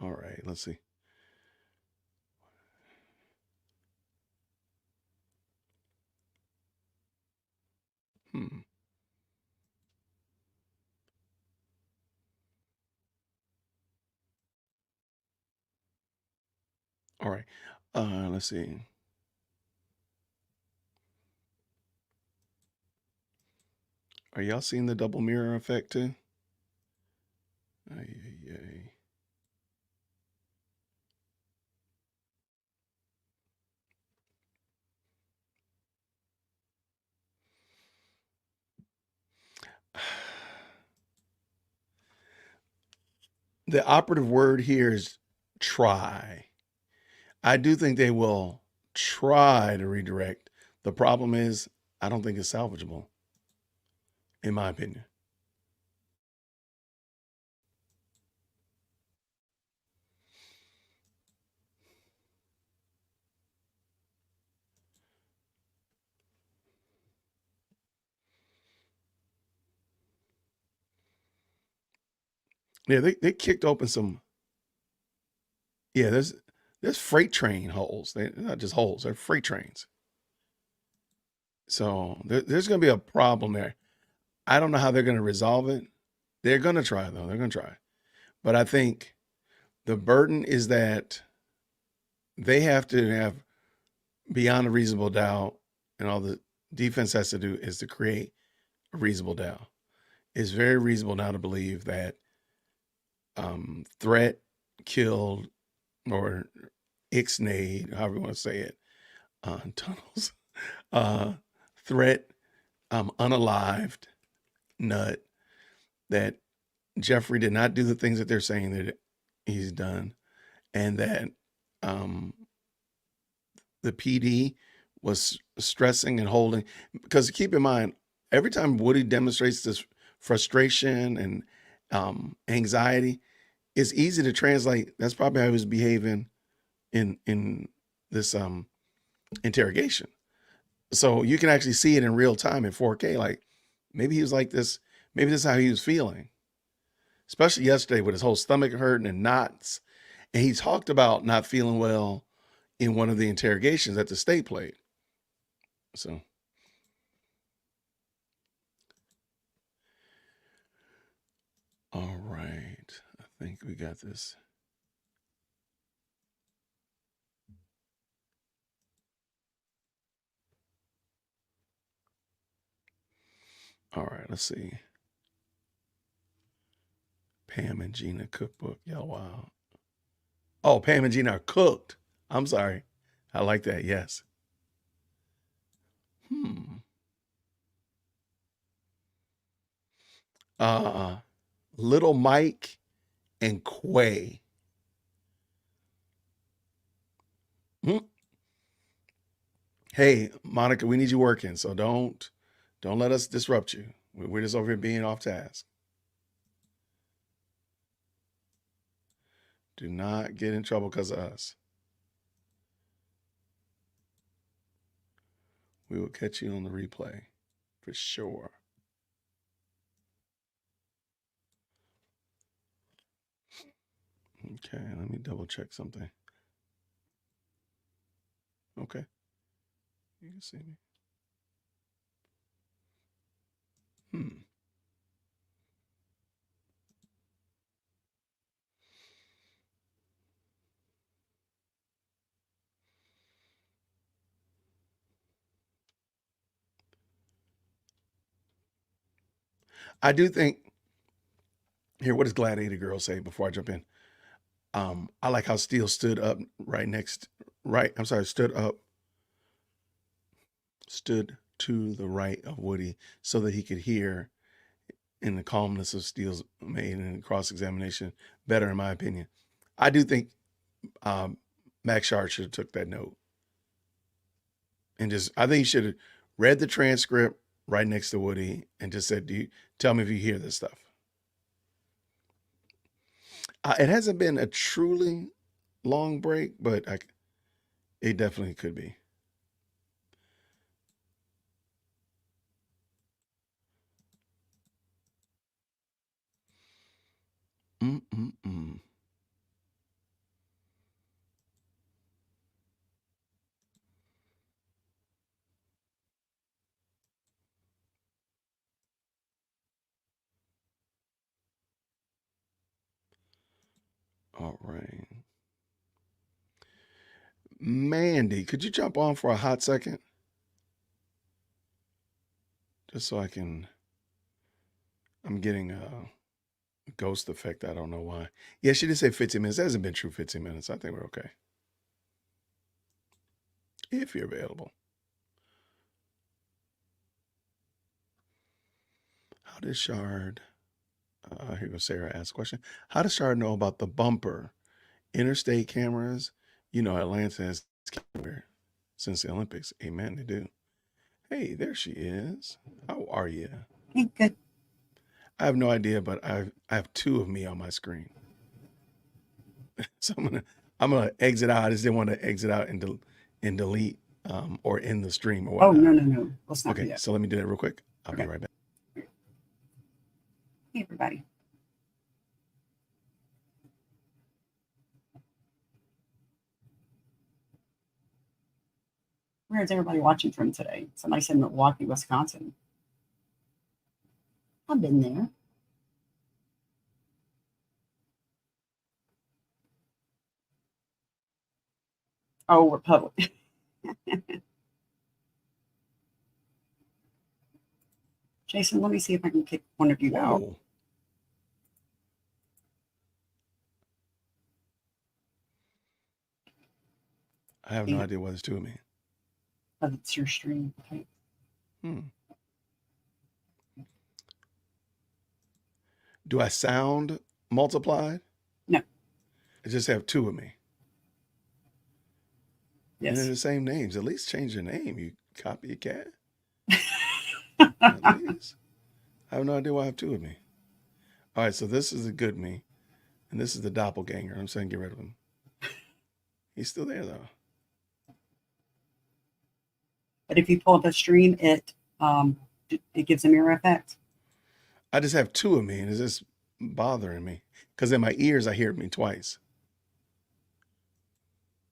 All right, let's see. All right. Let's see. Are y'all seeing the double mirror effect too? Ay. The operative word here is try. I do think they will try to redirect. The problem is, I don't think it's salvageable, in my opinion. Yeah, they kicked open some. Yeah, there's freight train holes. They're not just holes; they're freight trains. So there's going to be a problem there. I don't know how they're going to resolve it. They're going to try, though. They're going to try. But I think the burden is that they have to have beyond a reasonable doubt, and all the defense has to do is to create a reasonable doubt. It's very reasonable now to believe that threat killed or ixnayed, however you want to say it, tunnels, threat, unalived, nut, that Jeffrey did not do the things that they're saying that he's done, and that the PD was stressing and holding. Because keep in mind, every time Woody demonstrates this frustration and anxiety, it's easy to translate. That's probably how he was behaving in this interrogation. So you can actually see it in real time in 4K. Like maybe he was like this. Maybe this is how he was feeling. Especially yesterday with his whole stomach hurting and knots. And he talked about not feeling well in one of the interrogations that the state played. So. All right. I think we got this. All right. Let's see. Pam and Gina cookbook. Yeah, wow. Oh, Pam and Gina are cooked. I'm sorry. I like that. Yes. Little Mike and Quay. Hey, Monica, we need you working, so don't let us disrupt you. We're just over here being off task. Do not get in trouble because of us. We will catch you on the replay for sure. Okay, let me double check something. Okay. You can see me. I do think, here, what does Gladiator Girl say before I jump in? I like how Steele stood up stood to the right of Woody so that he could hear in the calmness of Steele's made and cross-examination better, in my opinion. I do think Max Shard should have took that note. And I think he should have read the transcript right next to Woody and just said, tell me if you hear this stuff. It hasn't been a truly long break, but it definitely could be. All right. Mandy, could you jump on for a hot second? Just so I'm getting a ghost effect. I don't know why. Yeah, she did say 15 minutes. That hasn't been true 15 minutes. I think we're okay. If you're available. How did Shard, here goes Sarah asked a question. How does Shard know about the bumper? Interstate cameras? You know, Atlanta has cameras since the Olympics. Amen, they do. Hey, there she is. How are you? Good. I have no idea, but I have two of me on my screen. So I'm gonna exit out. I just didn't want to exit out and delete or end the stream or whatnot. Oh, no. Let's not do Okay, that. so let me do that real quick. I'll be right back. Hey, everybody. Where is everybody watching from today? Somebody said Milwaukee, Wisconsin. I've been there. Oh, we're public. Jason, let me see if I can kick one of you out. I have no idea what it's doing me. But it's your stream. Okay. Do I sound multiplied? No. I just have two of me. Yes. And they're the same names. At least change your name, you copycat. At least. I have no idea why I have two of me. All right, so this is the good me, and this is the doppelganger. I'm saying get rid of him. He's still there, though. But if you pull up a stream, it gives a mirror effect. I just have two of me, and it's just bothering me. Because in my ears, I hear me twice.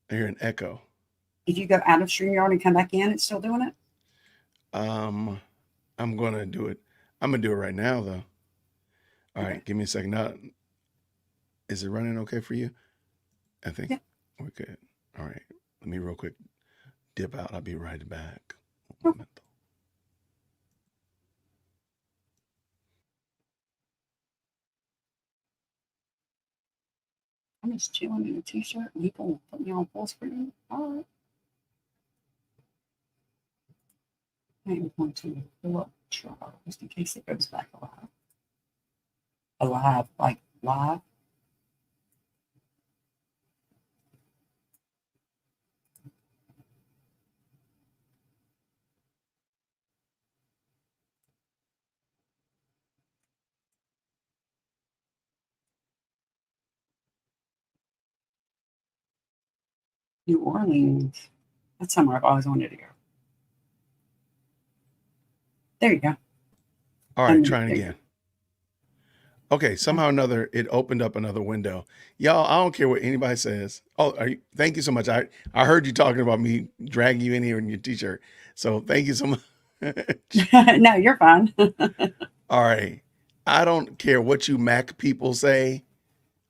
I hear an echo. If you go out of StreamYard and come back in, it's still doing it? I'm going to do it. I'm going to do it right now, though. All right, give me a second. Now, is it running okay for you? I think we're good. All right, let me real quick dip out. I'll be right back. I'm just chilling in a t-shirt and people put me on full screen. All right. I'm going to pull up Juror just in case it goes back alive. Alive, like live. New Orleans. That's somewhere I've always wanted to go. There you go. All right, trying again. Okay, somehow or another, it opened up another window. Y'all, I don't care what anybody says. Oh, thank you so much. I heard you talking about me dragging you in here in your t-shirt. So thank you so much. No, you're fine. All right. I don't care what you Mac people say.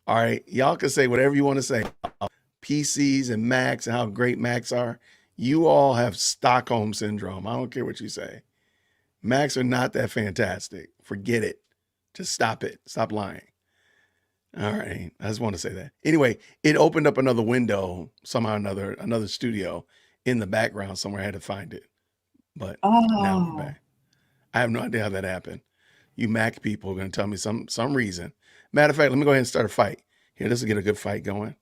All right. Y'all can say whatever you want to say. PCs and Macs and how great Macs are. You all have Stockholm syndrome. I don't care what you say. Macs are not that fantastic. Forget it. Just stop it. Stop lying. All right. I just want to say that. Anyway, it opened up another window, somehow another studio in the background somewhere. I had to find it. But now we're back. I have no idea how that happened. You Mac people are going to tell me some reason. Matter of fact, let me go ahead and start a fight. Here, this will get a good fight going.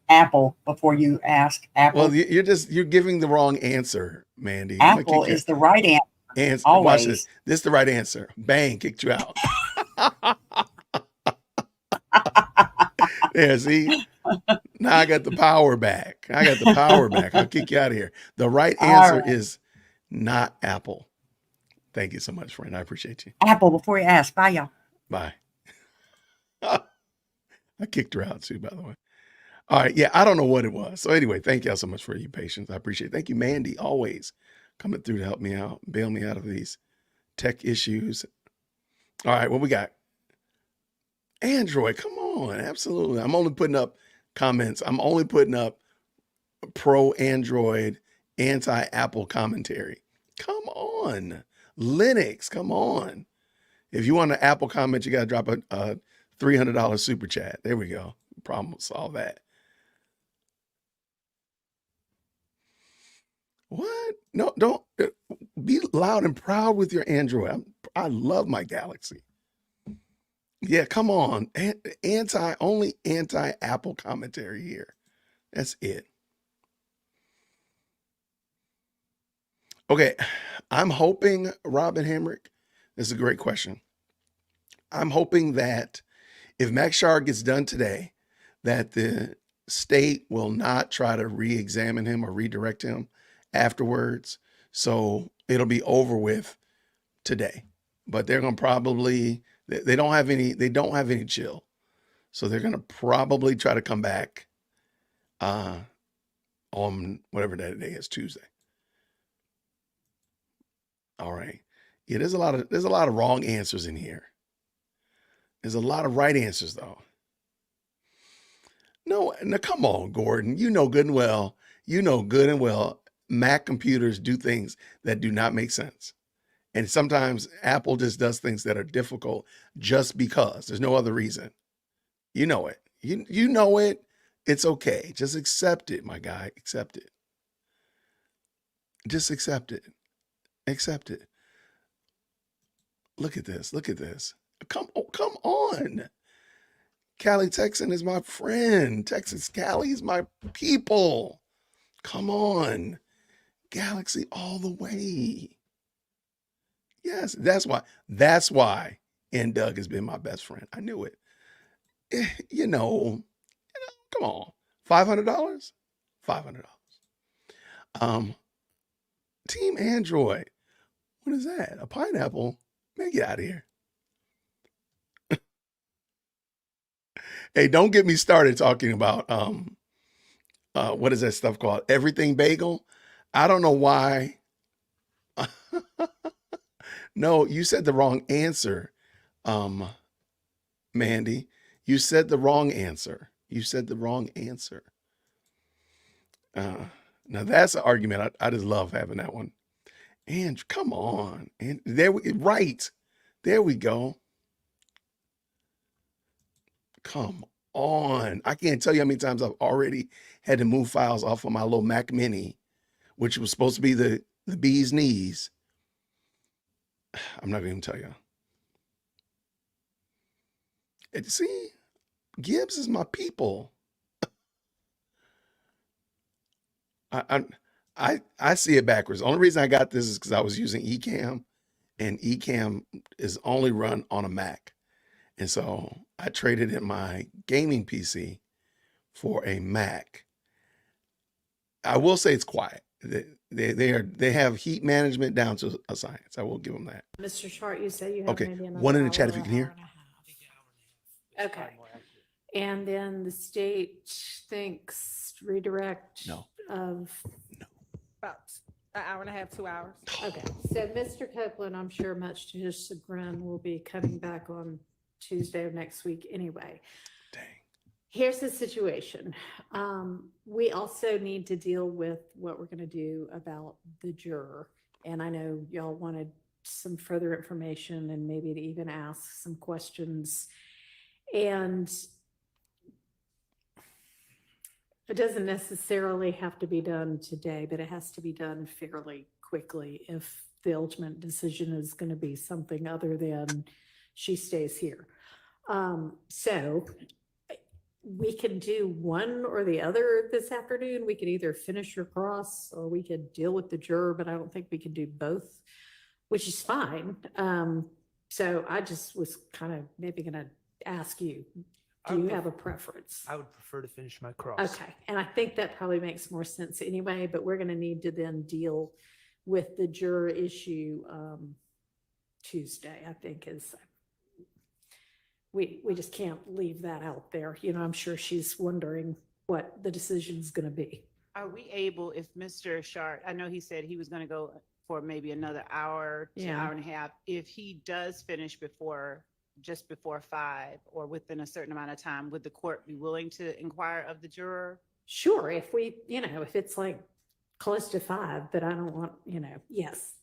Apple, before you ask. Apple. Well, you're giving the wrong answer, Mandy. Apple is the right answer. Watch Always. this. This is the right answer. Bang, kicked you out. There, see? Now I got the power back. I'll kick you out of here. The right answer is not Apple. Thank you so much, friend. I appreciate you. Apple, before you ask. Bye, y'all. Bye. I kicked her out too, by the way. All right. Yeah, I don't know what it was. So anyway, thank y'all so much for your patience. I appreciate it. Thank you, Mandy, always coming through to help me out, bail me out of these tech issues. All right, what we got? Android, come on. Absolutely. I'm only putting up comments. I'm only putting up pro Android, anti-Apple commentary. Come on. Linux, come on. If you want an Apple comment, you got to drop a $300 super chat. There we go. Problem solve that. What? No, don't be loud and proud with your Android. I love my Galaxy. Yeah, come on. Only anti-Apple commentary here. That's it. Okay. I'm hoping, Robin Hamrick, this is a great question. I'm hoping that if Max Shard gets done today, that the state will not try to re-examine him or redirect him afterwards. So it'll be over with today. But they're going to probably, they don't have any chill. So they're going to probably try to come back on whatever that day is, Tuesday. All right. Yeah, there's a lot of wrong answers in here. There's a lot of right answers though. No, come on, Gordon. You know good and well, Mac computers do things that do not make sense. And sometimes Apple just does things that are difficult just because. There's no other reason. You know it. You know it. It's okay. Just accept it, my guy. Accept it. Just accept it. Accept it. Look at this. Look at this. Come on. Cali Texan is my friend. Texas Cali is my people. Come on. Galaxy all the way. Yes, that's why N Doug has been my best friend. I knew it. You know, come on. $500? $500. Team Android. What is that? A pineapple? Man, get out of here. Hey, don't get me started talking about what is that stuff called? Everything Bagel. I don't know why. No, you said the wrong answer, Mandy. You said the wrong answer. Now that's an argument. I just love having that one. And come on. And there we go. Come on. I can't tell you how many times I've already had to move files off of my little Mac Mini, which was supposed to be the bee's knees. I'm not going to tell you. And see, Gibbs is my people. I see it backwards. The only reason I got this is because I was using Ecamm, and Ecamm is only run on a Mac. And so I traded in my gaming PC for a Mac. I will say it's quiet. They have heat management down to a science. I will give them that. Mr. Chart, you say you have Okay, maybe another one in the hour chat if or you can hour hear. and a half. Okay. And then the state thinks redirect No. of, About an hour and a half, 2 hours. okay. So Mr. Copeland, I'm sure much to his chagrin, will be coming back on Tuesday of next week anyway. Dang. Here's the situation. We also need to deal with what we're going to do about the juror. And I know y'all wanted some further information and maybe to even ask some questions. And it doesn't necessarily have to be done today, but it has to be done fairly quickly if the ultimate decision is going to be something other than she stays here. So we can do one or the other this afternoon. We could either finish your cross or we could deal with the juror, but I don't think we can do both, which is fine. So I just was kind of maybe going to ask you, do you have a preference? I would prefer to finish my cross. Okay, and I think that probably makes more sense anyway, but we're gonna need to then deal with the juror issue Tuesday, I think is, we just can't leave that out there. You know, I'm sure she's wondering what the decision's gonna be. Are we able, if Mr. Sharp, I know he said he was gonna go for maybe another hour to Yeah. hour and a half. If he does finish just before 5 or within a certain amount of time, would the court be willing to inquire of the juror? Sure, if we, you know, if it's like close to 5, but I don't want, you know, yes,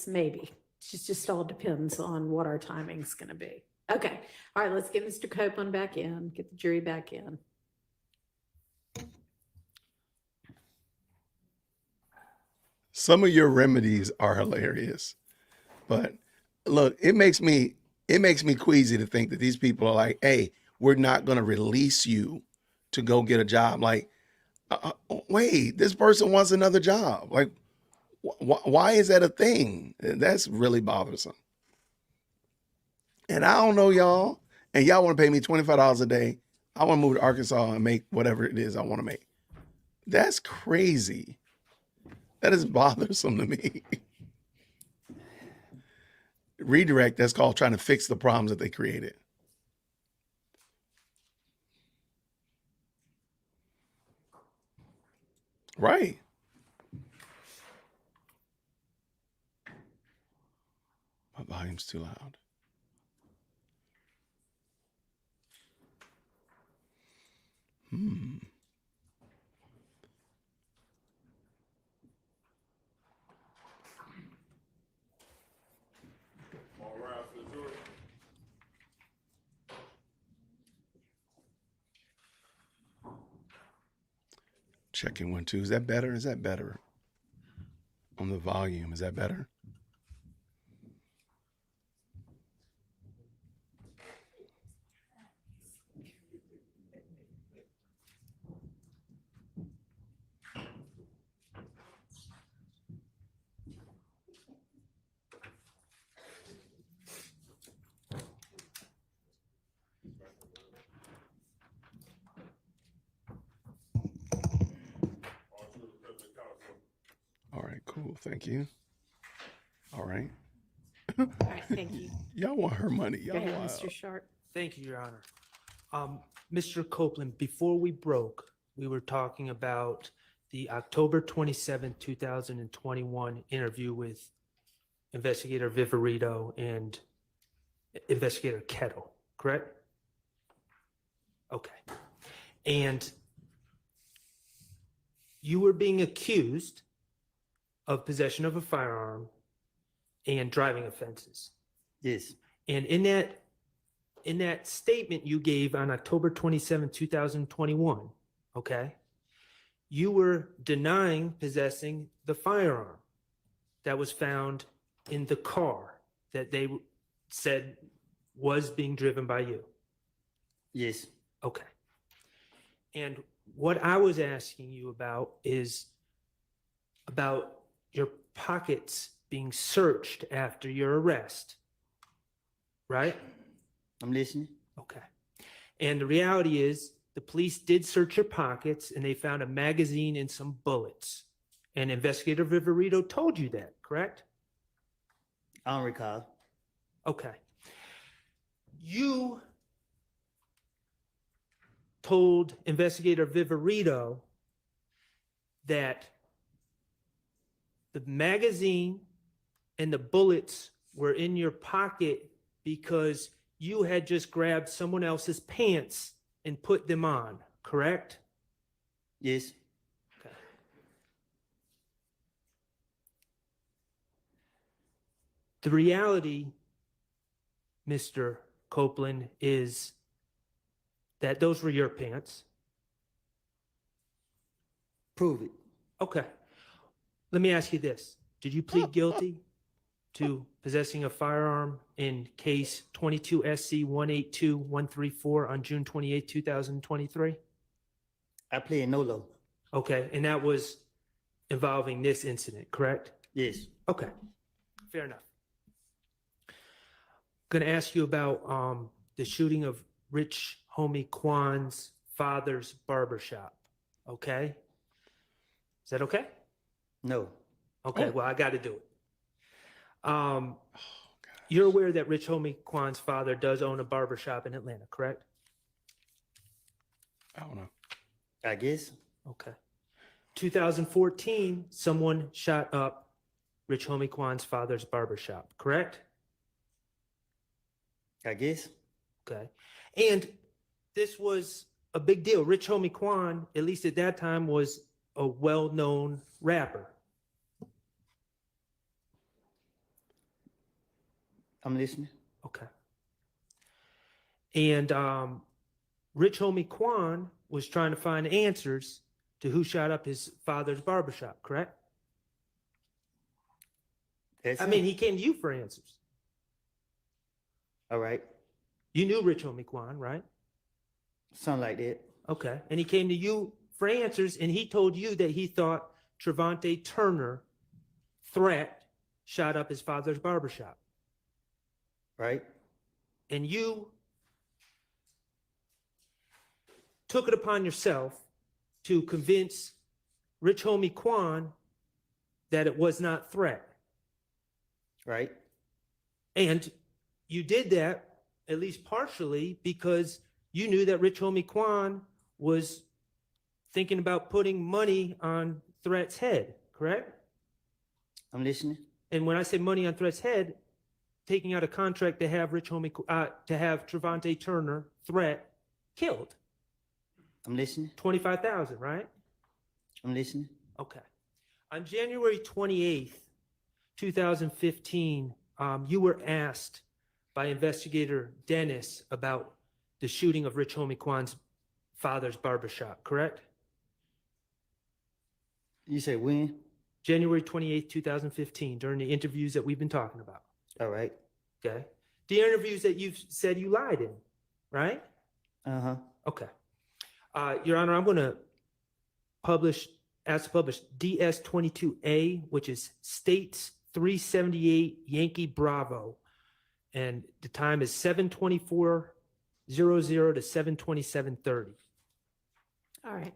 maybe. It just all depends on what our timing's gonna be. Okay, all right, let's get Mr. Copeland back in, get the jury back in. Some of your remedies are hilarious, but look, it makes me queasy to think that these people are like, hey, we're not going to release you to go get a job. Like, wait, this person wants another job. Like, why is that a thing? That's really bothersome. And I don't know y'all, and y'all want to pay me $25 a day. I want to move to Arkansas and make whatever it is I want to make. That's crazy. That is bothersome to me. Redirect, that's called trying to fix the problems that they created. Right. My volume's too loud. Checking 1, 2. Is that better? Is that better? On the volume, is that better? All right, cool. Thank you. All right. All right, thank you. Y'all want her money. Go Y'all ahead, wild. Mr. Sharp. Thank you, Your Honor. Mr. Copeland, before we broke, we were talking about the October 27, 2021 interview with Investigator Viverito and Investigator Kettle, correct? Okay. And you were being accused of possession of a firearm and driving offenses. Yes. And in that statement you gave on October 27, 2021, okay, you were denying possessing the firearm that was found in the car that they said was being driven by you. Yes. Okay. And what I was asking you about is about your pockets being searched after your arrest, right? I'm listening. Okay. And the reality is the police did search your pockets and they found a magazine and some bullets. And Investigator Viverito told you that, correct? I don't recall. Okay. You told Investigator Viverito that the magazine and the bullets were in your pocket because you had just grabbed someone else's pants and put them on, correct? Yes. Okay. The reality, Mr. Copeland, is that those were your pants. Prove it. Okay. Let me ask you this. Did you plead guilty? to possessing a firearm in case 22 SC 182134 on June 28, 2023? I play NOLO. Okay, and that was involving this incident, correct? Yes. Okay, fair enough. Going to ask you about the shooting of Rich Homie Kwan's father's barbershop. Okay? Is that okay? No. Okay, well, I got to do it. You're aware that Rich Homie Kwan's father does own a barbershop in Atlanta, correct? I don't know. I guess. Okay. 2014, someone shot up Rich Homie Kwan's father's barbershop, correct? I guess. Okay. And this was a big deal. Rich Homie Kwan, at least at that time, was a well-known rapper. I'm listening. Okay. And Rich Homie Kwan was trying to find answers to who shot up his father's barbershop, correct? I mean, he came to you for answers. All right. You knew Rich Homie Kwan, right? Something like that. Okay. And he came to you for answers, and he told you that he thought Trevante Turner threat shot up his father's barbershop. Right. And you took it upon yourself to convince Rich Homie Kwan that it was not threat. Right. And you did that, at least partially, because you knew that Rich Homie Kwan was thinking about putting money on Threat's head, correct? I'm listening. And when I say money on Threat's head, taking out a contract to have to have Trevante Turner, Threat, killed. I'm listening. 25,000, right? I'm listening. Okay. On January 28th, 2015, you were asked by investigator Dennis about the shooting of Rich Homie Kwan's father's barbershop, correct? You say when? January 28th, 2015, during the interviews that we've been talking about. All right. Okay. The interviews that you've said you lied in, right? Uh-huh. Okay. Your Honor, I'm going to ask to publish DS22A, which is States 378 Yankee Bravo. And the time is 7:24:00 to 7:27:30. All right.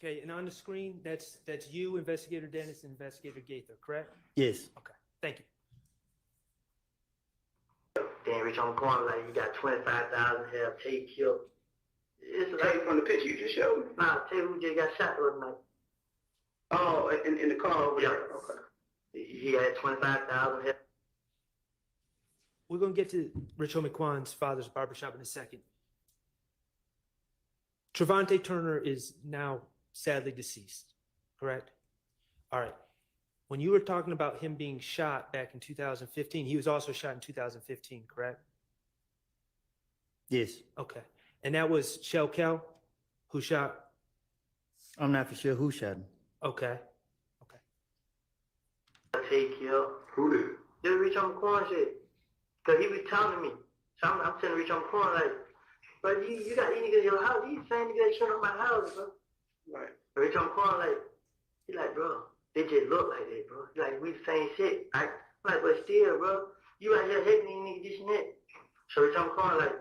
Okay, and on the screen, that's you, Investigator Dennis, and Investigator Gaither, correct? Yes. Okay, thank you. Then Rich on the corner, like, you got 25,000 have Tate killed. It's like From the picture you just showed me? Nah, Tate who just got shot the other night. Oh, in the car over Yeah. there. Okay. He had 25,000 have. We're going to get to Rich Homie Kwan's father's barbershop in a second. Trevante Turner is now sadly deceased, correct? All right. When you were talking about him being shot back in 2015, he was also shot in 2015, correct? Yes. Okay. And that was Shell Kel who shot? I'm not for sure who shot him. Okay. Tate killed. Who did? Just Rich on the corner shit. Cause he was telling me. So I'm telling Rich on the corner like, but you got these niggas in your house. These same niggas showing up my house, bro. Right. Rich on the corner like, he like, bro, they just look like that, bro. Like, we the same shit. I'm like, but still, bro, you out here hating these niggas, this and that. So Rich on the corner like,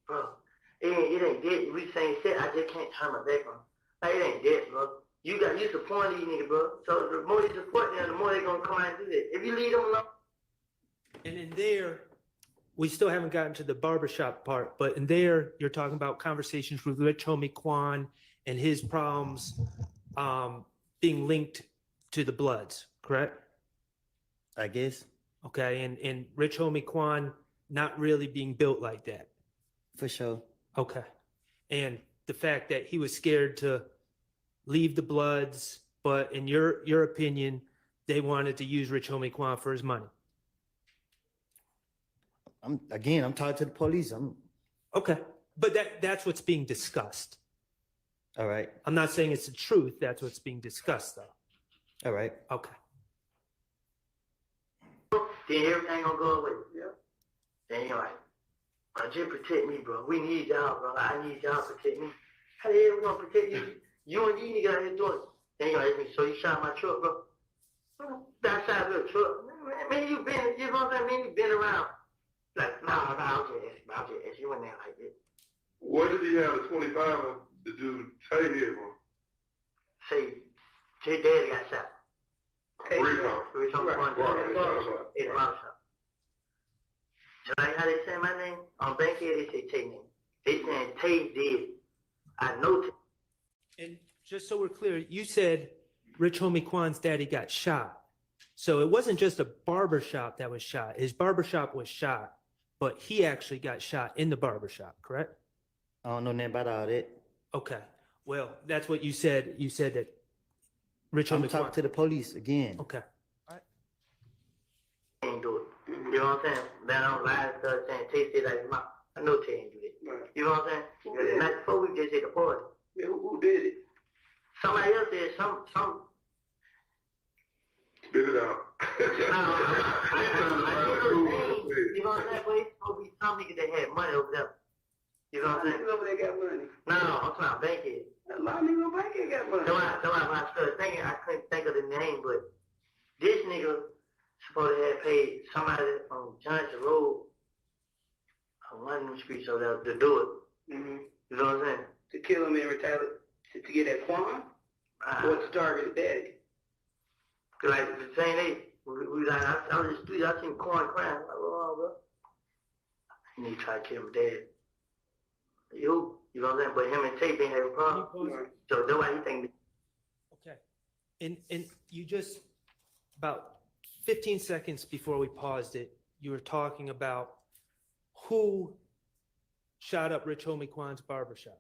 bro, it ain't dead. We the same shit. I just can't turn my back on them. Like, it ain't dead, bro. You support these niggas, bro. So the more you support them, the more they gonna come out and do that. If you leave them alone. And in there, we still haven't gotten to the barbershop part, but in there, you're talking about conversations with Rich Homie Kwan and his problems being linked to the Bloods, correct? I guess. Okay, and Rich Homie Kwan not really being built like that. For sure. Okay. And the fact that he was scared to leave the Bloods, but in your opinion, they wanted to use Rich Homie Kwan for his money. I'm talking to the police. Okay, but that's what's being discussed. All right. I'm not saying it's the truth. That's what's being discussed, though. All right. Okay. Then everything gonna go away. Yeah. Then you're like, bro, just protect me, bro. We need y'all, bro. I need y'all to protect me. How the hell we gonna protect you? You and you got here doing it. Then you're like, so you shot my truck, bro. Backside of the truck. Man, you been, you know what I'm saying? Man, you been around. Like, nah, I'll just ask you in there like this. What did he have the 25 of the dude say here for? Say, his daddy got shot. Hey, Right. So like how they say my name? On Bankhead, they say Tay name. They saying Tay did. I know Tay. And just so we're clear, you said Rich Homie Quan's daddy got shot. So it wasn't just a barbershop that was shot. His barbershop was shot, but he actually got shot in the barbershop, correct? I don't know nothing about all that. Okay. Well, that's what you said. You said that Rich I'm Homie talking Quan. to the police again. Okay. Ain't do it. You know what I'm saying? Then I don't lie and stuff saying Tay said like my. I know Tay ain't do it. Right. You know what I'm saying? The night before we just hit the party. Yeah, who did it? Somebody else did some. Spit it out. You know what I'm saying? But it's supposed to be some nigga that had money over there. You know what I'm saying? Niggas over there got money. No, I'm talking about Bankhead. A lot of niggas on Bankhead got money. That's why when I started thinking, I couldn't think of the name, but this nigga supposed to have paid somebody on Johnson Road on one of them streets over there to do it. Mm-hmm. You know what I'm saying? To kill him and retaliate, to get that Quan, or to target his daddy. Cause like the same day, we like, I was in the street, I seen Quan crying. Like, oh, bro. And he tried to kill my dad. You know what I'm saying? But him and Tate been having problems. So that's why he think. Okay. And you just, about 15 seconds before we paused it, you were talking about who shot up Rich Homie Quan's barbershop.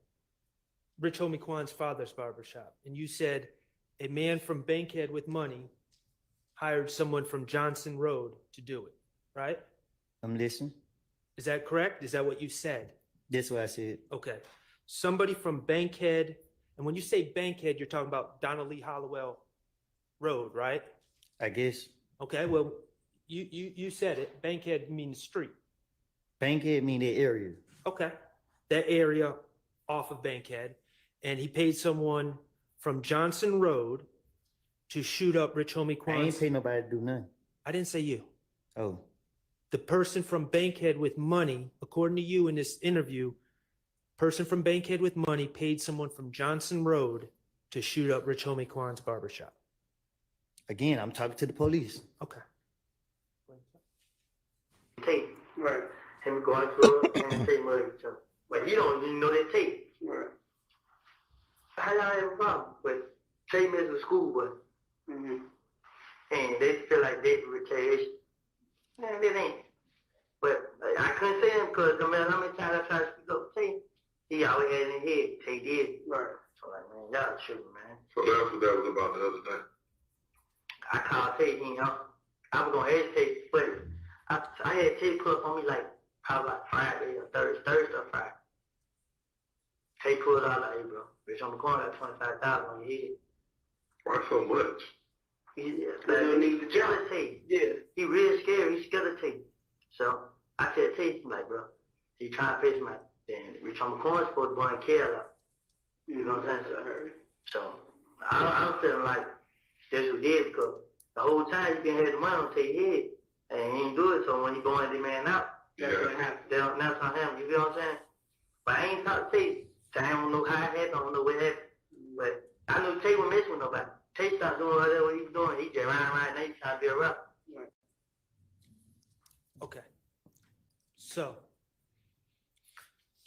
Rich Homie Quan's father's barbershop. And you said a man from Bankhead with money hired someone from Johnson Road to do it, right? I'm listening. Is that correct? Is that what you said? That's what I said. Okay. Somebody from Bankhead, and when you say Bankhead, you're talking about Donnelly Hollowell Road, right? I guess. Okay, well, you said it. Bankhead means street. Bankhead mean that area. Okay. That area off of Bankhead. And he paid someone from Johnson Road to shoot up Rich Homie Quan's. I ain't pay nobody to do nothing. I didn't say you. Oh. The person from Bankhead with money, according to you in this interview, person from Bankhead with money paid someone from Johnson Road to shoot up Rich Homie Quan's barbershop. Again, I'm talking to the police. Okay. Tate. Right. Him going to her and Tate murdered each other. But he don't even know that Tate. Right. How y'all have a problem? But Tate missed the school, but and they feel like they retaliation. Man, it ain't. But I couldn't say him because no matter how many times I tried to speak up to Tate, he always had in his head, Tate did. Right. So like, man, y'all shooting, man. So that's what that was about the other day. I called Tate, you know. I was gonna hesitate, but I had Tate put up on me like probably like Friday or Thursday or Friday. Tate pulled out like, hey bro, bitch, I'm going at 25,000 on your head. Why so much? He's jealous Tate. Yeah. He real scared. He's scared of Tate. So I said, Tate, I'm like, bro, he trying to face my then Rich on the corner supposed to go and care about. You know what I'm saying? So I'm feeling like that's what he did because the whole time he been had the money on Tate's head and he ain't do it. So when he going the man out, that's what happened. That's on him. You feel what I'm saying? But I ain't talked to Tate. So I don't know how it happened. I don't know what happened. But I knew Tate wasn't messing with nobody. Tate stopped doing whatever he was doing. He just right now. He trying to be a rapper. Okay. So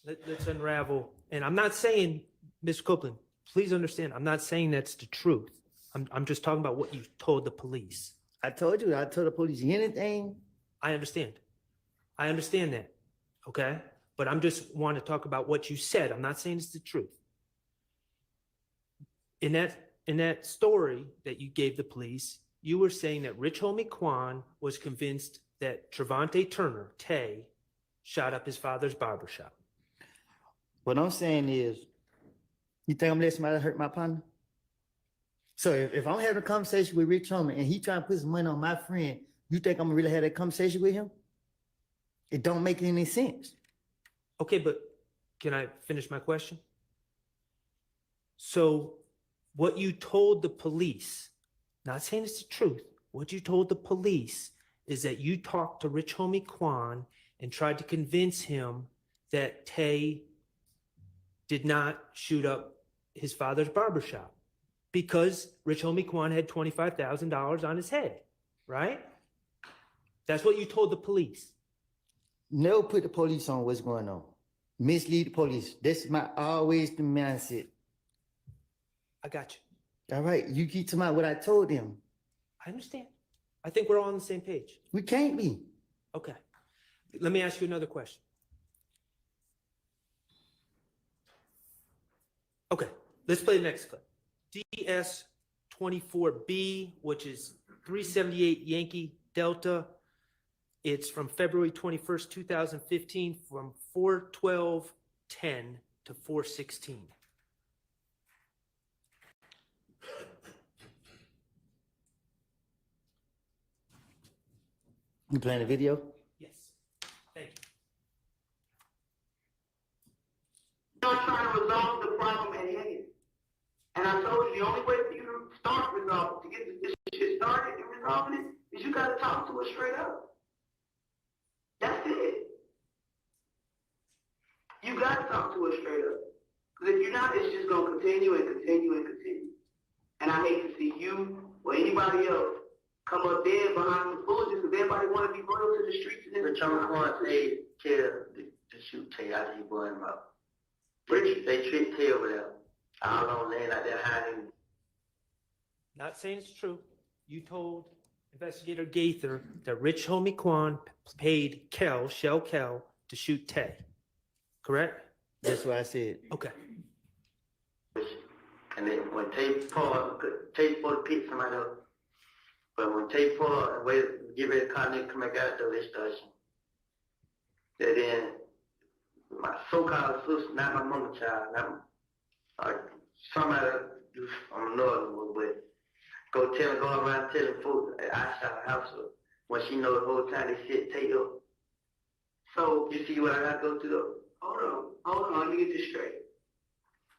let's unravel. And I'm not saying, Mr. Copeland, please understand, I'm not saying that's the truth. I'm just talking about what you told the police. I told you, I told the police anything. I understand. I understand that. Okay. But I'm just want to talk about what you said. I'm not saying it's the truth. In that story that you gave the police, you were saying that Rich Homie Quan was convinced that Trevante Turner, Tay, shot up his father's barbershop. What I'm saying is, you think I'm letting somebody hurt my partner? So if I'm having a conversation with Rich Homie and he trying to put some money on my friend, you think I'm gonna really have that conversation with him? It don't make any sense. Okay, but can I finish my question? So what you told the police, not saying it's the truth, what you told the police is that you talked to Rich Homie Quan and tried to convince him that Tay did not shoot up his father's barbershop because Rich Homie Quan had $25,000 on his head, right? That's what you told the police. Never put the police on what's going on. Mislead the police. That's my always the mindset. I got you. All right, you keep talking about what I told them. I understand. I think we're all on the same page. We can't be. Okay. Let me ask you another question. Okay, let's play the next clip. DS24B, which is 378 Yankee Delta. It's from February 21st, 2015, from 4/12/10 to 4/16. You playing the video? Yes. Thank you. I'm trying to resolve the problem at hand. And I told you the only way for you to start resolving, to get this shit started and resolving it, is you gotta talk to us straight up. That's it. You gotta talk to us straight up. Because if you're not, it's just gonna continue and continue and continue. And I hate to see you or anybody else come up dead behind the foolishness because everybody wanna be loyal to the streets and But I'm going to take care to shoot Tay out of you blowing him up. They tricked Tay over there. I don't know, laying out there hiding. Not saying it's true. You told Investigator Gaither that Rich Homie Quan paid Shell Kel, to shoot Tay. Correct? That's what I said. Okay. And then when Tay pulled to pick somebody up. But when Tay pulled and wait, get ready to call nigga come back out there, they started shooting. Then my so-called sister, not my mama child, not my, somebody on the northern, but go around telling folks that I shot a house up when she know the whole time they set Tay up. So you see what I got to go through though? Hold on, let me get this straight.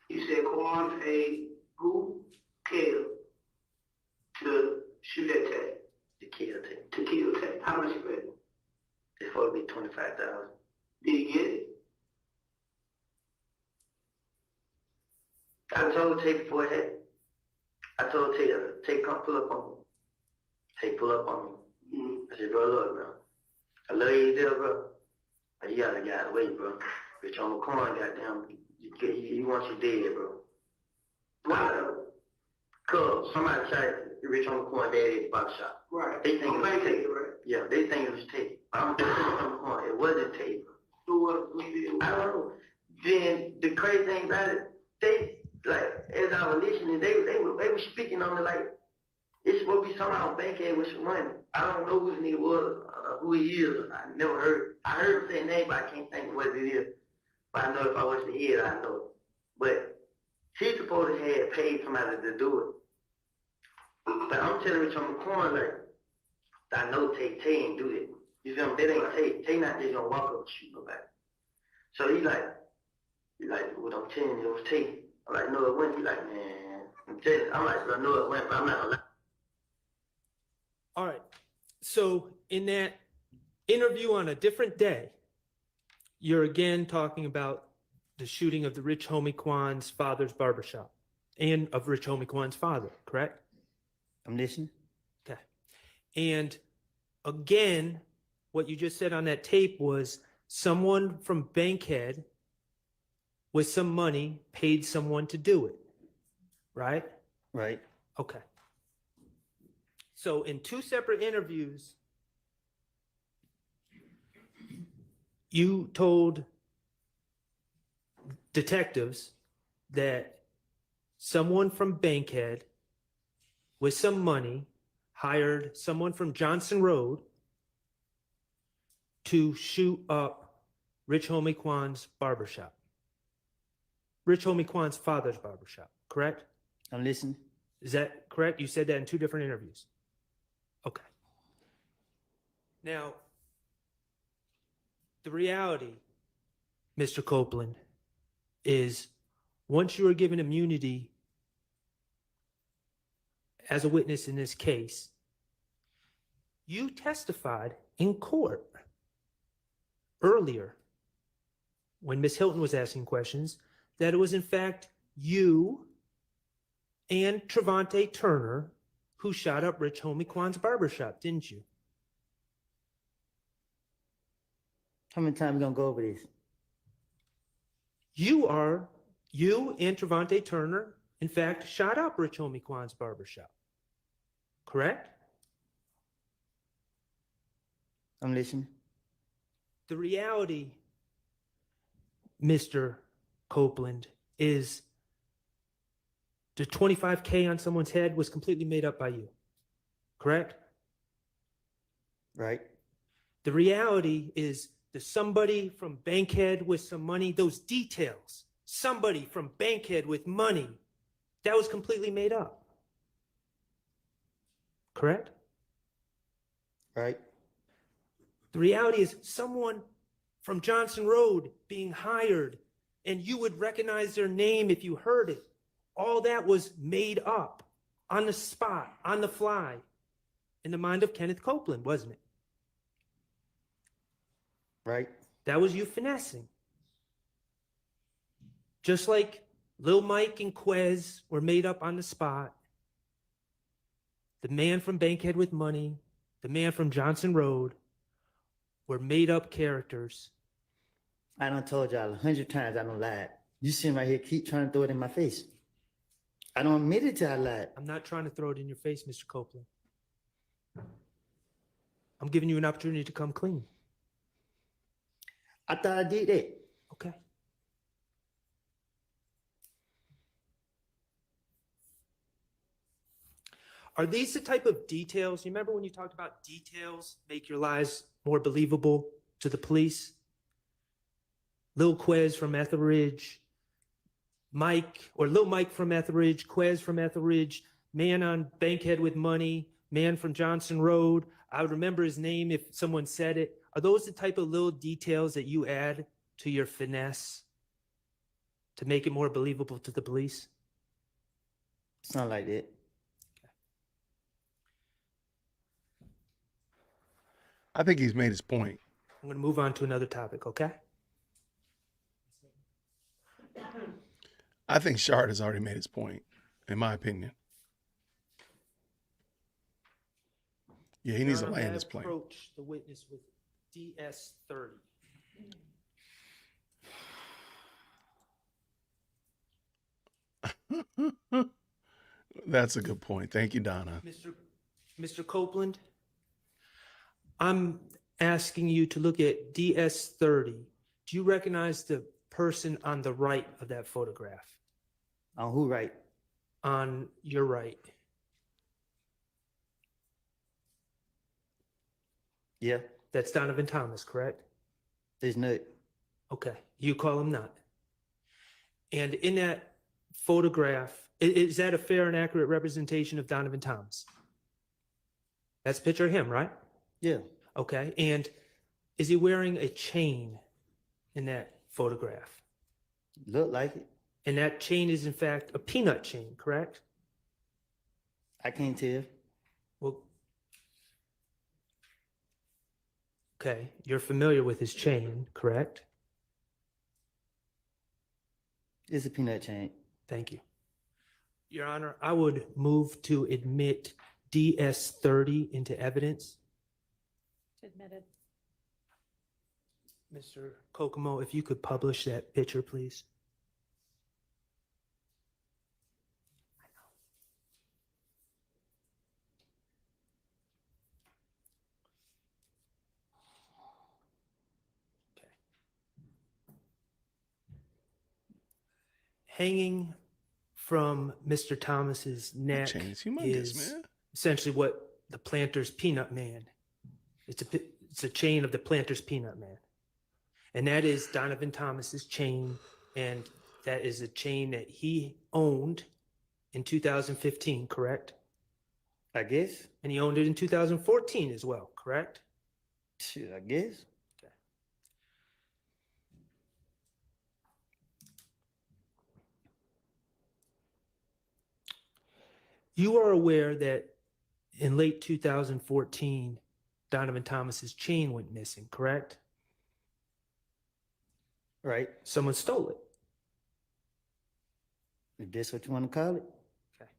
You said Quan paid who? Kel to shoot at Tay. To kill Tay. To kill Tay. How much you paid? It's supposed to be 25,000. Did he get it? I told Tay before that. I told Tay come pull up on me. Tay pull up on me. I said, bro, look, bro. I love you there, bro. But you gotta get out of the way, bro. Rich on the corner, goddamn. You want you dead, bro. Why though? Cause somebody tried Rich on the corner dead at the barber shop. Right. They think it was Tay, Tay. right? Yeah, they think it was Tay. I'm just on the corner. It wasn't Tay, bro. Who was it? I don't know. Then the crazy thing about it, they like as I was listening, they were speaking on it like it's supposed to be somehow Bankhead with some money. I don't know who this nigga was, who he is. I never heard. I heard him say name, but I can't think of what it is. But I know if I was to hear it, I know it. But he supposed to have paid somebody to do it. But I'm telling Rich on the corner, like, I know Tay ain't do that. You feel me? That ain't Tay. Tay not just gonna walk up and shoot nobody. So he like, what I'm telling you, it was Tay. I'm like, no, it wasn't. He like, man, I'm like, bro, no, it wasn't, but I'm not gonna lie. All right. So in that interview on a different day, you're again talking about the shooting of the Rich Homie Quan's father's barbershop and of Rich Homie Quan's father, correct? I'm listening. Okay. And again, what you just said on that tape was someone from Bankhead with some money paid someone to do it, right? Right. Okay. So in two separate interviews, you told detectives that someone from Bankhead with some money hired someone from Johnson Road to shoot up Rich Homie Kwan's barbershop. Rich Homie Kwan's father's barbershop, correct? I'm listening. Is that correct? You said that in 2 different interviews. Okay. Now, the reality, Mr. Copeland, is once you are given immunity as a witness in this case, you testified in court earlier when Ms. Hilton was asking questions that it was in fact you and Trevante Turner who shot up Rich Homie Kwan's barbershop, didn't you? How many times we gonna go over this? You and Trevante Turner, in fact, shot up Rich Homie Kwan's barbershop, correct? I'm listening. The reality, Mr. Copeland, is the $25K on someone's head was completely made up by you, correct? Right. The reality is that somebody from Bankhead with some money, those details, somebody from Bankhead with money, that was completely made up, correct? Right. The reality is someone from Johnson Road being hired and you would recognize their name if you heard it. All that was made up on the spot, on the fly, in the mind of Kenneth Copeland, wasn't it? Right. That was you finessing. Just like Lil Mike and Quez were made up on the spot, the man from Bankhead with money, the man from Johnson Road were made up characters. I done told y'all 100 times I don't lie. You see him right here, keep trying to throw it in my face. I don't admit it till I lied. I'm not trying to throw it in your face, Mr. Copeland. I'm giving you an opportunity to come clean. I thought I did that. Okay. Are these the type of details? You remember when you talked about details make your lies more believable to the police? Lil Quez from Etheridge, Lil Mike from Etheridge, Quez from Etheridge, man on Bankhead with money, man from Johnson Road. I would remember his name if someone said it. Are those the type of little details that you add to your finesse to make it more believable to the police? Sound like that. I think he's made his point. I'm going to move on to another topic, okay? I think Shard has already made his point, in my opinion. Yeah, he needs to Your Honor, land may his I plane. approach the witness with DS-30. That's a good point. Thank you, Donna. Mr. Copeland, I'm asking you to look at DS-30. Do you recognize the person on the right of that photograph? On who right? On your right. Yeah. That's Donovan Thomas, correct? There's no. Okay, you call him not. And in that photograph, is that a fair and accurate representation of Donovan Thomas? That's a picture of him, right? Yeah. Okay, and is he wearing a chain in that photograph? Look like it. And that chain is in fact a peanut chain, correct? I can't tell. Well, okay, you're familiar with his chain, correct? It's a peanut chain. Thank you. Your Honor, I would move to admit DS-30 into evidence. Admitted. Mr. Kokomo, if you could publish that picture, please. Okay. Hanging from Mr. Thomas's neck chain's humongous, is man. essentially what the Planter's Peanut Man. It's a chain of the Planter's Peanut Man. And that is Donovan Thomas's chain, and that is a chain that he owned in 2015, correct? I guess. And he owned it in 2014 as well, correct? Shit, I guess. Okay. You are aware that in late 2014, Donovan Thomas's chain went missing, correct? Right. Someone stole it. If that's what you want to call it. Okay.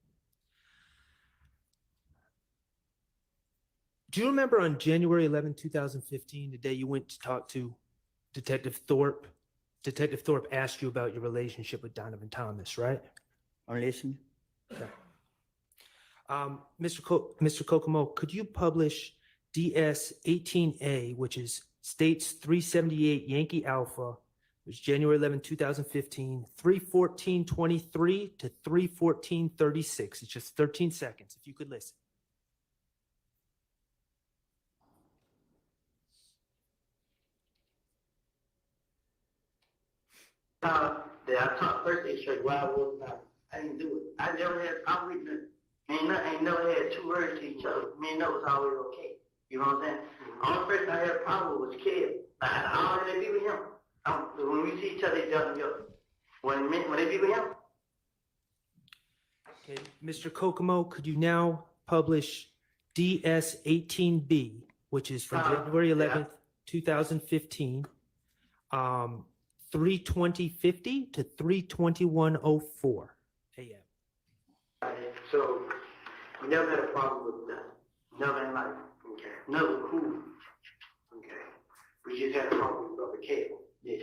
Do you remember on January 11, 2015, the day you went to talk to Detective Thorpe? Detective Thorpe asked you about your relationship with Donovan Thomas, right? I'm listening. Okay. Mr. Kokomo, could you publish DS 18A, which is States 378 Yankee Alpha, which is January 11, 2015, 3:14:23 to 3:14:36. It's just 13 seconds, if you could listen. That I talked first, they said, why was I didn't do it. I never had, I witnessed, ain't never had two words to each other. Me and that was always okay. You know what I'm saying? Only person I had a problem with was Kev. I already be with him. When we see each other, they jump me up. When they be with him. Okay, Mr. Kokomo, could you now publish DS 18B, which is from January 11th, 2015, 3:20:50 to 3:21:04 a.m. So, we never had a problem with that. Never in life. Okay. Never cool. Okay. We just had a problem with Brother Kale. Yes.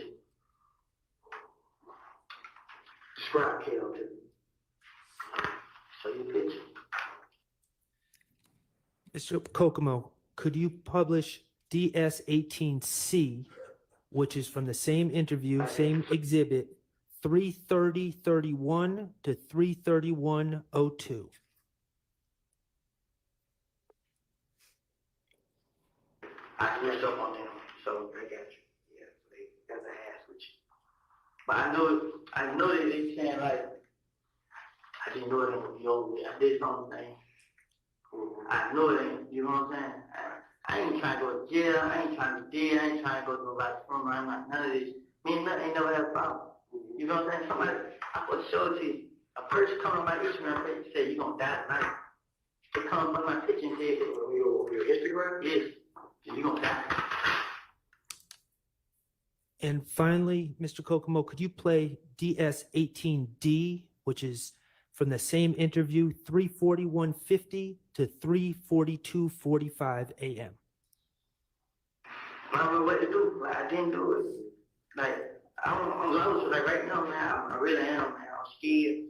Describe Kale to me. Show you a picture. Mr. Kokomo, could you publish DS 18C, which is from the same interview, same exhibit, 3:30:31 to 3:31:02? I switched up on them, so I got you. Yeah, so they got the ass with you. But I know that they saying like, I didn't know it ain't yo, I did something. I know it ain't, you know what I'm saying? I ain't trying to go to jail, I ain't trying to deal, I ain't trying to go to nobody's funeral, I'm not none of this. Me and nothing ain't never had a problem. You know what I'm saying? Somebody, I put show it to you. A person come on my Instagram page and say, you gonna die tonight. They come on my picture and say, your Instagram? Yes. You gonna die. And finally, Mr. Kokomo, could you play DS 18D, which is from the same interview, 3:41:50 to 3:42:45 a.m.? I don't know what to do. Like, I didn't do it. Like, I'm lost. Like, right now, man, I really am, man. I'm scared.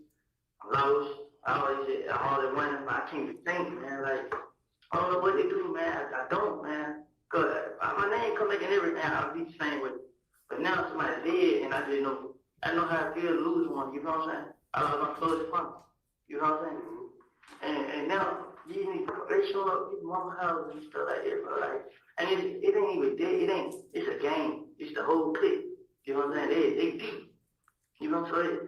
I'm lost. I always wondering, but I can't even think, man. Like, I don't know what to do, man. I don't, man. Cause my name come back and everything, I'll be the same with it. But now somebody's dead, and I just know, I know how it feels to lose one, you know what I'm saying? I lost my closest friend, you know what I'm saying? And now, these niggas, they showing up at mama house and stuff like that, bro. Like, and it ain't even dead, it's a game. It's the whole clip, you know what I'm saying? They deep, you know what I'm saying?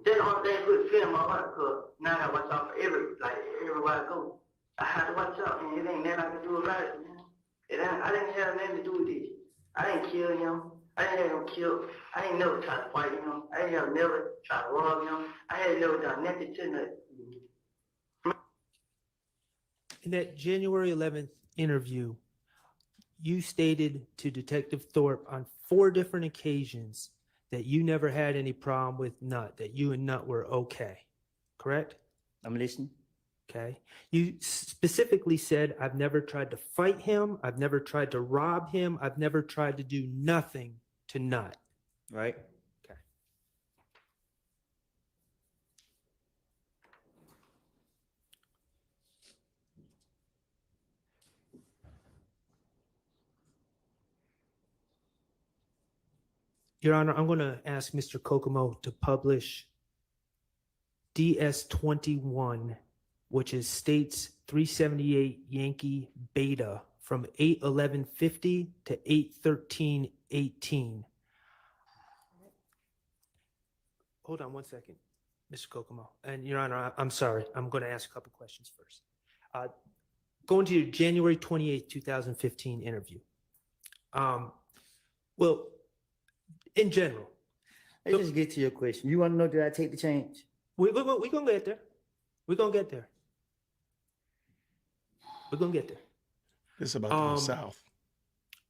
That's the only thing put fear in my heart, cause now I gotta watch out for everywhere I go. I have to watch out, and it ain't nothing I can do about it, man. I didn't have nothing to do with this. I didn't kill him. I didn't have him killed. I ain't never tried to fight him. I ain't never tried to rob him. I ain't never done nothing to nothing. In that January 11th interview, you stated to Detective Thorpe on 4 different occasions that you never had any problem with Nut, that you and Nut were okay, correct? I'm listening. Okay. You specifically said, I've never tried to fight him. I've never tried to rob him. I've never tried to do nothing to Nut. Right. Okay. Your Honor, I'm going to ask Mr. Kokomo to publish DS 21, which is States 378 Yankee Beta from 8/11/50 to 8/13/18. Hold on one second, Mr. Kokomo. And Your Honor, I'm sorry. I'm going to ask a couple questions first. Going to your January 28th, 2015 interview. Well, in general. Let's just get to your question. You want to know, did I take the change? We're going to get there. We're going to get there. We're going to get there. This is about to go south.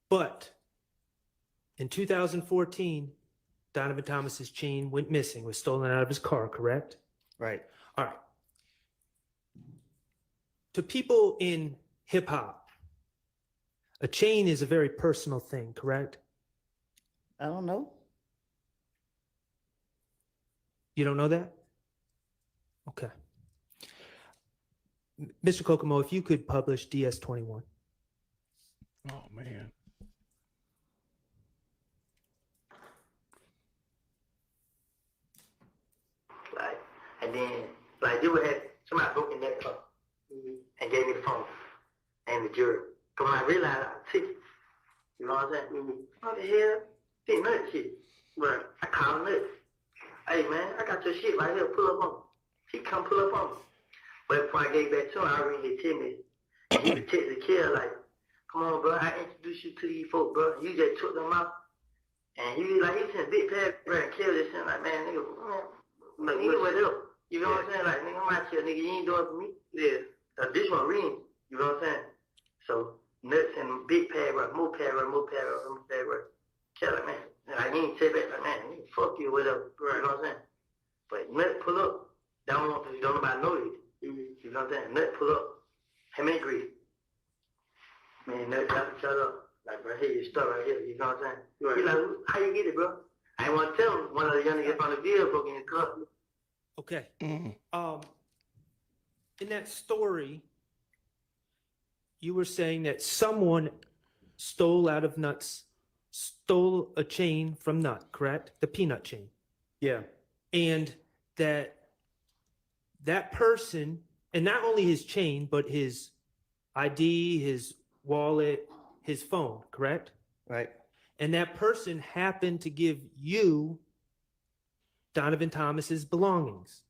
But in 2014, Donovan Thomas's chain went missing, was stolen out of his car, correct? Right. All right. To people in hip hop, a chain is a very personal thing, correct? I don't know. You don't know that? Okay. Mr. Kokomo, if you could publish DS-21. Oh, man. Like, and then, like, you would have somebody broke in that car and gave me the phone and the jury. Because when I realized I took it, you know what I'm saying? What the hell? Didn't know that shit. But I called him up. Hey, man, I got your shit right here. Pull up on me. He come pull up on me. But before I gave back to him, I already hit Timmy. And he was texting the kid like, come on, bro, I introduced you to these folks, bro. You just took them out. And he was like, he sent big paragraph and killed this shit. Like, man, nigga, like, nigga, what up? You know what I'm saying? Like, nigga, I'm out here, nigga, you ain't doing it for me. Yeah. This one reading. You know what I'm saying? So, nuts and big paragraph, more paragraph, more paragraph, more paragraph. Kid, like, man, like, he ain't say back, like, man, nigga, fuck you, whatever. You know what I'm saying? But nut pull up. Don't nobody know it. You know what I'm saying? Nut pull up. Him and Grease. Man, nut got to shut up. Like, bro, here, your stuff right here. You know what I'm saying? Right. He like, how you get it, bro? I ain't want to tell him one of the young niggas on the video broke in his car. Okay. In that story, you were saying that someone stole a chain from Nut, correct? The peanut chain. Yeah. And that person, and not only his chain, but his ID, his wallet, his phone, correct? Right. And that person happened to give you Donovan Thomas's belongings.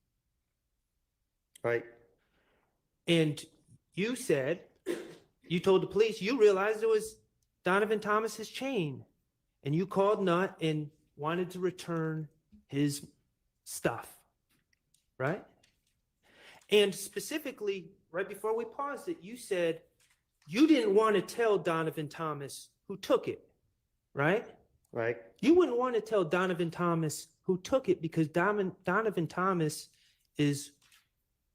Right. And you said, you told the police, you realized it was Donovan Thomas's chain. And you called Nut and wanted to return his stuff, right? And specifically, right before we paused it, you said you didn't want to tell Donovan Thomas who took it, right? Right. You wouldn't want to tell Donovan Thomas who took it because Donovan Thomas is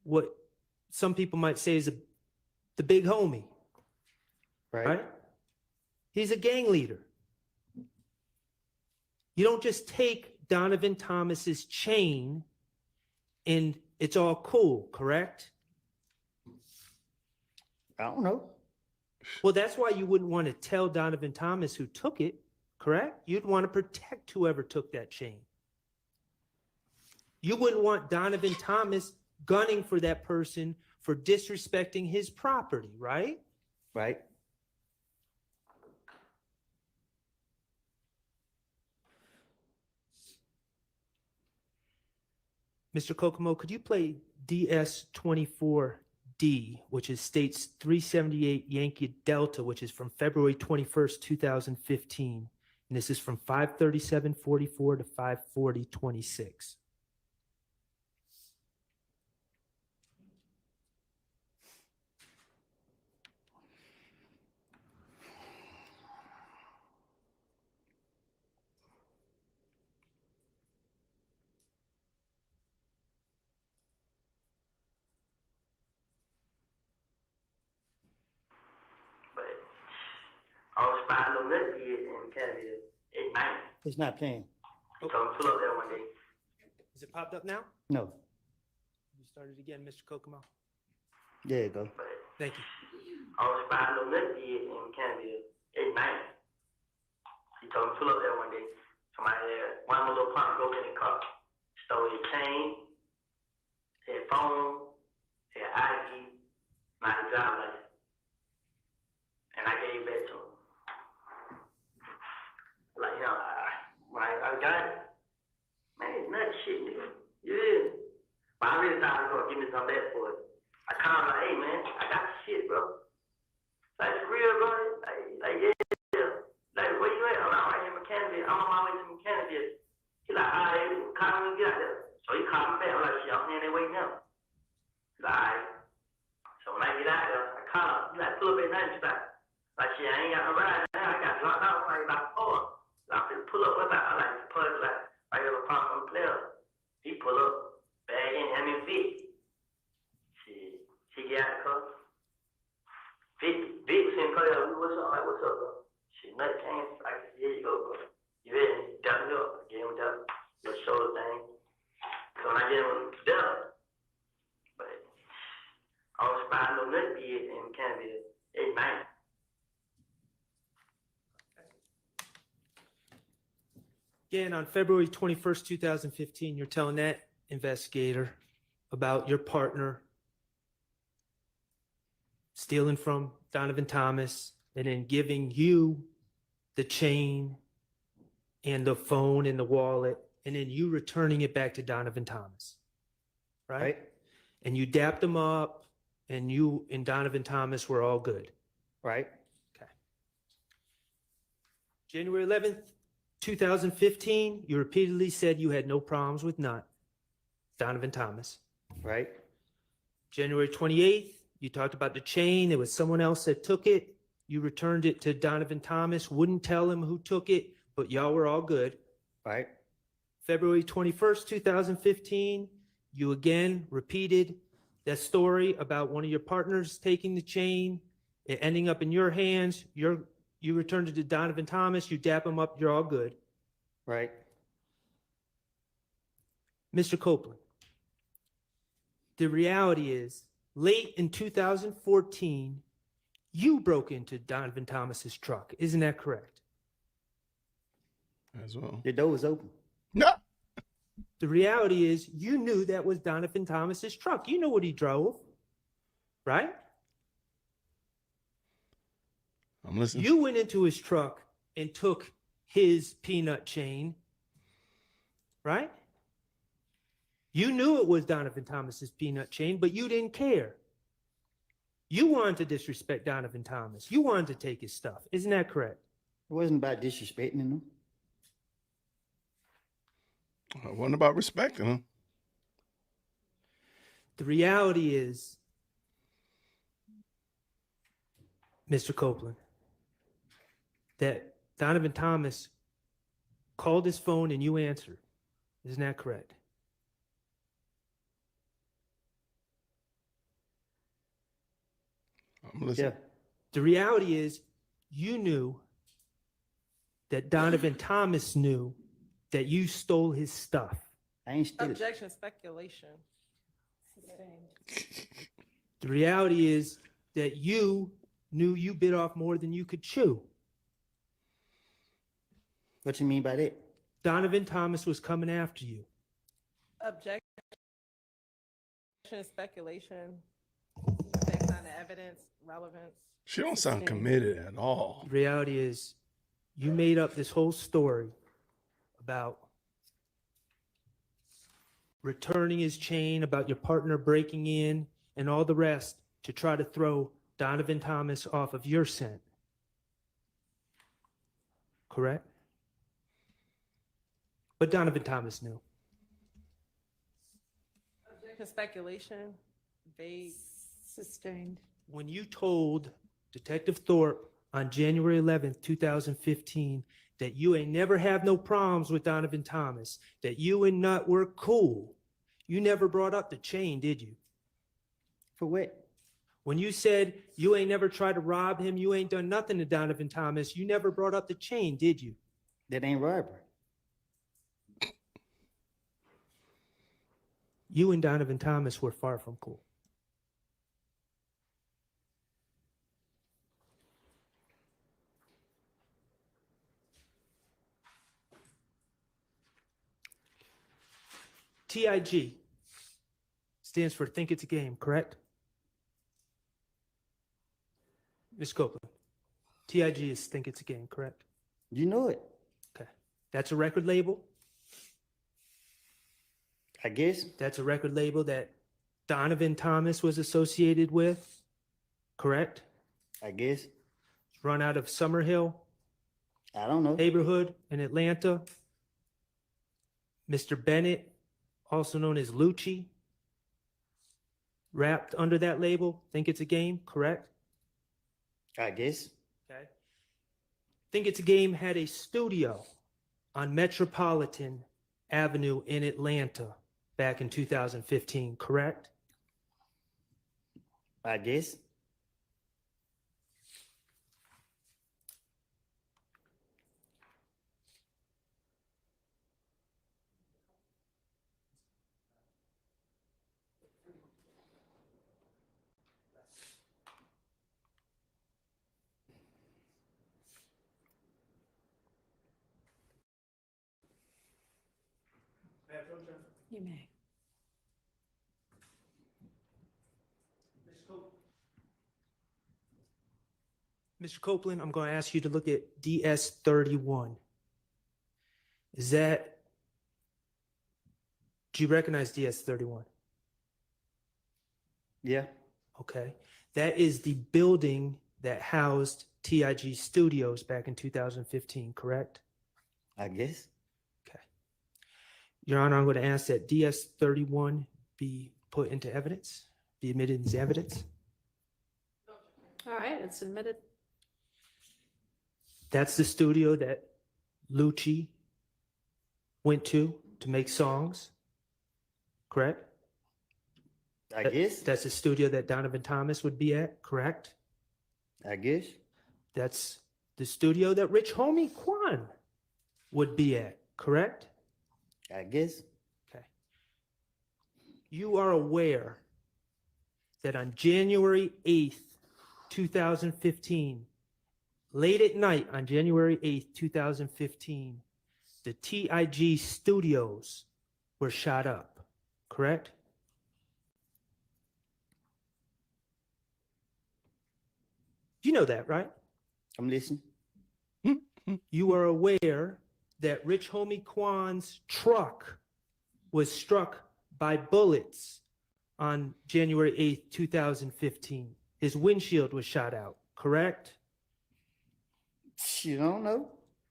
what some people might say is the big homie, right? He's a gang leader. You don't just take Donovan Thomas's chain and it's all cool, correct? I don't know. Well, that's why you wouldn't want to tell Donovan Thomas who took it, correct? You'd want to protect whoever took that chain. You wouldn't want Donovan Thomas gunning for that person for disrespecting his property, right? Right. Mr. Kokomo, could you play DS-24D, which is states 378 Yankee Delta, which is from February 21st, 2015. And this is from 5:37:44 to 5:40:26. I was spying on that kid in Canada at night. It's not playing. He told me to pull up there one day. Is it popped up now? No. You started again, Mr. Kokomo. There you go. Thank you. I was spying on that kid in Canada at night. He told me to pull up there one day. Somebody had one of my little partner broke in the car, stole his chain, his phone, his ID, my driver's license. And I gave come back for it. I called him like, hey man, I got the shit, bro. Like, for real, bro? Like, yeah. Like, where you at? I'm like, right here in Mechanicsville. I'm on my way to Mechanicsville. He like, all right, call me and get out there. So he called me back. I'm like, shit, I'm here, they waiting now. He like, all right. So when I get out there, I call him. He like, pull up at night spot. Like, shit, I ain't got no ride now. I got dropped out like about 4. Like, I pull up, what about? I like, pull up, like, right here, park on the player. He pull up, bag in, I mean, Vic. She get out the car. Vic was in the car, like, what's up? Like, what's up, bro? She nut came, I said, here you go, bro. You ready? Dap it up. I gave him that little shoulder thing. So when I gave him that, but I was spotting no nut kid in Canada at night. Again, on February 21st, 2015, you're telling that investigator about your partner stealing from Donovan Thomas and then giving you the chain and the phone and the wallet, and then you returning it back to Donovan Thomas, right? And you dapped him up, and you and Donovan Thomas were all good. Right. Okay. January 11th, 2015, you repeatedly said you had no problems with Donovan Thomas. Right. January 28th, you talked about the chain. There was someone else that took it. You returned it to Donovan Thomas, wouldn't tell him who took it, but y'all were all good. Right. February 21st, 2015, you again repeated that story about one of your partners taking the chain, it ending up in your hands. You returned it to Donovan Thomas, you dap him up, you're all good. Right. Mr. Copeland, the reality is, late in 2014, you broke into Donovan Thomas's truck. Isn't that correct? As well. The door was open. No. The reality is, you knew that was Donovan Thomas's truck. You know what he drove, right? I'm listening. You went into his truck and took his peanut chain, right? You knew it was Donovan Thomas's peanut chain, but you didn't care. You wanted to disrespect Donovan Thomas. You wanted to take his stuff. Isn't that correct? It wasn't about disrespecting him. It wasn't about respecting him. The reality is, Mr. Copeland, that Donovan Thomas called his phone and you answered. Isn't that correct? I'm listening. Yeah. The reality is, you knew that Donovan Thomas knew that you stole his stuff. I ain't steal it. Objection, speculation. The reality is that you knew you bit off more than you could chew. What you mean by that? Donovan Thomas was coming after you. Objection, speculation. Based on the evidence, relevance. She don't sound committed at all. The reality is, you made up this whole story about returning his chain, about your partner breaking in, and all the rest to try to throw Donovan Thomas off of your scent. Correct? But Donovan Thomas knew. Objection, speculation. Vague. Sustained. When you told Detective Thorpe on January 11th, 2015, that you ain't never have no problems with Donovan Thomas, that you and Nut were cool, you never brought up the chain, did you? For what? When you said you ain't never tried to rob him, you ain't done nothing to Donovan Thomas, you never brought up the chain, did you? That ain't robbery. You and Donovan Thomas were far from cool. TIG stands for Think It's a Game, correct? Ms. Copeland, TIG is Think It's a Game, correct? You know it. Okay. That's a record label? I guess. That's a record label that Donovan Thomas was associated with, correct? I guess. Run out of Summerhill I don't know. neighborhood in Atlanta. Mr. Bennett, also known as Lucci, wrapped under that label. Think It's a Game, correct? I guess. Okay. Think It's a Game had a studio on Metropolitan Avenue in Atlanta back in 2015, correct? I guess. You may. Mr. Copeland, I'm going to ask you to look at DS31. Is that, do you recognize DS31? Yeah. Okay. That is the building that housed TIG Studios back in 2015, correct? I guess. Okay. Your Honor, I'm going to ask that DS31 be put into evidence, be admitted as evidence. All right, it's admitted. That's the studio that Lucci went to make songs, correct? I guess. That's the studio that Donovan Thomas would be at, correct? I guess. That's the studio that Rich Homie Quan would be at, correct? I guess. Okay. You are aware that on January 8th, 2015, late at night on January 8th, 2015, the TIG studios were shot up, correct? You know that, right? I'm listening. You are aware that Rich Homie Kwan's truck was struck by bullets on January 8th, 2015. His windshield was shot out, correct? You don't know.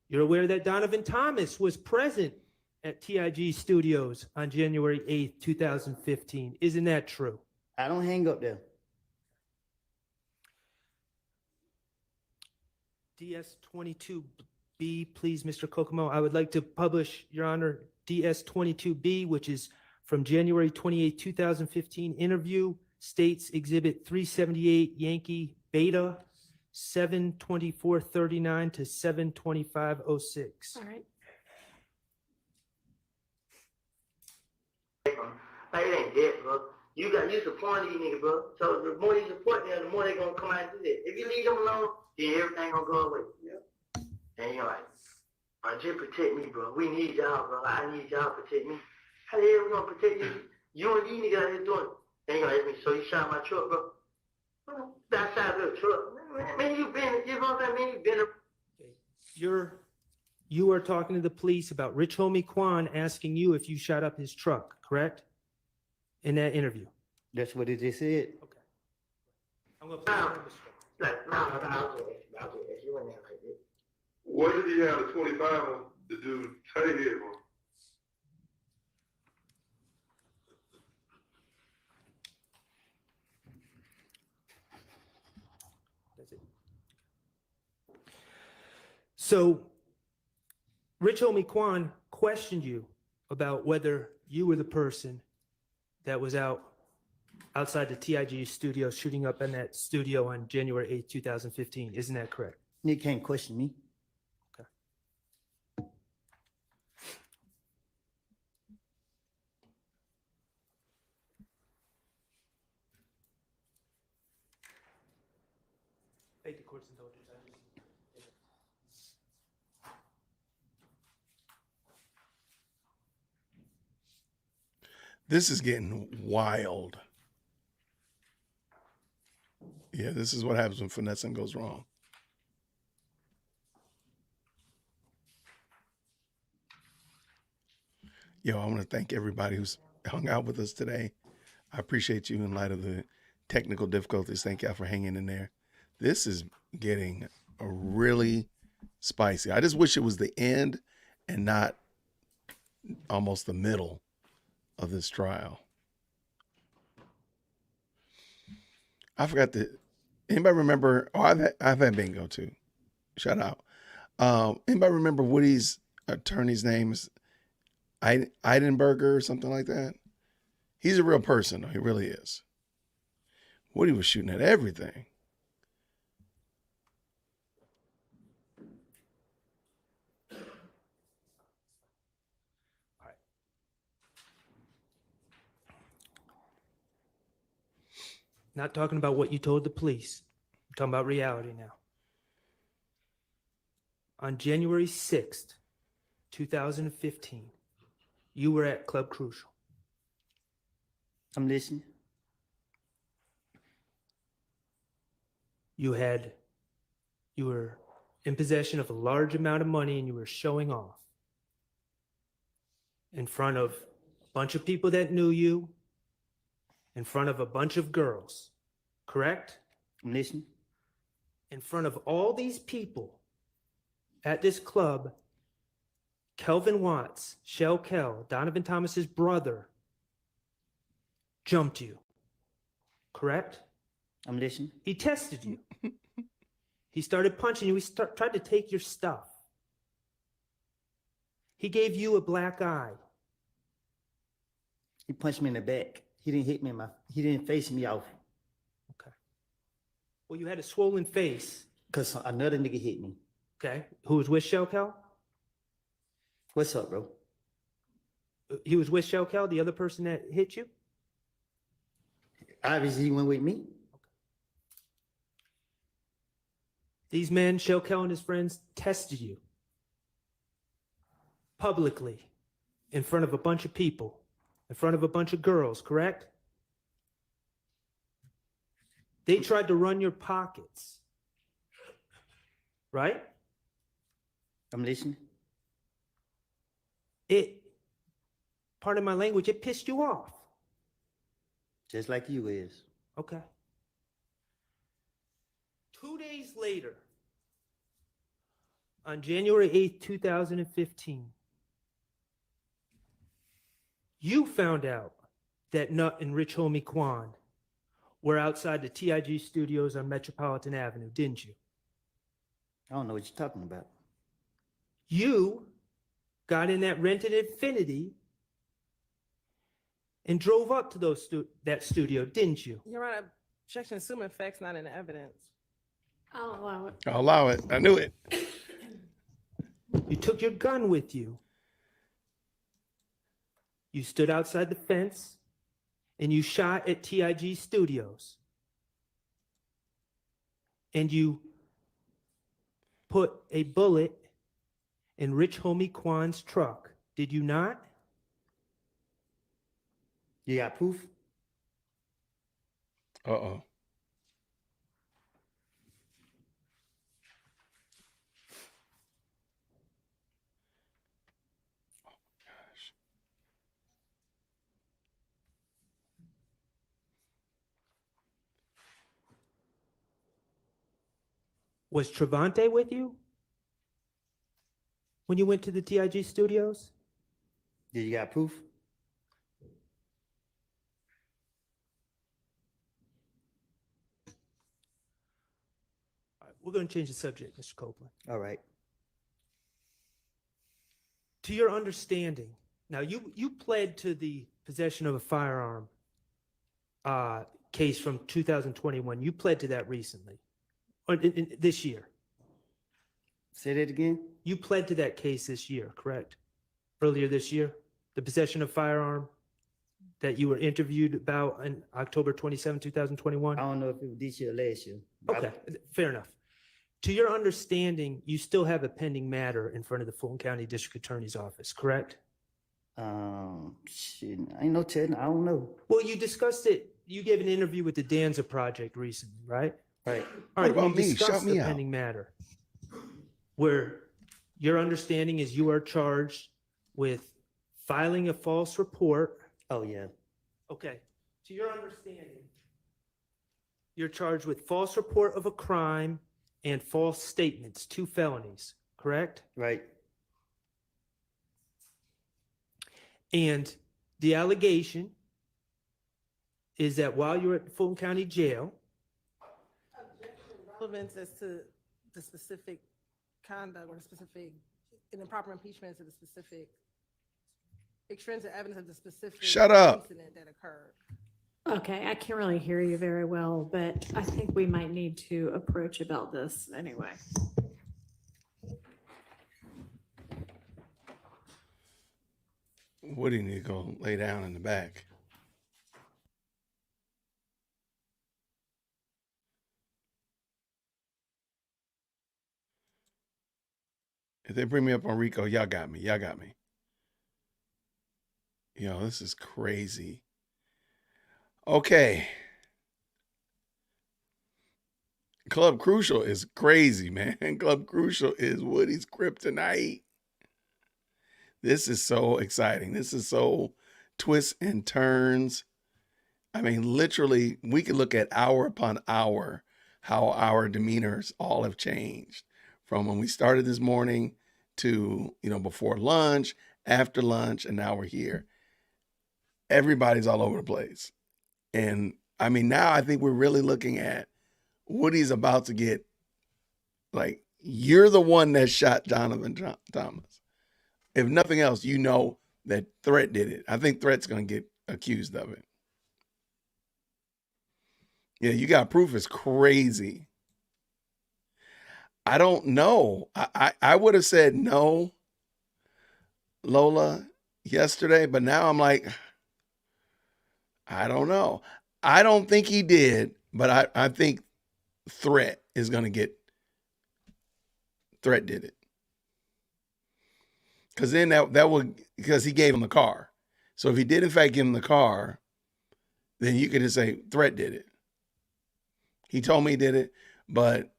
You're aware that Donovan Thomas was present at TIG Studios on January 8th, 2015. Isn't that true? I don't hang up there. DS22B, please, Mr. Kokomo. I would like to publish, Your Honor, DS22B, which is from January 28, 2015 interview, states Exhibit 378 Yankee Beta, 7/24/39 to 7/25/06. All right. Like, it ain't dead, bro. You supporting these niggas, bro. So the more you support them, the more they gonna come out and do that. If you leave them alone, then everything gonna go away. Yeah. And you're like, bro, just protect me, bro. We need y'all, bro. I need y'all to protect me. How the hell we gonna protect you? You and these niggas out here doing it. Then you're gonna ask me, so you shot my truck, bro? That side of the truck. Man, you been, you know what I mean? You been You are talking to the police about Rich Homie Quan asking you if you shot up his truck, correct? In that interview. That's what it just said. Okay. I'm gonna put it on the like, no, I'll do it. You in there like this. What did he have a 25 on to do Tay head on? That's it. So, Rich Homie Quan questioned you about whether you were the person that was outside the TIG studio shooting up in that studio on January 8th, 2015. Isn't that correct? You can't question me. Okay. Beg the court's indulgence. This is getting wild. Yeah, this is what happens when finessing goes wrong. Yo, I want to thank everybody who's hung out with us today. I appreciate you in light of the technical difficulties. Thank y'all for hanging in there. This is getting a really spicy. I just wish it was the end and not almost the middle of this trial. I forgot to. Anybody remember? Oh, I've had bingo too. Shout out. Anybody remember Woody's attorney's name is Eidenberger or something like that? He's a real person, though. He really is. Woody was shooting at everything. Not talking about what you told the police. I'm talking about reality now. On January 6th, 2015, you were at Club Crucial. I'm listening. You were in possession of a large amount of money and you were showing off in front of a bunch of people that knew you, in front of a bunch of girls, correct? I'm listening. In front of all these people at this club, Kelvin Watts, Shell Kell, Donovan Thomas's brother, jumped you, correct? I'm listening. He tested you. He started punching you. He tried to take your stuff. He gave you a black eye. He punched me in the back. He didn't hit me he didn't face me off. Okay. Well, you had a swollen face. Because another nigga hit me. Okay. Who was with Shell Kell? What's up, bro? He was with Shell Kell, the other person that hit you? Obviously, he went with me. These men, Shell Kell and his friends, tested you publicly in front of a bunch of people, in front of a bunch of girls, correct? They tried to run your pockets, right? I'm listening. Pardon my language, it pissed you off. Just like you is. Okay. 2 days later, on January 8th, 2015, you found out that Nut and Rich Homie Quan were outside the TIG studios on Metropolitan Avenue, didn't you? I don't know what you're talking about. You got in that rented Infiniti and drove up to that studio, didn't you? Your Honor, objection, assuming facts not in the evidence. I'll allow it. I'll allow it. I knew it. You took your gun with you. You stood outside the fence and you shot at TIG Studios. And you put a bullet in Rich Homie Quan's truck. Did you not? You got proof? Uh-oh. Was Trevante with you when you went to the TIG Studios? Did you got proof? All right, we're going to change the subject, Mr. Copeland. All right. To your understanding, now you pled to the possession of a firearm case from 2021. You pled to that recently, or this year. Say that again? You pled to that case this year, correct? Earlier this year, the possession of firearm that you were interviewed about on October 27, 2021? I don't know if it was this year or last year. Okay, fair enough. To your understanding, you still have a pending matter in front of the Fulton County District Attorney's Office, correct? Shit, I ain't no telling. I don't know. Well, you discussed it. You gave an interview with the Danza Project recently, right? Right. All right, What about we me? discussed Shout me the out. pending matter, where your understanding is you are charged with filing a false report. Oh, yeah. Okay. to your understanding, you're charged with false report of a crime and false statements, 2 felonies, correct? Right. And the allegation is that while you're at Fulton County Jail, Relevance as to the specific conduct or the specific, an improper impeachment as to the specific extrinsic evidence of the specific Shut up. incident that occurred. Okay, I can't really hear you very well, but I think we might need to approach about this anyway. Woody need to go lay down in the back. If they bring me up on Rico, y'all got me. Y'all got me. Yo, this is crazy. Okay. Club Crucial is crazy, man. Club Crucial is Woody's kryptonite. This is so exciting. This is so twists and turns. I mean, literally, we could look at hour upon hour how our demeanors all have changed from when we started this morning to, before lunch, after lunch, and now we're here. Everybody's all over the place. And I mean, now I think we're really looking at Woody's about to get, like, you're the one that shot Donovan Thomas. If nothing else, you know that Threat did it. I think Threat's going to get accused of it. Yeah, you got proof is crazy. I don't know. I would have said no, Lola, yesterday, but now I'm like, I don't know. I don't think he did, but I think Threat is going to get, Threat did it. Because then that would, because he gave him the car. So if he did in fact give him the car, then you could just say Threat did it. He told me he did it, but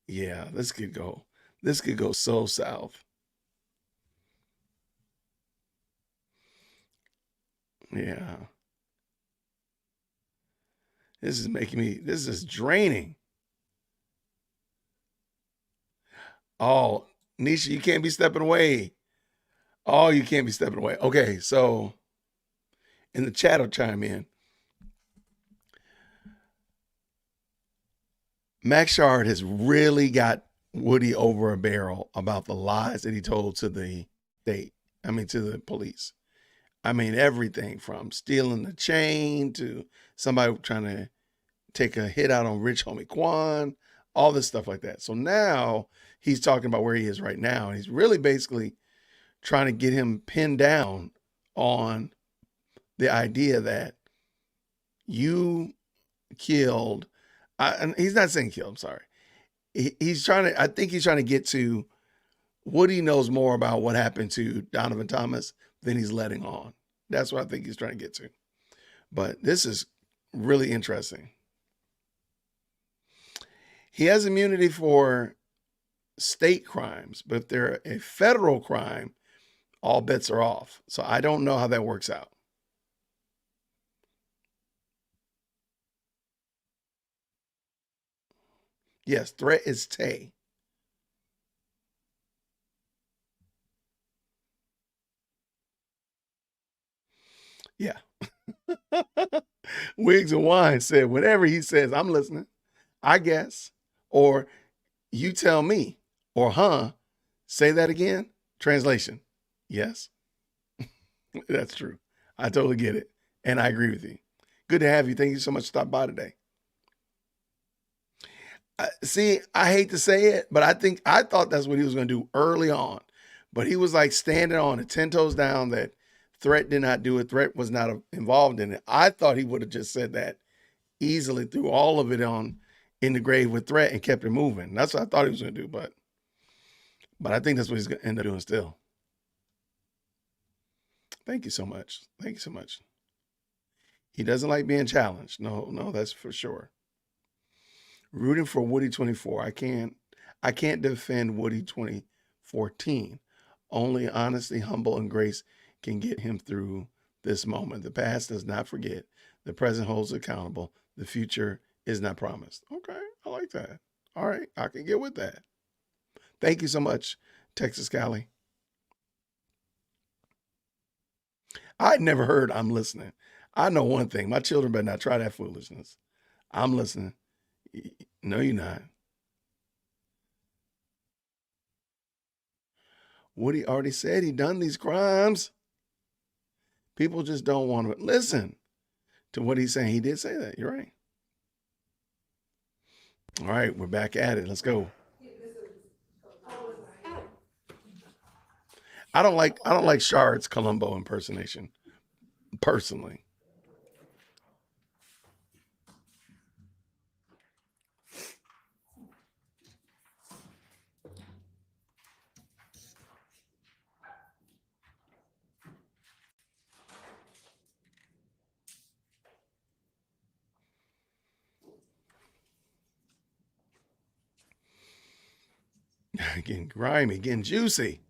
yeah, this could go so south. Yeah. This is draining. Oh, Nisha, you can't be stepping away. Oh, you can't be stepping away. Okay, so in the chat will chime in. Max Shard has really got Woody over a barrel about the lies that he told to the to the police. I mean, everything from stealing the chain to somebody trying to take a hit out on Rich Homie Quan, all this stuff like that. So now he's talking about where he is right now. And he's really basically trying to get him pinned down on the idea that you killed, and he's not saying kill, I'm sorry. I think he's trying to get to Woody knows more about what happened to Donovan Thomas than he's letting on. That's what I think he's trying to get to. But this is really interesting. He has immunity for state crimes, but if they're a federal crime, all bets are off. So I don't know how that works out. Yes, Threat is Tay. Yeah. Wiggs and Wine said, whatever he says, I'm listening. I guess. Or you tell me. Or say that again. Translation. Yes. That's true. I totally get it. And I agree with you. Good to have you. Thank you so much for stopping by today. See, I hate to say it, but I thought that's what he was going to do early on. But he was like standing on it, 10 toes down, that Threat did not do it. Threat was not involved in it. I thought he would have just said that easily, threw all of it in the grave with Threat and kept it moving. That's what I thought he was going to do. But I think that's what he's going to end up doing still. Thank you so much. Thank you so much. He doesn't like being challenged. No, that's for sure. Rooting for Woody 24. I can't defend Woody 2014. Only honesty, humble, and grace can get him through this moment. The past does not forget. The present holds accountable. The future is not promised. Okay, I like that. All right, I can get with that. Thank you so much, Texas Cali. I'd never heard I'm listening. I know one thing. My children better not try that foolishness. I'm listening. No, you're not. Woody already said he done these crimes. People just don't want to listen to what he's saying. He did say that. You're right. All right, we're back at it. Let's go. I don't like Shard's Columbo impersonation, personally. Getting grimy, getting juicy.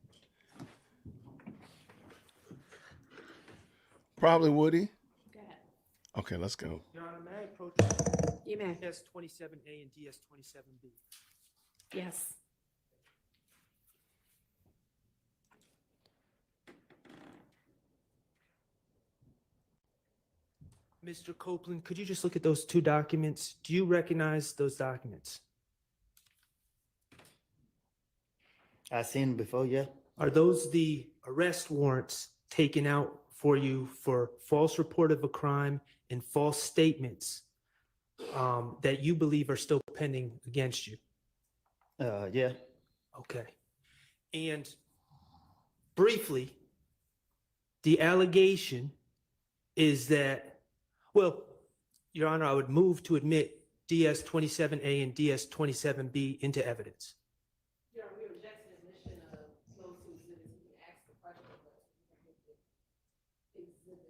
Probably Woody. Go ahead. Okay, let's go. Your Honor, may I approach You may. DS27A and DS27B? Yes. Mr. Copeland, could you just look at those two documents? Do you recognize those documents? I seen them before, yeah. Are those the arrest warrants taken out for you for false report of a crime and false statements that you believe are still pending against you? Yeah. Okay. And briefly, the allegation is that, well, Your Honor, I would move to admit DS27A and DS27B into evidence. Your Honor, we object to the admission of those two exhibits. You can ask the question, but you can make the exhibit,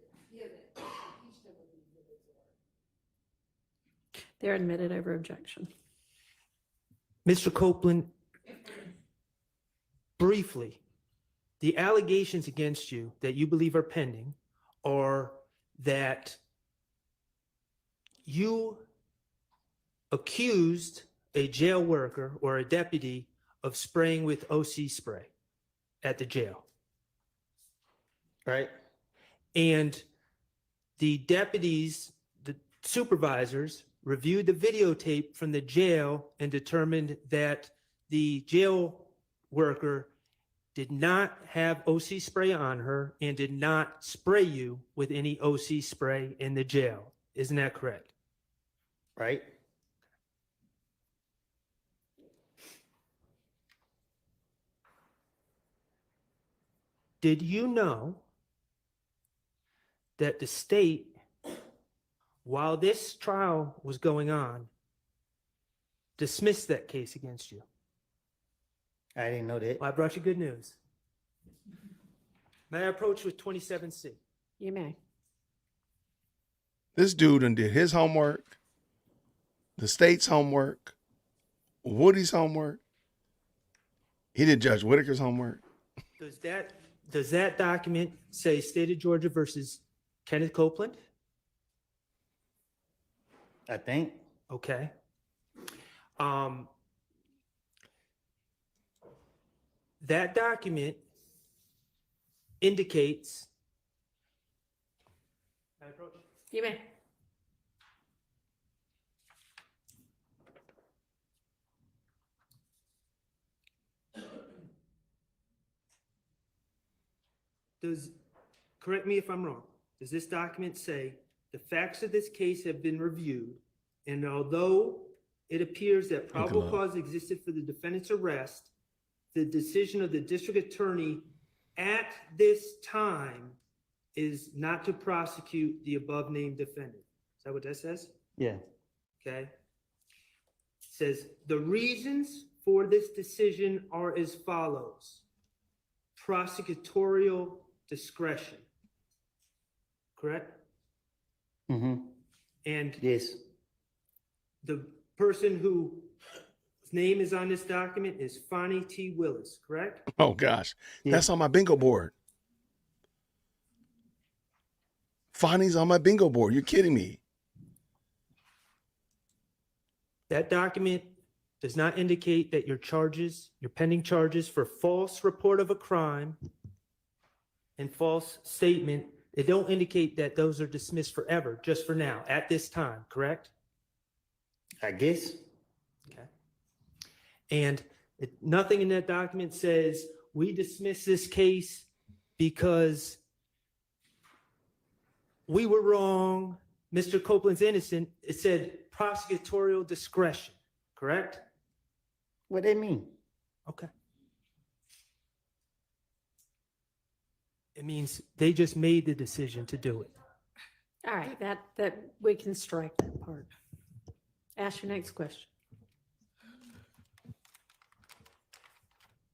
each of the exhibits are. They're admitted over objection. Mr. Copeland, briefly, the allegations against you that you believe are pending are that you accused a jail worker or a deputy of spraying with OC spray at the jail. Right. And the deputies, the supervisors, reviewed the videotape from the jail and determined that the jail worker did not have OC spray on her and did not spray you with any OC spray in the jail. Isn't that correct? Right. Did you know that the state, while this trial was going on, dismissed that case against you? I didn't know that. Well, I brought you good news. May I approach with 27C? You may. This dude done did his homework, the state's homework, Woody's homework. He did Judge Whitaker's homework. Does that document say State of Georgia versus Kenneth Copeland? I think. Okay. That document indicates. Can I approach? You may. Correct me if I'm wrong, does this document say the facts of this case have been reviewed, and although it appears that probable cause existed for the defendant's arrest, the decision of the district attorney at this time is not to prosecute the above named defendant? Is that what that says? Yeah. Okay. It says the reasons for this decision are as follows: prosecutorial discretion. Correct? Mm-hmm. And yes, the person whose name is on this document is Fonnie T. Willis, correct? Oh gosh, that's on my bingo board. Fonnie's on my bingo board. You're kidding me. That document does not indicate that your pending charges for false report of a crime and false statement, they don't indicate that those are dismissed forever, just for now, at this time, correct? I guess. Okay. And nothing in that document says we dismiss this case because we were wrong, Mr. Copeland's innocent. It said prosecutorial discretion, correct? What they mean? Okay. It means they just made the decision to do it. All right, that we can strike that part. Ask your next question.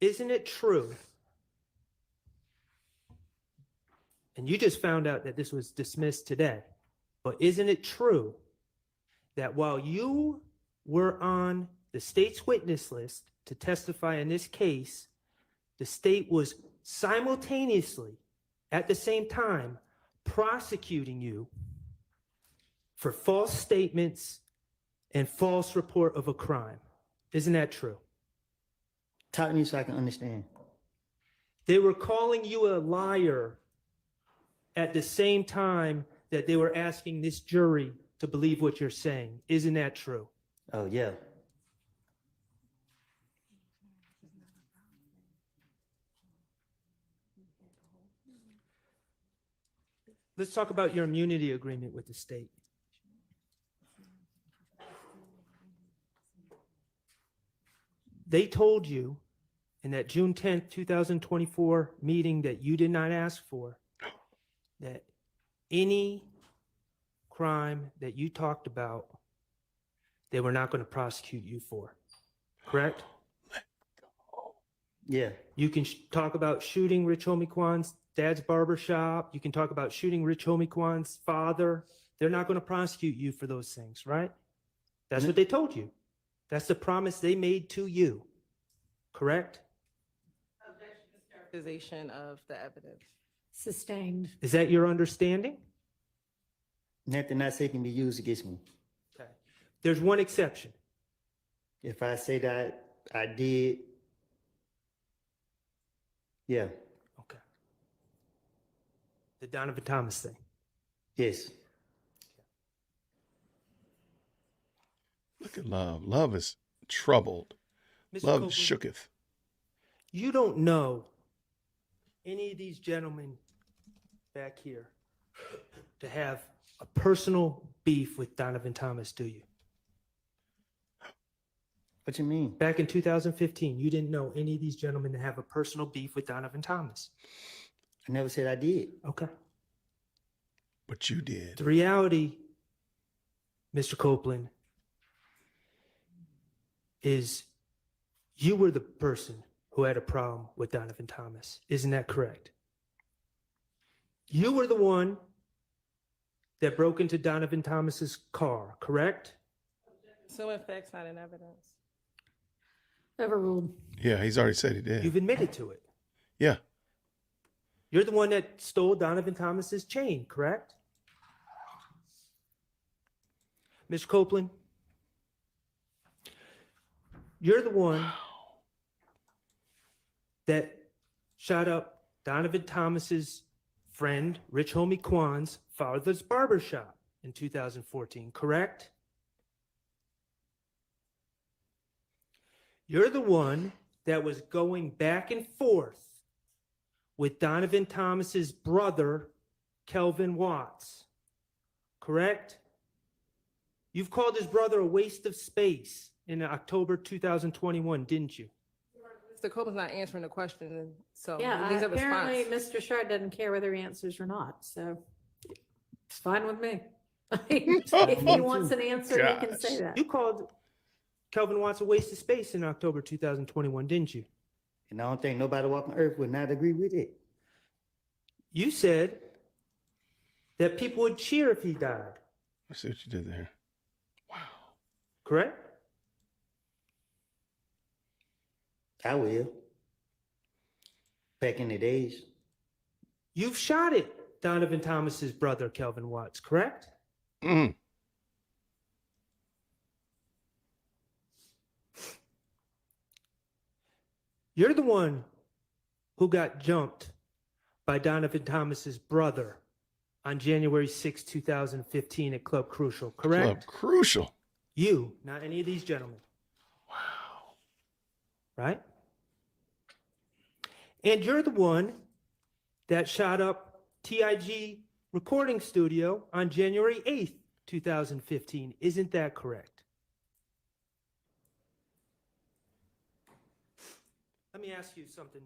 Isn't it true? And you just found out that this was dismissed today, but isn't it true that while you were on the state's witness list to testify in this case, the state was simultaneously, at the same time, prosecuting you for false statements and false report of a crime? Isn't that true? Talk to me so I can understand. They were calling you a liar at the same time that they were asking this jury to believe what you're saying. Isn't that true? Oh, yeah. Let's talk about your immunity agreement with the state. They told you in that June 10th, 2024 meeting that you did not ask for, that any crime that you talked about, they were not going to prosecute you for. Correct? Yeah. You can talk about shooting Rich Homie Kwan's dad's barber shop. You can talk about shooting Rich Homie Kwan's father. They're not going to prosecute you for those things, right? That's what they told you. That's the promise they made to you. Correct? Characterization of the evidence. Sustained. Is that your understanding? Nothing I say can be used against me. Okay. There's one exception. If I say that I did, yeah. Okay. The Donovan Thomas thing. Yes. Look at Love. Love is troubled. Mr. Love Copeland, shooketh. You don't know any of these gentlemen back here to have a personal beef with Donovan Thomas, do you? What you mean? Back in 2015, you didn't know any of these gentlemen to have a personal beef with Donovan Thomas. I never said I did. Okay. But you did. The reality, Mr. Copeland, is you were the person who had a problem with Donovan Thomas. Isn't that correct? You were the one that broke into Donovan Thomas's car, correct? So in facts, not in evidence. Overruled. Yeah, he's already said he did. You've admitted to it. Yeah. You're the one that stole Donovan Thomas's chain, correct? Mr. Copeland, you're the one that shot up Donovan Thomas's friend, Rich Homie Kwan's father's barbershop in 2014, correct? You're the one that was going back and forth with Donovan Thomas's brother, Kelvin Watts, correct? You've called his brother a waste of space in October 2021, didn't you? Mr. Copeland's not answering the question, so Yeah, he needs a apparently response. Mr. Sharp doesn't care whether he answers or not, so it's fine with me. If he wants an answer, he can say that. You called Kelvin Watts a waste of space in October 2021, didn't you? And I don't think nobody walking earth would not agree with it. You said that people would cheer if he died, I see what you did there. correct? I will. Back in the days. You've shot it, Donovan Thomas's brother, Kelvin Watts, correct? Mm. You're the one who got jumped by Donovan Thomas's brother on January 6, 2015 at Club Crucial, correct? Club Crucial. You, not any of these gentlemen. Wow. Right? And you're the one that shot up TIG recording studio on January 8th, 2015. Isn't that correct? Let me ask you something,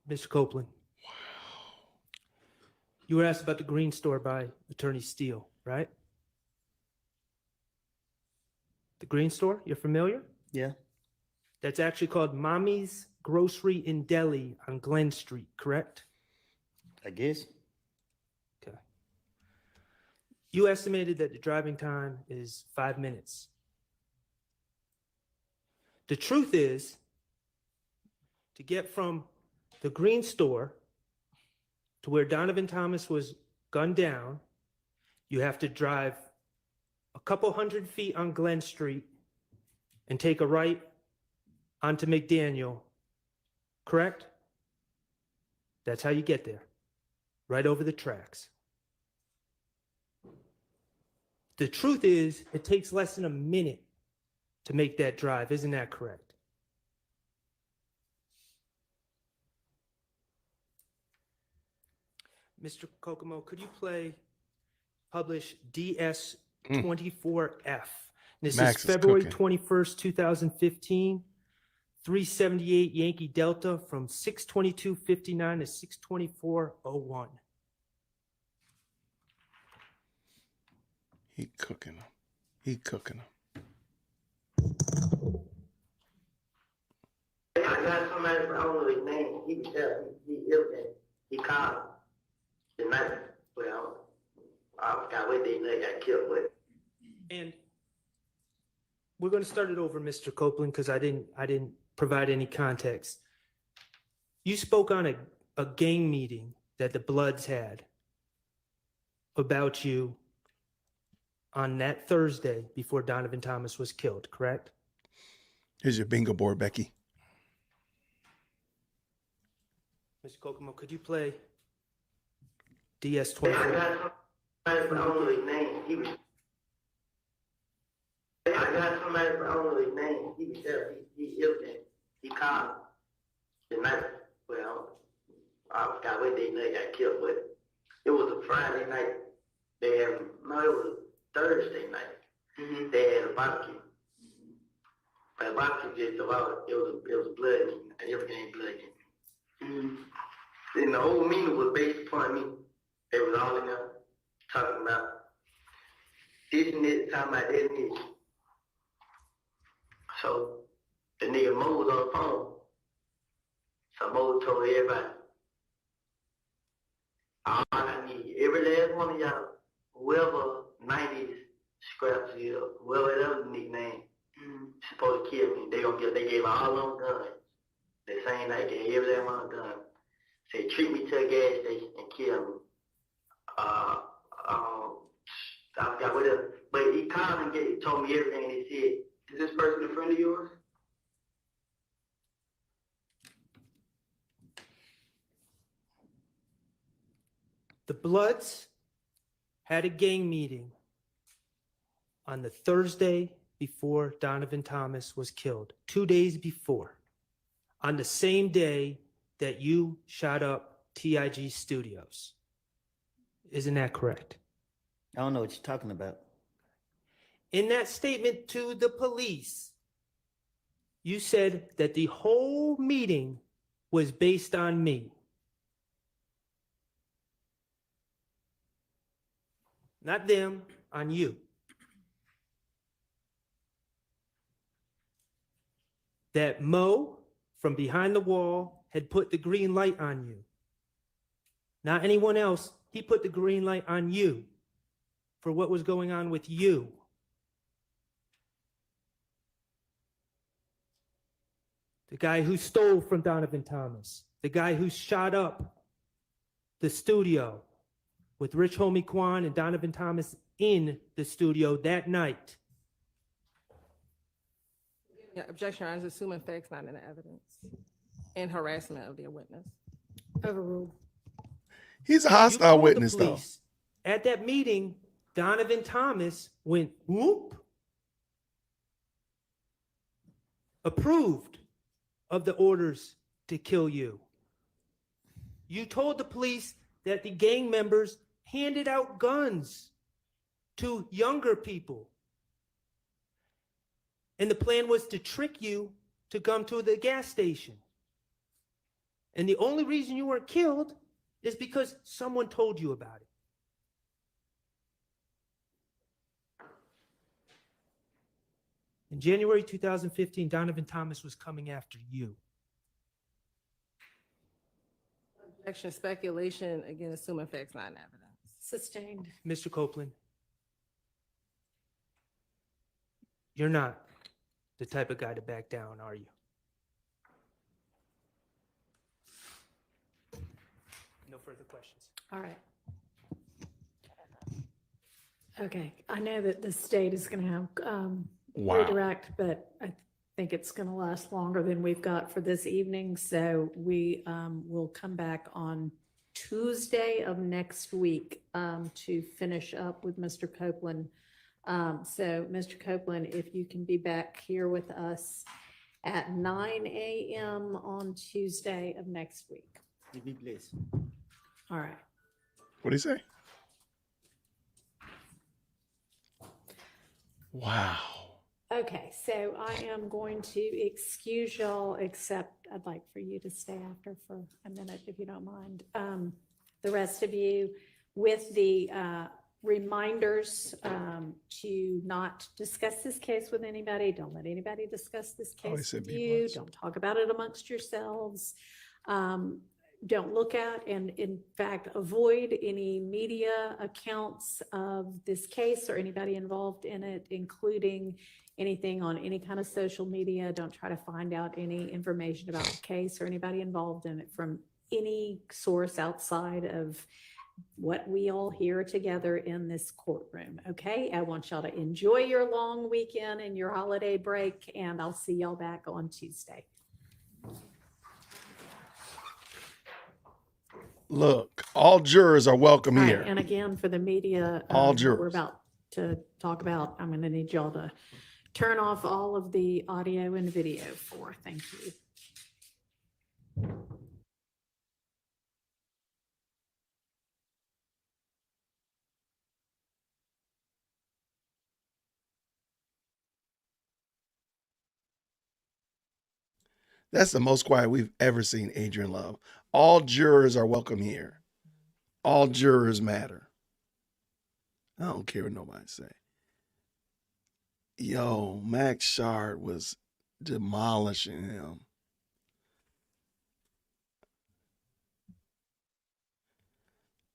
Mr. Copeland. Wow. You were asked about the Green Store by Attorney Steele, right? The Green Store, you're familiar? Yeah. That's actually called Mommy's Grocery in Delhi on Glen Street, correct? I guess. Okay. You estimated that the driving time is 5 minutes. The truth is, to get from the Green Store to where Donovan Thomas was gunned down, you have to drive a couple 100 feet on Glen Street and take a right onto McDaniel, correct? That's how you get there, right over the tracks. The truth is, it takes less than a minute to make that drive. Isn't that correct? Mr. Kokomo, could you publish DS24F? This Max is is February cooking. 21st, 2015, 378 Yankee Delta from 622.59 to 624.01. He cooking them. He cooking them. I got somebody, I don't know his name. He was there. He ill there. He called the night. Well, I forgot what they got killed with. And we're going to start it over, Mr. Copeland, because I didn't provide any context. You spoke on a gang meeting that the Bloods had about you on that Thursday before Donovan Thomas was killed, correct? Here's your bingo board, Becky. Mr. Kokomo, could you play I DS24? got somebody, I don't know his name. He was. I got somebody, I don't know his name. He was there. He ill there. He called the night. Well, I forgot what they got killed with. It was a Friday night. It was Thursday night. Mm-hmm. They had a barbecue. But the barbecue just about it was blood meeting. Everything ain't blood meeting. Mm-hmm. And the whole meeting was based upon me. They was all in there talking about this and this, talking about this and this. So the nigga Mo was on the phone. So Mo told everybody, all I need, every last one of y'all, whoever 90s scraps here, whoever that other nickname, supposed to kill me. They gave all them guns. The same night, they gave every last one a gun. Say, treat me to a gas station and kill me. I forgot what else. But he called and told me everything, and he said, is this person a friend of yours? The Bloods had a gang meeting on the Thursday before Donovan Thomas was killed, 2 days before, on the same day that you shot up TIG Studios. Isn't that correct? I don't know what you're talking about. In that statement to the police, you said that the whole meeting was based on me. Not them, on you. That Mo, from behind the wall, had put the green light on you. Not anyone else. He put the green light on you for what was going on with you. The guy who stole from Donovan Thomas. The guy who shot up the studio. with Rich Homie Quan and Donovan Thomas in the studio that night. Yeah, objection, Your Honor, is assuming facts not in the evidence and harassment of the witness. Overruled. He's a You hostile told the witness, though. police at that meeting, Donovan Thomas went whoop, approved of the orders to kill you. You told the police that the gang members handed out guns to younger people. And the plan was to trick you to come to the gas station. And the only reason you weren't killed is because someone told you about it. In January 2015, Donovan Thomas was coming after you. Objection, speculation, again, assuming facts not in evidence. Sustained. Mr. Copeland, you're not the type of guy to back down, are you? No further questions. All right. Okay, I know that the state is going to have Wow. redirect, but I think it's going to last longer than we've got for this evening. So we will come back on Tuesday of next week to finish up with Mr. Copeland. So Mr. Copeland, if you can be back here with us at 9 a.m. on Tuesday of next week. Be blessed. All right. What do you say? Wow. Okay, so I am going to excuse y'all, except I'd like for you to stay after for a minute, if you don't mind. The rest of you with the reminders to not discuss this case with anybody. Don't let anybody discuss this Oh, he case said with be you. blessed. Don't talk about it amongst yourselves. Don't look at and in fact avoid any media accounts of this case or anybody involved in it, including anything on any kind of social media. Don't try to find out any information about the case or anybody involved in it from any source outside of what we all hear together in this courtroom. Okay, I want y'all to enjoy your long weekend and your holiday break, and I'll see y'all back on Tuesday. Look, all jurors are welcome All right, here. and again, for the media, All what jurors. we're about to talk about, I'm going to need y'all to turn off all of the audio and video for. Thank you. That's the most quiet we've ever seen Adrian Love. All jurors are welcome here. All jurors matter. I don't care what nobody say. Yo, Max Shard was demolishing him.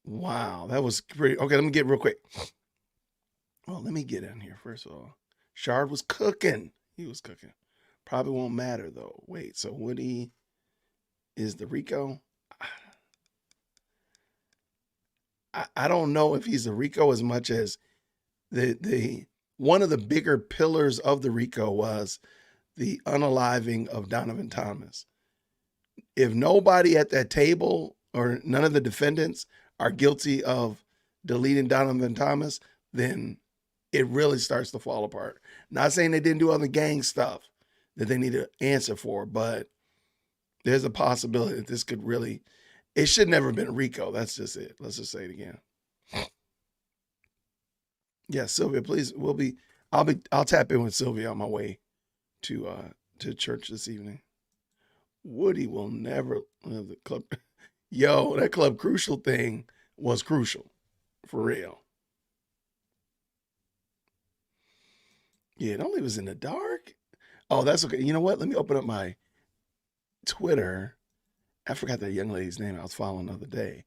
Wow, that was pretty. Okay, let me get real quick. Well, let me get in here first of all. Shard was cooking. He was cooking. Probably won't matter though. Wait, so Woody is the Rico? I don't know if he's the Rico as much as the one of the bigger pillars of the Rico was the unaliving of Donovan Thomas. If nobody at that table or none of the defendants are guilty of deleting Donovan Thomas, then it really starts to fall apart. Not saying they didn't do other gang stuff that they need to answer for, but there's a possibility that this could really, it should never have been a Rico. That's just it. Let's just say it again. Yeah, Sylvia, please, I'll tap in with Sylvia on my way to church this evening. Woody will never the club. Yo, that Club Crucial thing was crucial, for real. Yeah, don't leave us in the dark. Oh, that's okay. You know what? Let me open up my Twitter. I forgot that young lady's name I was following the other day.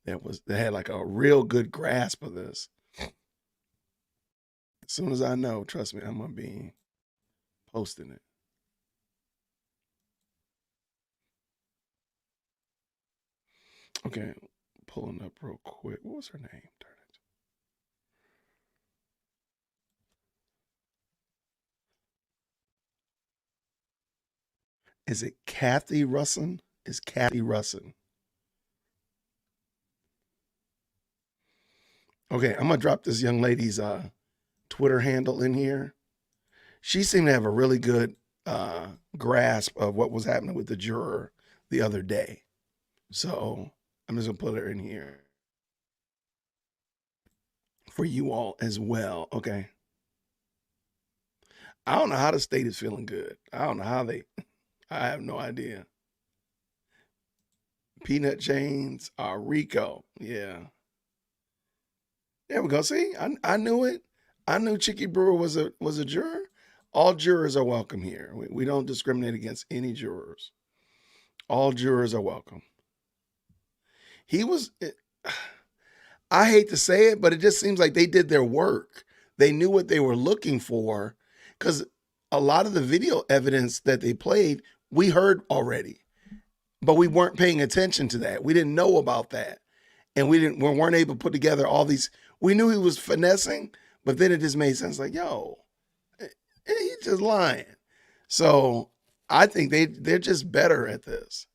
That had like a real good grasp of this. As soon as I know, trust me, I'm gonna be posting it. Okay, pulling up real quick. What was her name? Darn it. Is it Kathy Russin? Is Kathy Russin? Okay, I'm gonna drop this young lady's Twitter handle in here. She seemed to have a really good grasp of what was happening with the juror the other day. So I'm just gonna put her in here for you all as well. Okay. I don't know how the state is feeling good. I don't know how I have no idea. Peanut chains are Rico. Yeah. There we go. See, I knew it. I knew Chicky Brewer was a juror. All jurors are welcome here. We don't discriminate against any jurors. All jurors are welcome. I hate to say it, but it just seems like they did their work. They knew what they were looking for, because a lot of the video evidence that they played, we heard already, but we weren't paying attention to that. We didn't know about that. And we weren't able to put together all these. We knew he was finessing, but then it just made sense. Like, yo, he's just lying. So I think they're just better at this.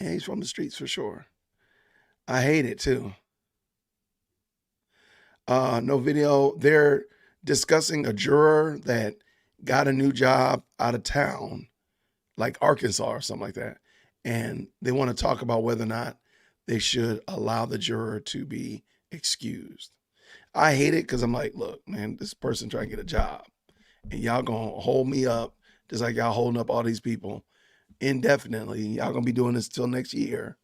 Yeah, he's from the streets for sure. I hate it too. No video. They're discussing a juror that got a new job out of town, like Arkansas or something like that. And they want to talk about whether or not they should allow the juror to be excused. I hate it because I'm like, look, man, this person trying to get a job, and y'all gonna hold me up just like y'all holding up all these people indefinitely. Y'all gonna be doing this till next year.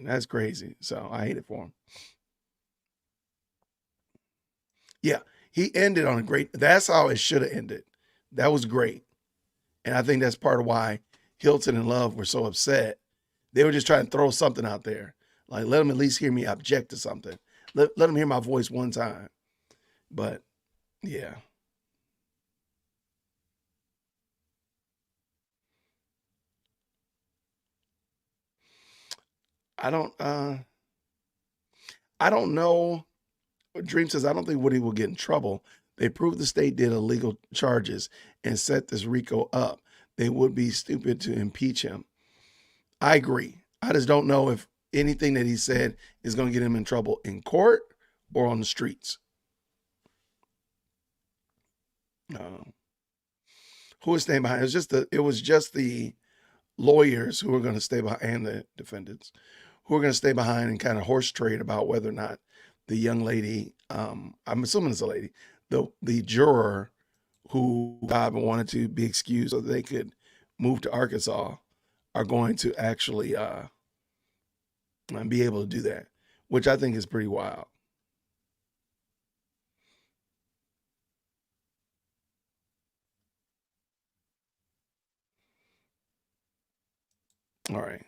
That's crazy. So I hate it for him. Yeah, he ended on a great. That's how it should have ended. That was great, and I think that's part of why Hilton and Love were so upset. They were just trying to throw something out there, like let them at least hear me object to something. Let them hear my voice one time. But yeah. I don't know. Dream says, I don't think Woody will get in trouble. They proved the state did illegal charges and set this Rico up. They would be stupid to impeach him. I agree. I just don't know if anything that he said is going to get him in trouble in court or on the streets. Who was staying behind? It was just the lawyers who were going to stay behind, and the defendants who were going to stay behind and kind of horse trade about whether or not the young lady, I'm assuming it's a lady, the juror who wanted to be excused so that they could move to Arkansas, are going to actually be able to do that, which I think is pretty wild. All right.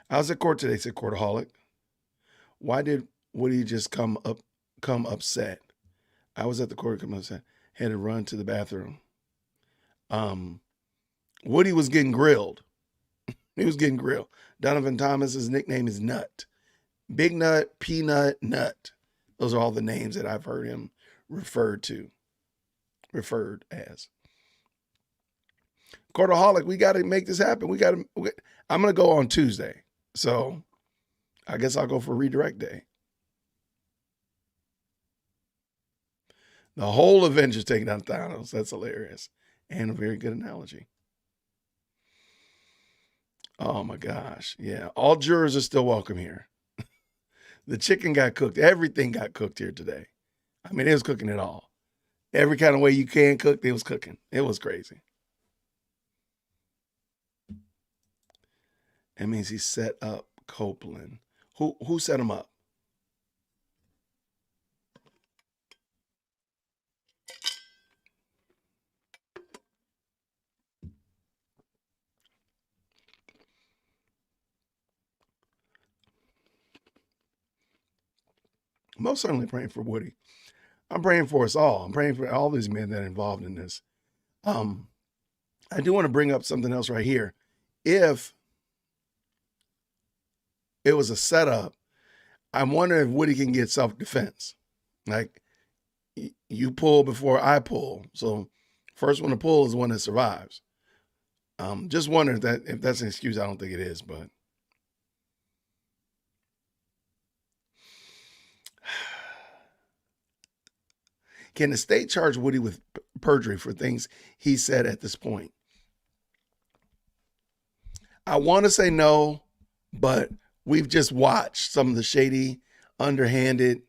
I was at court today, said Courtaholic. Why did Woody just come upset? I was at the court, come upset. Had to run to the bathroom. Woody was getting grilled. He was getting grilled. Donovan Thomas's nickname is Nut. Big Nut, Peanut, Nut. Those are all the names that I've heard him referred as. Courtaholic, we got to make this happen. I'm going to go on Tuesday. So I guess I'll go for redirect day. The whole Avengers taking down Thanos. That's hilarious. And a very good analogy. Oh my gosh. Yeah. All jurors are still welcome here. The chicken got cooked. Everything got cooked here today. I mean, it was cooking it all. Every kind of way you can cook, it was cooking. It was crazy. That means he set up Copeland. Who set him up? Most certainly praying for Woody. I'm praying for us all. I'm praying for all these men that are involved in this. I do want to bring up something else right here. If it was a setup, I'm wondering if Woody can get self-defense. Like, you pull before I pull. So first one to pull is the one that survives. Just wondering if that's an excuse. I don't think it is, but can the state charge Woody with perjury for things he said at this point? I want to say no, but we've just watched some of the shady, underhanded,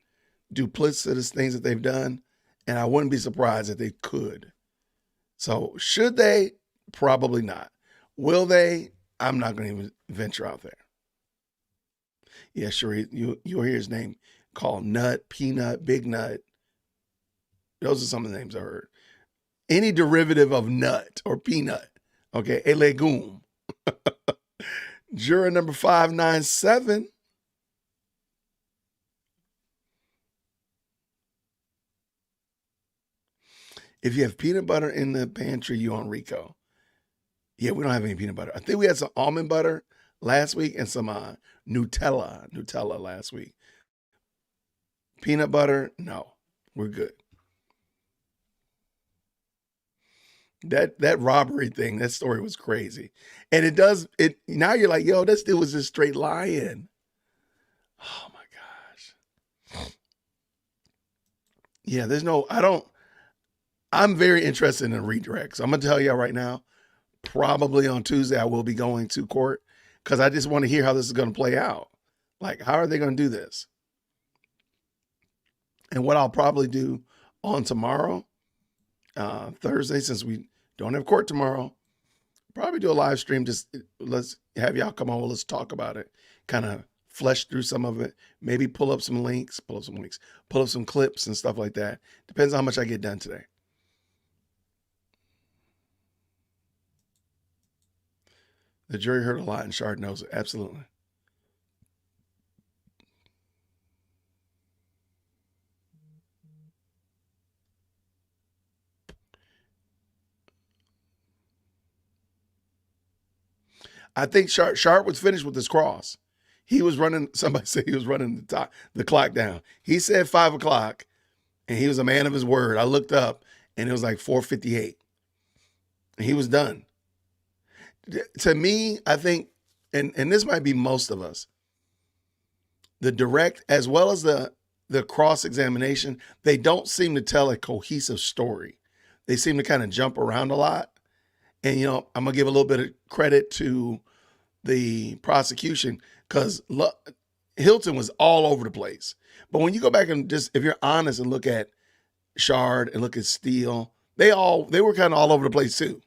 duplicitous things that they've done, and I wouldn't be surprised if they could. So should they? Probably not. Will they? I'm not going to even venture out there. Yeah, sure. You'll hear his name called Nut, Peanut, Big Nut. Those are some of the names I heard. Any derivative of nut or peanut. Okay, a legume. Juror number 597. If you have peanut butter in the pantry, you on Rico. Yeah, we don't have any peanut butter. I think we had some almond butter last week and some Nutella last week. Peanut butter, no, we're good. That robbery thing, that story was crazy. And it now you're like, yo, that still was just straight lying. Oh my gosh. Yeah, I'm very interested in redirects. I'm gonna tell you right now, probably on Tuesday I will be going to court because I just want to hear how this is gonna play out. Like, how are they gonna do this? And what I'll probably do on tomorrow, Thursday, since we don't have court tomorrow, probably do a live stream. Just let's have y'all come on. Let's talk about it. Kind of flesh through some of it. Maybe pull up some clips and stuff like that. Depends on how much I get done today. The jury heard a lot and Shard knows it. Absolutely. I think Sharp was finished with his cross. He was running, somebody said he was running the clock down. He said 5 o'clock and he was a man of his word. I looked up and it was like 4:58 and he was done. To me, I think, and this might be most of us, the direct as well as the cross-examination, they don't seem to tell a cohesive story. They seem to kind of jump around a lot. And, I'm going to give a little bit of credit to the prosecution because Hilton was all over the place. But when you go back and just, if you're honest and look at Shard and look at Steele, they were kind of all over the place too.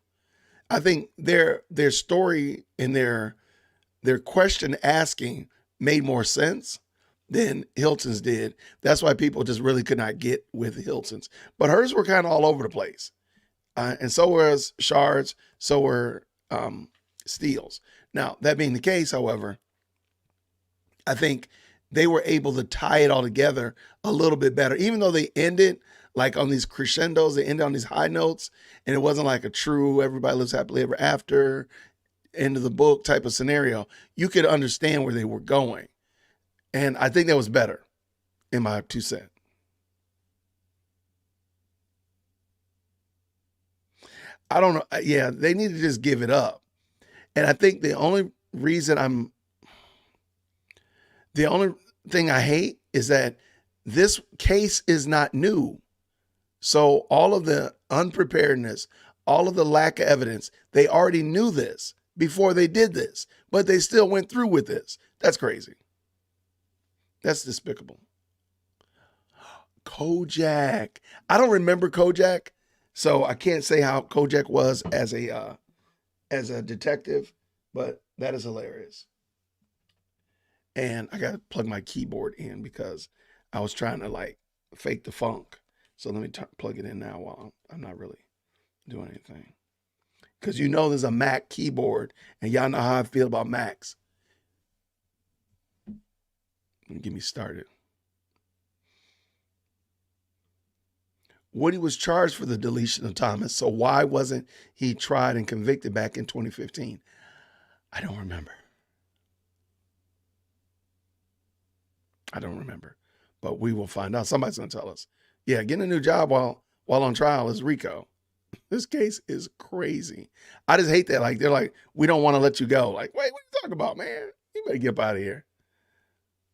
I think their story and their question asking made more sense than Hilton's did. That's why people just really could not get with Hilton's. But hers were kind of all over the place. And so was Shard's, so were Steele's. Now, that being the case, however, I think they were able to tie it all together a little bit better, even though they ended like on these crescendos, they ended on these high notes, and it wasn't like a true everybody lives happily ever after, end of the book type of scenario. You could understand where they were going. And I think that was better in my 2 cents. I don't know. Yeah, they need to just give it up. And I think the only thing I hate is that this case is not new. So all of the unpreparedness, all of the lack of evidence, they already knew this before they did this, but they still went through with this. That's crazy. That's despicable. Kojak. I don't remember Kojak. So I can't say how Kojak was as a detective, but that is hilarious. And I got to plug my keyboard in because I was trying to fake the funk. So let me plug it in now while I'm not really doing anything. Because there's a Mac keyboard and y'all know how I feel about Macs. Get me started. Woody was charged for the deletion of Thomas, so why wasn't he tried and convicted back in 2015? I don't remember. But we will find out. Somebody's going to tell us. Yeah, getting a new job while on trial is RICO. This case is crazy. I just hate that. Like, they're like, we don't want to let you go. Like, wait, what are you talking about, man? You better get up out of here.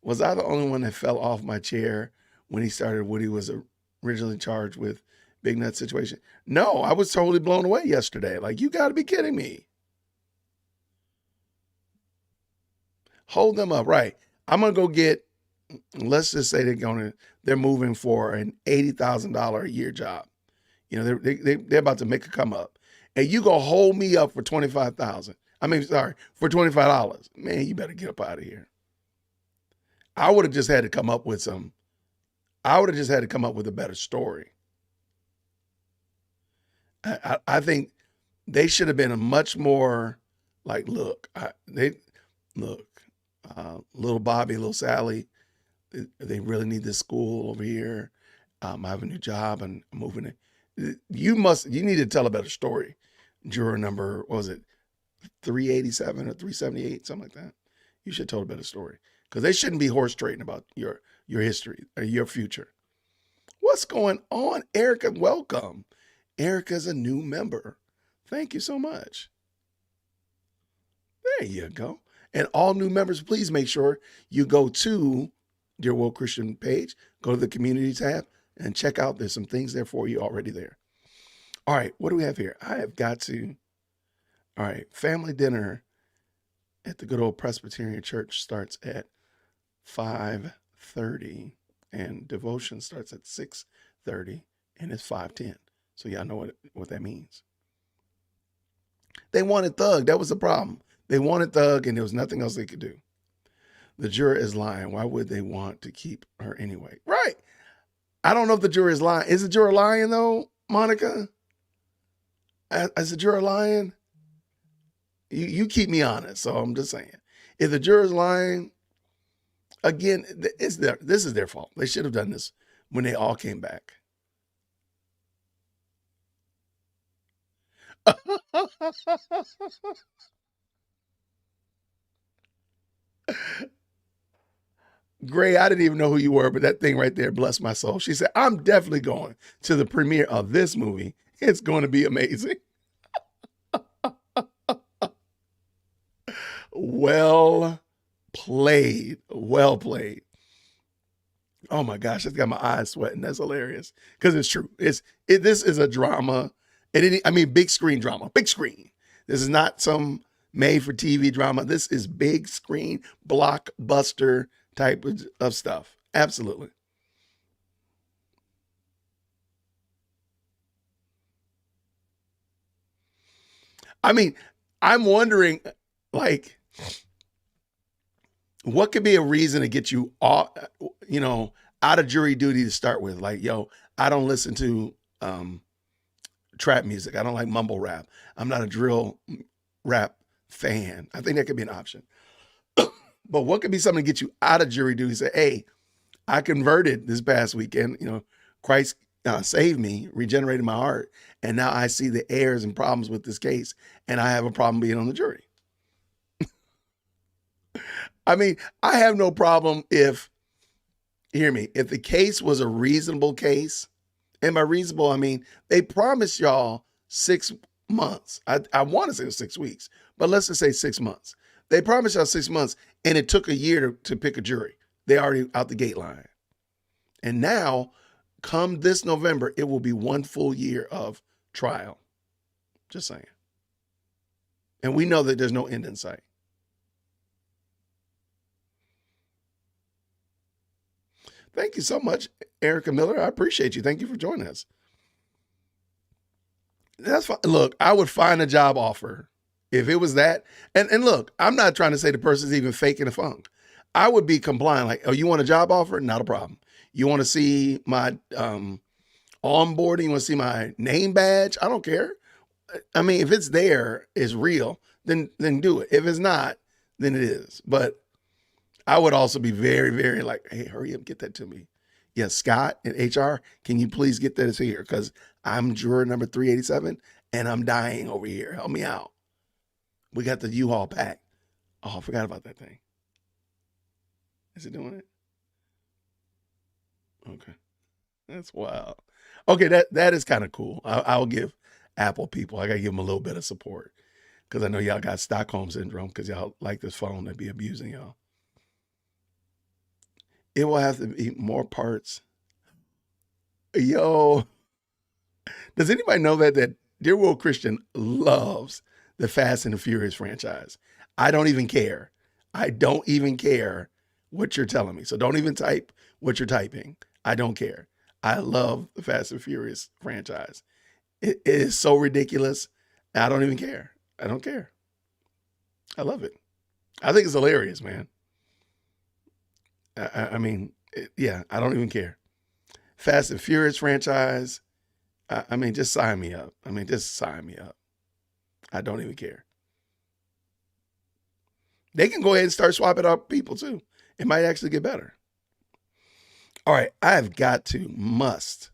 Was I the only one that fell off my chair when he started what he was originally charged with Big Nut situation? No, I was totally blown away yesterday. Like, you got to be kidding me. Hold them up. Right. I'm going to go get, let's just say they're moving for an $80,000 a year job. You know, they're about to make a come up. And you go hold me up for $25,000. For $25. Man, you better get up out of here. I would have just had to come up with a better story. I think they should have been a much more like, little Bobby, little Sally, they really need this school over here. I have a new job and I'm moving it. You need to tell a better story. Juror number, what was it, 387 or 378, something like that. You should tell a better story because they shouldn't be horse trading about your history or your future. What's going on, Erica? Welcome. Erica's a new member. Thank you so much. There you go. And all new members, please make sure you go to Dear World Christian page, go to the community tab, and check out. There's some things there for you already there. All right, what do we have here? All right, family dinner at the good old Presbyterian Church starts at 5:30, and devotion starts at 6:30, and it's 5:10. So y'all know what that means. They wanted Thug. That was the problem. They wanted Thug, and there was nothing else they could do. The juror is lying. Why would they want to keep her anyway? Right. I don't know if the juror is lying. Is the juror lying, though, Monica? Is the juror lying? You keep me honest, so I'm just saying. If the juror is lying, again, this is their fault. They should have done this when they all came back. Gray, I didn't even know who you were, but that thing right there, bless my soul. She said, I'm definitely going to the premiere of this movie. It's going to be amazing. Well played. Well played. Oh my gosh, it's got my eyes sweating. That's hilarious. Because it's true. This is a drama. Big screen drama. Big screen. This is not some made for TV drama. This is big screen, blockbuster type of stuff. Absolutely. I'm wondering, like, what could be a reason to get you out of jury duty to start with? Like, yo, I don't listen to trap music. I don't like mumble rap. I'm not a drill rap fan. I think that could be an option. But what could be something to get you out of jury duty? Say, hey, I converted this past weekend. Christ saved me, regenerated my heart, and now I see the errors and problems with this case, and I have a problem being on the jury. I have no problem if the case was a reasonable case, and by reasonable, they promised y'all 6 months. I want to say it was 6 weeks, but let's just say 6 months. They promised y'all 6 months, and it took a year to pick a jury. They already out the gate line. And now, come this November, it will be 1 full year of trial. Just saying. And we know that there's no end in sight. Thank you so much, Erica Miller. I appreciate you. Thank you for joining us. That's fine. Look, I would find a job offer if it was that. And look, I'm not trying to say the person's even faking a funk. I would be complying. Like, oh, you want a job offer? Not a problem. You want to see my onboarding? You want to see my name badge? I don't care. If it's there, it's real, then do it. If it's not, then it is. But I would also be very, very like, hey, hurry up, get that to me. Yes, Scott and HR, can you please get this here? Because I'm juror number 387 and I'm dying over here. Help me out. We got the U-Haul pack. Oh, I forgot about that thing. Is it doing it? Okay. That's wild. Okay, that is kind of cool. I'll give Apple people, I got to give them a little bit of support because I know y'all got Stockholm syndrome because y'all like this phone to be abusing y'all. It will have to be more parts. Yo, does anybody know that Dear World Christian loves the Fast and the Furious franchise? I don't even care. I don't even care what you're telling me. So don't even type what you're typing. I don't care. I love the Fast and Furious franchise. It is so ridiculous. I don't even care. I don't care. I love it. I think it's hilarious, man. I mean, yeah, I don't even care. Fast and Furious franchise. I mean, just sign me up. Just sign me up. I don't even care. They can go ahead and start swapping out people too. It might actually get better. All right, I've got to, must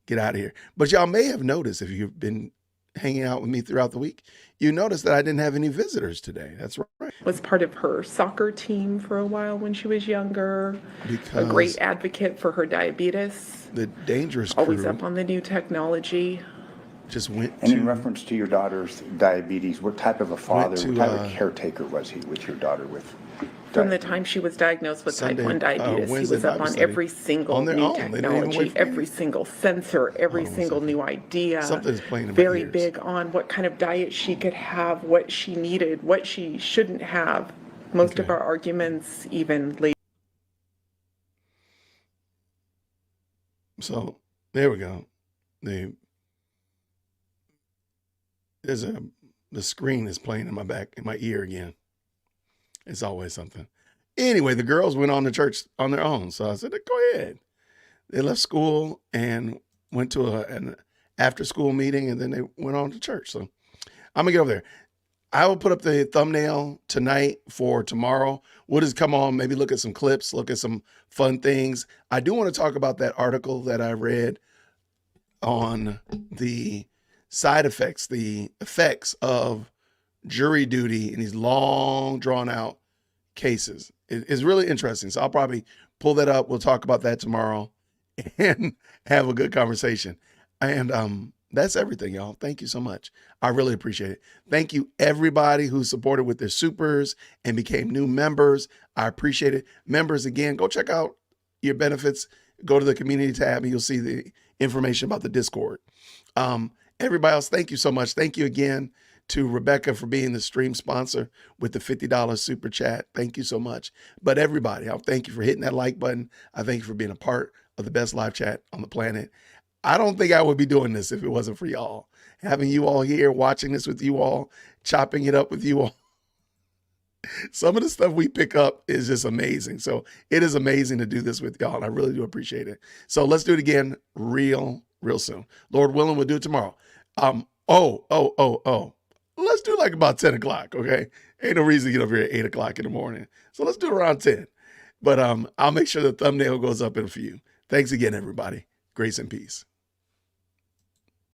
get out of here. But y'all may have noticed, if you've been hanging out with me throughout the week, you noticed that I didn't have any visitors today. That's right. Was part of her soccer team for a while when she was younger. Because a great advocate for her diabetes. The dangerous crew always up on the new technology. Just went and in reference to your daughter's diabetes, what type of a father, what type of caretaker was he with your daughter with? From the time she was diagnosed with type 1 diabetes, he was up on every single new technology, every single sensor, every single new idea. Something's playing in my Very ears. big on what kind of diet she could have, what she needed, what she shouldn't have. Most of our arguments even later. So there we go. The screen is playing in my ear again. It's always something. Anyway, the girls went on to church on their own. So I said, go ahead. They left school and went to an after school meeting and then they went on to church. So I'm gonna get over there. I will put up the thumbnail tonight for tomorrow. We'll just come on, maybe look at some clips, look at some fun things. I do want to talk about that article that I read on the side effects, the effects of jury duty in these long drawn out cases. It's really interesting. So I'll probably pull that up. We'll talk about that tomorrow and have a good conversation. And that's everything, y'all. Thank you so much. I really appreciate it. Thank you, everybody who supported with their supers and became new members. I appreciate it. Members, again, go check out your benefits. Go to the community tab and you'll see the information about the Discord. Everybody else, thank you so much. Thank you again to Rebecca for being the stream sponsor with the $50 super chat. Thank you so much. But everybody, I thank you for hitting that like button. I thank you for being a part of the best live chat on the planet. I don't think I would be doing this if it wasn't for y'all. Having you all here, watching this with you all, chopping it up with you all. Some of the stuff we pick up is just amazing. So it is amazing to do this with y'all, and I really do appreciate it. So let's do it again real soon. Lord willing, we'll do it tomorrow. Let's do like about 10 o'clock, okay? Ain't no reason to get up here at 8 o'clock in the morning. So let's do it around 10. But I'll make sure the thumbnail goes up in a few. Thanks again, everybody. Grace and peace.